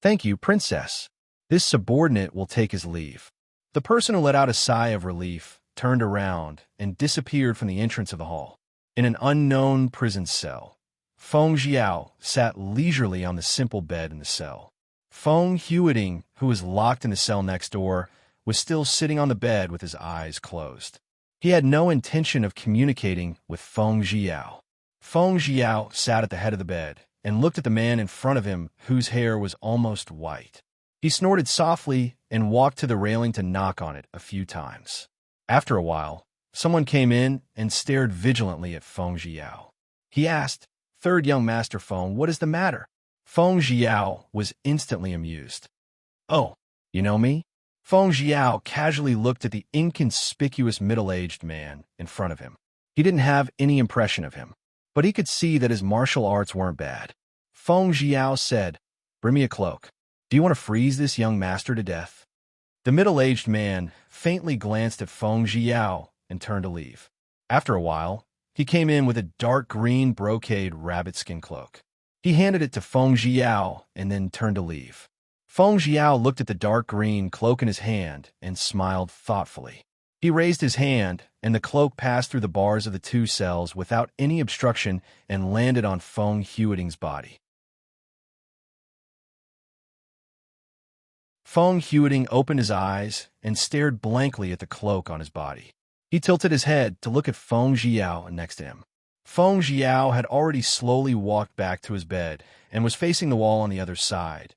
"Thank you, Princess." This subordinate will take his leave. The person who let out a sigh of relief turned around and disappeared from the entrance of the hall. In an unknown prison cell, Feng Jiao sat leisurely on the simple bed in the cell. Feng Huiting, who was locked in the cell next door, was still sitting on the bed with his eyes closed. He had no intention of communicating with Feng Jiao. Feng Jiao sat at the head of the bed and looked at the man in front of him whose hair was almost white. He snorted softly and walked to the railing to knock on it a few times. After a while, someone came in and stared vigilantly at Feng Jiao. He asked, "Third young master Feng, what is the matter?" Feng Jiao was instantly amused. "Oh, you know me?" Feng Jiao casually looked at the inconspicuous middle-aged man in front of him. He didn't have any impression of him, but he could see that his martial arts weren't bad. Feng Jiao said, "Bring me a cloak. Do you want to freeze this young master to death?" The middle-aged man faintly glanced at Feng Jiao and turned to leave. After a while, he came in with a dark green brocade rabbit-skin cloak. He handed it to Feng Jiao and then turned to leave. Feng Jiao looked at the dark green cloak in his hand and smiled thoughtfully. He raised his hand, and the cloak passed through the bars of the two cells without any obstruction and landed on Feng Huiting's body. Feng Huiting opened his eyes and stared blankly at the cloak on his body. He tilted his head to look at Feng Jiao next to him. Feng Jiao had already slowly walked back to his bed and was facing the wall on the other side,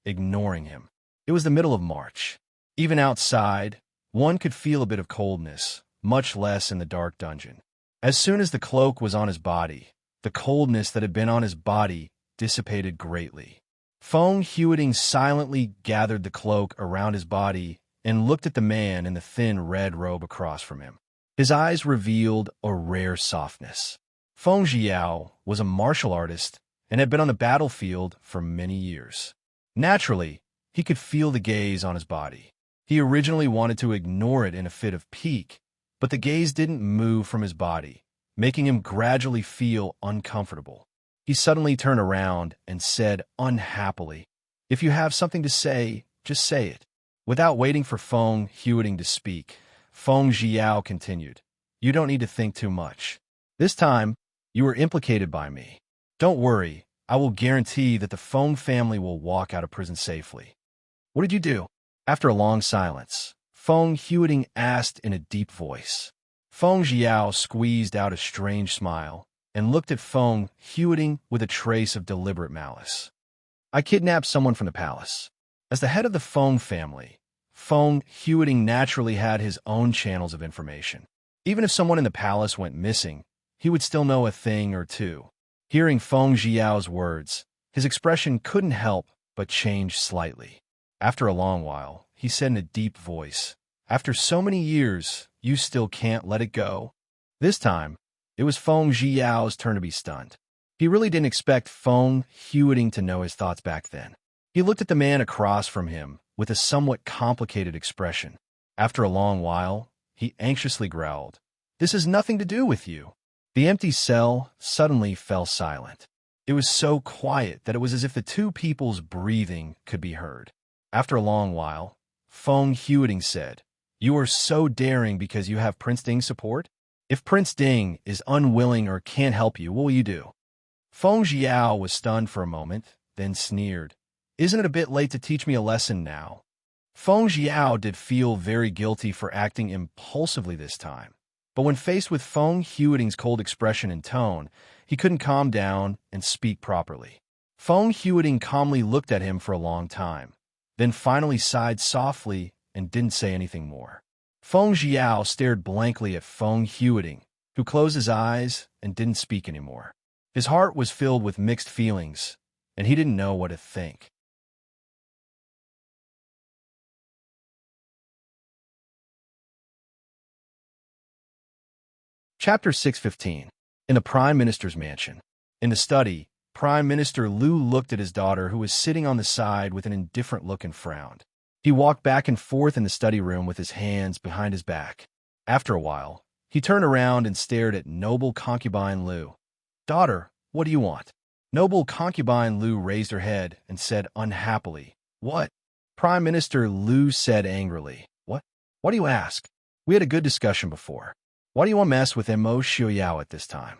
ignoring him. It was the middle of March. Even outside, one could feel a bit of coldness, much less in the dark dungeon. As soon as the cloak was on his body, the coldness that had been on his body dissipated greatly. Feng Huiting silently gathered the cloak around his body and looked at the man in the thin red robe across from him. His eyes revealed a rare softness. Feng Jiao was a martial artist and had been on the battlefield for many years. Naturally, he could feel the gaze on his body. He originally wanted to ignore it in a fit of pique, but the gaze didn't move from his body, making him gradually feel uncomfortable. He suddenly turned around and said unhappily, "If you have something to say, just say it." Without waiting for Feng Huiting to speak, Feng Jiao continued, "You don't need to think too much. This time, you were implicated by me. Don't worry, I will guarantee that the Feng family will walk out of prison safely." "What did you do?" After a long silence, Feng Huiting asked in a deep voice. Feng Jiao squeezed out a strange smile and looked at Feng Huiting with a trace of deliberate malice. "I kidnapped someone from the palace." As the head of the Feng family, Feng Huiting naturally had his own channels of information. Even if someone in the palace went missing, he would still know a thing or two. Hearing Feng Jiao's words, his expression couldn't help but change slightly. After a long while, he said in a deep voice, "After so many years, you still can't let it go?" This time, it was Feng Jiao's turn to be stunned. He really didn't expect Feng Huiting to know his thoughts back then. He looked at the man across from him with a somewhat complicated expression. After a long while, he anxiously growled, "This has nothing to do with you." The empty cell suddenly fell silent. It was so quiet that it was as if the two people's breathing could be heard. After a long while, Feng Huiting said, "You are so daring because you have Prince Ding's support? If Prince Ding is unwilling or can't help you, what will you do?" Feng Jiao was stunned for a moment, then sneered, "Isn't it a bit late to teach me a lesson now?" Feng Jiao did feel very guilty for acting impulsively this time, but when faced with Feng Huiting's cold expression and tone, he couldn't calm down and speak properly. Feng Huiting calmly looked at him for a long time, then finally sighed softly and didn't say anything more. Feng Jiao stared blankly at Feng Huiting, who closed his eyes and didn't speak anymore. His heart was filled with mixed feelings, and he didn't know what to think. Chapter 615. In the Prime Minister's Mansion. In the study, Prime Minister Liu looked at his daughter, who was sitting on the side with an indifferent look, and frowned. He walked back and forth in the study room with his hands behind his back. After a while, he turned around and stared at noble concubine Liu. "Daughter, what do you want?" Noble concubine Liu raised her head and said unhappily, "What?" Prime Minister Liu said angrily, "What? What do you ask? We had a good discussion before. Why do you want to mess with Immerse at this time?"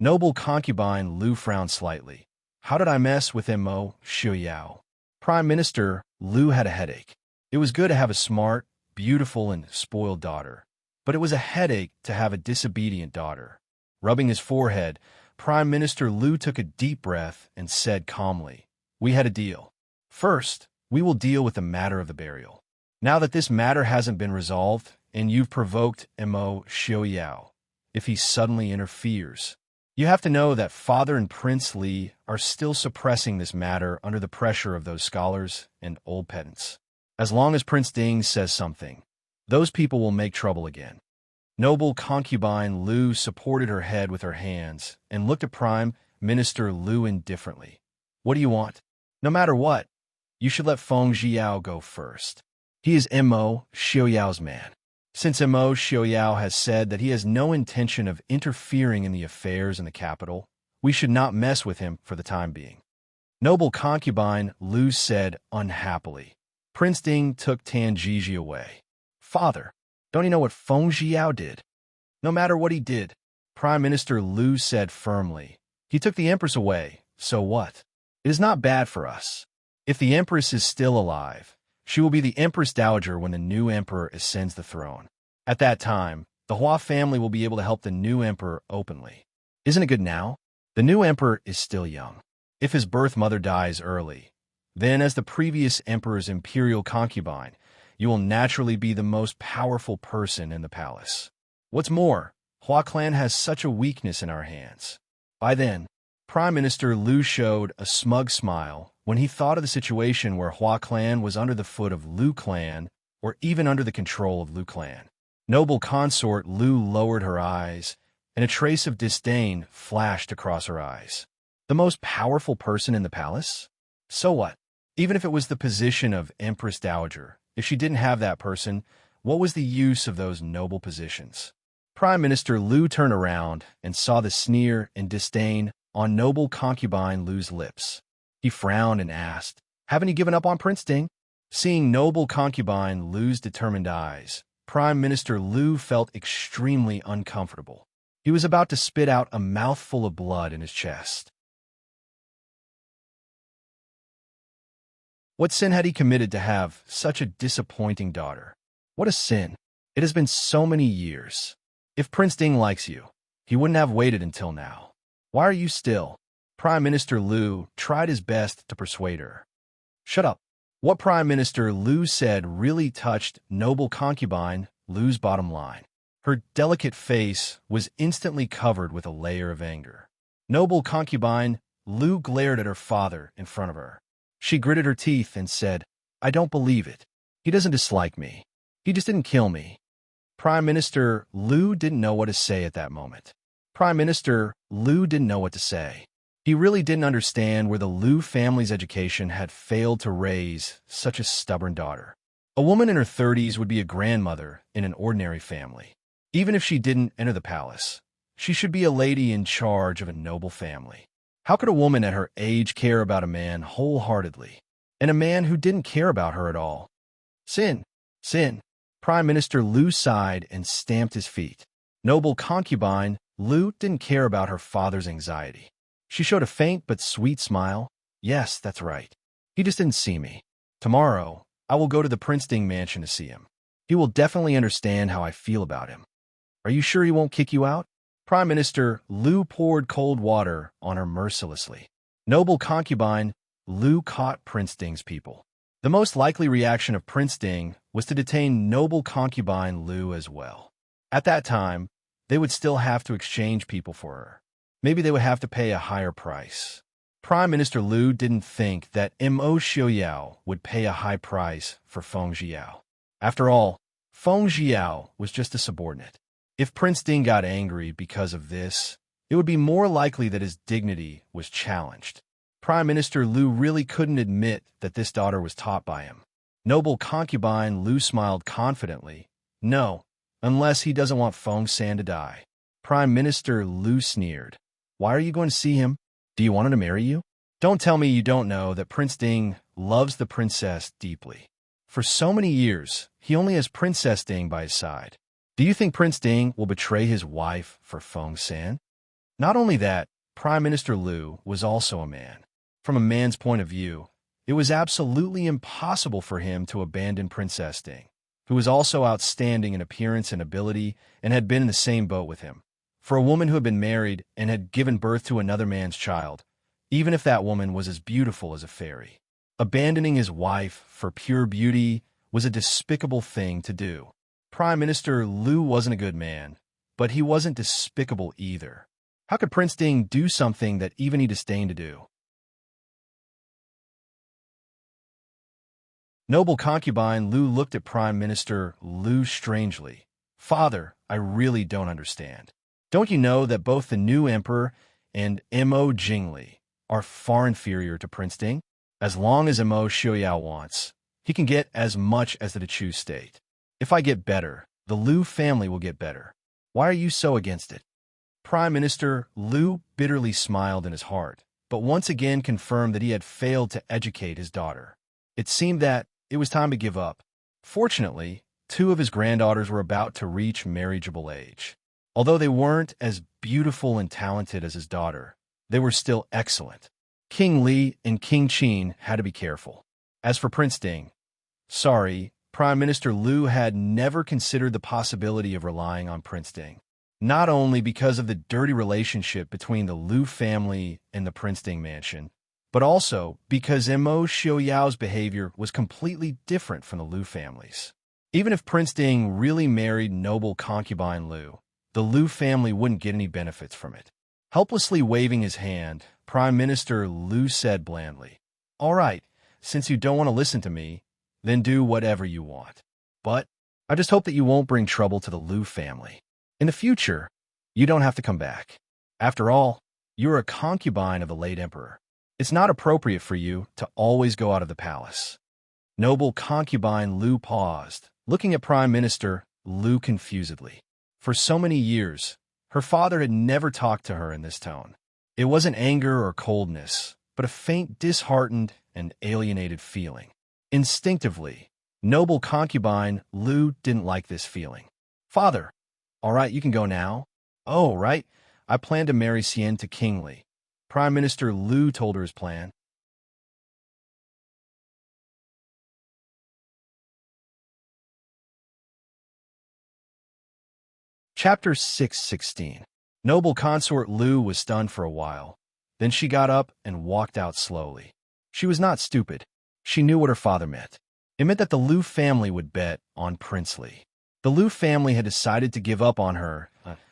Noble concubine Lu frowned slightly. How did I mess with Mo Xiaoyao? Prime Minister Lu had a headache. It was good to have a smart, beautiful, and spoiled daughter, but it was a headache to have a disobedient daughter. Rubbing his forehead, Prime Minister Lu took a deep breath and said calmly, "We had a deal. First, we will deal with the matter of the burial. Now that this matter hasn't been resolved, and you've provoked Mo Xiaoyao, if he suddenly interferes, you have to know that Father and Prince Li are still suppressing this matter under the pressure of those scholars and old pedants. As long as Prince Ding says something, those people will make trouble again." Noble concubine Lu supported her head with her hands and looked at Prime Minister Lu indifferently. "What do you want? No matter what, you should let Feng Jiao go first. He is Mo Xiaoyao's man. Since Mo Xiaoyao has said that he has no intention of interfering in the affairs in the capital, we should not mess with him for the time being." Noble concubine Lu said unhappily. Prince Ding took Tan Jiji away. "Father, don't you know what Feng Jiao did?" "No matter what he did," Prime Minister Lu said firmly, "he took the Empress away, so what? It is not bad for us. If the Empress is still alive, she will be the Empress Dowager when the new emperor ascends the throne. At that time, the Hua family will be able to help the new emperor openly. Isn't it good now? The new emperor is still young. If his birth mother dies early, then as the previous emperor's imperial concubine, you will naturally be the most powerful person in the palace. What's more, Hua clan has such a weakness in our hands." By then, Prime Minister Lu showed a smug smile when he thought of the situation where Hua clan was under the foot of Lu clan or even under the control of Lu clan. Noble consort Lu lowered her eyes, and a trace of disdain flashed across her eyes. The most powerful person in the palace? So what? Even if it was the position of Empress Dowager, if she didn't have that person, what was the use of those noble positions? Prime Minister Lu turned around and saw the sneer and disdain on noble concubine Lu's lips. He frowned and asked, "Haven't you given up on Prince Ding?" Seeing noble concubine Lu's determined eyes, Prime Minister Lu felt extremely uncomfortable. He was about to spit out a mouthful of blood in his chest. What sin had he committed to have such a disappointing daughter? What a sin. It has been so many years. If Prince Ding likes you, he wouldn't have waited until now. Why are you still? Prime Minister Lu tried his best to persuade her. Shut up. What Prime Minister Lu said really touched noble concubine Lu's bottom line. Her delicate face was instantly covered with a layer of anger. Noble concubine Lu glared at her father in front of her. She gritted her teeth and said, "I don't believe it. He doesn't dislike me. He just didn't kill me." Prime Minister Lu didn't know what to say at that moment. Prime Minister Lu didn't know what to say. He really didn't understand where the Lu family's education had failed to raise such a stubborn daughter. A woman in her 30s would be a grandmother in an ordinary family. Even if she didn't enter the palace, she should be a lady in charge of a noble family. How could a woman at her age care about a man wholeheartedly, and a man who didn't care about her at all? Sin, sin. Prime Minister Lu sighed and stamped his feet. Noble concubine Lu didn't care about her father's anxiety. She showed a faint but sweet smile. "Yes, that's right. He just didn't see me. Tomorrow, I will go to the Prince Ding mansion to see him. He will definitely understand how I feel about him." "Are you sure he won't kick you out?" Prime Minister Lu poured cold water on her mercilessly. Noble concubine Lu caught Prince Ding's people. The most likely reaction of Prince Ding was to detain noble concubine Lu as well. At that time, they would still have to exchange people for her. Maybe they would have to pay a higher price. Prime Minister Lu didn't think that Mo Xiaoyao would pay a high price for Feng Jiao. After all, Feng Jiao was just a subordinate. If Prince Ding got angry because of this, it would be more likely that his dignity was challenged. Prime Minister Lu really couldn't admit that this daughter was taught by him. Noble concubine Lu smiled confidently. "No, unless he doesn't want Feng San to die." Prime Minister Lu sneered. "Why are you going to see him? Do you want him to marry you? Don't tell me you don't know that Prince Ding loves the princess deeply. For so many years, he only has Princess Ding by his side. Do you think Prince Ding will betray his wife for Feng San?" Not only that, Prime Minister Liu was also a man. From a man's point of view, it was absolutely impossible for him to abandon Princess Ding, who was also outstanding in appearance and ability and had been in the same boat with him. For a woman who had been married and had given birth to another man's child, even if that woman was as beautiful as a fairy, abandoning his wife for pure beauty was a despicable thing to do. Prime Minister Liu wasn't a good man, but he wasn't despicable either. How could Prince Ding do something that even he disdained to do? Noble concubine Liu looked at Prime Minister Liu strangely. Father, I really don't understand. Don't you know that both the new emperor and Mo Jingli are far inferior to Prince Ding? As long as Mo Xiaoyao wants, he can get as much as the Chu state. If I get better, the Liu family will get better. Why are you so against it? Prime Minister Liu bitterly smiled in his heart, but once again confirmed that he had failed to educate his daughter. It seemed that it was time to give up. Fortunately, two of his granddaughters were about to reach marriageable age. Although they weren't as beautiful and talented as his daughter, they were still excellent. King Li and King Qin had to be careful. As for Prince Ding, Prime Minister Liu had never considered the possibility of relying on Prince Ding. Not only because of the dirty relationship between the Liu family and the Prince Ding mansion, but also because Mo Xiaoyao's behavior was completely different from the Liu family's. Even if Prince Ding really married noble concubine Liu, the Liu family wouldn't get any benefits from it. Helplessly waving his hand, Prime Minister Liu said blandly, "All right, since you don't want to listen to me, then do whatever you want. But I just hope that you won't bring trouble to the Liu family. In the future, you don't have to come back. After all, you're a concubine of the late emperor. It's not appropriate for you to always go out of the palace." Noble concubine Liu paused, looking at Prime Minister Liu confusedly. For so many years, her father had never talked to her in this tone. It wasn't anger or coldness, but a faint disheartened and alienated feeling. Instinctively, noble concubine Liu didn't like this feeling. "Father, all right, you can go now." "Oh, right, I plan to marry Xian to King Li." Prime Minister Liu told her his plan. Chapter 616. Noble consort Liu was stunned for a while. Then she got up and walked out slowly. She was not stupid. She knew what her father meant. It meant that the Liu family would bet on Prince Li. The Liu family had decided to give up on her,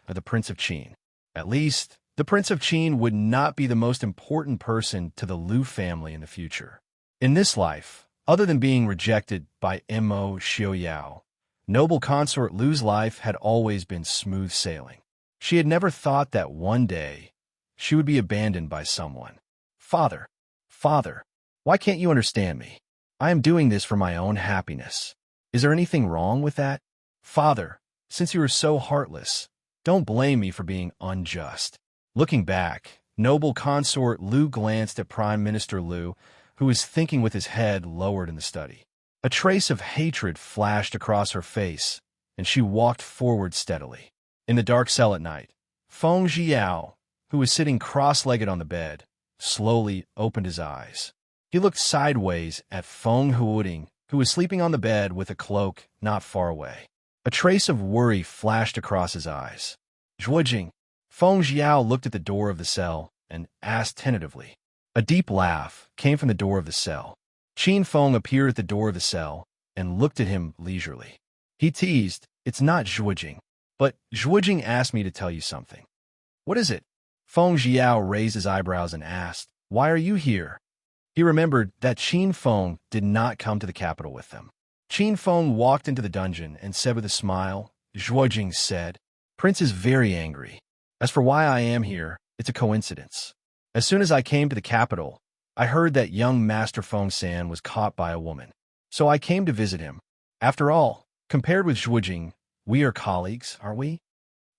the Prince of Qin. At least, the Prince of Qin would not be the most important person to the Liu family in the future. In this life, other than being rejected by Mo Xiaoyao, noble consort Liu's life had always been smooth sailing. She had never thought that one day she would be abandoned by someone. Father, why can't you understand me? I am doing this for my own happiness. Is there anything wrong with that? Father, since you are so heartless, don't blame me for being unjust." Looking back, noble consort Liu glanced at Prime Minister Liu, who was thinking with his head lowered in the study. A trace of hatred flashed across her face, and she walked forward steadily. In the dark cell at night, Feng Jiao, who was sitting cross-legged on the bed, slowly opened his eyes. He looked sideways at Feng Huoding, who was sleeping on the bed with a cloak not far away. A trace of worry flashed across his eyes. "Zhuojing." Feng Jiao looked at the door of the cell and asked tentatively. A deep laugh came from the door of the cell. Qin Feng appeared at the door of the cell and looked at him leisurely. He teased, "It's not Zhuojing, but Zhuojing asked me to tell you something." "What is it?" Feng Jiao raised his eyebrows and asked, "Why are you here?" He remembered that Qin Feng did not come to the capital with them. Qin Feng walked into the dungeon and said with a smile, "Zhuojing said, Prince is very angry. As for why I am here, it's a coincidence. As soon as I came to the capital, I heard that young Master Feng San was caught by a woman. So I came to visit him. After all, compared with Zhuojing, we are colleagues, aren't we?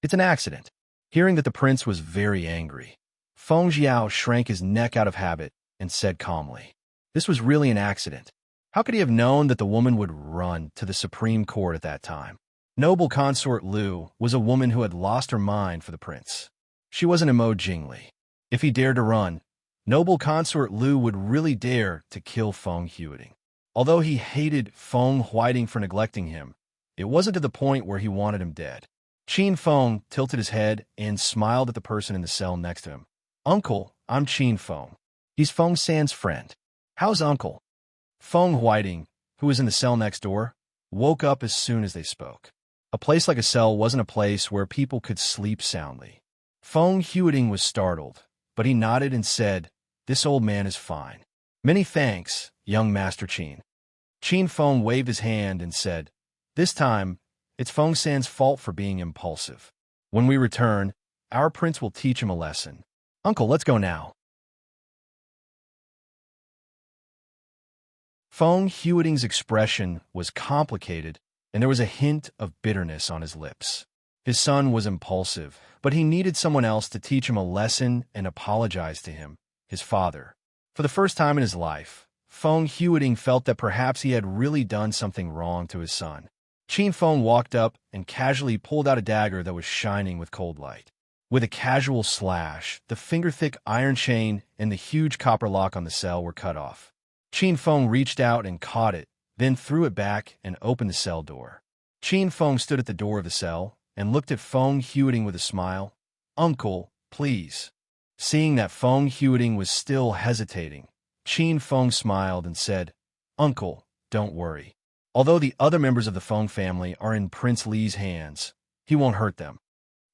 It's an accident." Hearing that the prince was very angry, Feng Jiao shrank his neck out of habit and said calmly, "This was really an accident. How could he have known that the woman would run to the Supreme Court at that time?" Noble consort Liu was a woman who had lost her mind for the prince. She wasn't Emo Jingli. If he dared to run, noble consort Lu would really dare to kill Feng Huiting. Although he hated Feng Huiting for neglecting him, it wasn't to the point where he wanted him dead. Qin Feng tilted his head and smiled at the person in the cell next to him. "Uncle, I'm Qin Feng. He's Feng San's friend. How's Uncle?" Feng Huiting, who was in the cell next door, woke up as soon as they spoke. A place like a cell wasn't a place where people could sleep soundly. Feng Huiting was startled, but he nodded and said, "This old man is fine. Many thanks, young Master Qin." Qin Feng waved his hand and said, "This time, it's Feng San's fault for being impulsive. When we return, our prince will teach him a lesson. Uncle, let's go now." Feng Huiting's expression was complicated, and there was a hint of bitterness on his lips. His son was impulsive, but he needed someone else to teach him a lesson and apologize to him, his father. For the first time in his life, Feng Huiting felt that perhaps he had really done something wrong to his son. Qin Feng walked up and casually pulled out a dagger that was shining with cold light. With a casual slash, the finger-thick iron chain and the huge copper lock on the cell were cut off. Qin Feng reached out and caught it, then threw it back and opened the cell door. Qin Feng stood at the door of the cell and looked at Feng Huiting with a smile. "Uncle, please." Seeing that Feng Huiting was still hesitating, Qin Feng smiled and said, "Uncle, don't worry. Although the other members of the Feng family are in Prince Li's hands, he won't hurt them."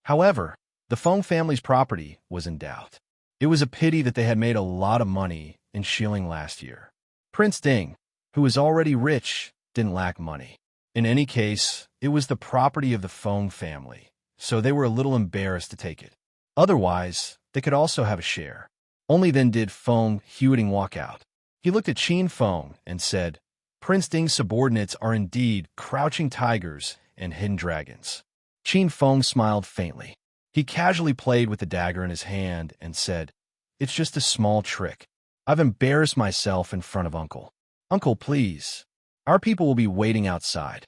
However, the Feng family's property was in doubt. It was a pity that they had made a lot of money in shilling last year. Prince Ding, who was already rich, didn't lack money. In any case, it was the property of the Feng family, so they were a little embarrassed to take it. Otherwise, they could also have a share. Only then did Feng Huiting walk out. He looked at Qin Feng and said, "Prince Ding's subordinates are indeed crouching tigers and hidden dragons." Qin Feng smiled faintly. He casually played with the dagger in his hand and said, "It's just a small trick. I've embarrassed myself in front of Uncle. Uncle, please. Our people will be waiting outside."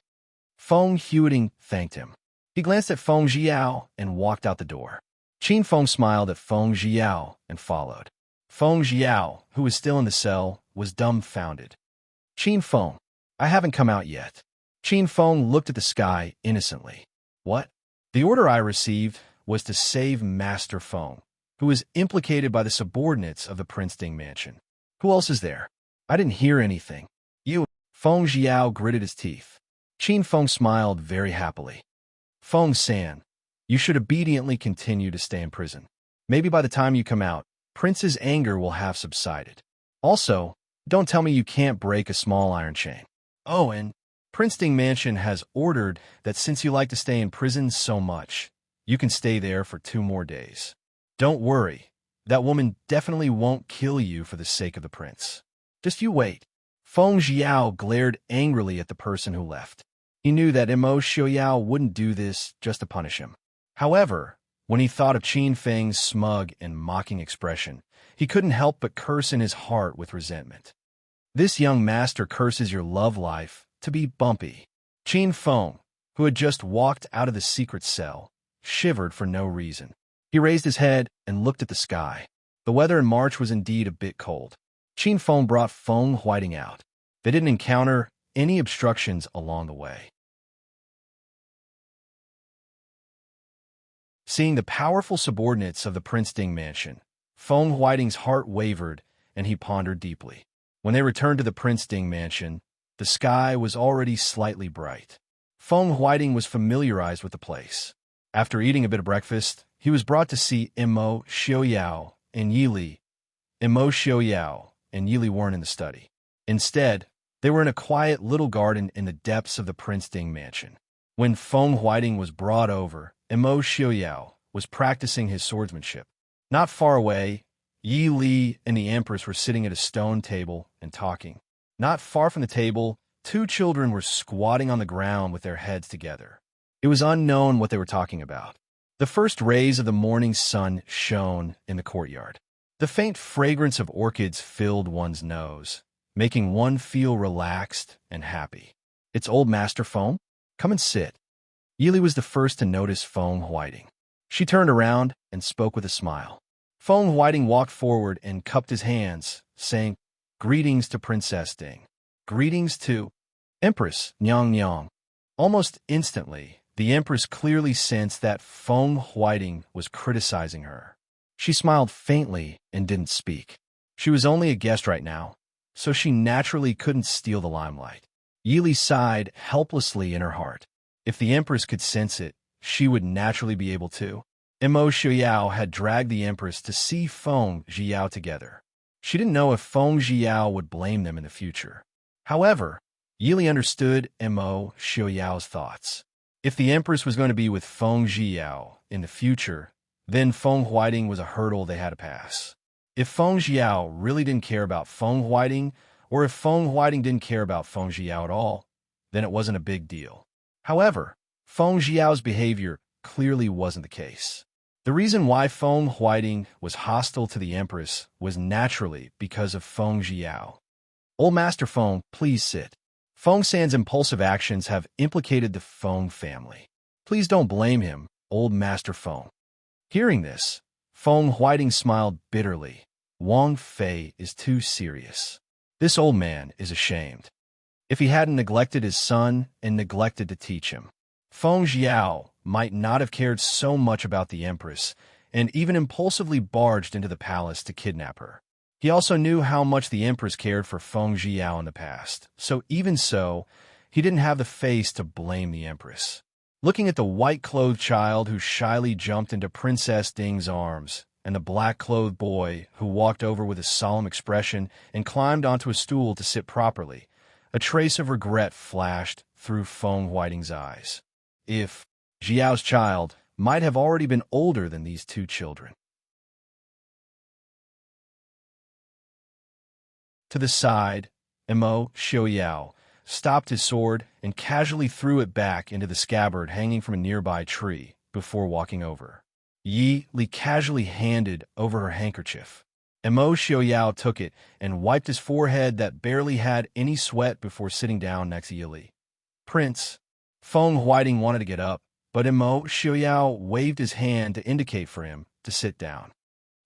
Feng Huiting thanked him. He glanced at Feng Jiao and walked out the door. Qin Feng smiled at Feng Jiao and followed. Feng Jiao, who was still in the cell, was dumbfounded. "Qin Feng, I haven't come out yet." Qin Feng looked at the sky innocently. "What?" "The order I received was to save Master Feng, who was implicated by the subordinates of the Prince Ding mansion. Who else is there?" "I didn't hear anything." "You." Feng Jiao gritted his teeth. Qin Feng smiled very happily. "Feng San, you should obediently continue to stay in prison. Maybe by the time you come out, Prince's anger will have subsided. Also, don't tell me you can't break a small iron chain. Oh, and Prince Ding Mansion has ordered that since you like to stay in prison so much, you can stay there for 2 more days. Don't worry, that woman definitely won't kill you for the sake of the prince. Just you wait." Feng Jiao glared angrily at the person who left. He knew that Mo Xiaoyao wouldn't do this just to punish him. However, when he thought of Qin Feng's smug and mocking expression, he couldn't help but curse in his heart with resentment. This young master curses your love life to be bumpy. Qin Feng, who had just walked out of the secret cell, shivered for no reason. He raised his head and looked at the sky. The weather in March was indeed a bit cold. Qin Feng brought Feng Huiting out. They didn't encounter any obstructions along the way. Seeing the powerful subordinates of the Prince Ding mansion, Feng Huiting's heart wavered and he pondered deeply. When they returned to the Prince Ding mansion, the sky was already slightly bright. Feng Huiting was familiarized with the place. After eating a bit of breakfast, he was brought to see Mo Xiaoyao and Yili. Mo Xiaoyao and Yili weren't in the study. Instead, they were in a quiet little garden in the depths of the Prince Ding mansion. When Feng Huiting was brought over, Mo Xiaoyao was practicing his swordsmanship. Not far away, Yi Li and the Empress were sitting at a stone table and talking. Not far from the table, 2 children were squatting on the ground with their heads together. It was unknown what they were talking about. The first rays of the morning sun shone in the courtyard. The faint fragrance of orchids filled one's nose, making one feel relaxed and happy. "It's old Master Feng? Come and sit." Yili was the first to notice Feng Huiting. She turned around and spoke with a smile. Feng Whiting walked forward and cupped his hands, saying, "Greetings to Princess Ding. Greetings to Empress Nyang Nyang." Almost instantly, the Empress clearly sensed that Feng Whiting was criticizing her. She smiled faintly and didn't speak. She was only a guest right now, so she naturally couldn't steal the limelight. Yili sighed helplessly in her heart. If the Empress could sense it, she would naturally be able to. Mo Xiao had dragged the Empress to see Feng Jiao together. She didn't know if Feng Jiao would blame them in the future. However, Yili understood Mo Xiao's thoughts. If the Empress was going to be with Feng Jiao in the future, then Feng Whiting was a hurdle they had to pass. If Feng Jiao really didn't care about Feng Whiting, or if Feng Whiting didn't care about Feng Jiao at all, then it wasn't a big deal. However, Feng Jiao's behavior clearly wasn't the case. The reason why Feng Whiting was hostile to the Empress was naturally because of Feng Jiao. "Old Master Feng, please sit. Feng San's impulsive actions have implicated the Feng family. Please don't blame him, Old Master Feng." Hearing this, Feng Whiting smiled bitterly. Wang Fei is too serious. This old man is ashamed. If he hadn't neglected his son and neglected to teach him, Feng Jiao might not have cared so much about the Empress and even impulsively barged into the palace to kidnap her. He also knew how much the Empress cared for Feng Jiao in the past, so even so, he didn't have the face to blame the Empress. Looking at the white-clothed child who shyly jumped into Princess Ding's arms, and the black-clothed boy who walked over with a solemn expression and climbed onto a stool to sit properly, a trace of regret flashed through Feng Whiting's eyes. If Jiao's child might have already been older than these two children. To the side, Mo Xiao stopped his sword and casually threw it back into the scabbard hanging from a nearby tree before walking over. Yi Li casually handed over her handkerchief. Mo Xiao took it and wiped his forehead that barely had any sweat before sitting down next to Yi Li. "Prince." Feng Whiting wanted to get up, but Mo Xiao waved his hand to indicate for him to sit down.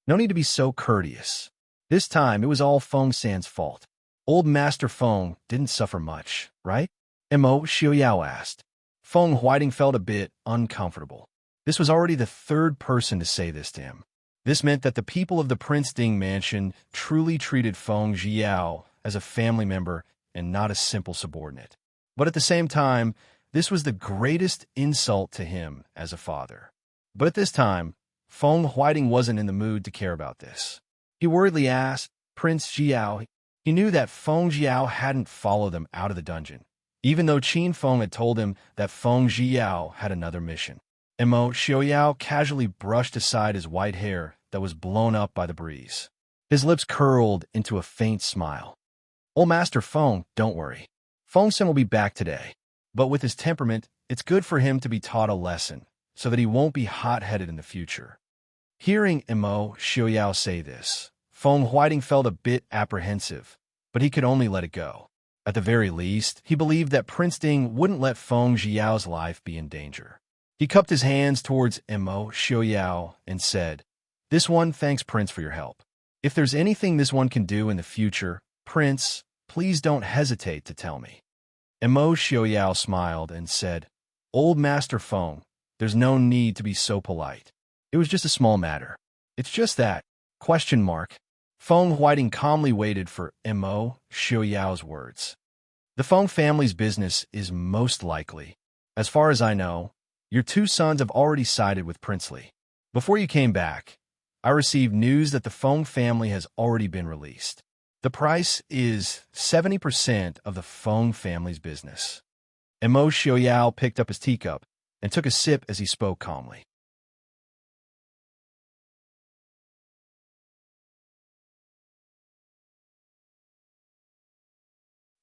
No need to be so courteous. This time, it was all Feng San's fault. Old Master Feng didn't suffer much, right? Mo Xiao asked. Feng Whiting felt a bit uncomfortable. This was already the third person to say this to him. This meant that the people of the Prince Ding mansion truly treated Feng Jiao as a family member and not a simple subordinate. But at the same time, this was the greatest insult to him as a father. But at this time, Feng Whiting wasn't in the mood to care about this. He worriedly asked Prince Jiao. He knew that Feng Jiao hadn't followed them out of the dungeon, even though Qin Feng had told him that Feng Jiao had another mission. Mo Xiao casually brushed aside his white hair that was blown up by the breeze. His lips curled into a faint smile. "Old Master Feng, don't worry. Feng San will be back today. But with his temperament, it's good for him to be taught a lesson, so that he won't be hot-headed in the future." Hearing Mo Xiao say this, Feng Whiting felt a bit apprehensive, but he could only let it go. At the very least, he believed that Prince Ding wouldn't let Feng Jiao's life be in danger. He cupped his hands towards Mo Xiao and said, "This one thanks Prince for your help. If there's anything this one can do in the future, Prince, please don't hesitate to tell me." Mo Xiao smiled and said, "Old Master Feng, there's no need to be so polite. It was just a small matter. It's just that, ? Feng Whiting calmly waited for Mo Xiao's words. "The Feng family's business is most likely. As far as I know, your two sons have already sided with Princely. Before you came back, I received news that the Feng family has already been released. The price is 70% of the Feng family's business." Mo Xiao picked up his teacup and took a sip as he spoke calmly.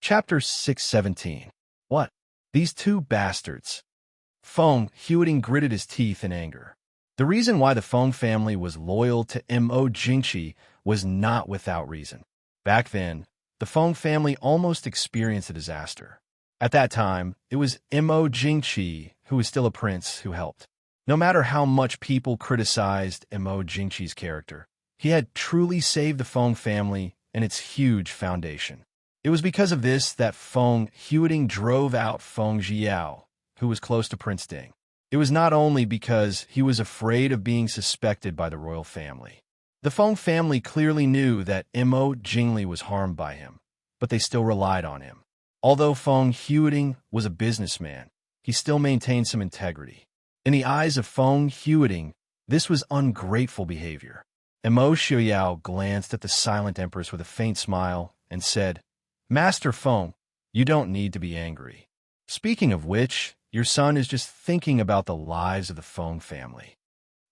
Chapter 617. What? These two bastards. Feng Huiting gritted his teeth in anger. The reason why the Feng family was loyal to Mo Jingqi was not without reason. Back then, the Feng family almost experienced a disaster. At that time, it was Mo Jingqi, who was still a prince, who helped. No matter how much people criticized Mo Jingqi's character, he had truly saved the Feng family and its huge foundation. It was because of this that Feng Huiting drove out Feng Jiao, who was close to Prince Ding. It was not only because he was afraid of being suspected by the royal family. The Feng family clearly knew that Mo Jingli was harmed by him, but they still relied on him. Although Feng Huiting was a businessman, he still maintained some integrity. In the eyes of Feng Huiting, this was ungrateful behavior. Mo Xiaoyao glanced at the silent empress with a faint smile and said, "Master Feng, you don't need to be angry. Speaking of which, your son is just thinking about the lives of the Feng family."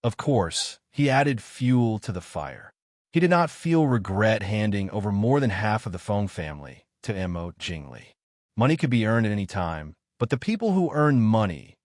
Of course, he added fuel to the fire. He did not feel regret handing over more than half of the Feng family to Mo Jingli. Money could be earned at any time, but the people who earned money,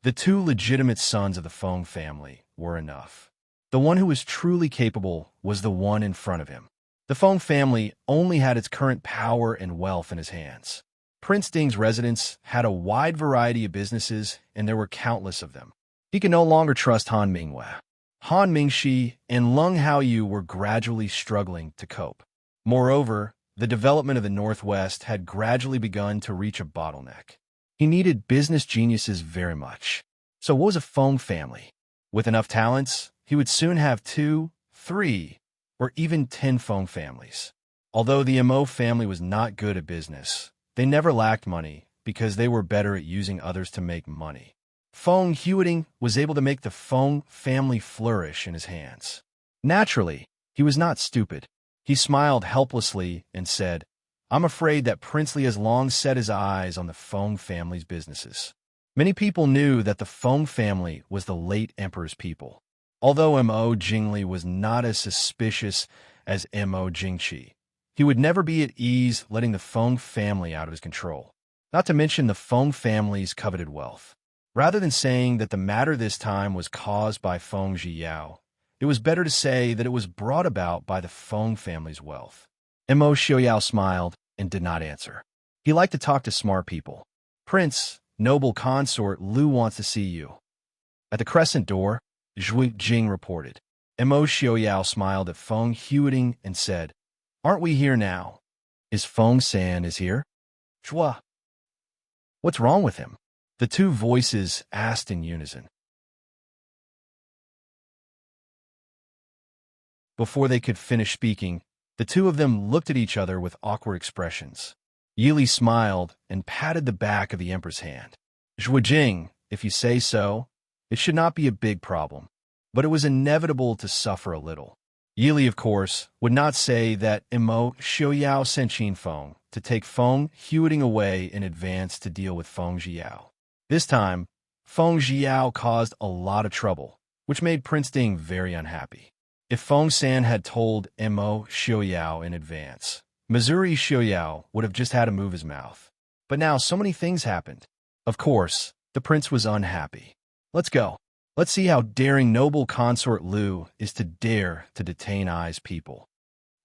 the two legitimate sons of the Feng family, were enough. The one who was truly capable was the one in front of him. The Feng family only had its current power and wealth in his hands. Prince Ding's residence had a wide variety of businesses, and there were countless of them. He could no longer trust Han Minghua. Han Mingxi and Lung Haoyu were gradually struggling to cope. Moreover, the development of the Northwest had gradually begun to reach a bottleneck. He needed business geniuses very much. So what was a Feng family? With enough talents, he would soon have 2, 3, or even 10 Feng families. Although the Mo family was not good at business, they never lacked money because they were better at using others to make money. Feng Huiting was able to make the Feng family flourish in his hands. Naturally, he was not stupid. He smiled helplessly and said, "I'm afraid that Prince Li has long set his eyes on the Feng family's businesses." Many people knew that the Feng family was the late emperor's people. Although Mo Jingli was not as suspicious as Mo Jingqi, he would never be at ease letting the Feng family out of his control, not to mention the Feng family's coveted wealth. Rather than saying that the matter this time was caused by Feng Jiao, it was better to say that it was brought about by the Feng family's wealth. Mo Xiaoyao smiled and did not answer. He liked to talk to smart people. "Prince, noble consort Lu wants to see you." At the crescent door, Zhui Jing reported. Mo Xiaoyao smiled at Feng Huiting and said, "Aren't we here now? Is Feng San is here?" "Zhua." "What's wrong with him?" the two voices asked in unison. Before they could finish speaking, the two of them looked at each other with awkward expressions. Yili smiled and patted the back of the emperor's hand. "Zhuijing, if you say so, it should not be a big problem." But it was inevitable to suffer a little. Yili, of course, would not say that Mo Xiaoyao sent Qin Feng to take Feng Huiting away in advance to deal with Feng Jiao. This time, Feng Jiao caused a lot of trouble, which made Prince Ding very unhappy. If Feng San had told Mo Xiaoyao in advance, Missouri Xiaoyao would have just had to move his mouth. But now so many things happened. Of course, the prince was unhappy. "Let's go. Let's see how daring noble consort Lu is to dare to detain Ai's people."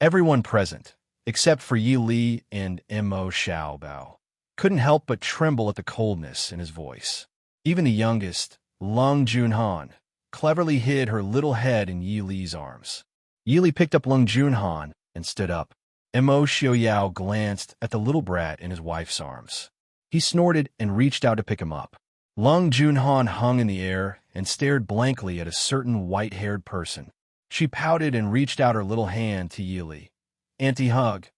Everyone present, except for Yi Li and Mo Xiaobao, couldn't help but tremble at the coldness in his voice. Even the youngest, Lung Junhan, cleverly hid her little head in Yi Li's arms. Yi Li picked up Lung Junhan and stood up. Mo Xiaoyao glanced at the little brat in his wife's arms. He snorted and reached out to pick him up. Lung Junhan hung in the air and stared blankly at a certain white-haired person. She pouted and reached out her little hand to Yi Li. "Anti-hug."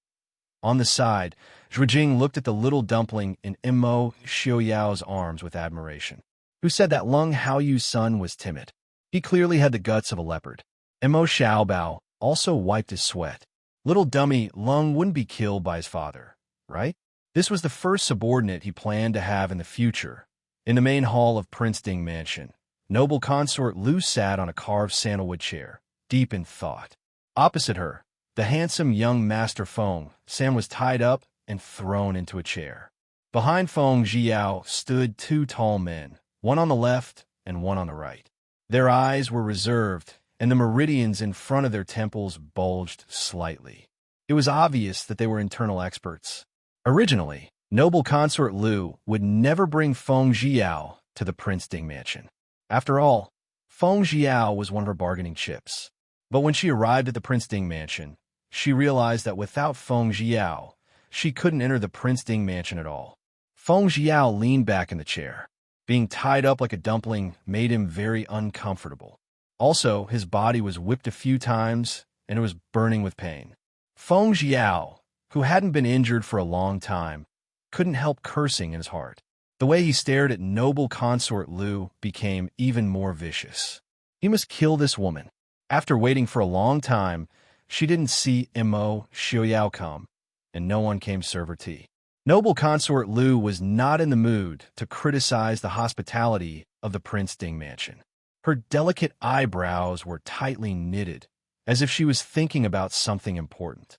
On the side, Zhuijing looked at the little dumpling in Mo Xiaoyao's arms with admiration. Who said that Lung Haoyu's son was timid? He clearly had the guts of a leopard. Mo Xiaobao also wiped his sweat. Little dummy Lung wouldn't be killed by his father, right? This was the first subordinate he planned to have in the future. In the main hall of Prince Ding Mansion, noble consort Lu sat on a carved sandalwood chair, deep in thought. Opposite her, the handsome young Master Feng San was tied up and thrown into a chair. Behind Feng Jiao stood 2 tall men, one on the left and one on the right. Their eyes were reserved, and the meridians in front of their temples bulged slightly. It was obvious that they were internal experts. Originally, noble consort Lu would never bring Feng Jiao to the Prince Ding Mansion. After all, Feng Jiao was one of her bargaining chips. But when she arrived at the Prince Ding mansion, she realized that without Feng Jiao, she couldn't enter the Prince Ding mansion at all. Feng Jiao leaned back in the chair. Being tied up like a dumpling made him very uncomfortable. Also, his body was whipped a few times, and it was burning with pain. Feng Jiao, who hadn't been injured for a long time, couldn't help cursing in his heart. The way he stared at noble consort Lu became even more vicious. He must kill this woman. After waiting for a long time, she didn't see Mo Xiaoyao come, and no one came to serve her tea. Noble consort Lu was not in the mood to criticize the hospitality of the Prince Ding mansion. Her delicate eyebrows were tightly knitted, as if she was thinking about something important.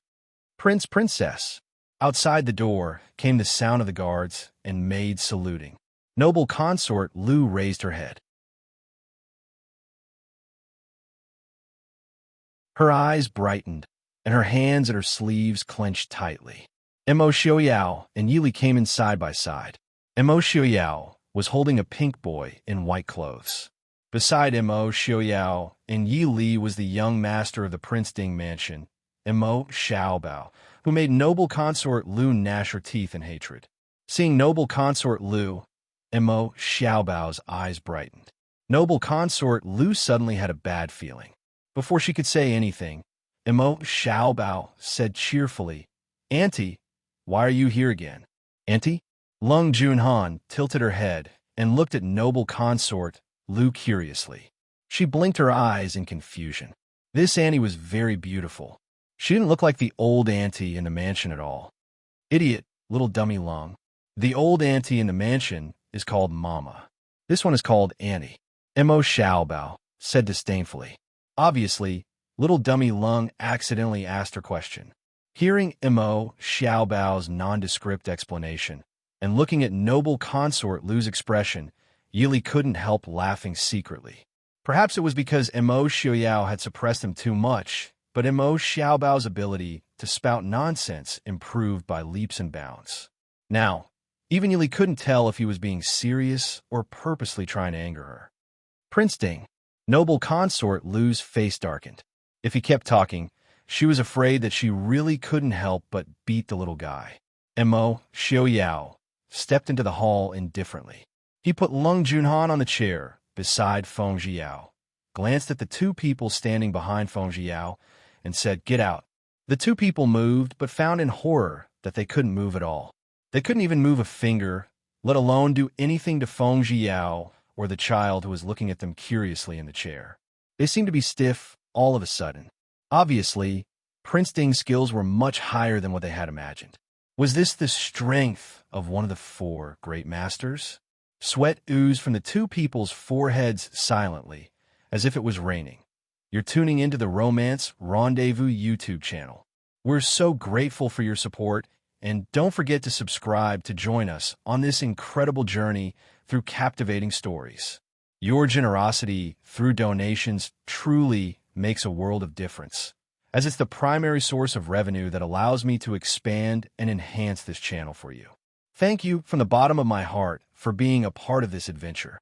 Princess. Outside the door came the sound of the guards and maids saluting. Noble consort Lu raised her head. Her eyes brightened, and her hands at her sleeves clenched tightly. Mo Xiaoyao and Yili came in side by side. Mo Xiaoyao was holding a pink boy in white clothes. Beside Mo Xiaoyao and Yi Li was the young master of the Prince Ding mansion, Mo Xiaobao, who made noble consort Lu gnash her teeth in hatred. Seeing noble consort Lu, Mo Xiaobao's eyes brightened. Noble consort Lu suddenly had a bad feeling. Before she could say anything, Mo Xiaobao said cheerfully, "Auntie, why are you here again?" "Auntie?" Lung Junhan tilted her head and looked at noble consort Lu curiously. She blinked her eyes in confusion. This auntie was very beautiful. She didn't look like the old auntie in the mansion at all. Idiot, little dummy Lung. The old auntie in the mansion is called Mama. This one is called Annie. Mo Xiaobao said disdainfully. Obviously, little dummy Lung accidentally asked her question. Hearing Mo Xiaobao's nondescript explanation and looking at noble consort Lu's expression, Yili couldn't help laughing secretly. Perhaps it was because Mo Xiaoyao had suppressed him too much, but Mo Xiaobao's ability to spout nonsense improved by leaps and bounds. Now, even Yili couldn't tell if he was being serious or purposely trying to anger her. Prince Ding. Noble consort Lu's face darkened. If he kept talking, she was afraid that she really couldn't help but beat the little guy. Mo Xiaoyao stepped into the hall indifferently. He put Lung Junhan on the chair beside Feng Jiao, glanced at the two people standing behind Feng Jiao, and said, "Get out." The two people moved, but found in horror that they couldn't move at all. They couldn't even move a finger, let alone do anything to Feng Jiao or the child who was looking at them curiously in the chair. They seemed to be stiff all of a sudden. Obviously, Prince Ding's skills were much higher than what they had imagined. Was this the strength of one of the four great masters? Sweat oozed from the two people's foreheads silently, as if it was raining. You're tuning into the Romance Rendezvous YouTube channel. We're so grateful for your support, and don't forget to subscribe to join us on this incredible journey through captivating stories. Your generosity through donations truly makes a world of difference, as it's the primary source of revenue that allows me to expand and enhance this channel for you. Thank you from the bottom of my heart for being a part of this adventure.